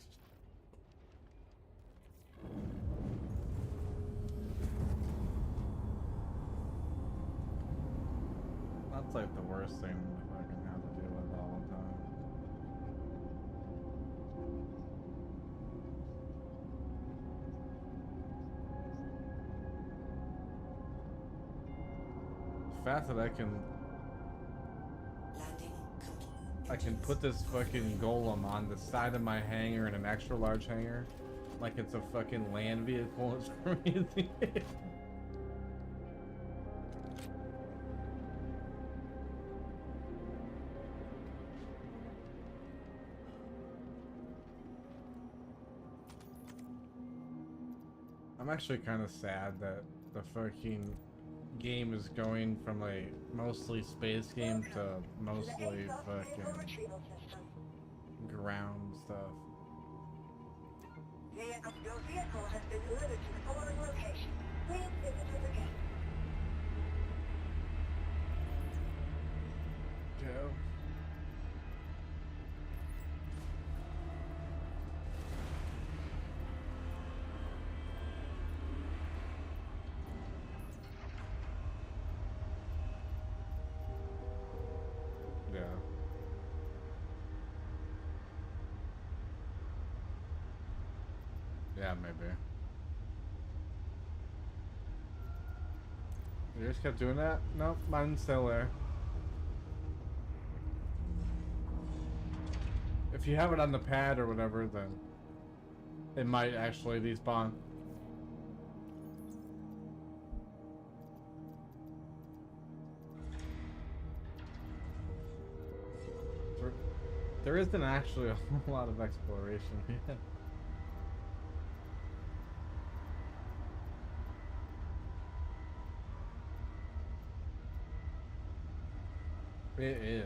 That's like the worst thing to fucking have to deal with all the time. The fact that I can put this fucking golem on the side of my hangar in an extra large hangar, like it's a fucking land vehicle. It's crazy. I'm actually kind of sad that the fucking game is going from a mostly space game to mostly fucking ground stuff. Your vehicle has been delivered to the following location. Please visit us again. Go. Yeah. Yeah, maybe. You just kept doing that? Nope, mine's still there. If you have it on the pad or whatever, then it might actually despawn. There isn't actually a whole lot of exploration yet. It is.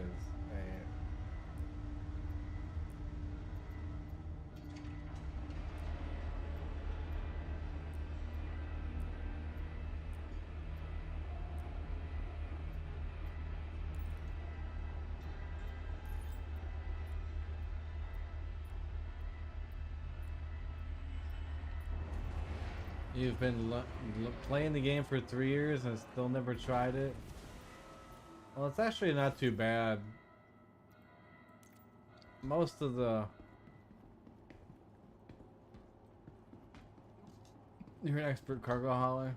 You've been playing the game for 3 years and still never tried it? Well, it's actually not too bad. Most of the... You're an expert cargo hauler?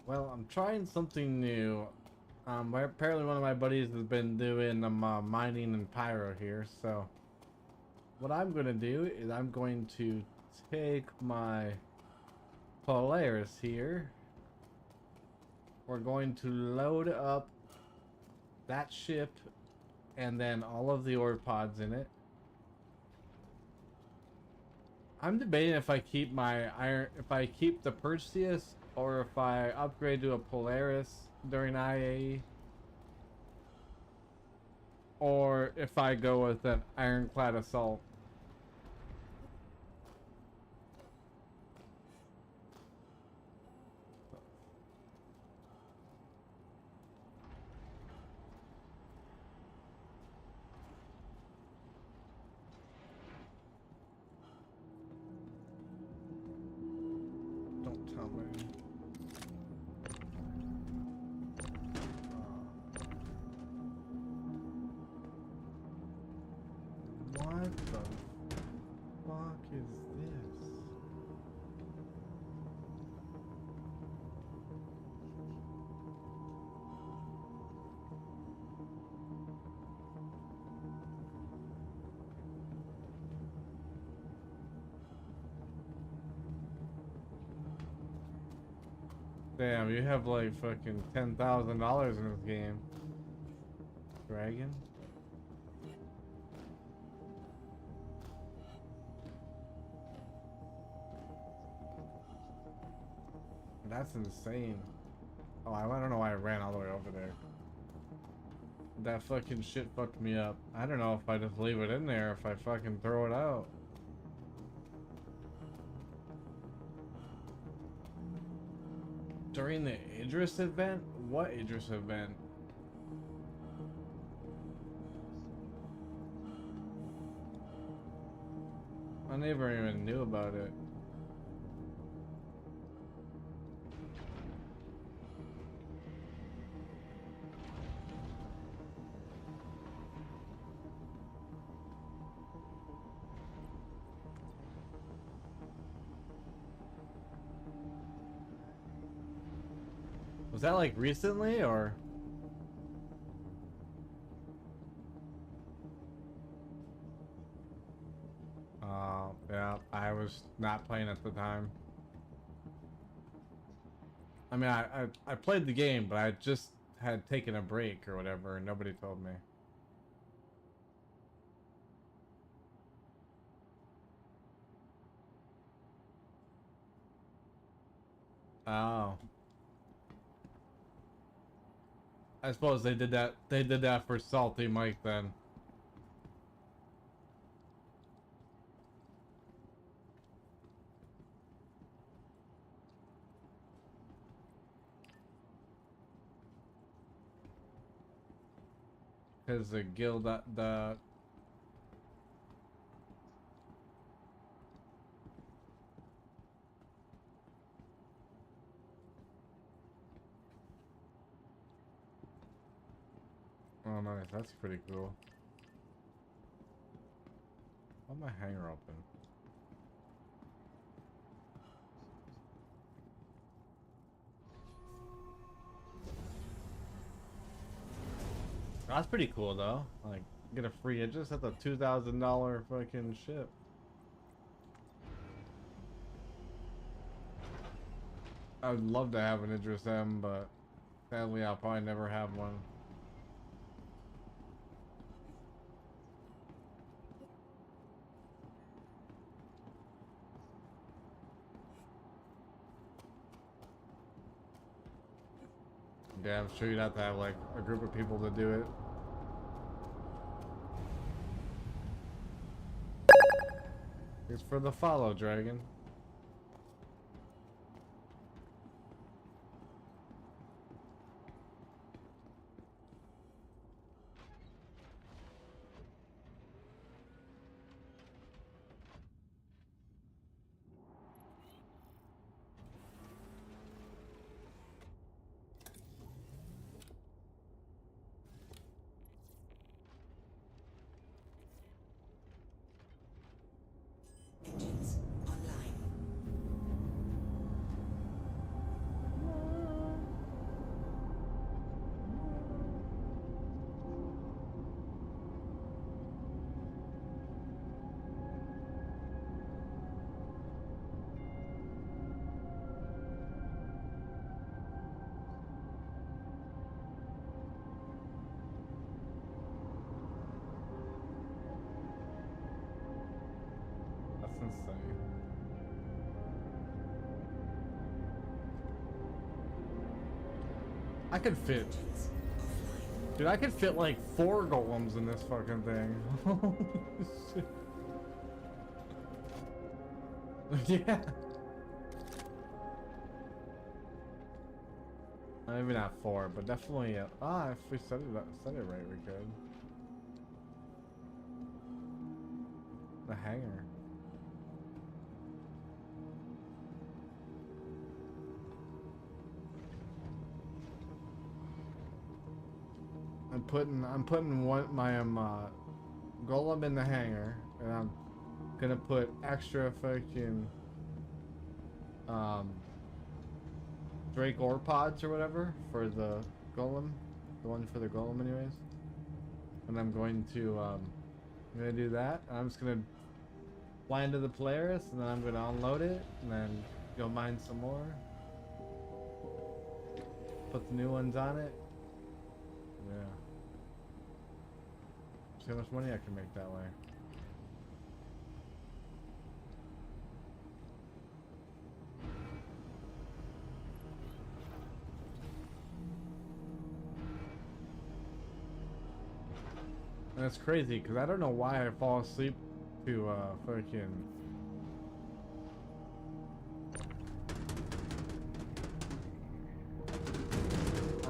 Well, I'm trying something new. Apparently one of my buddies has been doing mining and pyro here, so what I'm gonna do is I'm going to take my Polaris here. We're going to load up that ship and then all of the ore pods in it. I'm debating if I keep the Perseus or if I upgrade to a Polaris during IAE, or if I go with an Ironclad Assault. Don't tell me. What the fuck is this? Damn, you have like fucking $10,000 in this game. Dragon? That's insane. Oh, I don't know why I ran all the way over there. That fucking shit fucked me up. I don't know if I just leave it in there, if I fucking throw it out. During the Idris event? What Idris event? I never even knew about it. Was that like recently or? Yeah, I was not playing at the time. I mean, I played the game, but I just had taken a break or whatever, and nobody told me. Oh. I suppose they did that. They did that for Salty Mike then. Because the guild, the oh nice, that's pretty cool. Why my hanger open? That's pretty cool though. Like, get a free Idris. That's a $2,000 fucking ship. I would love to have an Idris M, but sadly I'll probably never have one. Yeah, I'm sure you'd have to have like a group of people to do it. It's for the follow, Dragon. Engines online. That's insane. I could fit, Engines offline. dude. I could fit like 4 golems in this fucking thing. Holy shit. Yeah. Maybe not 4, but definitely. If we set it right, we could. The hangar. I'm putting my golem in the hangar, and I'm gonna put extra fucking Drake ore pods or whatever for the golem, the one for the golem anyways. And I'm going to do that. I'm just gonna fly into the Polaris, and then I'm gonna unload it, and then go mine some more. Put the new ones on it. Yeah. See how much money I can make that way. And it's crazy because I don't know why I fall asleep to fucking.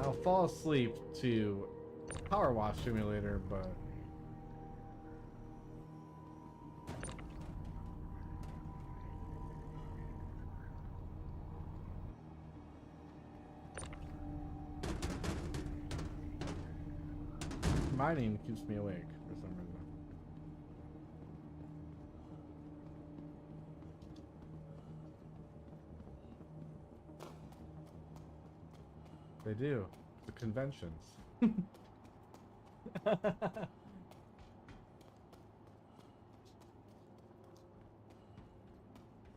I'll fall asleep to Power Wash Simulator, but mining keeps me awake for some reason. They do. The conventions.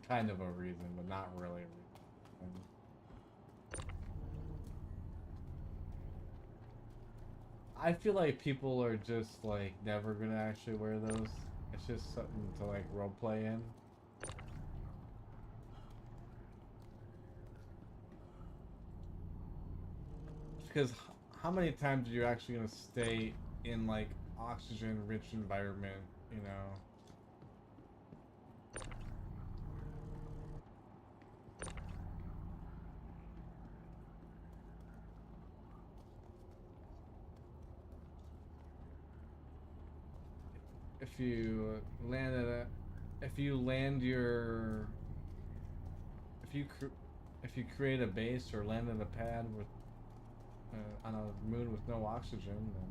Kind of a reason, but not really a reason. I feel like people are just like never gonna actually wear those. It's just something to like roleplay in. Because how many times are you actually gonna stay in like oxygen-rich environment, you know? If you land at a, if you land your, if you create a base or land at a pad with on a moon with no oxygen, then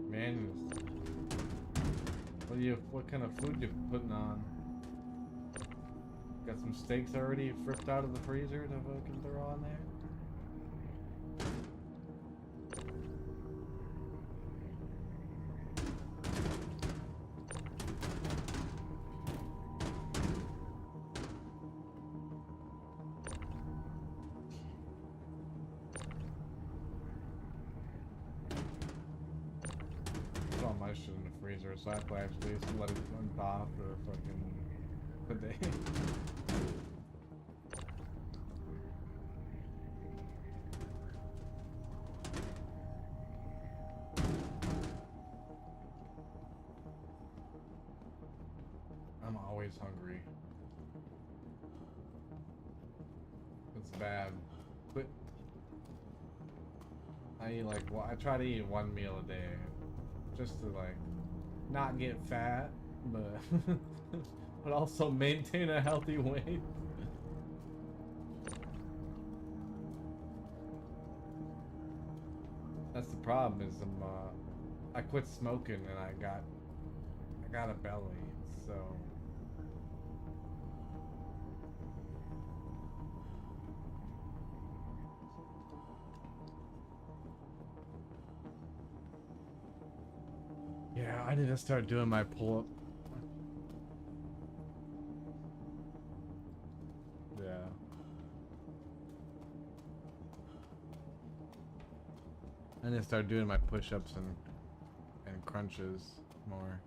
man, what kind of food you putting on? Got some steaks already fripped out of the freezer to fucking throw on there? Put all my shit in the freezer so I have to actually let it unthaw for fucking a day. I'm always hungry. It's bad. But I eat like, well, I try to eat one meal a day, just to like not get fat, but but also maintain a healthy weight. That's the problem. Is I quit smoking and I got a belly, so. Yeah, I need to start doing my pull-up. Yeah. I need to start doing my push-ups and crunches more.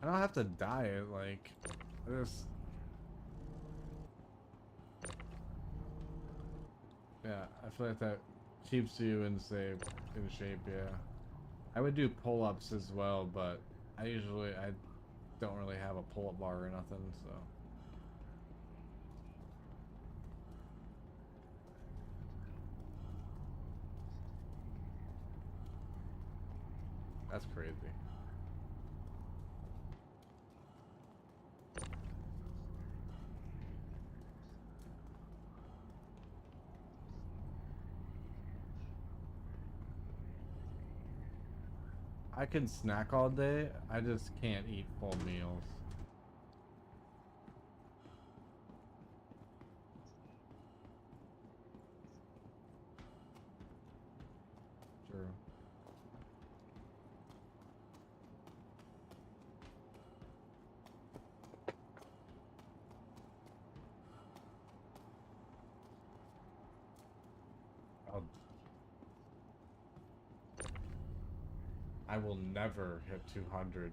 I don't have to diet, like, this. Yeah, I feel like that keeps you in shape, yeah. I would do pull-ups as well, but I don't really have a pull-up bar or nothing, so. That's crazy. I can snack all day. I just can't eat full meals. True. I will never hit 200.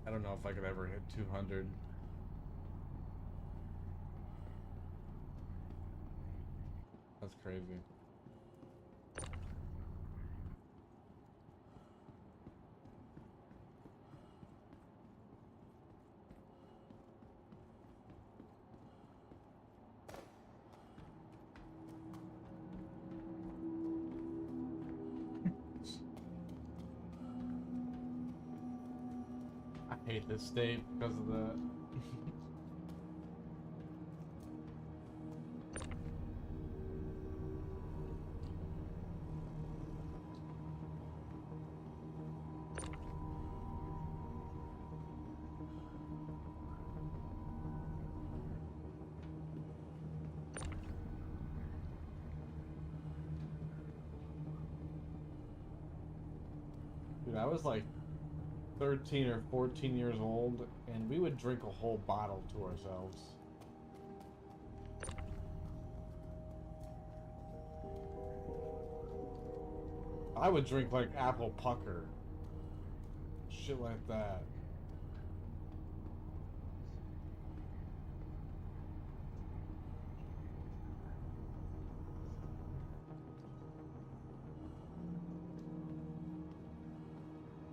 I don't know if I could ever hit 200. That's crazy. I hate this state because of that. Dude, I was like 13 or 14 years old, and we would drink a whole bottle to ourselves. I would drink like apple pucker. Shit like that.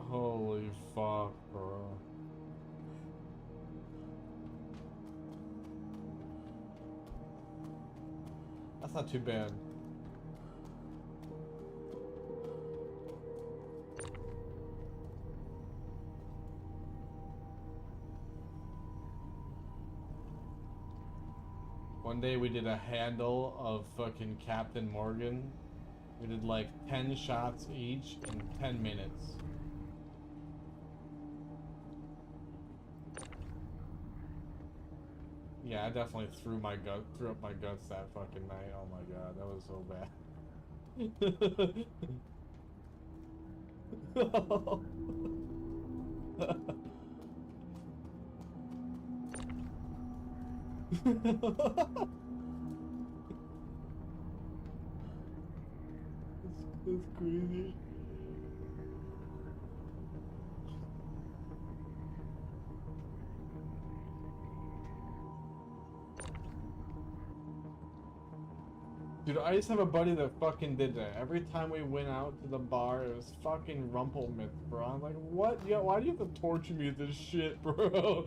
Holy fuck, bro. That's not too bad. One day we did a handle of fucking Captain Morgan. We did like 10 shots each in 10 minutes. Yeah, I definitely threw up my guts that fucking night. Oh my god, that was so bad. That's crazy. Dude, I used to have a buddy that fucking did that. Every time we went out to the bar, it was fucking Rumpelmith, bro. I'm like, what? Yeah, why do you have to torture me with this shit, bro?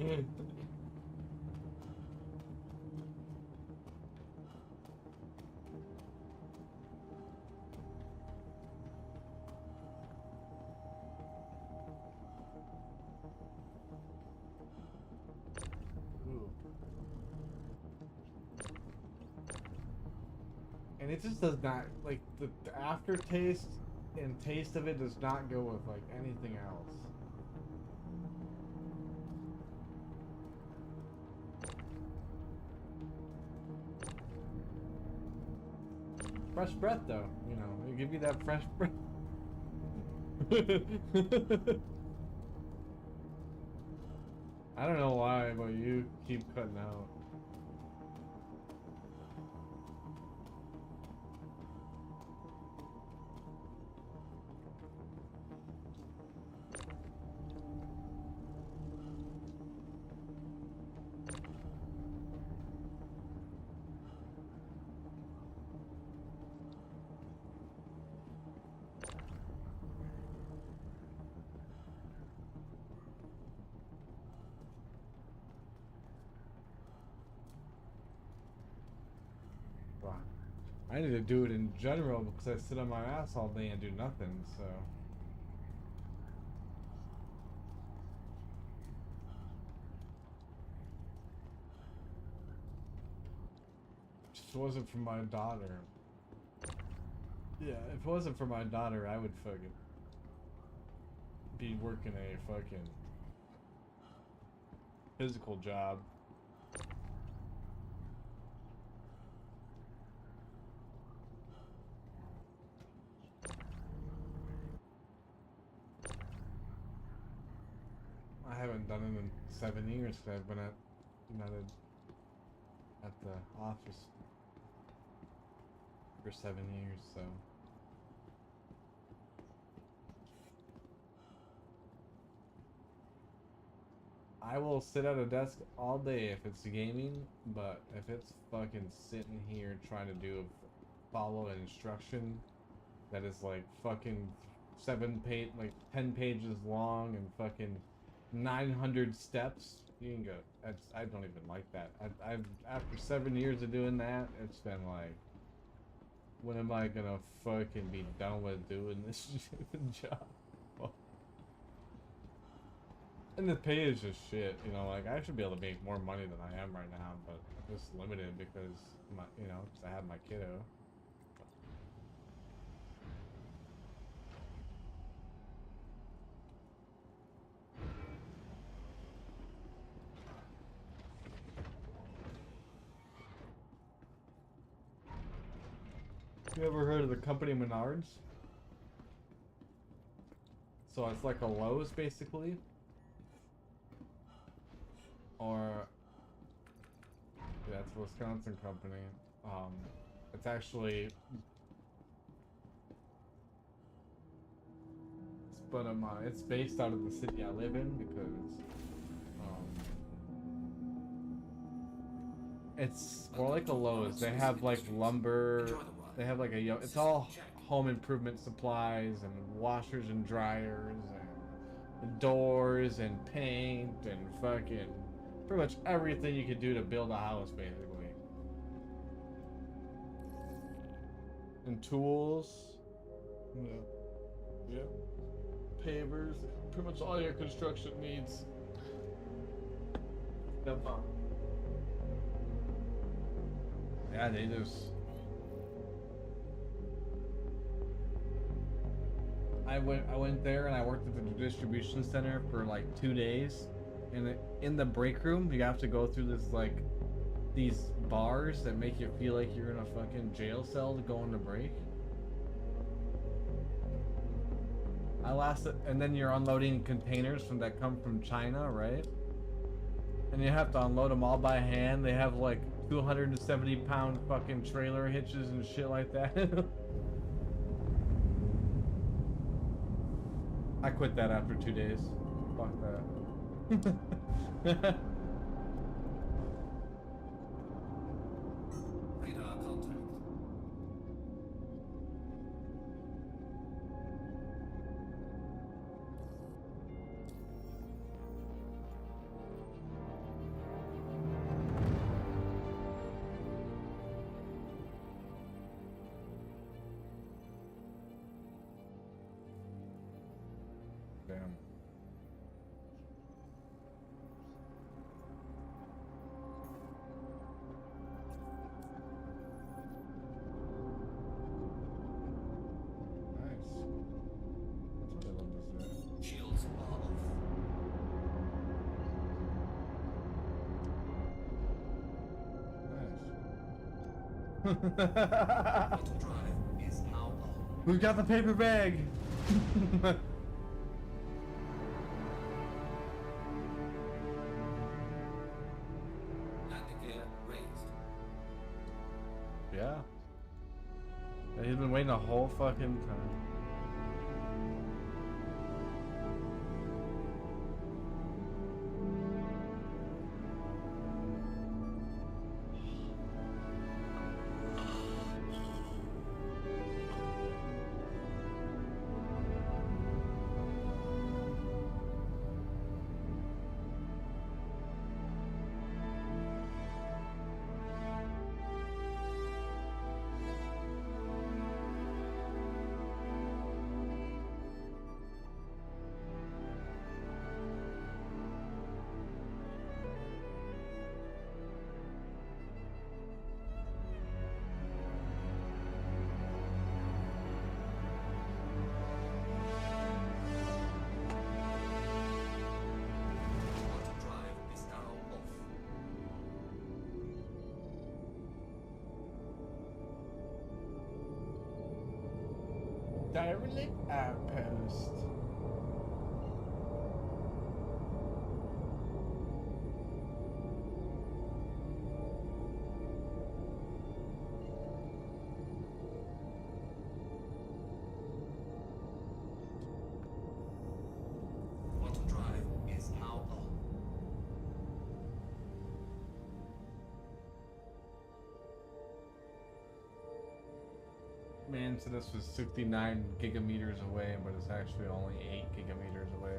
And it just does not, like, the aftertaste and taste of it does not go with, like, anything else. Fresh breath, though, you know, they give you that fresh breath. I don't know why, but you keep cutting out. I need to do it in general because I sit on my ass all day and do nothing, so. If it wasn't for my daughter. Yeah, if it wasn't for my daughter, I would fucking be working a fucking physical job. I haven't done it in 7 years because I've been at the office for 7 years, so. I will sit at a desk all day if it's gaming, but if it's fucking sitting here trying to follow an instruction that is like fucking 10 pages long and fucking 900 steps, you can go. I don't even like that. I've after 7 years of doing that, it's been like, when am I gonna fucking be done with doing this job? And the pay is just shit, you know, like I should be able to make more money than I am right now, but it's limited because I have my kiddo. You ever heard of the company Menards? So it's like a Lowe's basically. Or yeah, it's a Wisconsin company. It's actually, it's based out of the city I live in because it's more like a Lowe's. They have like lumber. They have like it's all home improvement supplies and washers and dryers and doors and paint and fucking pretty much everything you could do to build a house, basically. And tools. Yeah. Pavers. Pretty much all your construction needs. Yeah, they just. I went there and I worked at the distribution center for like 2 days. And in the break room, you have to go through these bars that make you feel like you're in a fucking jail cell to go on the break. And then you're unloading containers that come from China, right? And you have to unload them all by hand. They have like 270-pound fucking trailer hitches and shit like that. I quit that after 2 days. Fuck that. Radar contact. Damn. Nice. That's what I love to see. Shields are off. Nice. Auto drive is now on. We've got the paper bag. Landing gear raised. Yeah. He's been waiting a whole fucking time. Direct outpost. Quantum drive is now on. Man, so this was 69 gigameters away, but it's actually only 8 gigameters away.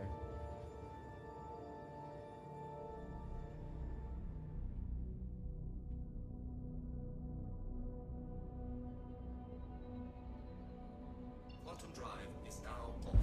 Quantum drive is now off.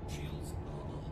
Shields are on.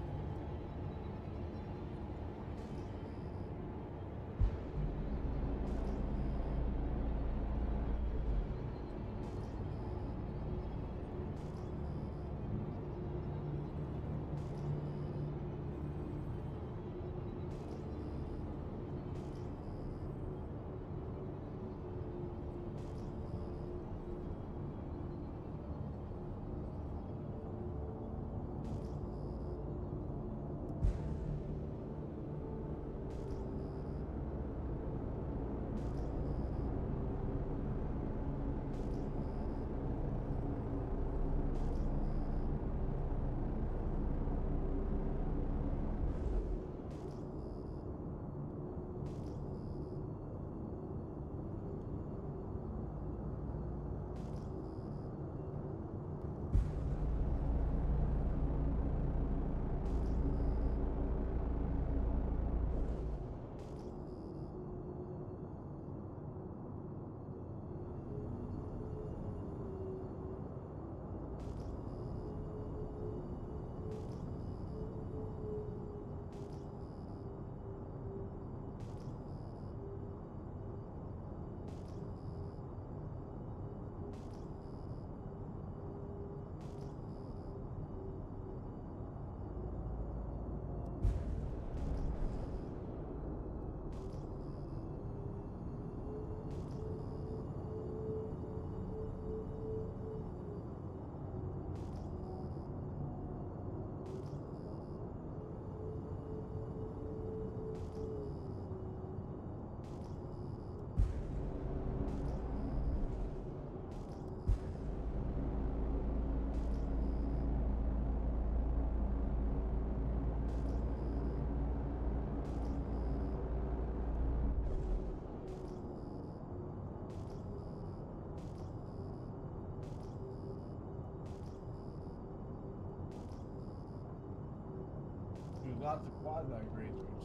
There's lots of quasi grazers.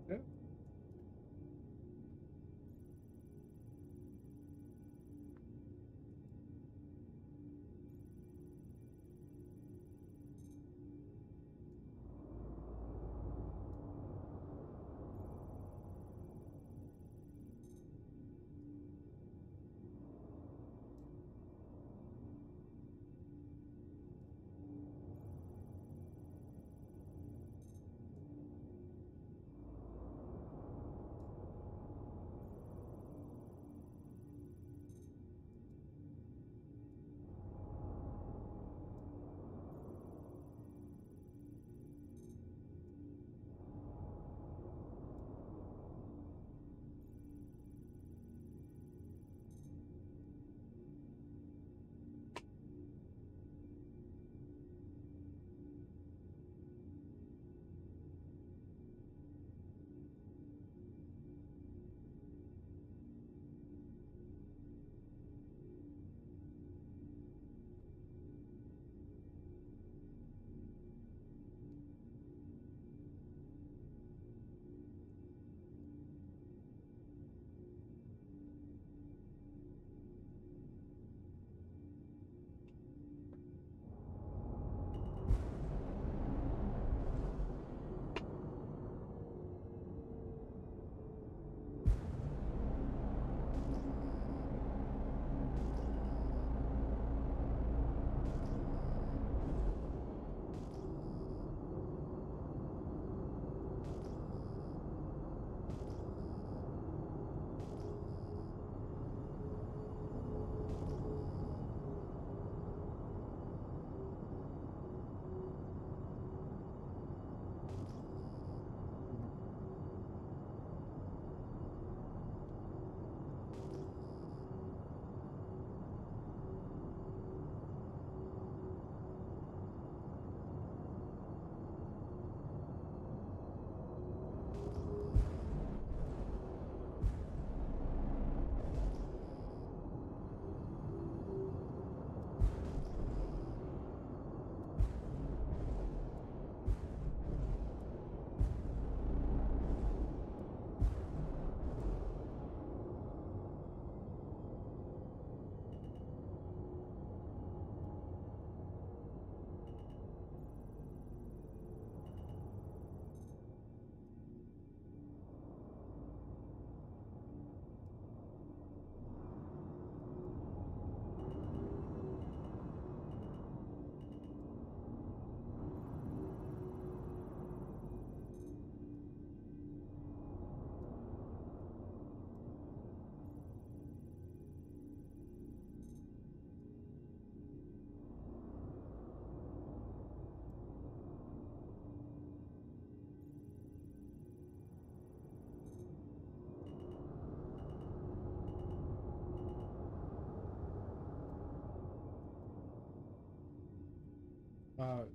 Yeah.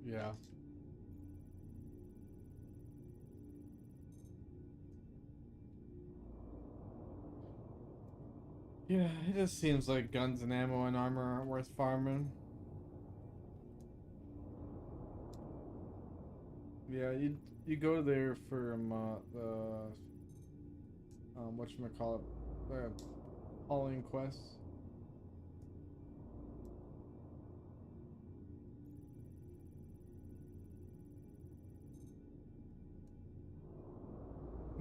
Yeah. Yeah, it just seems like guns and ammo and armor aren't worth farming. Yeah, you go there for the whatchamacallit, the hauling quests.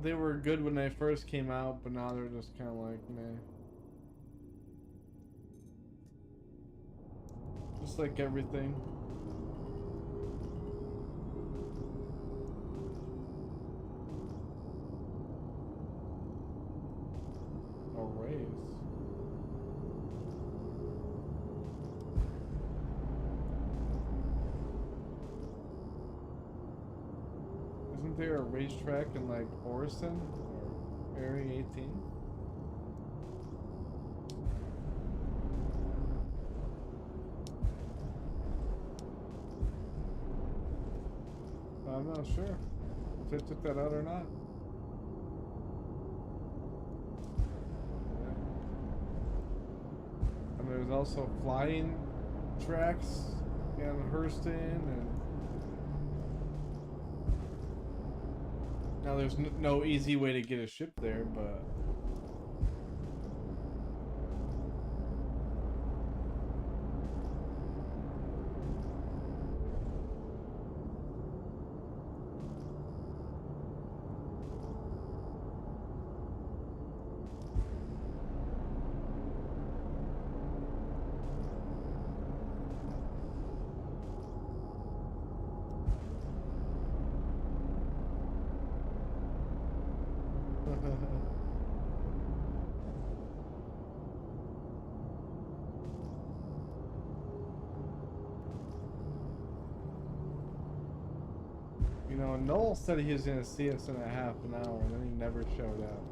They were good when they first came out, but now they're just kind of like meh. Just like everything. Oh, raise. Isn't there a racetrack in like Orison or Area 18? I'm not sure if they took that out or not. Yeah. And there's also flying tracks in Hurston, and Now there's no easy way to get a ship there, but you know, Noel said he was gonna see us in a half an hour, and then he never showed up.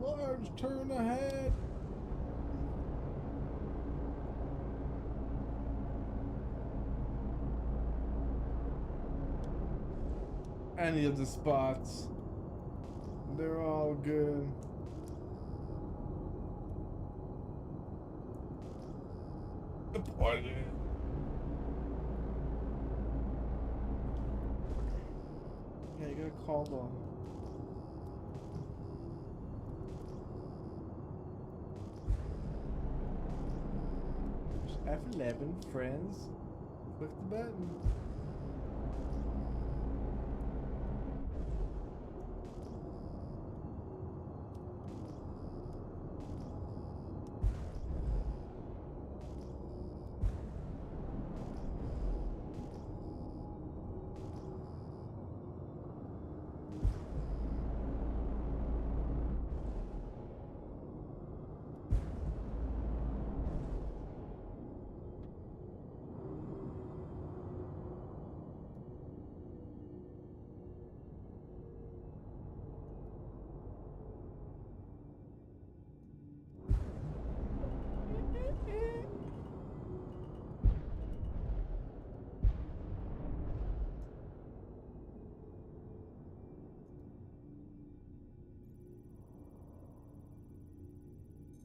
Large turn ahead. Any of the spots, they're all good. Appointed. Yeah, you gotta call them. F11, friends. Click the button.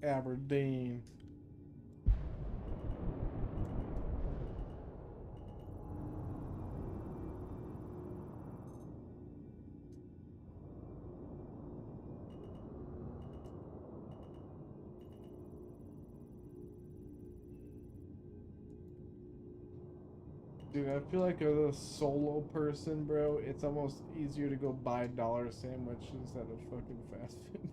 Aberdeen. Dude, I feel like as a solo person, bro, it's almost easier to go buy a dollar sandwich instead of fucking fast food places.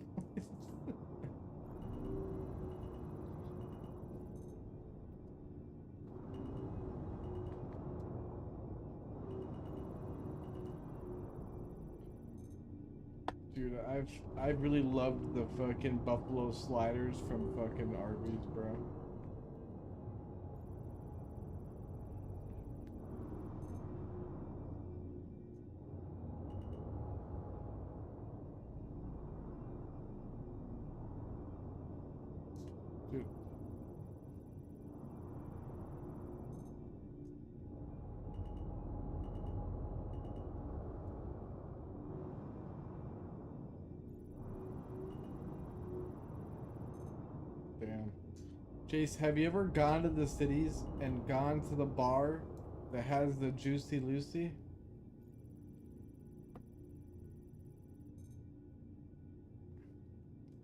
Dude, I've really loved the fucking buffalo sliders from fucking Arby's, bro. Dude. Damn. Jace, have you ever gone to the cities and gone to the bar that has the Juicy Lucy?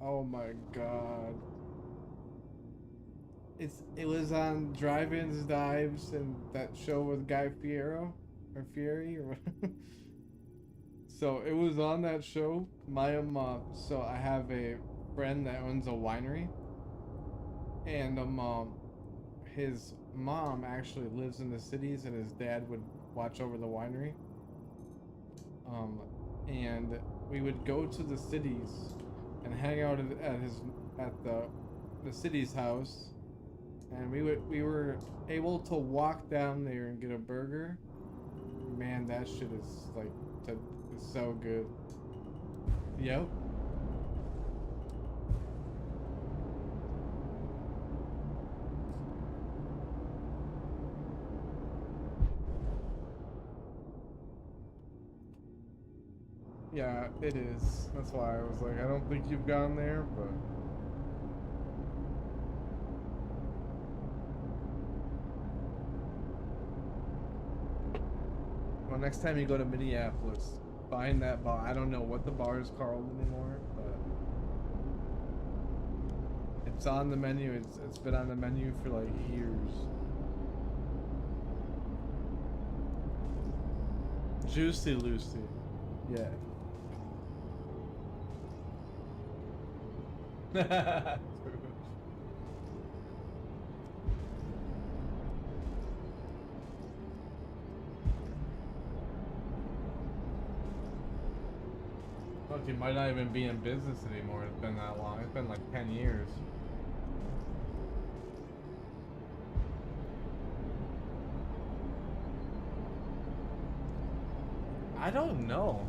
Oh my god. It was on Drive-Ins, Dives, and that show with Guy Fieri or what? So it was on that show. So I have a friend that owns a winery, and his mom actually lives in the cities, and his dad would watch over the winery. And we would go to the cities and hang out at the city's house, and we were able to walk down there and get a burger. Man, that shit is like it's so good. Yep. Yeah, it is. That's why I was like, I don't think you've gone there, but... Well, next time you go to Minneapolis, find that bar. I don't know what the bar is called anymore, but... It's on the menu. It's been on the menu for like years. Juicy Lucy. Yeah. Look, you might not even be in business anymore. It's been that long. It's been like 10 years. I don't know.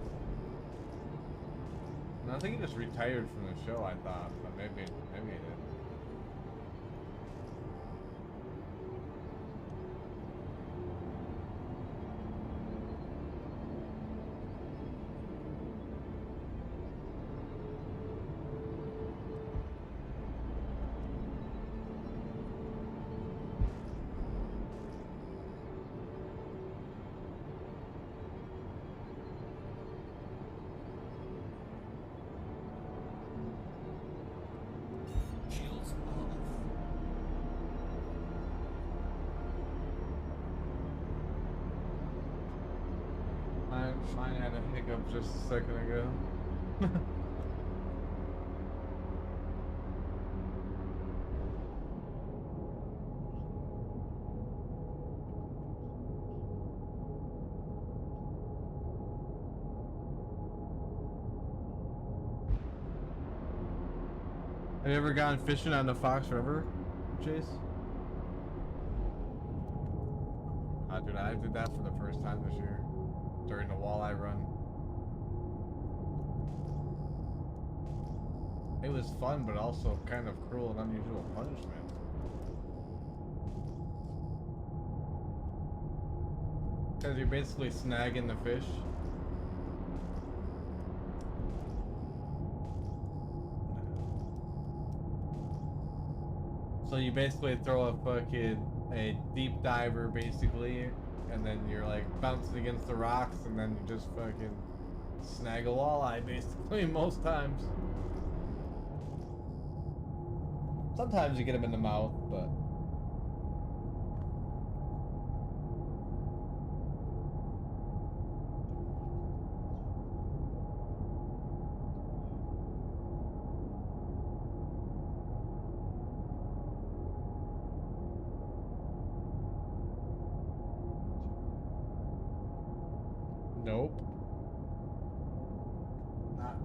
I think he just retired from the show, I thought, but maybe he did. Shields are off. Mine had a hiccup just a second ago. Have you ever gone fishing on the Fox River, Chase? Dude, I did that for the first time this year during the walleye run. It was fun, but also kind of cruel and unusual punishment. Because you're basically snagging the fish. So you basically throw a deep diver basically, and then you're like bouncing against the rocks, and then you just fucking snag a walleye basically most times. Sometimes you get them in the mouth, but... Nope. Not.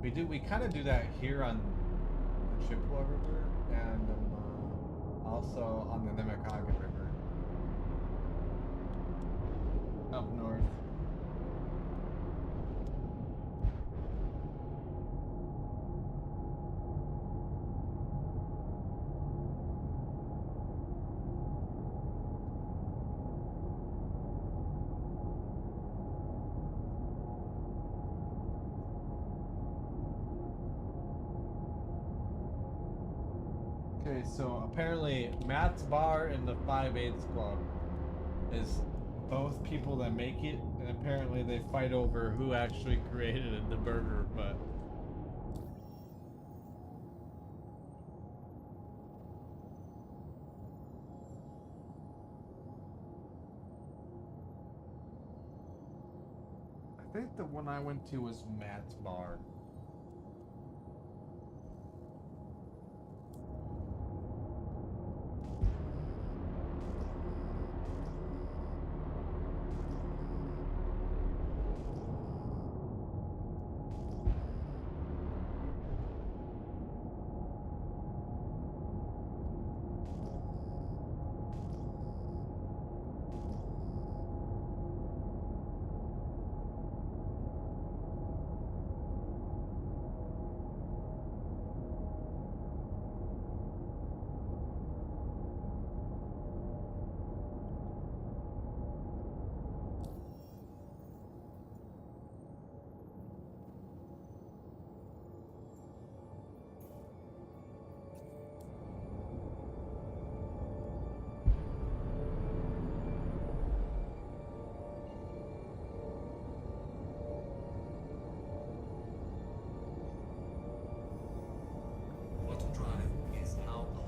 We kind of do that here on the Chippewa River and also on the Nemekahga River up north. Okay, so apparently Matt's Bar and the 5/8 Club is both people that make it And apparently they fight over who actually created the burger, but I think the one I went to was Matt's Bar. Quantum drive is now on.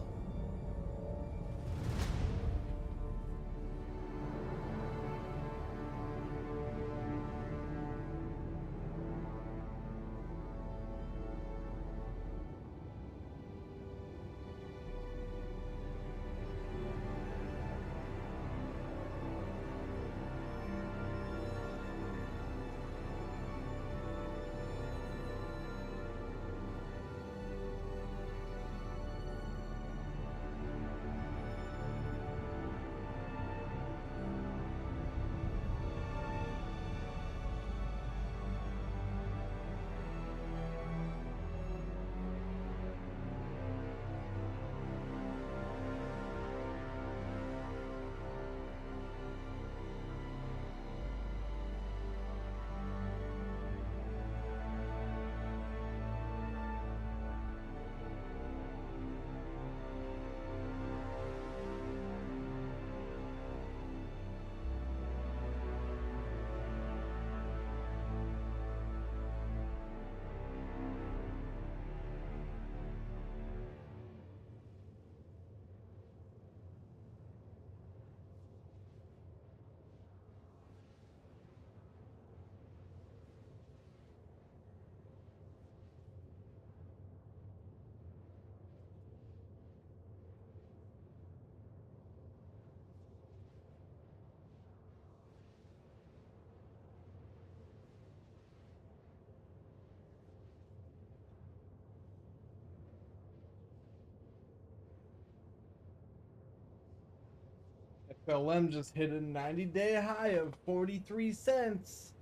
FLM just hit a 90-day high of 43 cents.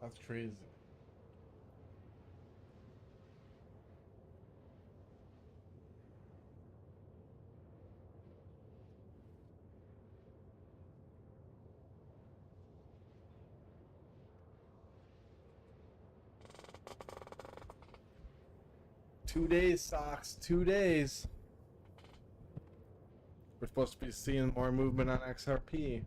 That's crazy. Two days, Socks. 2 days. We're supposed to be seeing more movement on XRP.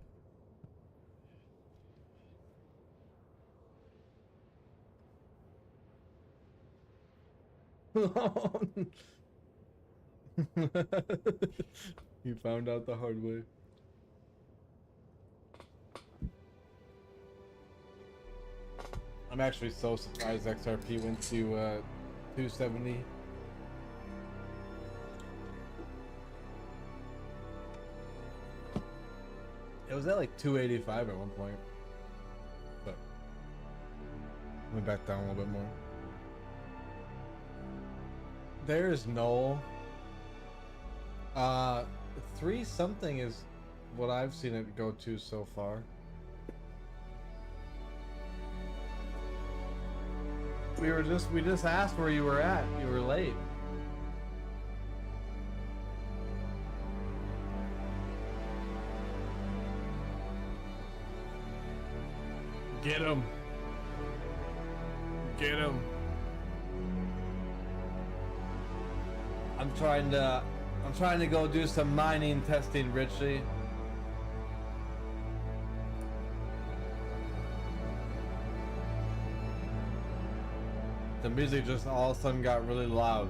You found out the hard way. I'm actually so surprised XRP went to 270. It was at like 285 at one point, but went back down a little bit more. There's no 3 something is what I've seen it go to so far. We just asked where you were at. You were late. Get him. Get him. I'm trying to go do some mining testing, Richie. The music just all of a sudden got really loud.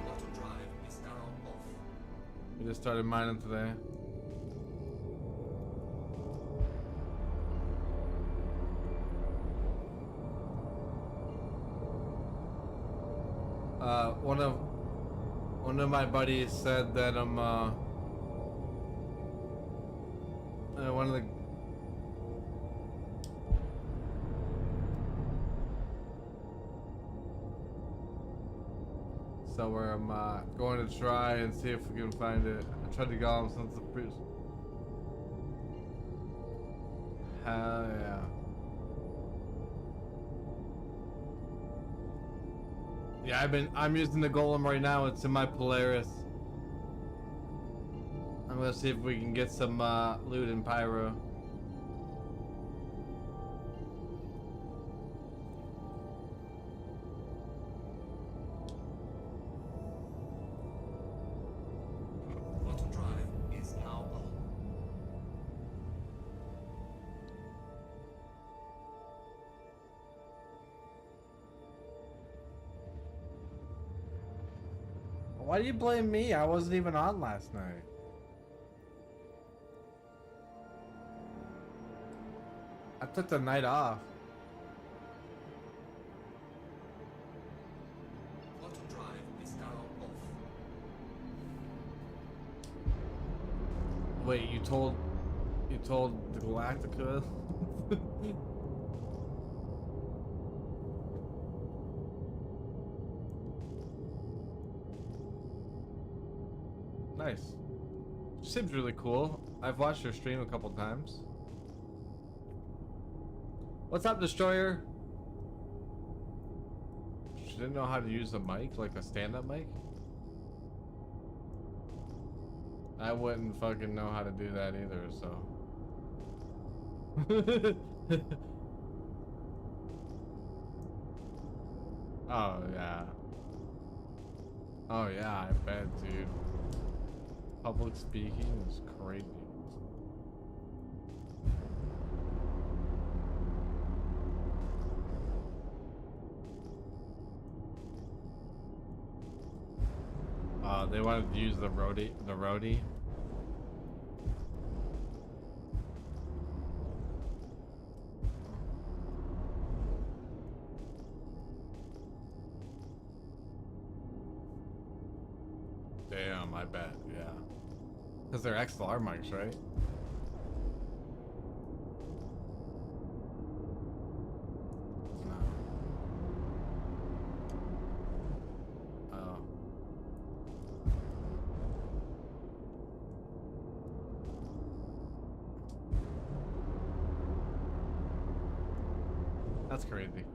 Quantum drive is now off. We just started mining today. One of my buddies said that one of the so where I'm going to try and see if we can find it. I tried to go him since the previous. Hell yeah. Yeah, I'm using the golem right now. It's in my Polaris. I'm gonna see if we can get some loot and pyro. Quantum drive is now on. Why do you blame me? I wasn't even on last night. I took the night off. Quantum drive is now off. Wait, you told the Galactica? Nice. Seems really cool. I've watched her stream a couple times. What's up, Destroyer? She didn't know how to use a mic, like a stand-up mic? I wouldn't fucking know how to do that either, so. Oh, yeah. Oh, yeah, I bet, dude. Public speaking is crazy. They wanted to use the roadie. Damn, I bet, yeah. Because they're XLR mics, right? No. Oh. That's crazy.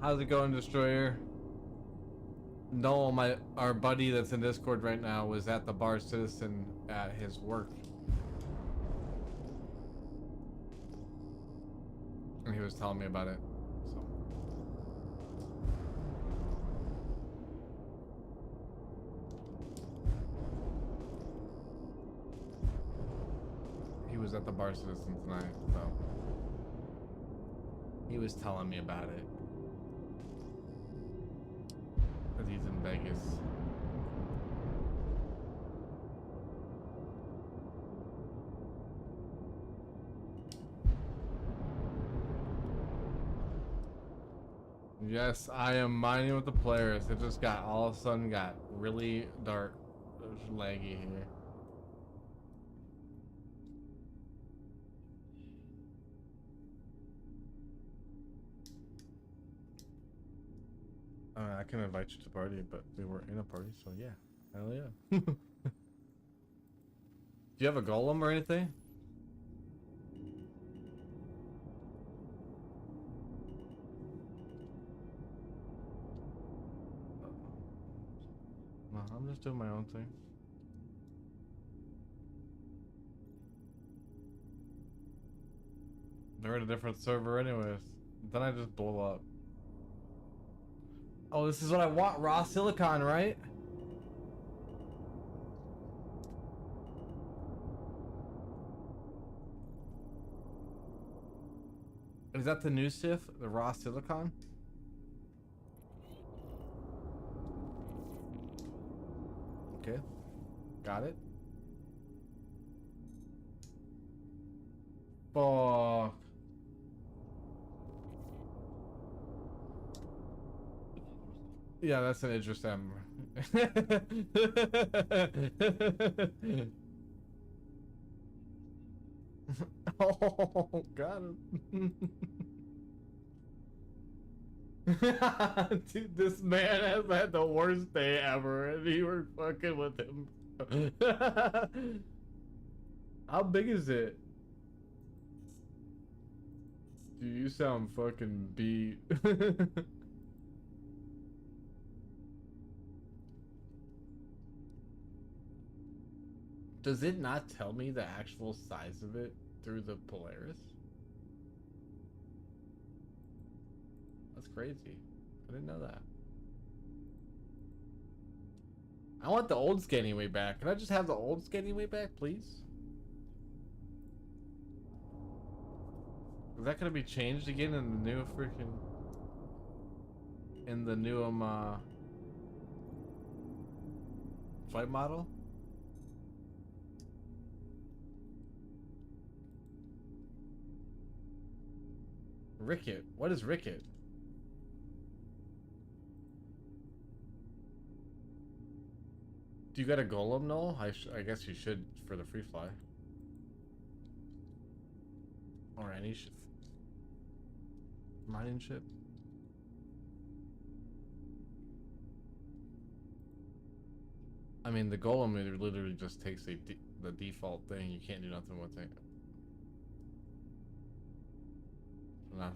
How's it going, Destroyer? No, our buddy that's in Discord right now was at the Bar Citizen at his work. And he was telling me about it. So he was at the Bar Citizen tonight, so he was telling me about it. Cause he's in Vegas. Yes, I am mining with the Polaris. It just got all of a sudden got really dark. It was laggy here. I can invite you to the party, but we were in a party, so yeah. Hell yeah. Do you have a golem or anything? No, I'm just doing my own thing. They're in a different server anyways. Then I just blow up. Oh, this is what I want. Raw silicon, right? Is that the new Sif? The raw silicon? Okay. Got it. Fuck. Yeah, that's an Idris M. Oh, got him. Dude, this man has had the worst day ever, and you were fucking with him. How big is it? Dude, you sound fucking beat. Does it not tell me the actual size of it through the Polaris? That's crazy. I didn't know that. I want the old scanning way back. Can I just have the old scanning way back, please? Is that gonna be changed again in the new freaking... in the new flight model? Ricket. What is Ricket? Do you got a golem, Noel? I guess you should for the free fly. Or any mining ship. I mean, the golem it literally just takes the default thing. You can't do nothing with it. Enough.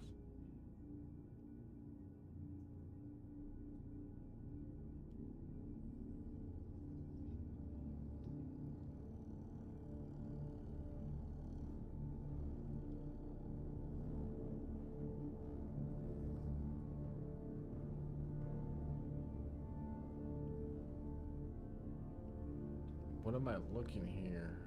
What am I looking here?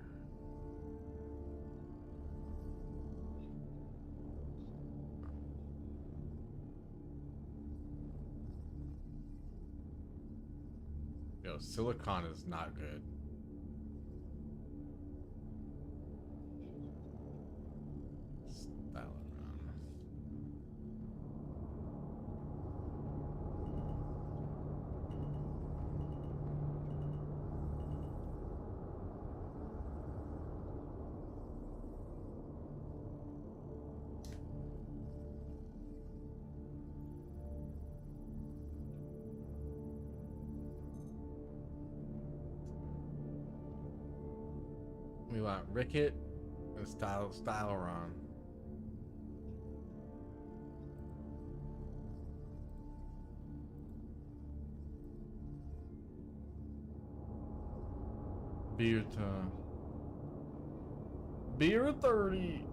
Yo, silicon is not good. Style it around. We want Ricket and Styleron. Beer 30.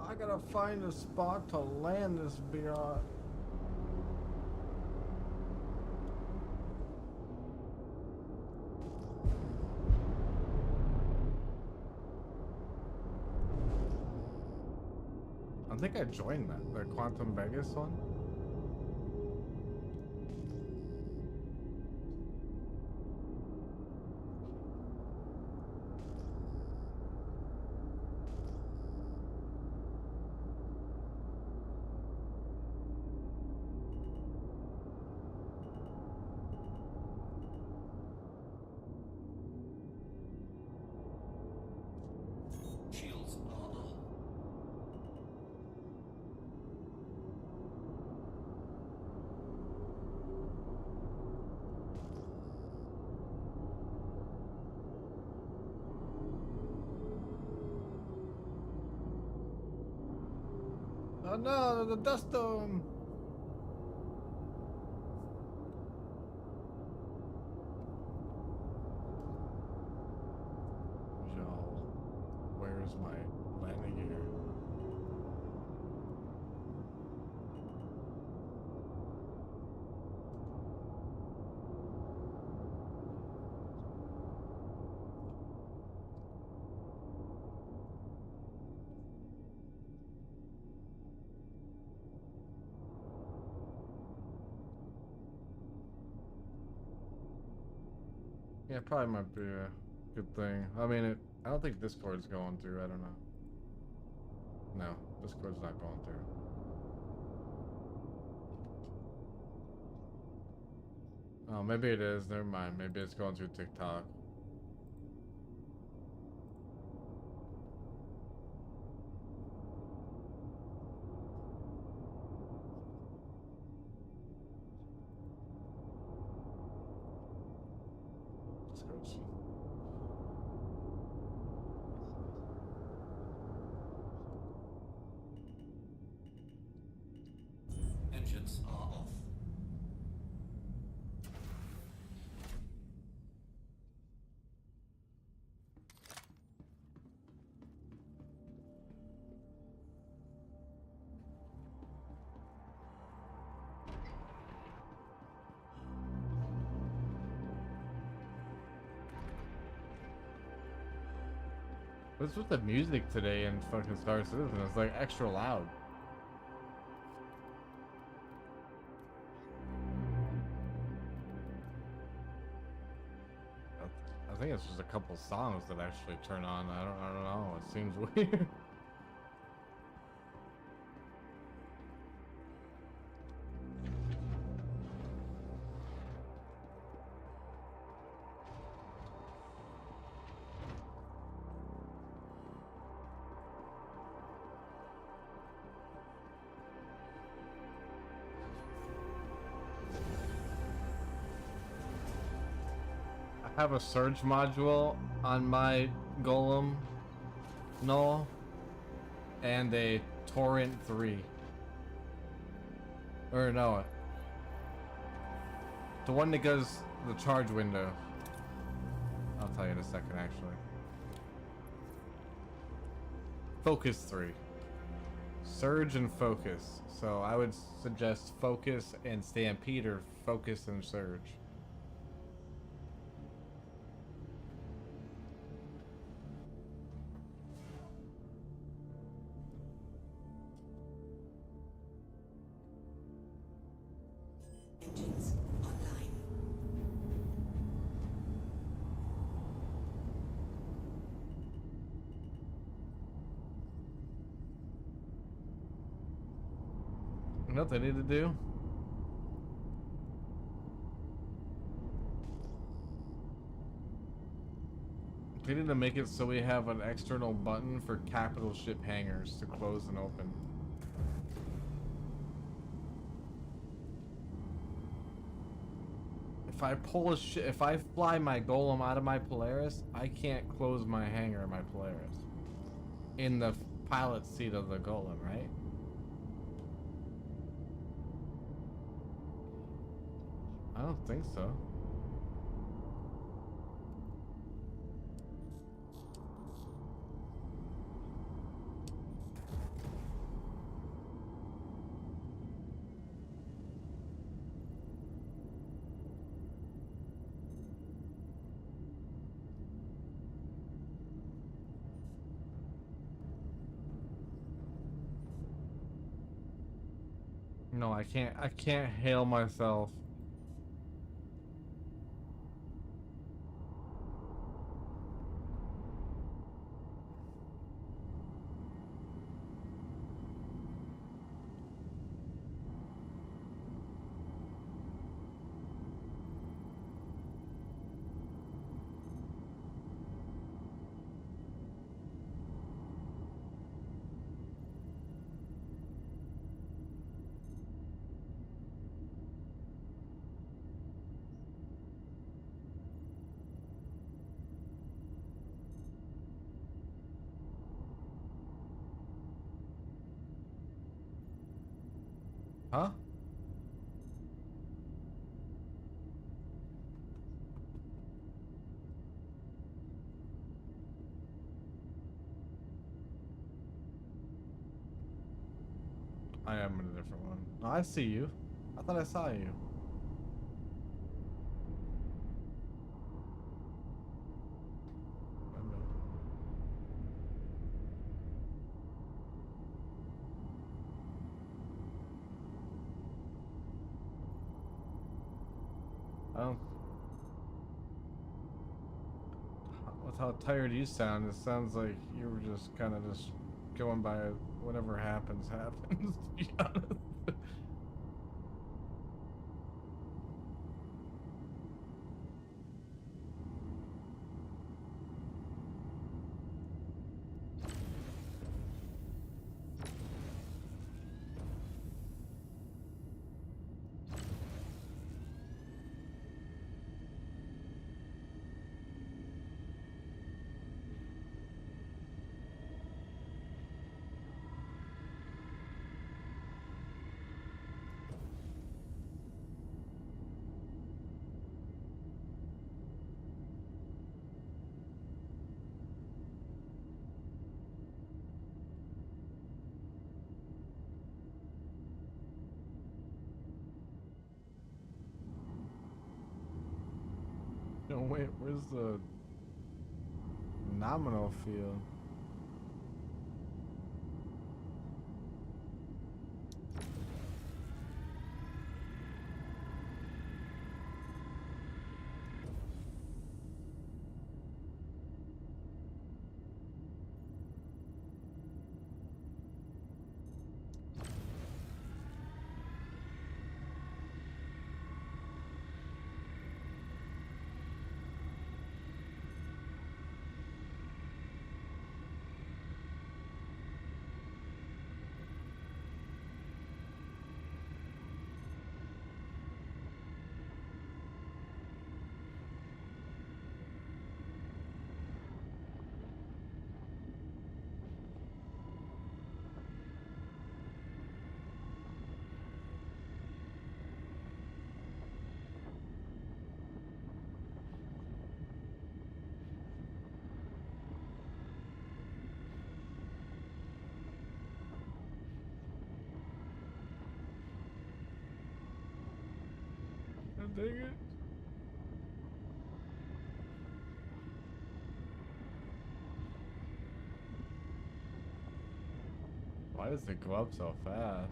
I gotta find a spot to land this beer on. I think I joined that, the Quantum Vegas one. Shields are on. Oh no, the dust dome! Yo, where's my landing gear? Yeah, probably might be a good thing. I mean, I don't think Discord's going through. I don't know. No, Discord's not going through. Oh, maybe it is. Never mind. Maybe it's going through TikTok. Let's go see. Engines are off. What's with the music today in fucking Star Citizen? It's like extra loud. I think it's just a couple songs that actually turn on. I don't know. It seems weird. I have a surge module on my Golem Null and a Torrent 3. Or no, the one that goes the charge window. I'll tell you in a second actually. Focus 3. Surge and Focus. So I would suggest Focus and Stampede or Focus and Surge. Engines online. You know what they need to do? They need to make it so we have an external button for capital ship hangars to close and open. If I pull a if I fly my Golem out of my Polaris, I can't close my hangar in my Polaris. In the pilot seat of the Golem, right? I don't think so. No, I can't. I can't hail myself. Huh? I am in a different one. No, I see you. I thought I saw you. I don't. With how tired you sound, it sounds like you were just kind of just going by whatever happens, happens, to be honest. No, wait, where's the nominal field? God dang it. Why does it go up so fast?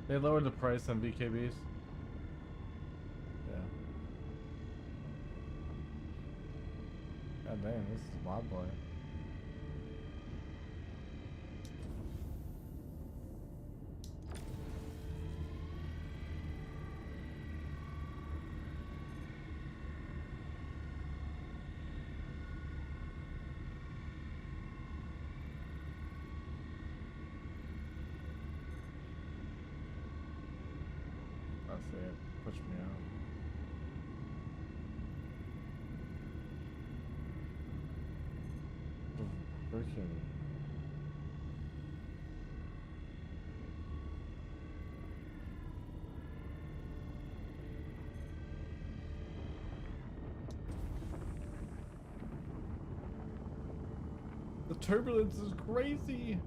They lowered the price on VKBs. Yeah. God damn, this is Wild Boy. say it pushed me out. Freaking. The turbulence is crazy.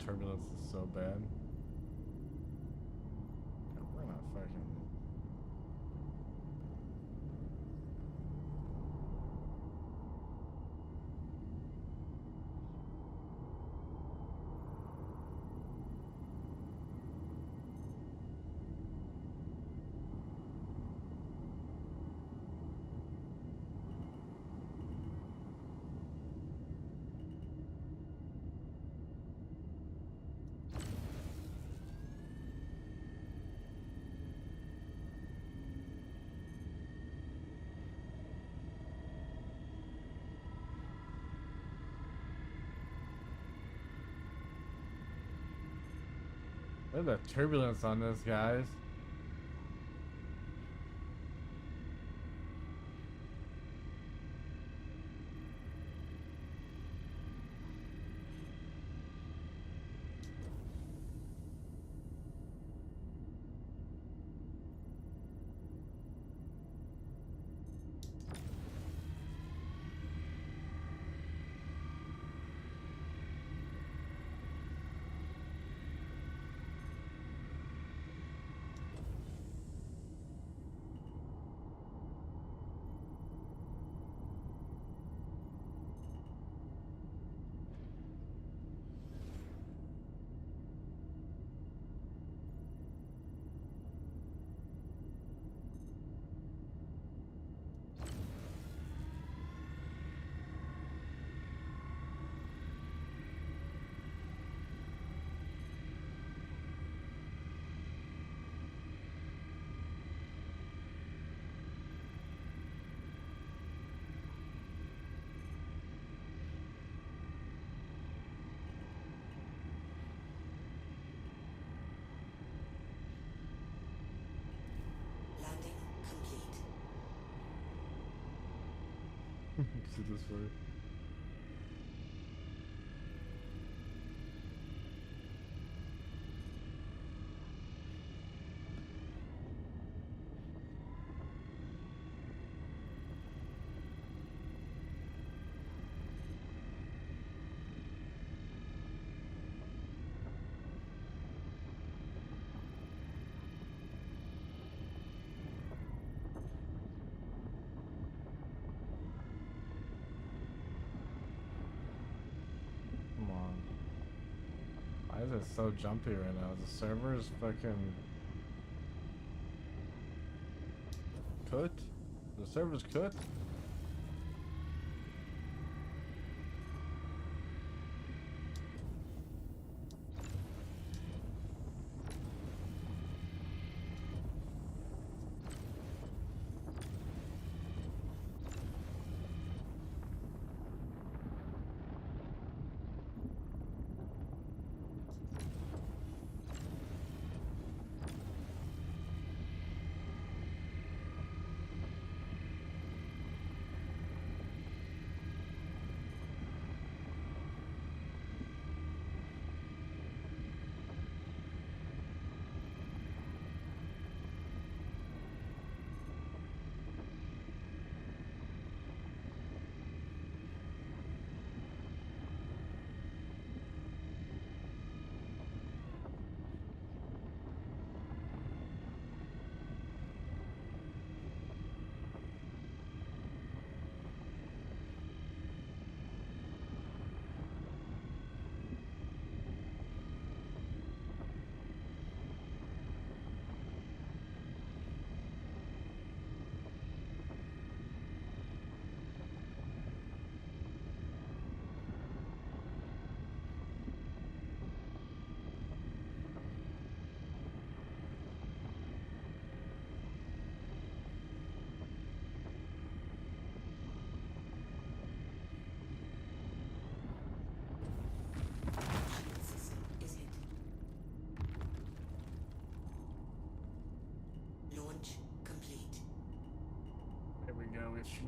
Turbulence is so bad. Yeah, we're not fucking. Look at the turbulence on this, guys. Landing complete. See this word. Come on. Why is it so jumpy right now? The server's fucking cooked? The server's cooked?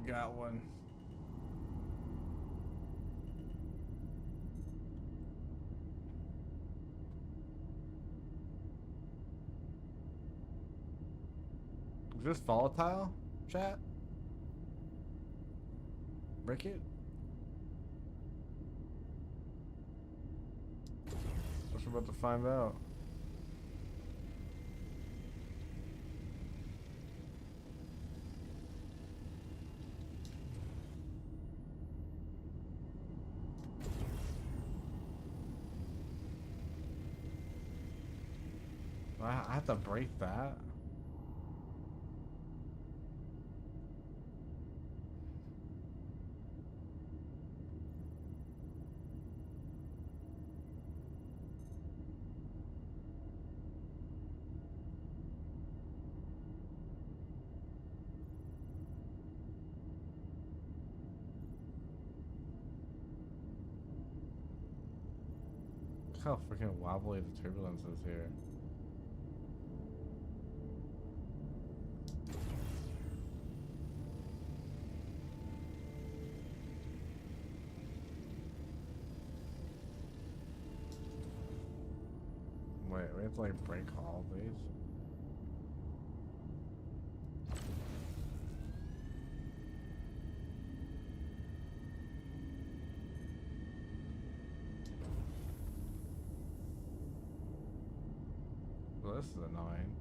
got one. Is this volatile, chat? Break it? Guess we're about to find out. I have to break that. Look how freaking wobbly the turbulence is here. Wait, we have to like break all of these? Well, this is annoying.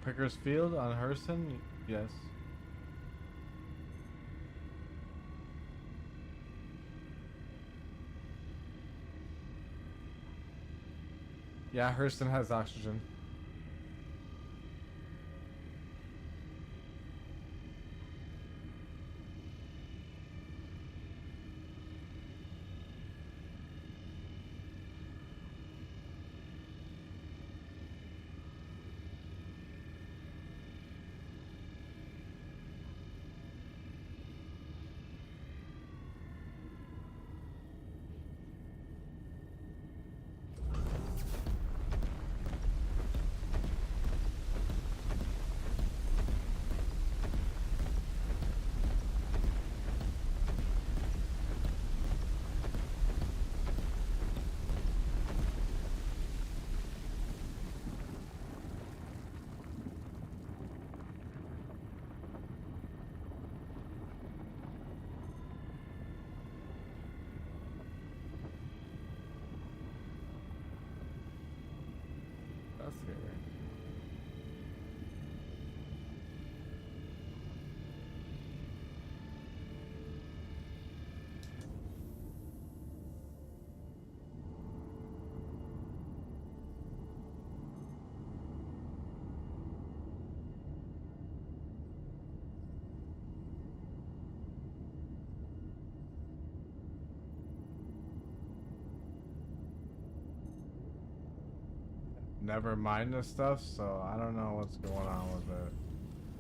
Pickers Field on Hurston? Yes. Yeah, Hurston has oxygen. That's scary. Never mind this stuff, so I don't know what's going on with it.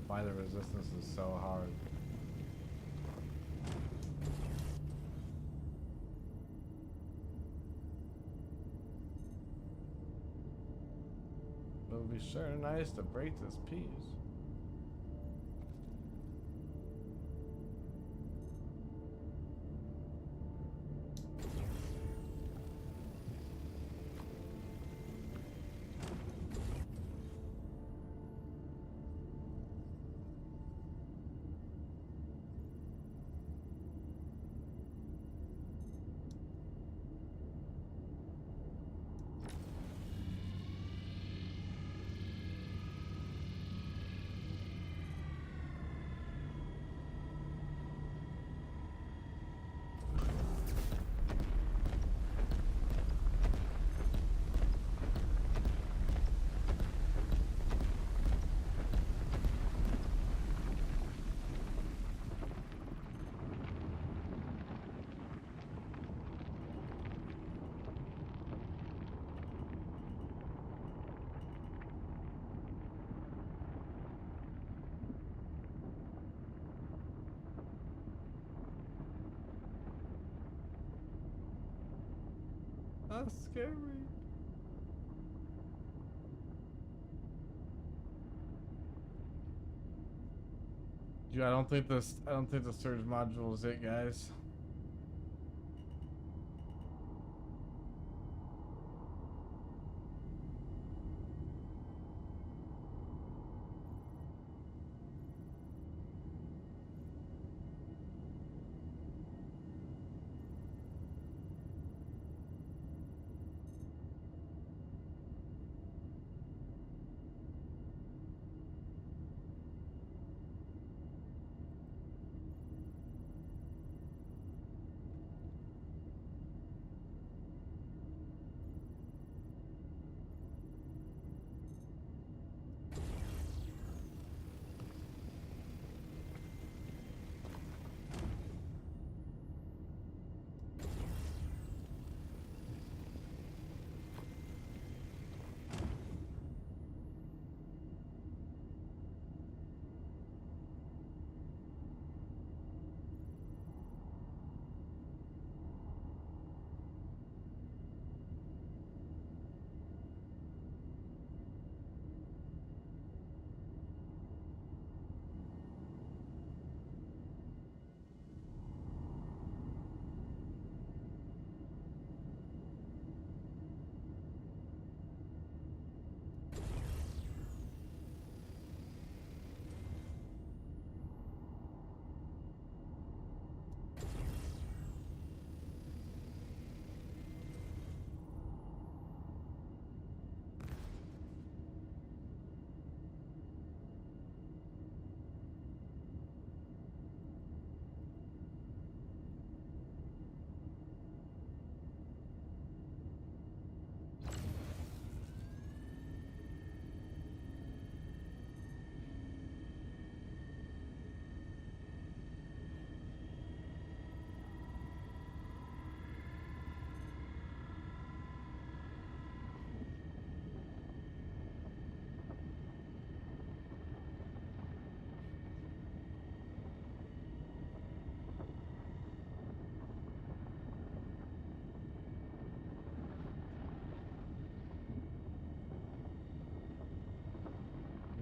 Why the resistance is so hard. It would be sure nice to break this piece. That's scary. Dude, I don't think the surge module is it, guys.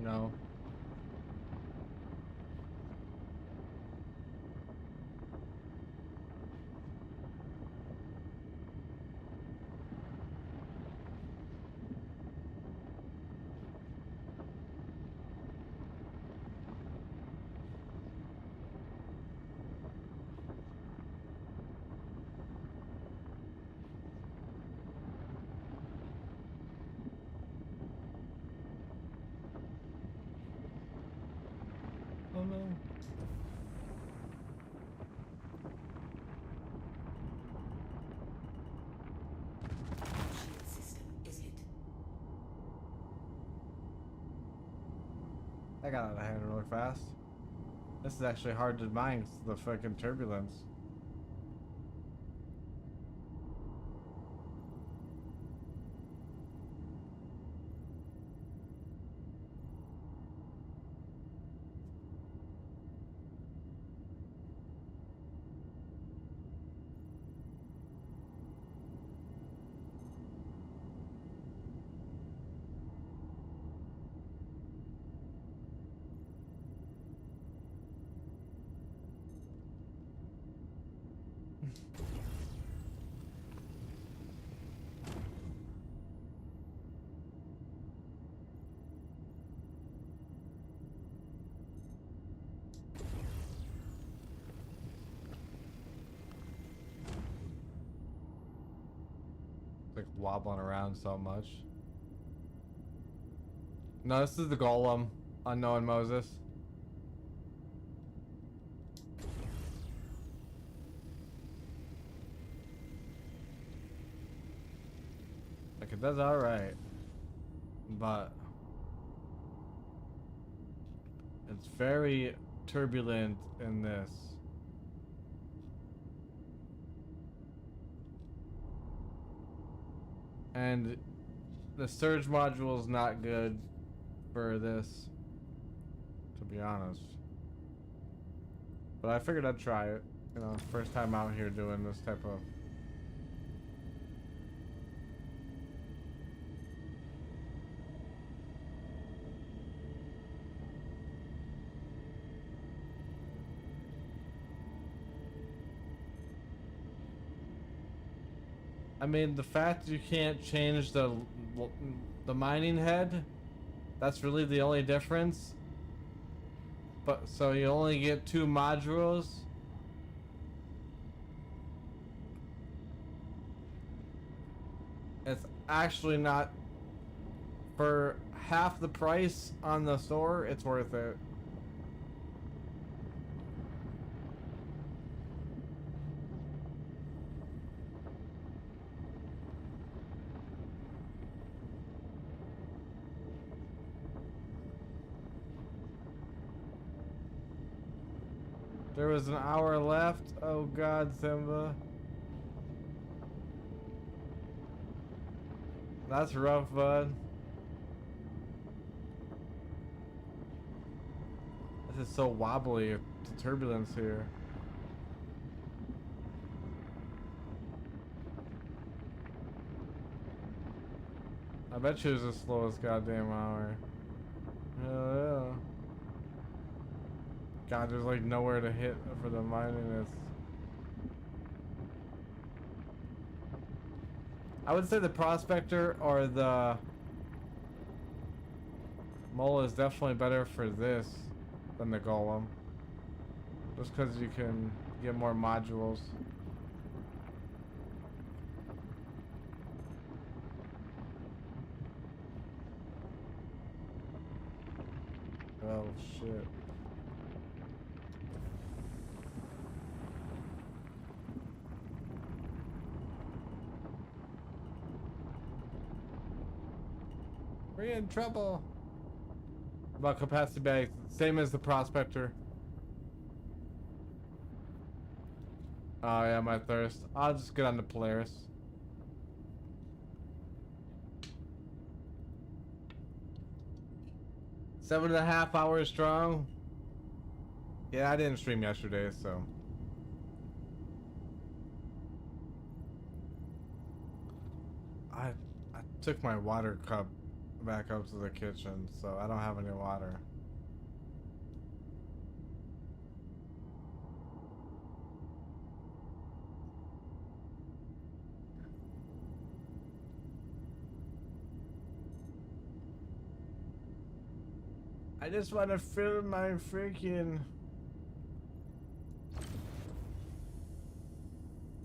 No. Oh no. Shield system is hit. I got out of hand really fast. This is actually hard to mine 'cause of the fucking turbulence. Like wobbling around so much. No, this is the golem. Unknown Moses. Like it does alright. But it's very turbulent in this. And the surge module is not good for this, to be honest. But I figured I'd try it. You know, first time out here doing this type of... I mean, the fact you can't change the mining head, that's really the only difference. But so you only get 2 modules. It's actually not, for half the price on the store, it's worth it. There was an hour left. Oh God, Simba. That's rough, bud. This is so wobbly. The turbulence here. I bet you it was the slowest goddamn hour. Hell yeah. God, there's like nowhere to hit for the mining. I would say the Prospector or the Mole is definitely better for this than the Golem. Just because you can get more modules. Oh shit. We're in trouble. About capacity bags, same as the Prospector. Oh yeah, my thirst. I'll just get on the Polaris. Seven and a half hours strong. Yeah, I didn't stream yesterday, so. I took my water cup back up to the kitchen, so I don't have any water. I just want to fill my freaking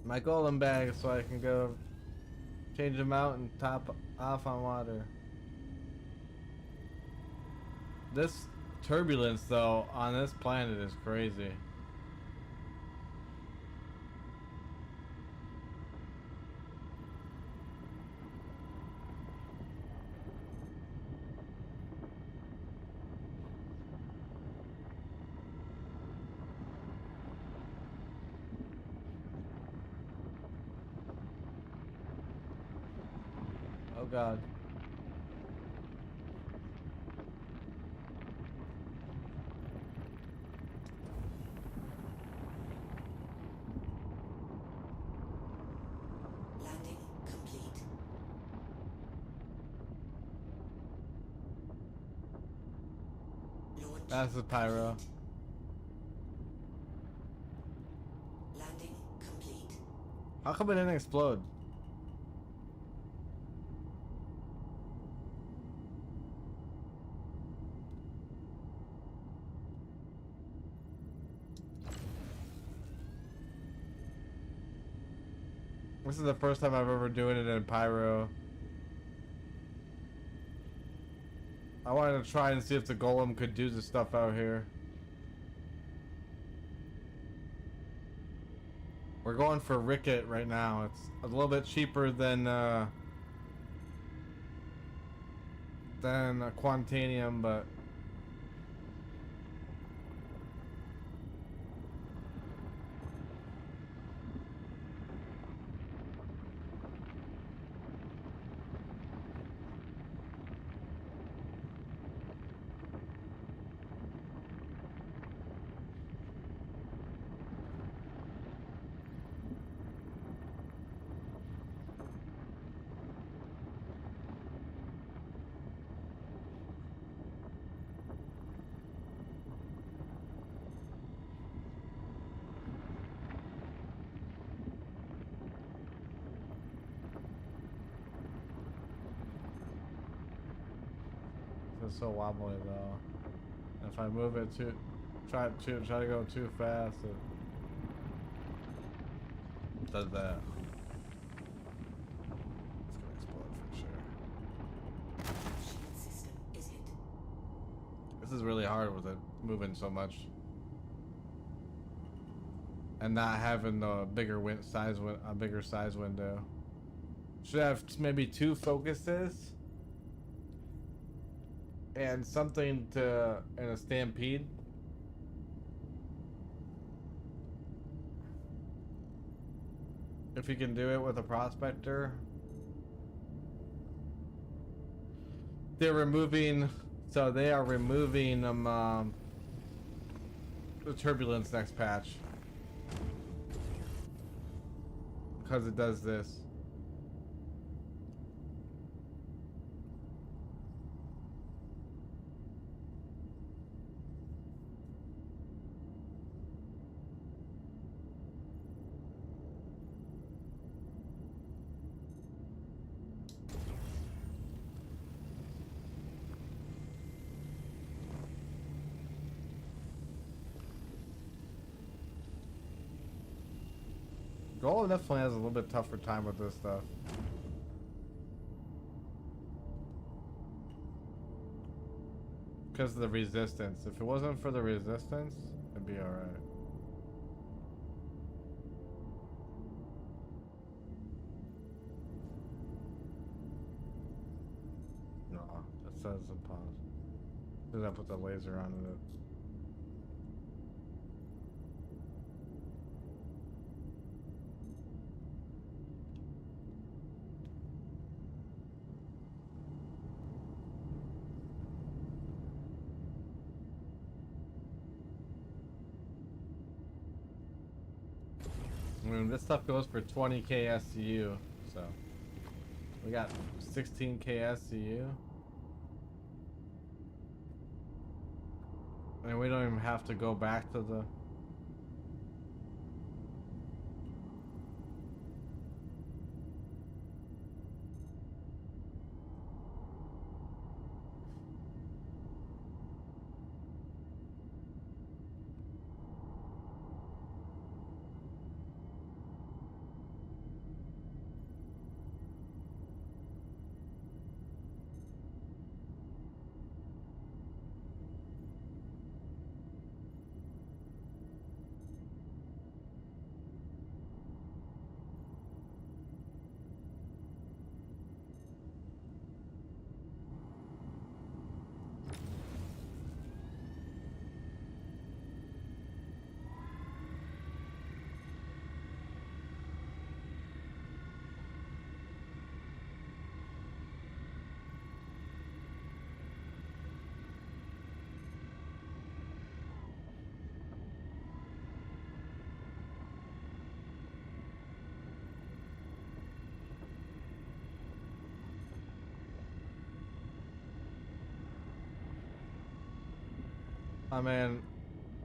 my golem bag so I can go change them out and top off on water. This turbulence though on this planet is crazy. Oh God. Landing complete. Launch. That's the pyro. Landing complete. How come it didn't explode? This is the first time I've ever doing it in pyro. I wanted to try and see if the golem could do the stuff out here. We're going for Ricket right now. It's a little bit cheaper than Quantanium, but it's so wobbly though. If I move it try to go too fast, it does that. It's gonna explode for sure. Shield system is hit. This is really hard with it moving so much, and not having the bigger size window. Should have maybe 2 focuses. And something in a stampede. If you can do it with a prospector. They are removing the turbulence next patch. Because it does this. Golem definitely has a little bit tougher time with this stuff. Because of the resistance. If it wasn't for the resistance, it'd be alright. No, it says a pause. Because I put the laser on it. I mean, this stuff goes for 20k SCU, so we got 16k SCU. And we don't even have to go back to the... I mean,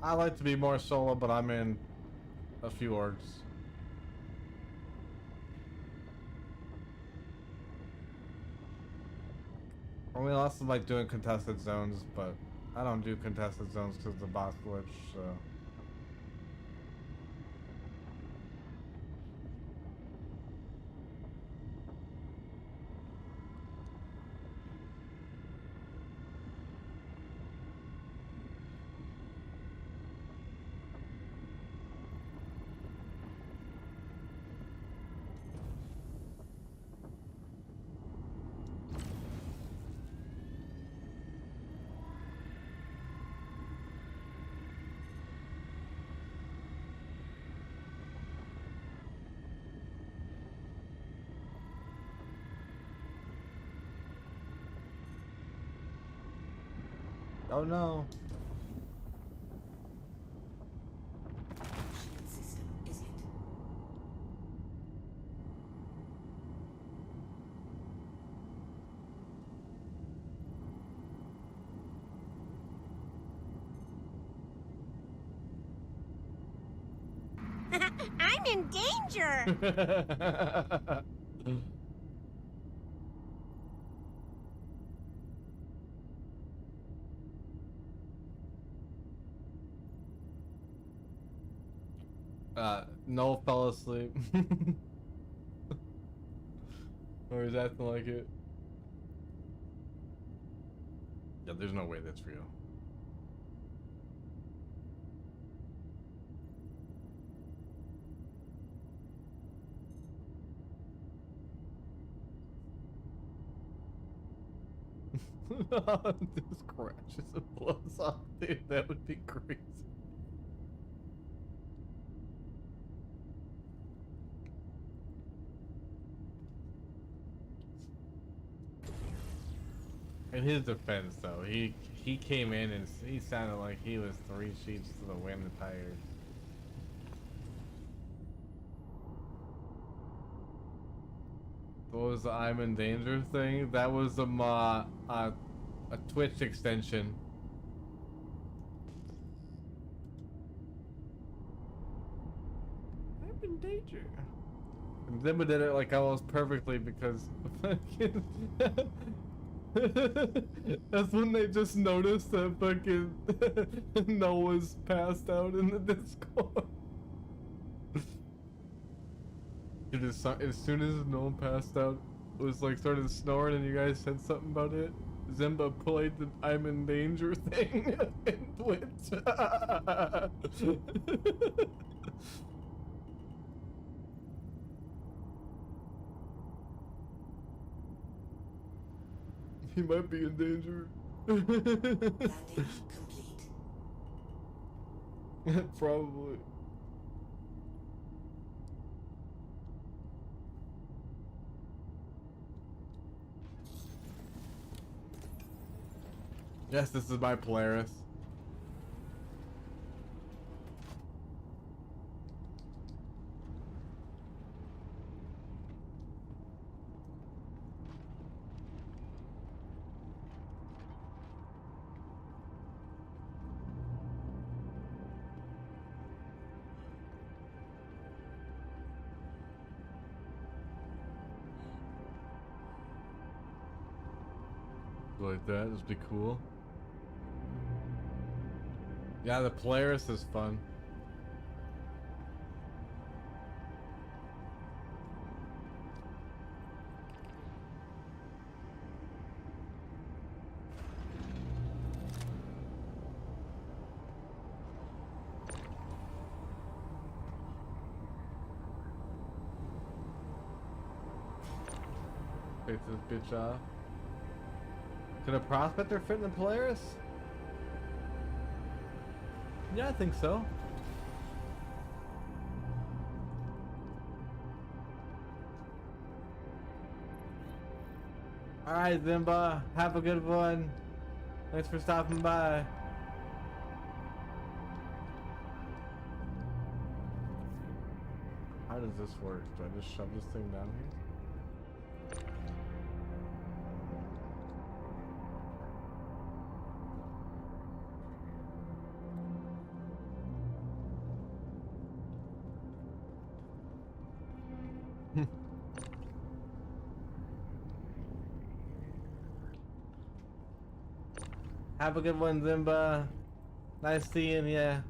I like to be more solo, but I'm in a few orgs. I mean, I also like doing contested zones, but I don't do contested zones because of the boss glitch, so... Oh no. Shield system is hit. I'm in danger! Noel fell asleep. Or he's acting like it. Yeah, there's no way that's real. This crashes and blows off, dude. That would be crazy. In his defense, though, he came in and he sounded like he was 3 sheets to the wind and tired. What was the I'm in danger thing? That was a Twitch extension. I'm in danger. And Zimba did it like almost perfectly because fucking that's when they just noticed that fucking Noah's passed out in the Discord. As soon as Noah passed out, it was like started snoring and you guys said something about it. Zimba played the I'm in danger thing in Twitch. He might be in danger. Landing complete. Probably. Yes, this is my Polaris. Like that, just be cool. Yeah, the Polaris is fun. Take this bitch off. Could a Prospector fit in the Polaris? Yeah, I think so. Alright, Zimba. Have a good one. Thanks for stopping by. How does this work? Do I just shove this thing down here? Have a good one, Zimba. Nice seeing ya.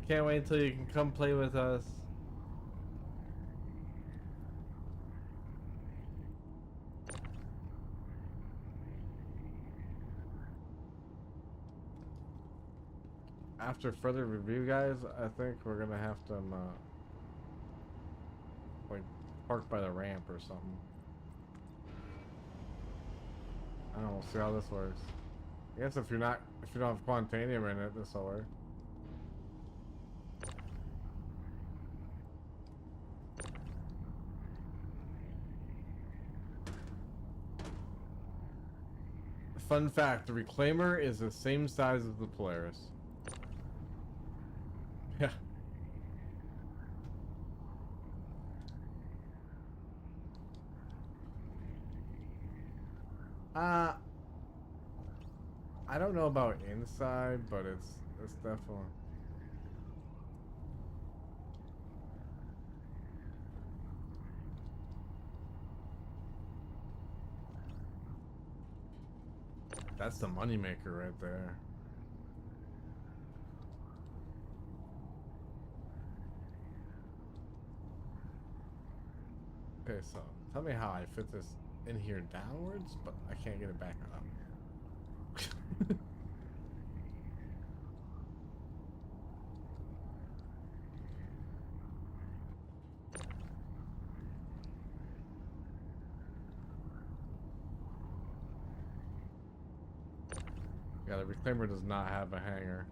Can't wait until you can come play with us. After further review, guys, I think we're gonna have to, like, park by the ramp or something. I don't know, we'll see how this works. I guess if you don't have Quantanium in it, this'll work. Fun fact, the Reclaimer is the same size as the Polaris. Yeah. I don't know about inside, but it's definitely. That's the moneymaker right there. Okay, so tell me how I fit this in here downwards, but I can't get it back up. Yeah, the Reclaimer does not have a hanger.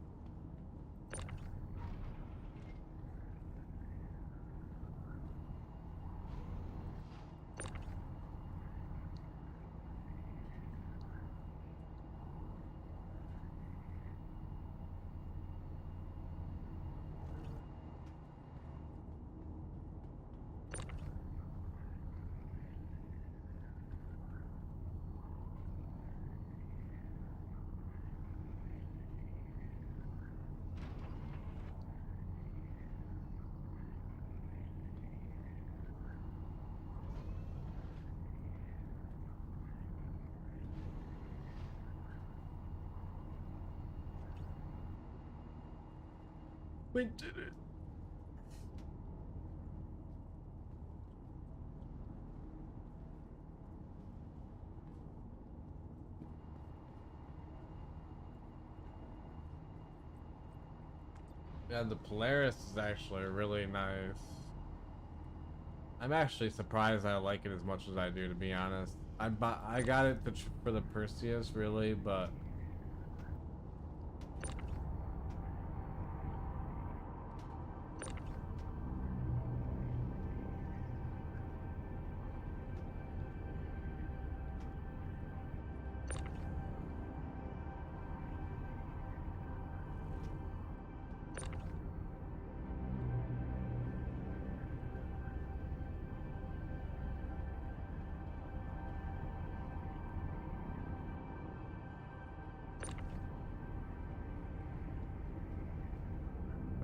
We did it. Yeah, the Polaris is actually really nice. I'm actually surprised I like it as much as I do, to be honest. I got it for the Perseus, really, but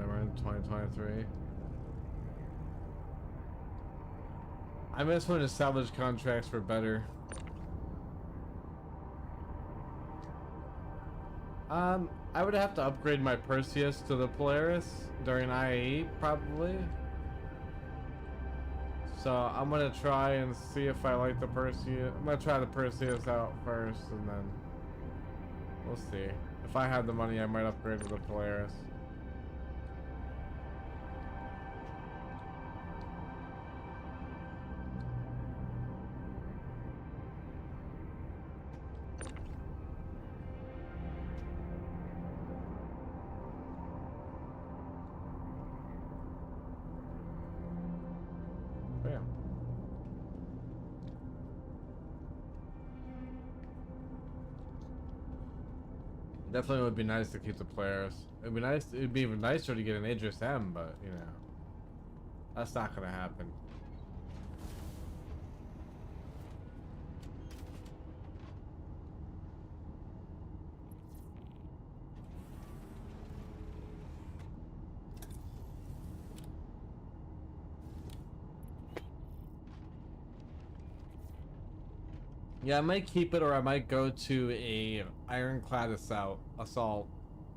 we're in 2023. I miss when the salvage contracts were better. I would have to upgrade my Perseus to the Polaris during IAE, probably. So I'm gonna try and see if I like the Perseus. I'm gonna try the Perseus out first, and then we'll see. If I had the money, I might upgrade to the Polaris. Bam. Definitely would be nice to keep the Polaris. It'd be nice. It'd be even nicer to get an Idris M, but you know, that's not gonna happen. Yeah, I might keep it, or I might go to a ironclad assault,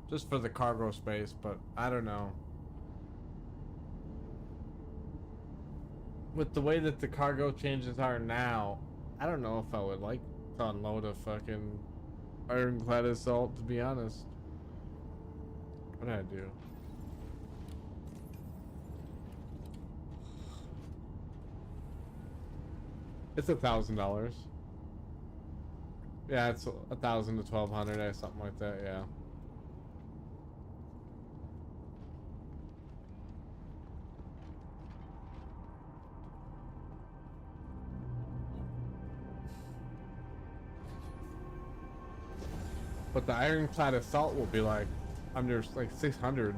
just for the cargo space. But I don't know. With the way that the cargo changes are now, I don't know if I would like to unload a fucking ironclad assault. To be honest, what did I do? It's $1,000. Yeah, it's 1,000 to 1,200 or something like that. Yeah. But the ironclad assault will be like under like 600.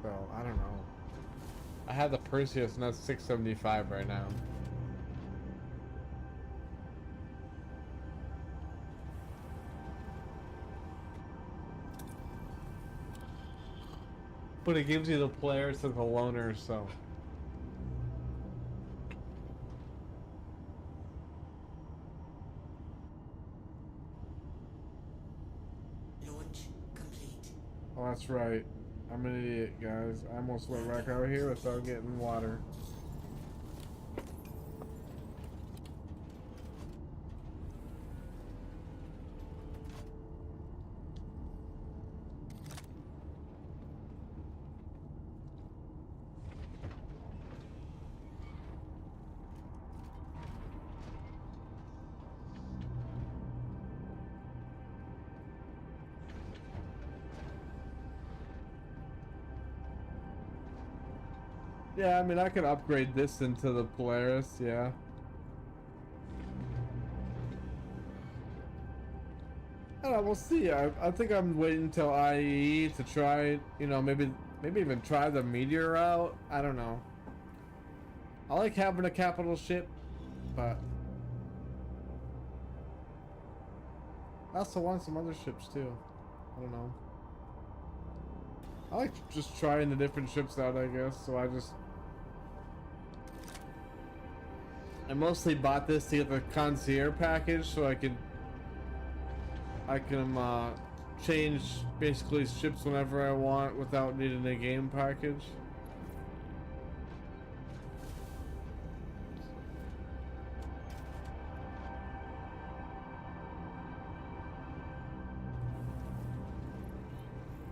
So I don't know. I have the Perseus and that's 675 right now. But it gives you the Polaris and the loaner, so. Launch complete. Oh, that's right. I'm an idiot, guys. I almost went back out here without getting water. Yeah, I mean, I could upgrade this into the Polaris, yeah. I don't know, we'll see. I think I'm waiting until IE to try, you know, maybe even try the Meteor out. I don't know. I like having a capital ship, but I also want some other ships too. I don't know. I like just trying the different ships out, I guess, so I mostly bought this to get the concierge package so I can change basically ships whenever I want without needing a game package.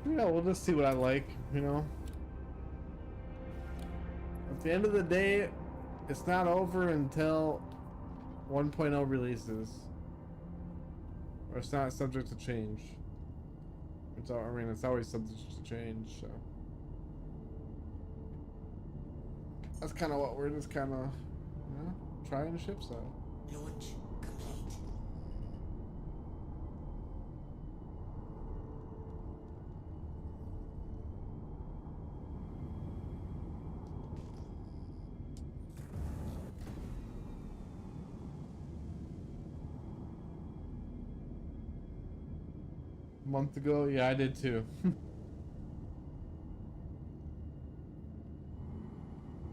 Yeah, we'll just see what I like, you know. At the end of the day, it's not over until 1.0 releases. Or it's not subject to change. I mean, it's always subject to change, so. That's kind of what we're just kind of, you know, trying the ships out. Launch complete. A month ago? Yeah, I did too.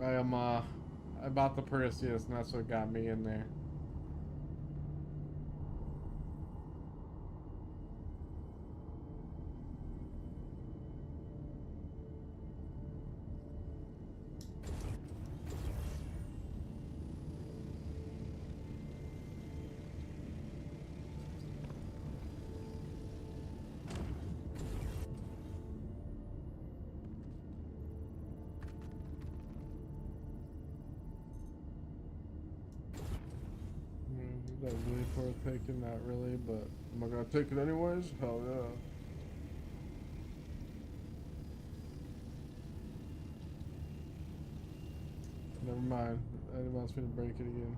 I bought the Perseus and that's what got me in there. That really worth taking, not really, but am I gonna take it anyways? Hell yeah. Never mind. Eddie wants me to break it again.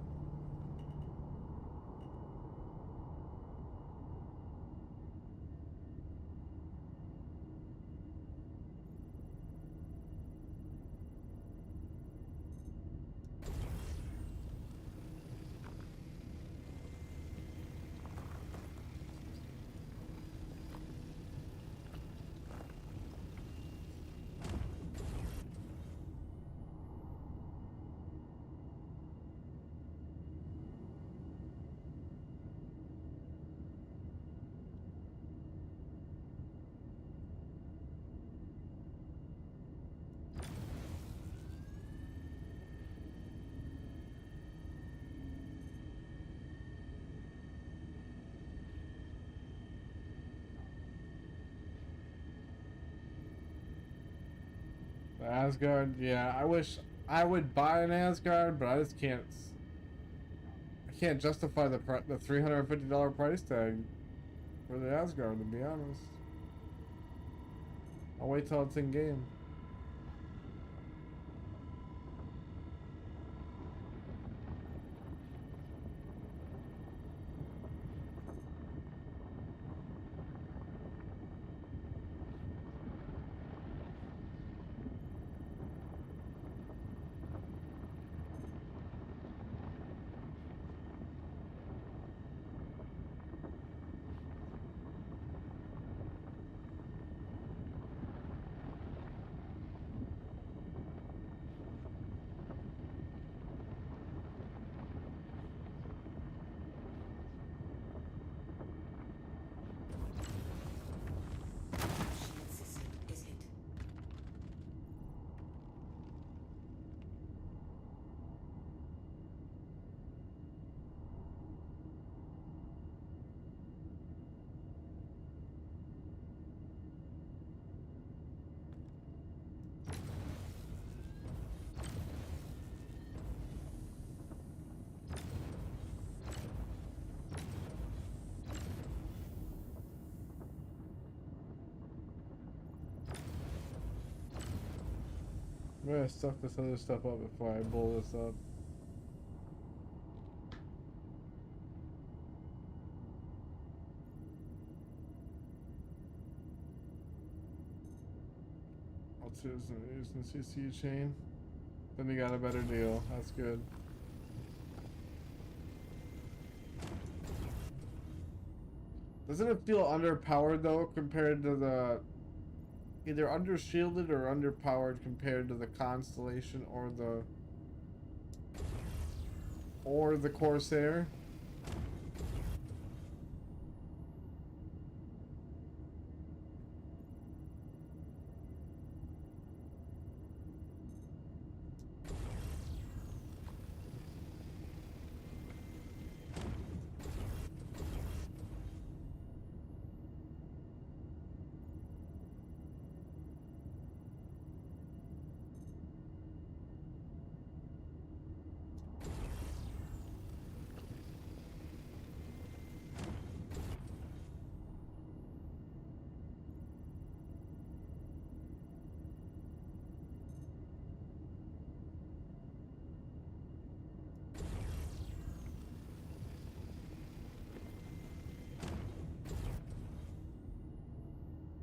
Asgard, yeah, I wish I would buy an Asgard, but I just can't. I can't justify the $350 price tag for the Asgard, to be honest. I'll wait till it's in game. Shield system is hit. I'm gonna suck this other stuff up before I blow this up. I'll choose using CC chain. Then you got a better deal. That's good. Doesn't it feel underpowered though compared to the either undershielded or underpowered compared to the Constellation or the Corsair?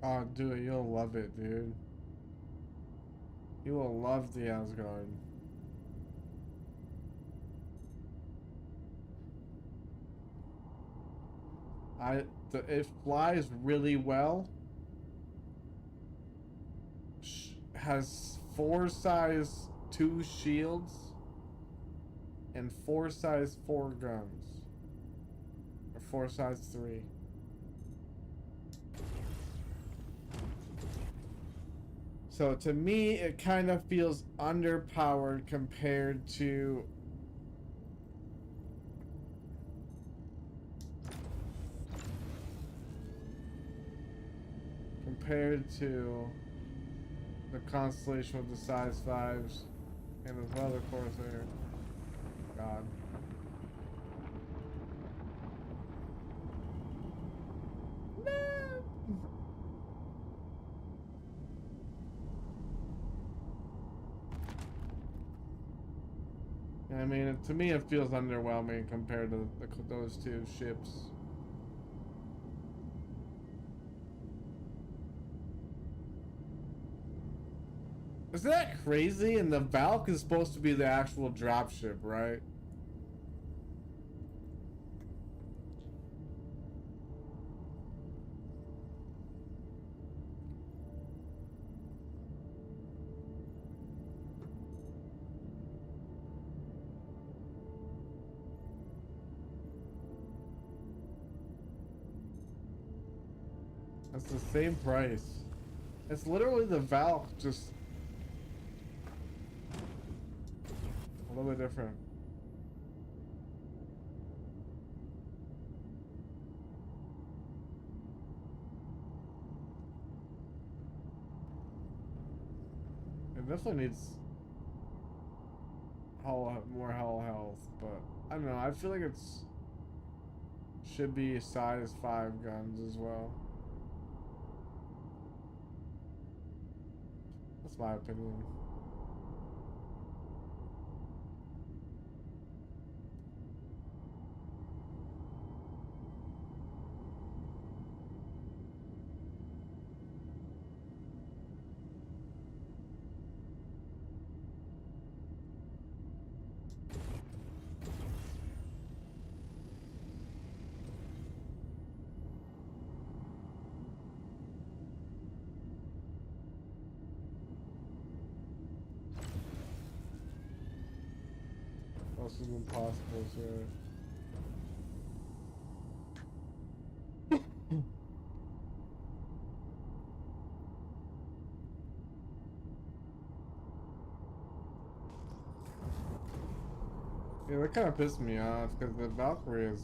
Oh, dude, you'll love it, dude. You will love the Asgard. It flies really well. Has 4 size 2 shields and 4 size 4 guns, or 4 size 3. So to me, it kind of feels underpowered compared to the Constellation with the size 5s and as well the Corsair. God. I mean, to me, it feels underwhelming compared to those two ships. Isn't that crazy? And the Valk is supposed to be the actual dropship, right? That's the same price. It's literally the Valk, just a little bit different. It definitely needs more hull health, but I don't know. I feel like it's should be size 5 guns as well. That's my opinion. This is impossible, sir. Yeah, that kind of pissed me off because the Valkyrie is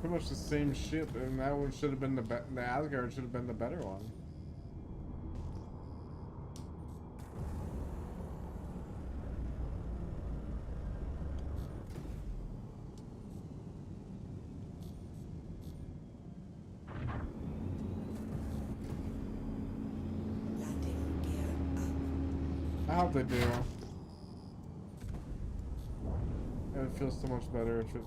pretty much the same ship, and that one should have been the Asgard should have been the better one. Landing gear up. I hope they do. It would feel so much better if it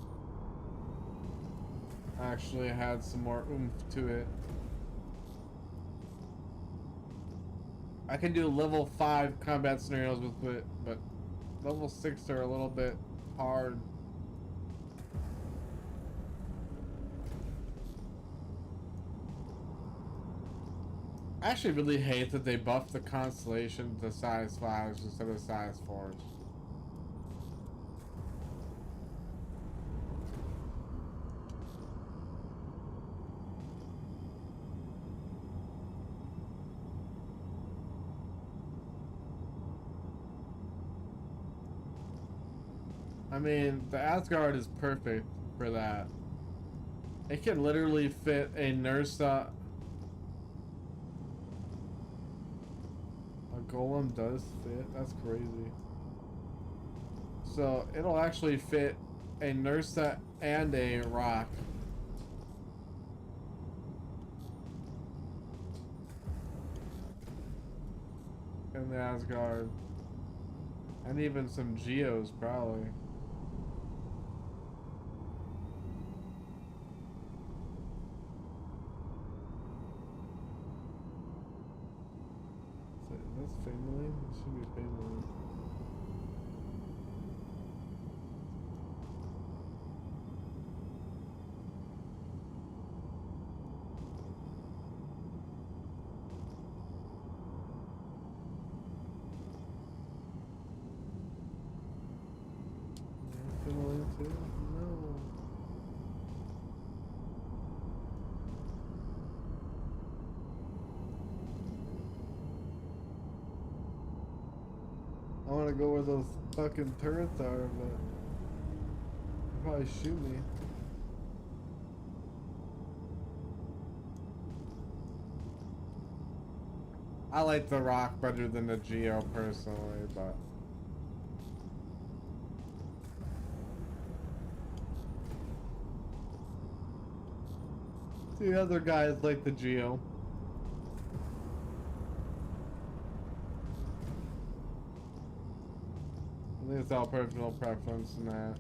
actually had some more oomph to it. I can do level 5 combat scenarios with it, but level 6 are a little bit hard. I actually really hate that they buffed the Constellation to size 5s instead of size 4s. I mean, the Asgard is perfect for that. It can literally fit a Nursa. A Golem does fit? That's crazy. So, it'll actually fit a Nursa and a Rock. In the Asgard. And even some Geos, probably. That's family? It should be family. Family too? No. I want to go where those fucking turrets are, but they'll probably shoot me. I like the Rock better than the Geo personally, but the other guys like the Geo. It's all personal preference and that.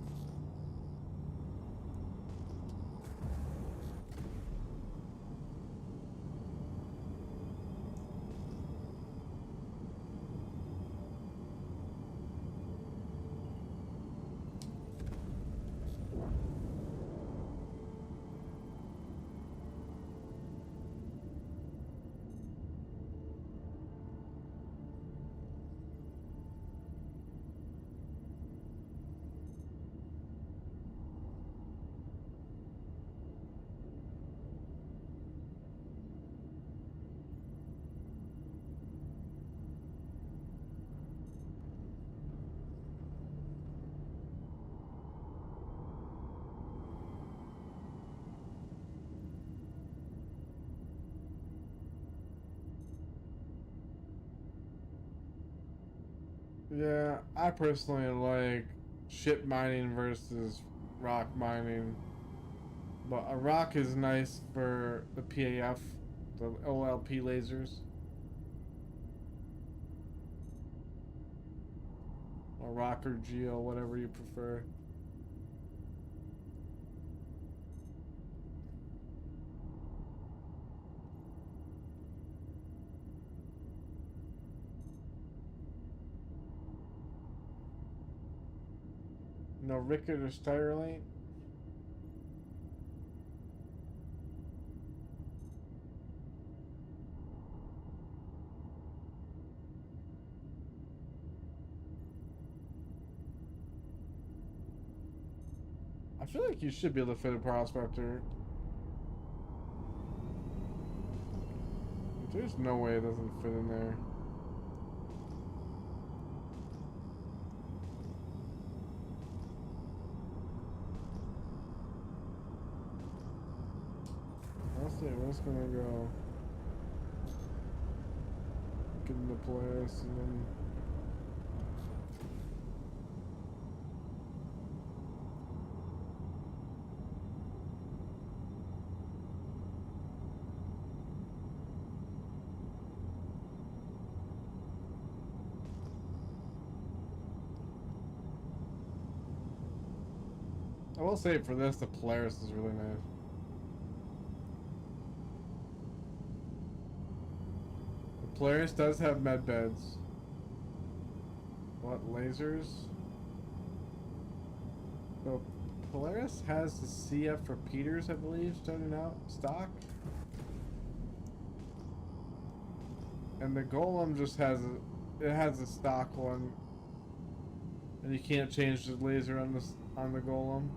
Yeah, I personally like ship mining versus rock mining. But a rock is nice for the PAF, the OLP lasers. Or rock or geo, whatever you prefer. No Rickett or Starlink? I feel like you should be able to fit a prospector. There's no way it doesn't fit in there. Let's see, where's gonna go? Get into place and then. I will say for this, the Polaris is really nice. The Polaris does have med beds. What, lasers? So Polaris has the CF repeaters, I believe, starting out stock. And the Golem just has a stock one. And you can't change the laser on the Golem.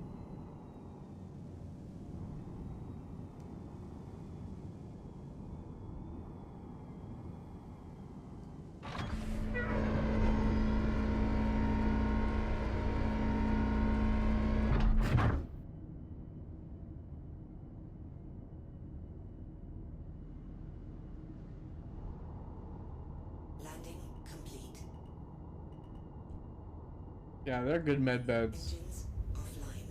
Landing complete. Yeah, they're good med beds. Engines offline.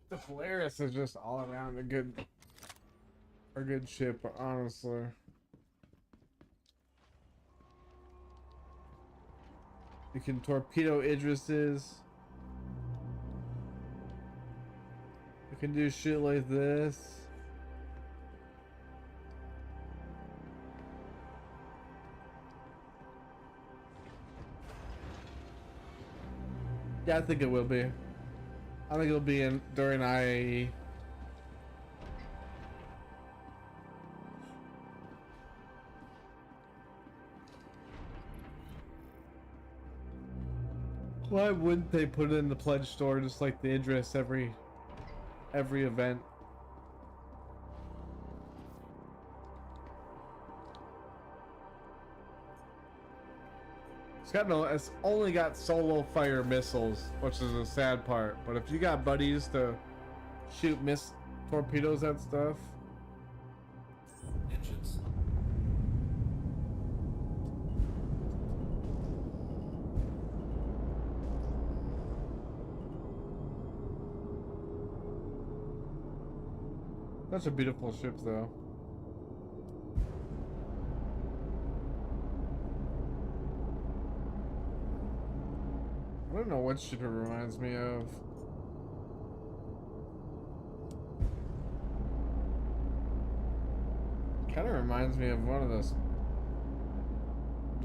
The Polaris is just all around a good ship, honestly. You can torpedo Idrises. You can do shit like this. Yeah, I think it will be. I think it'll be in during IAE. Why wouldn't they put it in the pledge store just like the Idris every event? It's only got solo fire missiles, which is a sad part. But if you got buddies to shoot torpedoes at stuff. Engines. Such a beautiful ship, though. I don't know what ship it reminds me of. Kind of reminds me of one of the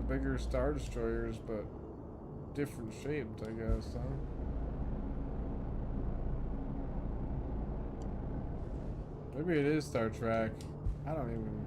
bigger Star Destroyers, but different shaped, I guess, huh? Maybe it is Star Trek. I don't even...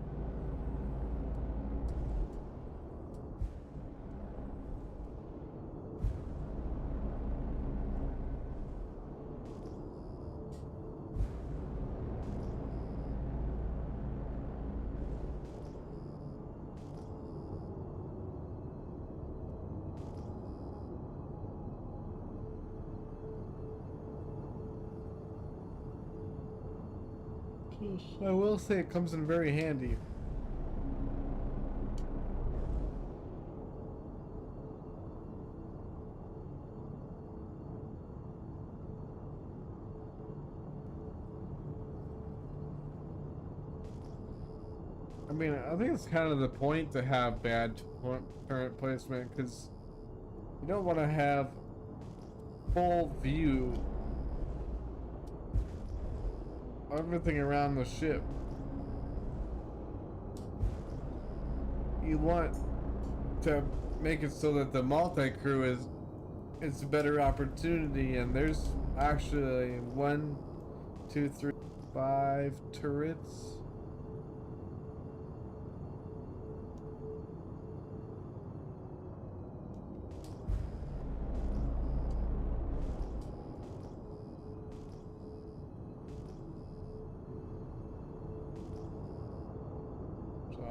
I will say it comes in very handy. I mean, I think it's kind of the point to have bad turret placement, because you don't want to have full view everything around the ship. You want to make it so that the multi-crew is a better opportunity, and there's actually 1, 2, 3, 5 turrets.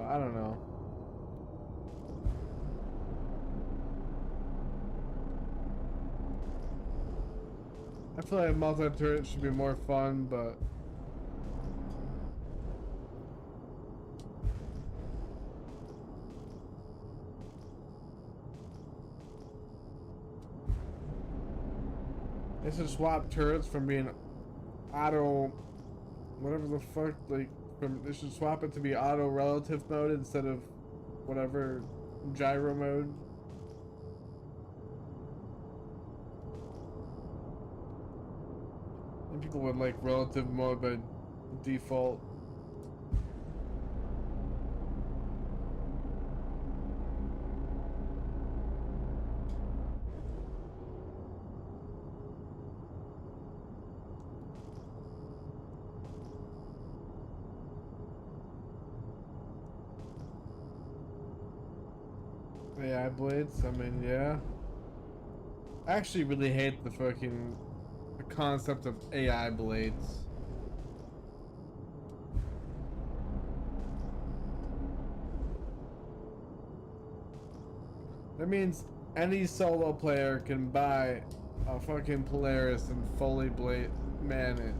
I don't know. I feel like multi-turret should be more fun, but they should swap turrets from being auto, whatever the fuck, like, they should swap it to be auto relative mode instead of whatever gyro mode. And people would like relative mode by default. AI blades, I mean, yeah. I actually really hate the concept of AI blades. That means any solo player can buy a fucking Polaris and fully man it.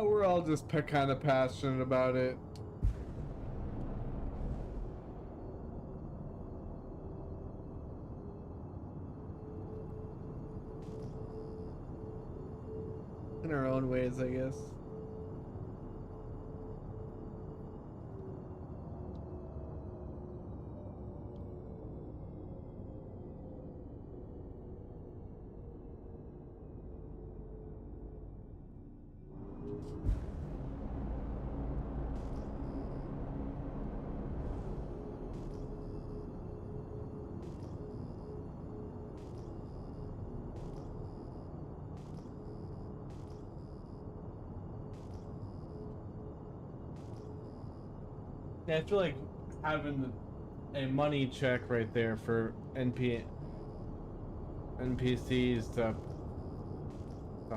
We're all just kind of passionate about it. In our own ways, I guess. Yeah, I feel like having a money check right there for NPCs to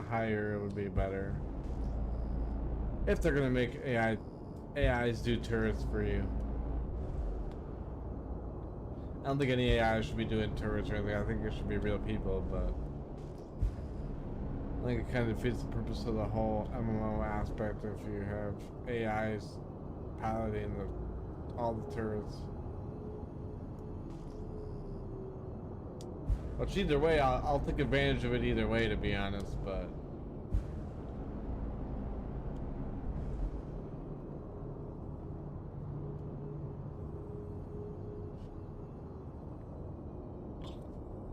hire would be better. If they're gonna make AIs do turrets for you. I don't think any AI should be doing turrets or anything. I think it should be real people, but I think it kind of defeats the purpose of the whole MMO aspect if you have AIs piloting all the turrets. Which either way, I'll take advantage of it either way, to be honest, but...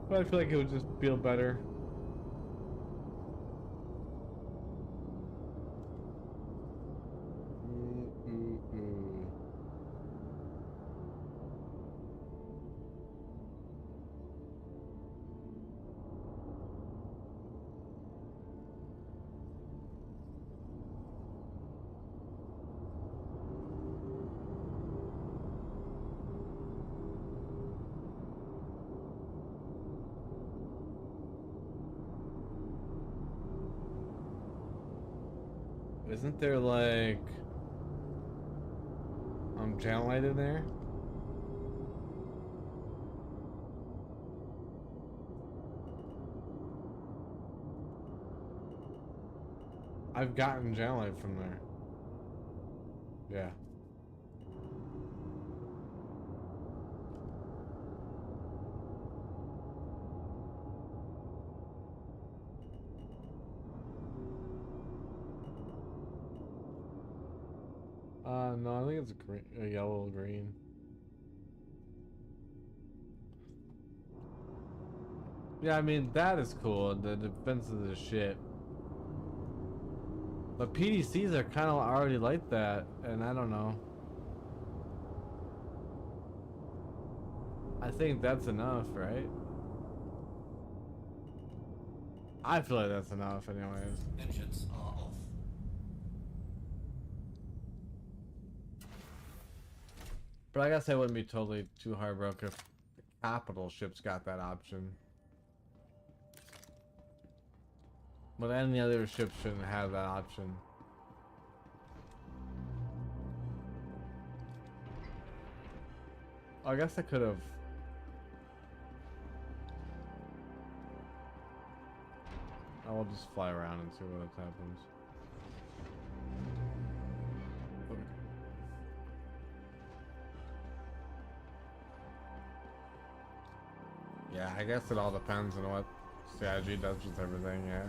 But I feel like it would just feel better. Isn't there like channel light in there? I've gotten channel light from there. Yeah. No, I think it's a yellow green. Yeah, I mean, that is cool. The defenses is shit. But PDCs are kind of already like that, and I don't know. I think that's enough, right? I feel like that's enough anyways. Engines are off. But I guess I wouldn't be totally too heartbroken if the capital ships got that option. But any other ship shouldn't have that option. I guess I could have. I will just fly around and see what happens. Yeah, I guess it all depends on what strategy does with everything, yeah.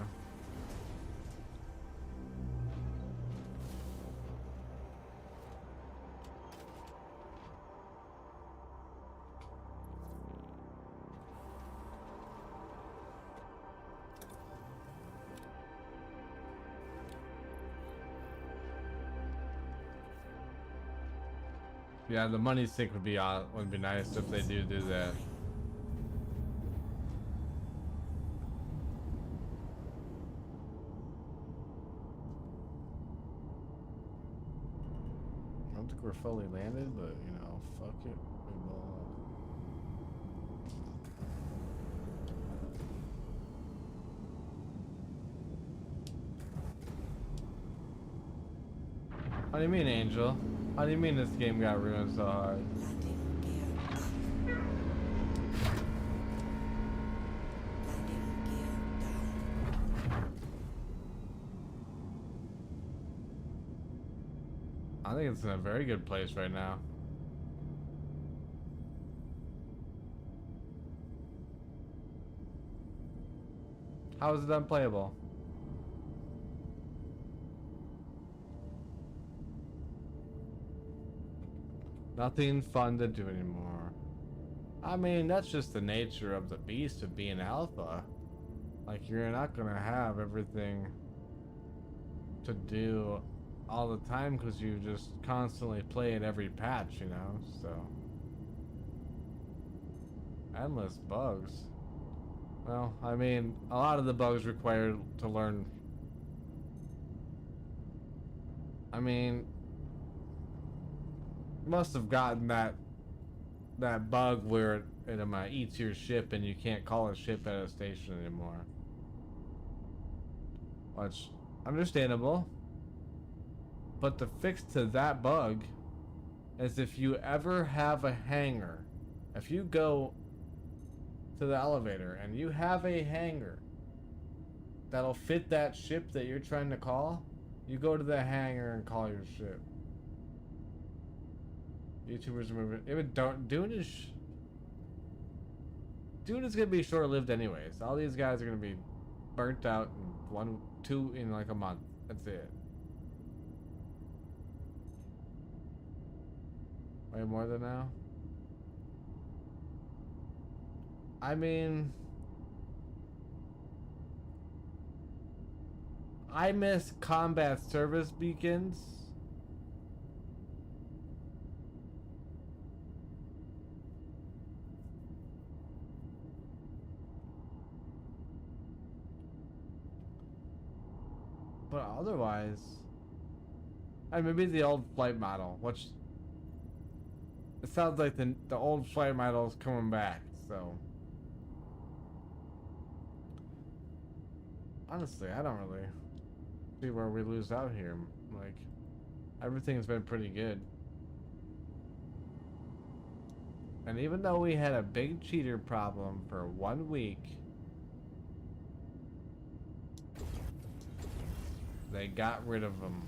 Yeah, the money sink would be nice if they do that. I don't think we're fully landed, but you know, fuck it. We will. How do you mean, Angel? How do you mean this game got ruined so hard? Landing gear up. Landing gear down. I think it's in a very good place right now. How is it unplayable? Nothing fun to do anymore. I mean, that's just the nature of the beast of being alpha. Like, you're not gonna have everything to do all the time because you just constantly play at every patch, you know, so. Endless bugs. Well, I mean, a lot of the bugs require to learn. I mean, must have gotten that bug where it eats your ship and you can't call a ship at a station anymore. Which, understandable. But the fix to that bug is if you ever have a hangar, if you go to the elevator and you have a hangar that'll fit that ship that you're trying to call, you go to the hangar and call your ship. YouTubers are moving. Even Dune is gonna be short-lived anyways. All these guys are gonna be burnt out in two in like a month. That's it. Way more than now. I mean, I miss combat service beacons. But otherwise, and maybe the old flight model, which it sounds like the old flight model is coming back. So honestly, I don't really see where we lose out here. Like, everything's been pretty good. And even though we had a big cheater problem for 1 week, they got rid of them,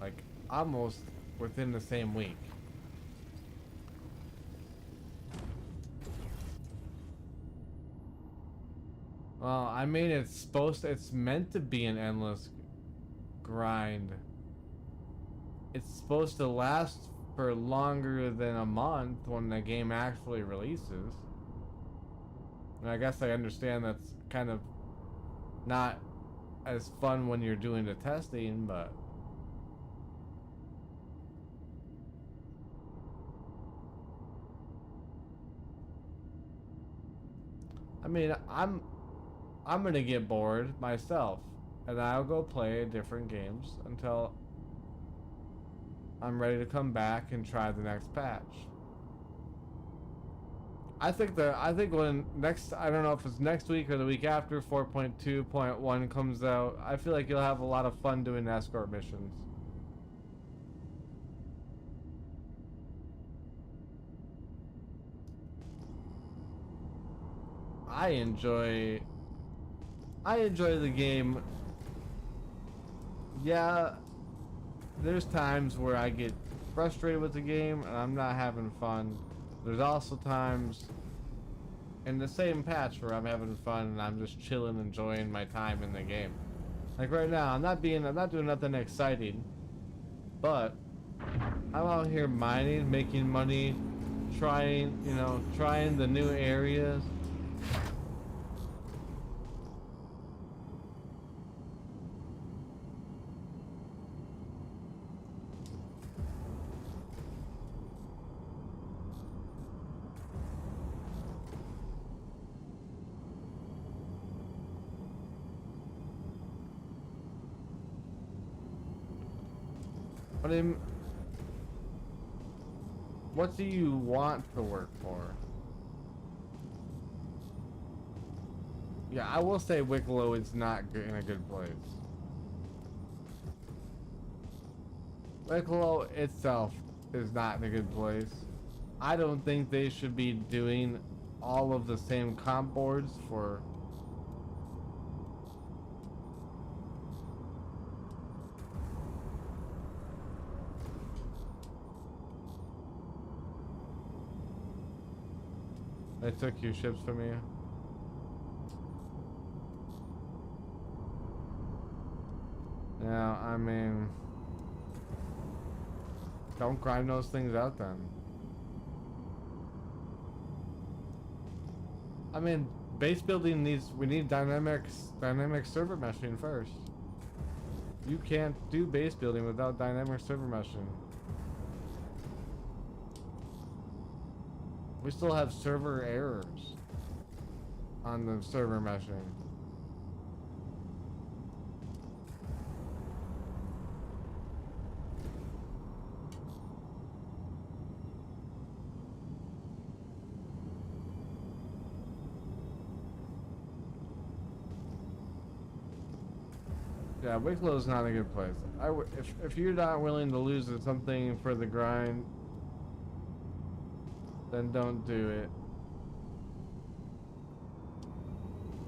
like, almost within the same week. Well, I mean, it's meant to be an endless grind. It's supposed to last for longer than a month when the game actually releases. And I guess I understand that's kind of not as fun when you're doing the testing, but I mean, I'm gonna get bored myself, and I'll go play different games until I'm ready to come back and try the next patch. I think when next, I don't know if it's next week or the week after 4.2.1 comes out, I feel like you'll have a lot of fun doing escort missions. I enjoy the game. Yeah, there's times where I get frustrated with the game and I'm not having fun. There's also times in the same patch where I'm having fun and I'm just chilling, enjoying my time in the game. Like right now, I'm not doing nothing exciting, but I'm out here mining, making money, trying the new areas. What do you want to work for? Yeah, I will say Wicklow is not in a good place. Wicklow itself is not in a good place. I don't think they should be doing all of the same comp boards for... They took your ships from you. Yeah, I mean, don't grind those things out then. I mean, base building needs, we need dynamic server meshing first. You can't do base building without dynamic server meshing. We still have server errors on the server meshing. Yeah, Wicklow's not a good place. If you're not willing to lose something for the grind, then don't do it.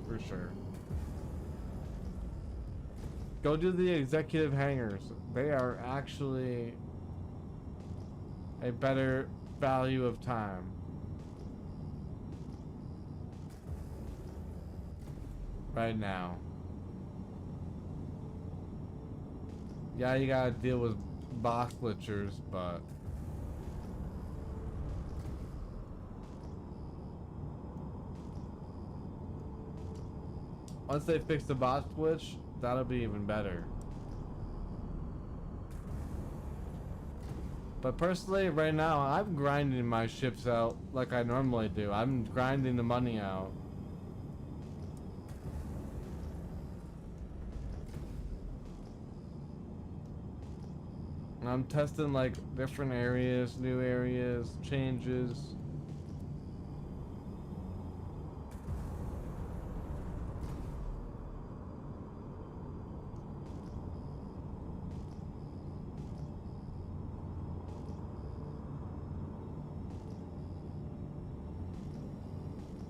For sure. Go do the executive hangars. They are actually a better value of time. Right now. Yeah, you gotta deal with boss glitchers, but once they fix the boss glitch, that'll be even better. But personally, right now, I'm grinding my ships out like I normally do. I'm grinding the money out. I'm testing like different areas, new areas, changes.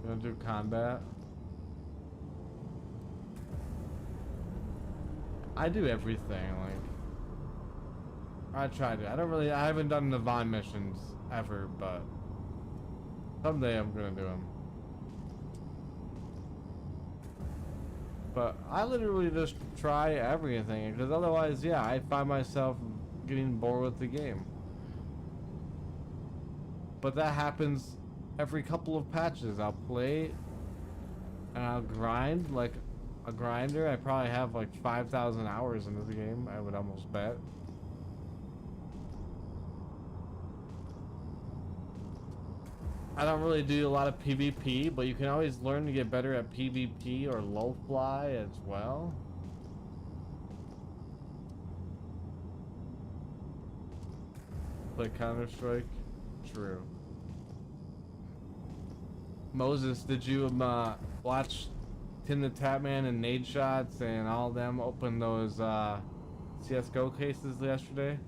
You wanna do combat? I do everything, like I try to. I haven't done the Vaughn missions ever, but someday I'm gonna do them. But I literally just try everything, because otherwise, yeah, I find myself getting bored with the game. But that happens every couple of patches. I'll play and I'll grind like a grinder. I probably have like 5,000 hours into the game, I would almost bet. I don't really do a lot of PvP, but you can always learn to get better at PvP or low fly as well. Play Counter-Strike? True. Moses, did you watch Tim the Tatman and Nade Shots and all of them open those CSGO cases yesterday?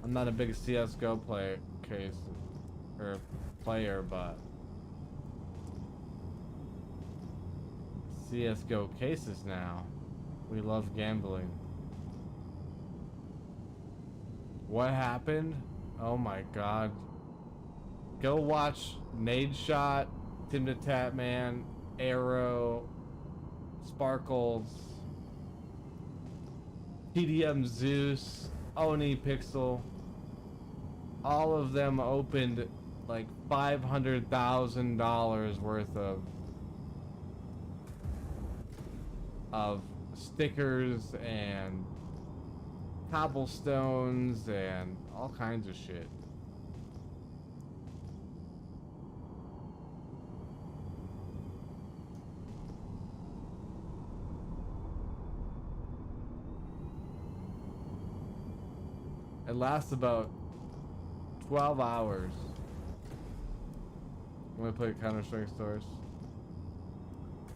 I'm not a big CSGO player, but CSGO cases now. We love gambling. What happened? Oh my god. Go watch Nade Shot, Tim the Tatman, Arrow, Sparkles, TDM Zeus, Oni Pixel. All of them opened like $500,000 worth of stickers and cobblestones and all kinds of shit. It lasts about 12 hours. I'm gonna play Counter-Strike Source.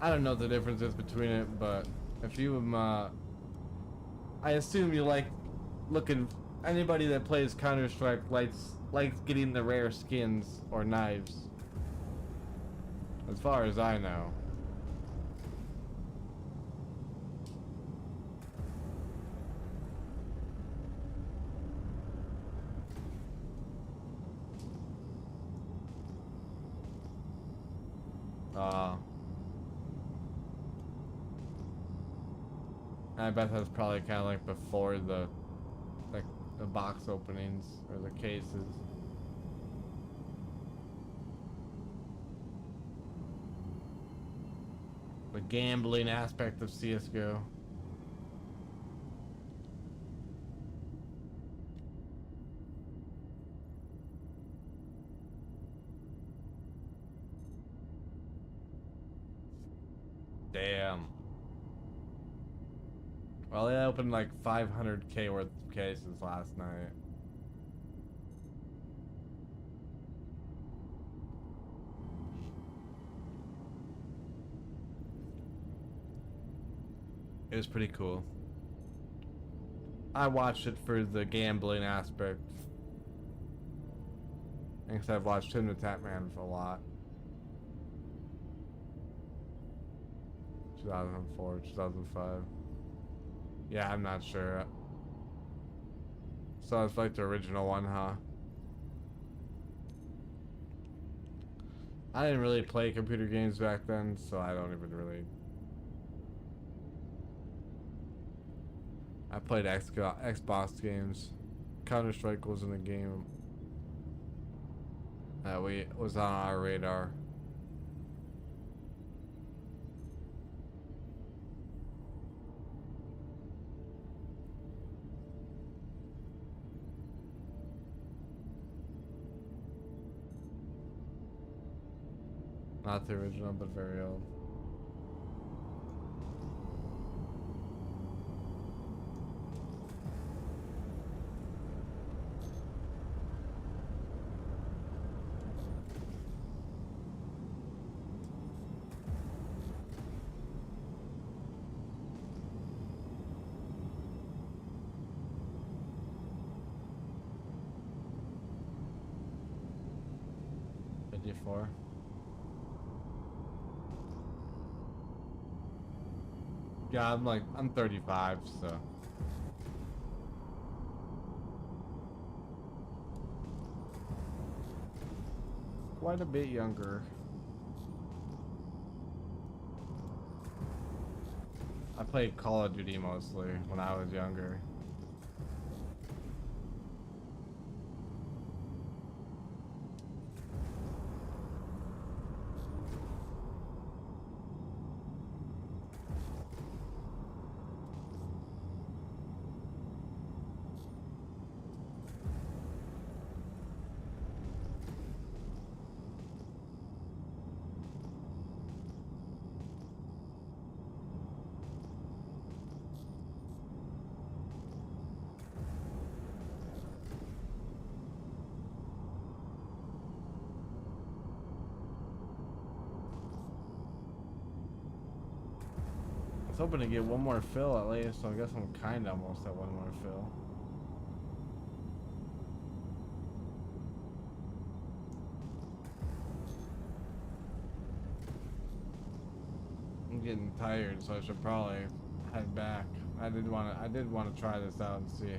I don't know what the difference is between it, but if you I assume you like looking. Anybody that plays Counter-Strike likes getting the rare skins or knives. As far as I know. I bet that's probably kind of like before the box openings or the cases. The gambling aspect of CSGO. Damn. Well, they opened like 500K worth of cases last night. It was pretty cool. I watched it for the gambling aspect. And 'cause I've watched Tim the Tatman for a lot. 2004, 2005. Yeah, I'm not sure. So it's like the original one, huh? I didn't really play computer games back then, so I don't even really... I played Xbox games. Counter-Strike wasn't a game that was on our radar. Not the original, but very old. '54. Yeah, I'm 35, so. Quite a bit younger. I played Call of Duty mostly when I was younger. I was hoping to get one more fill at least, so I guess I'm kinda almost at one more fill. I'm getting tired, so I should probably head back. I did want to try this out and see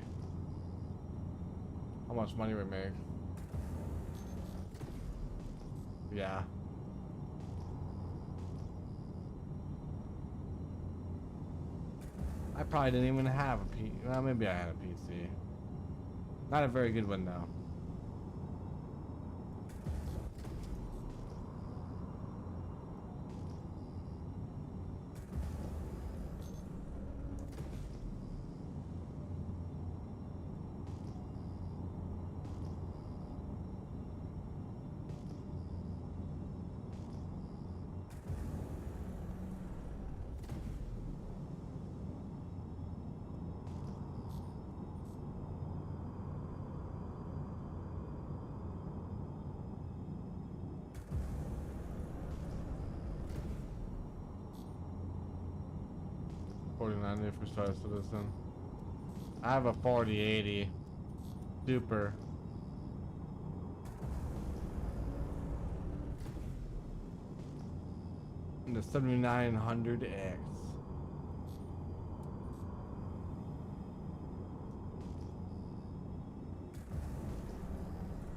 how much money we make. Yeah. I probably didn't even have a PC. Well, maybe I had a PC. Not a very good one though. $40.90 for Star Citizen. I have a 4080 Super. And the 7900X.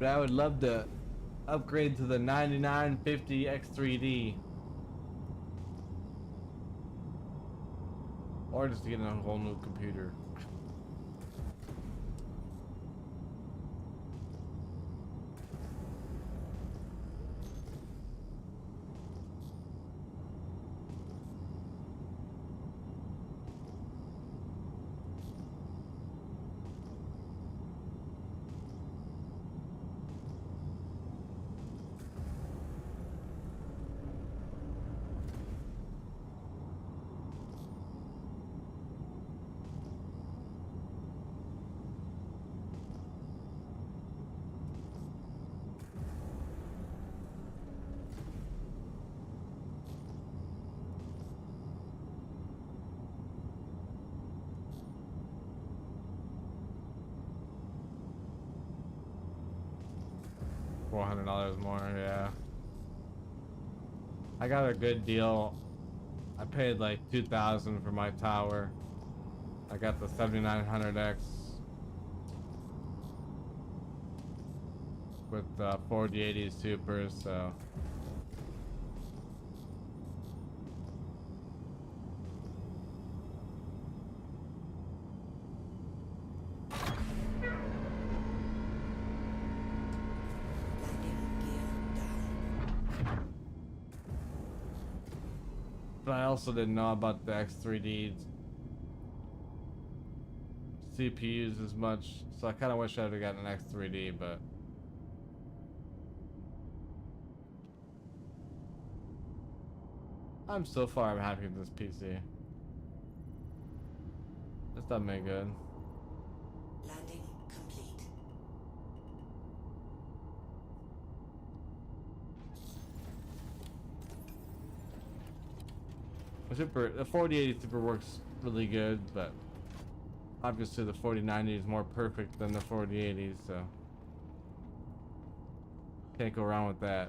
But I would love to upgrade to the 9950 X3D. Or just to get a whole new computer. $400 more, yeah. I got a good deal. I paid like $2,000 for my tower. I got the 7900X with 4080 Supers, so. But I also didn't know about the X3D CPUs as much, so I kind of wish I would have gotten an X3D, but so far I'm happy with this PC. It's done me good. Landing complete. The 4080 Super works really good, but obviously the 4090 is more perfect than the 4080, so can't go wrong with that.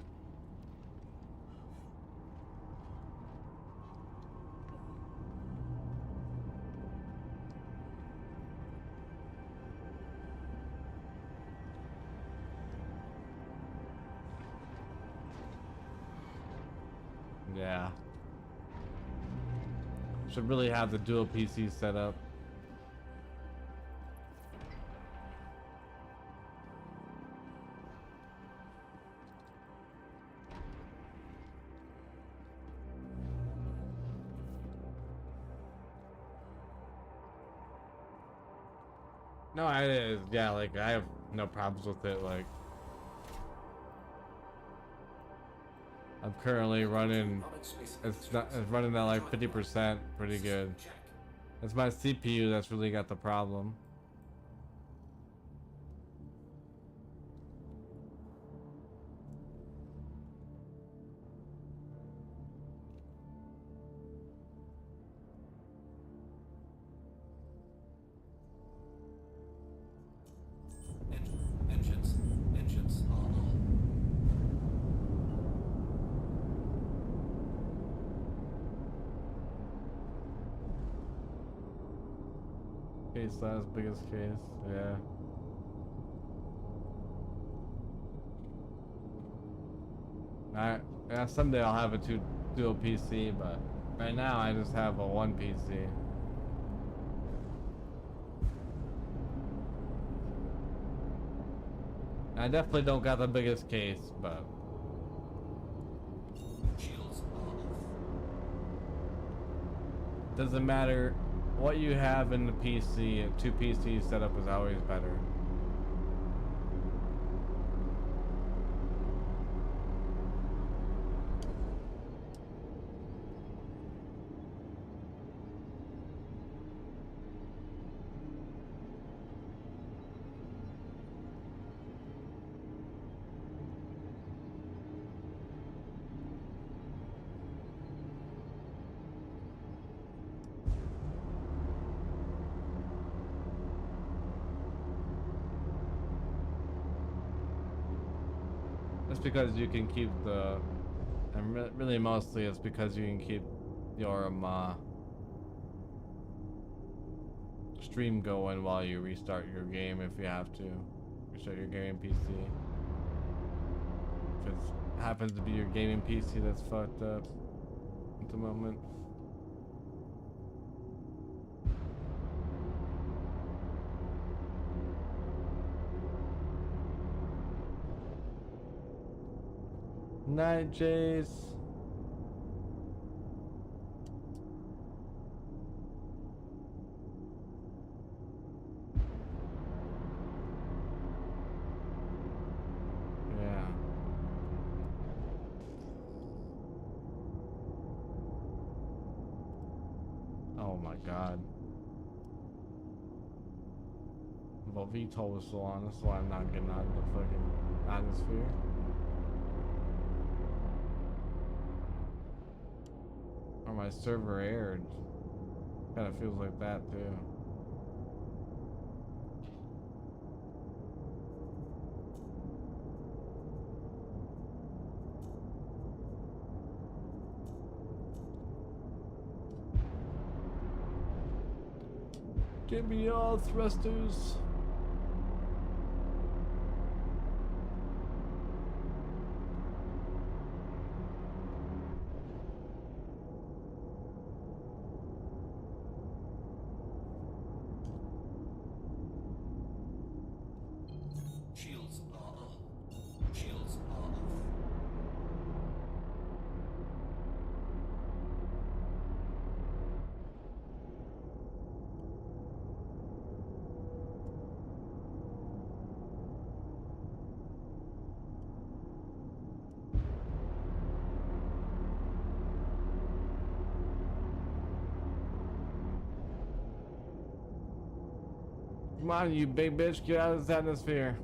Yeah. Should really have the dual PC set up. No, yeah, like I have no problems with it. Like I'm currently running, it's running at like 50%, pretty good. It's my CPU that's really got the problem. Engines on. Case size, biggest case, yeah. Yeah, someday I'll have a dual PC, but right now I just have a one PC. I definitely don't got the biggest case, but Shields on. doesn't matter what you have in the PC. Two PC setup is always better. It's because you can keep the, and really mostly it's because you can keep your stream going while you restart your game if you have to. Restart your gaming PC. If it happens to be your gaming PC that's fucked up at the moment. Night, Jace. Yeah. Oh my god. Well, VTOL was still on, that's why I'm not getting out of the fucking atmosphere. Or my server aired. Kinda feels like that too. Give me all thrusters. Shields are on. Shields are off. Come on, you big bitch, get out of this atmosphere.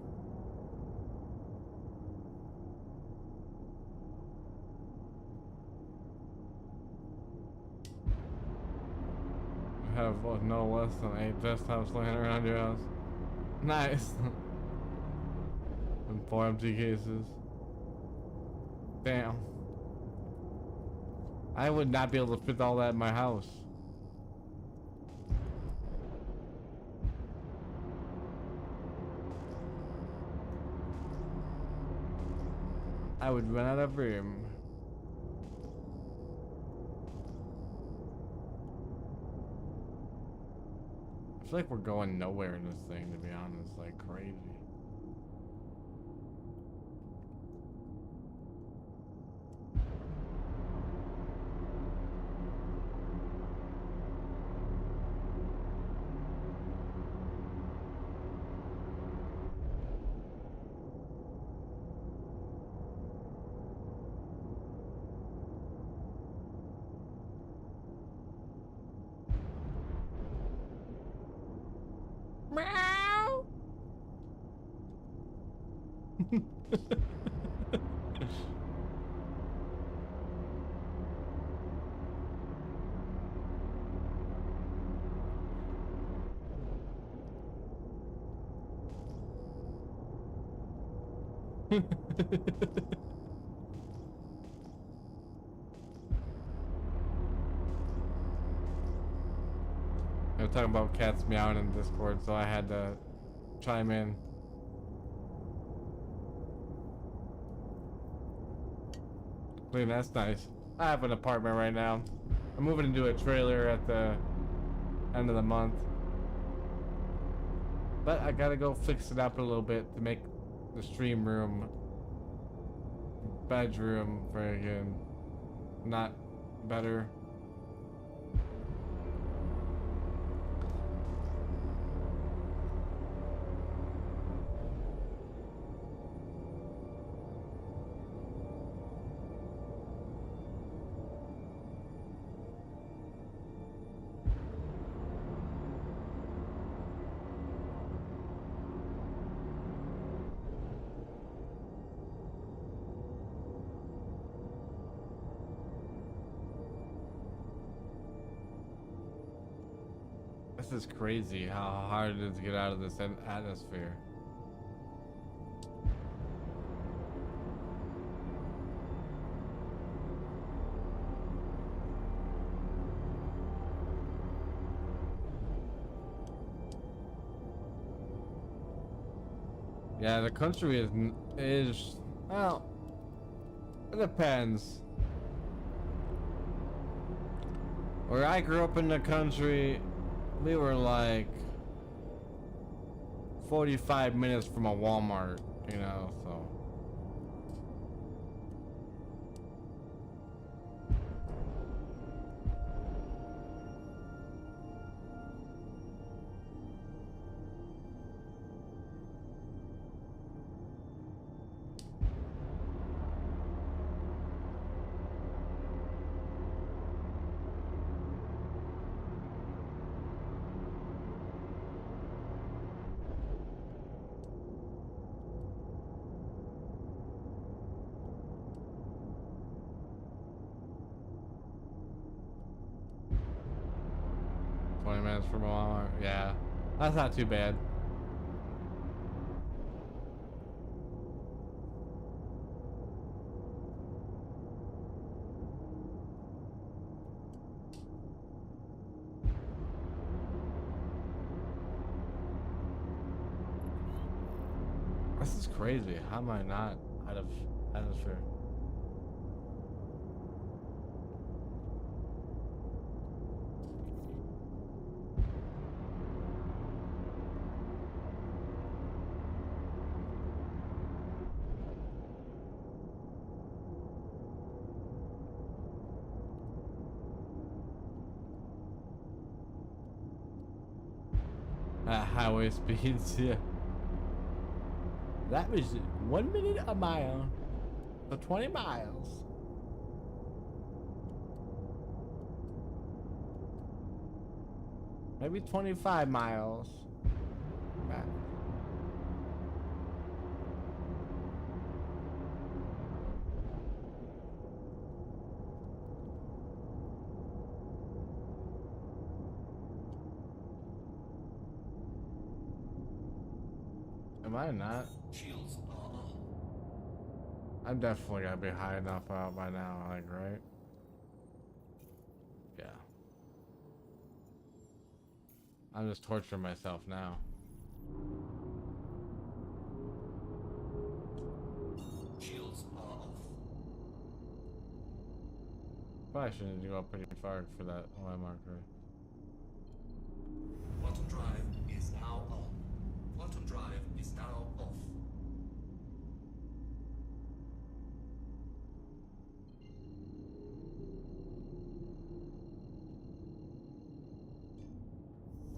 I have no less than 8 desktops laying around your house. Nice. And 4 empty cases. Damn. I would not be able to fit all that in my house. I would run out of room. I feel like we're going nowhere in this thing, to be honest, like crazy. Meow. They were talking about cats meowing in Discord, so I had to chime in. I mean, that's nice. I have an apartment right now. I'm moving into a trailer at the end of the month. But I gotta go fix it up a little bit to make the stream room, bedroom, friggin' not better. This is crazy how hard it is to get out of this atmosphere. Yeah, the country is well, it depends. Where I grew up in the country, we were like 45 minutes from a Walmart, you know, so. Minutes from a Walmart. Yeah, that's not too bad. crazy. How am I not out of atmosphere? At highway speeds, yeah. That was 1 minute a mile. So 20 miles. Maybe 25 miles. Back. Am I not? Shields are on. I'm definitely gotta be high enough out by now, like, right? Yeah. I'm just torturing myself now. Shields are off. Probably shouldn't go up pretty far for that OI marker. Quantum drive is now on. Quantum drive is now off.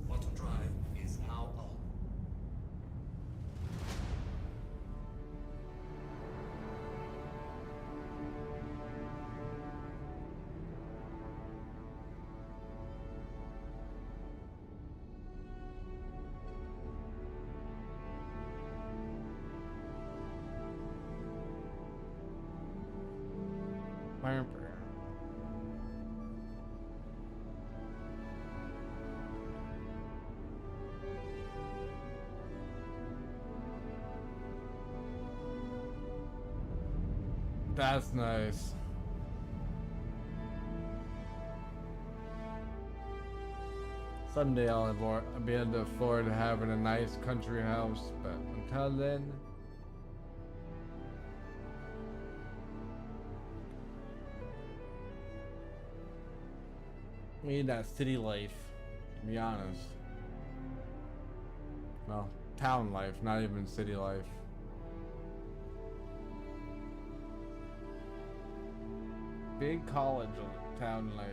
Quantum drive is now on. That's nice. Someday I'll be able to afford having a nice country house, but until then, we need that city life, to be honest. Well, town life, not even city life. Big college town life.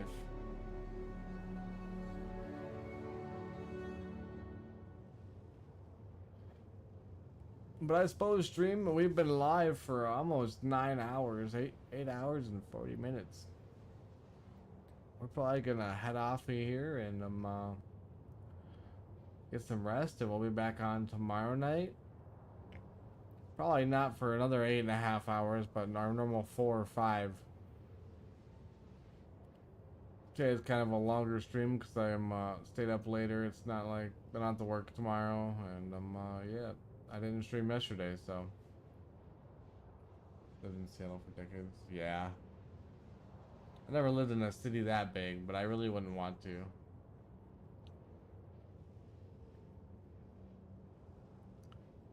But I suppose stream, we've been live for almost 9 hours, 8 hours and 40 minutes. We're probably gonna head off of here and get some rest, and we'll be back on tomorrow night. Probably not for another 8.5 hours, but our normal 4 or 5. Today is kind of a longer stream because I'm stayed up later. It's not like I don't have to work tomorrow, and yeah, I didn't stream yesterday, so lived in Seattle for decades. Yeah, I never lived in a city that big, but I really wouldn't want to.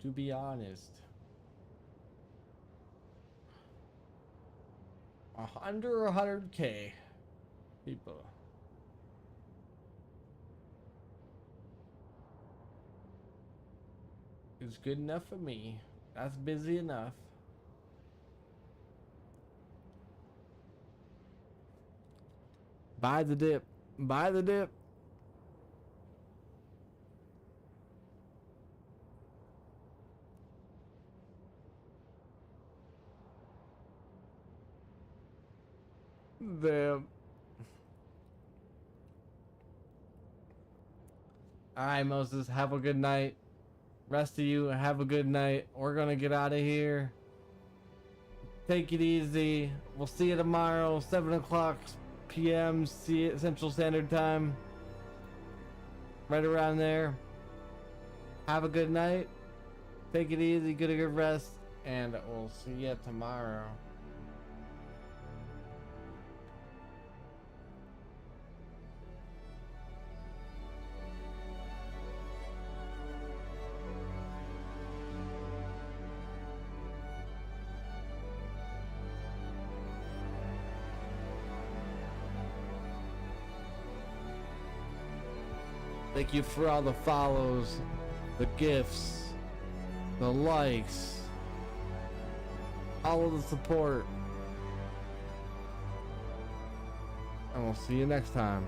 To be honest, under 100K people. It's good enough for me. That's busy enough. Buy the dip. Buy the dip. Damn. Alright, Moses, have a good night. Rest of you, have a good night. We're gonna get out of here. Take it easy. We'll see you tomorrow, 7 o'clock p.m. Central Standard Time. Right around there. Have a good night. Take it easy, get a good rest, and we'll see you tomorrow. Thank you for all the follows, the gifts, the likes, all of the support. And we'll see you next time.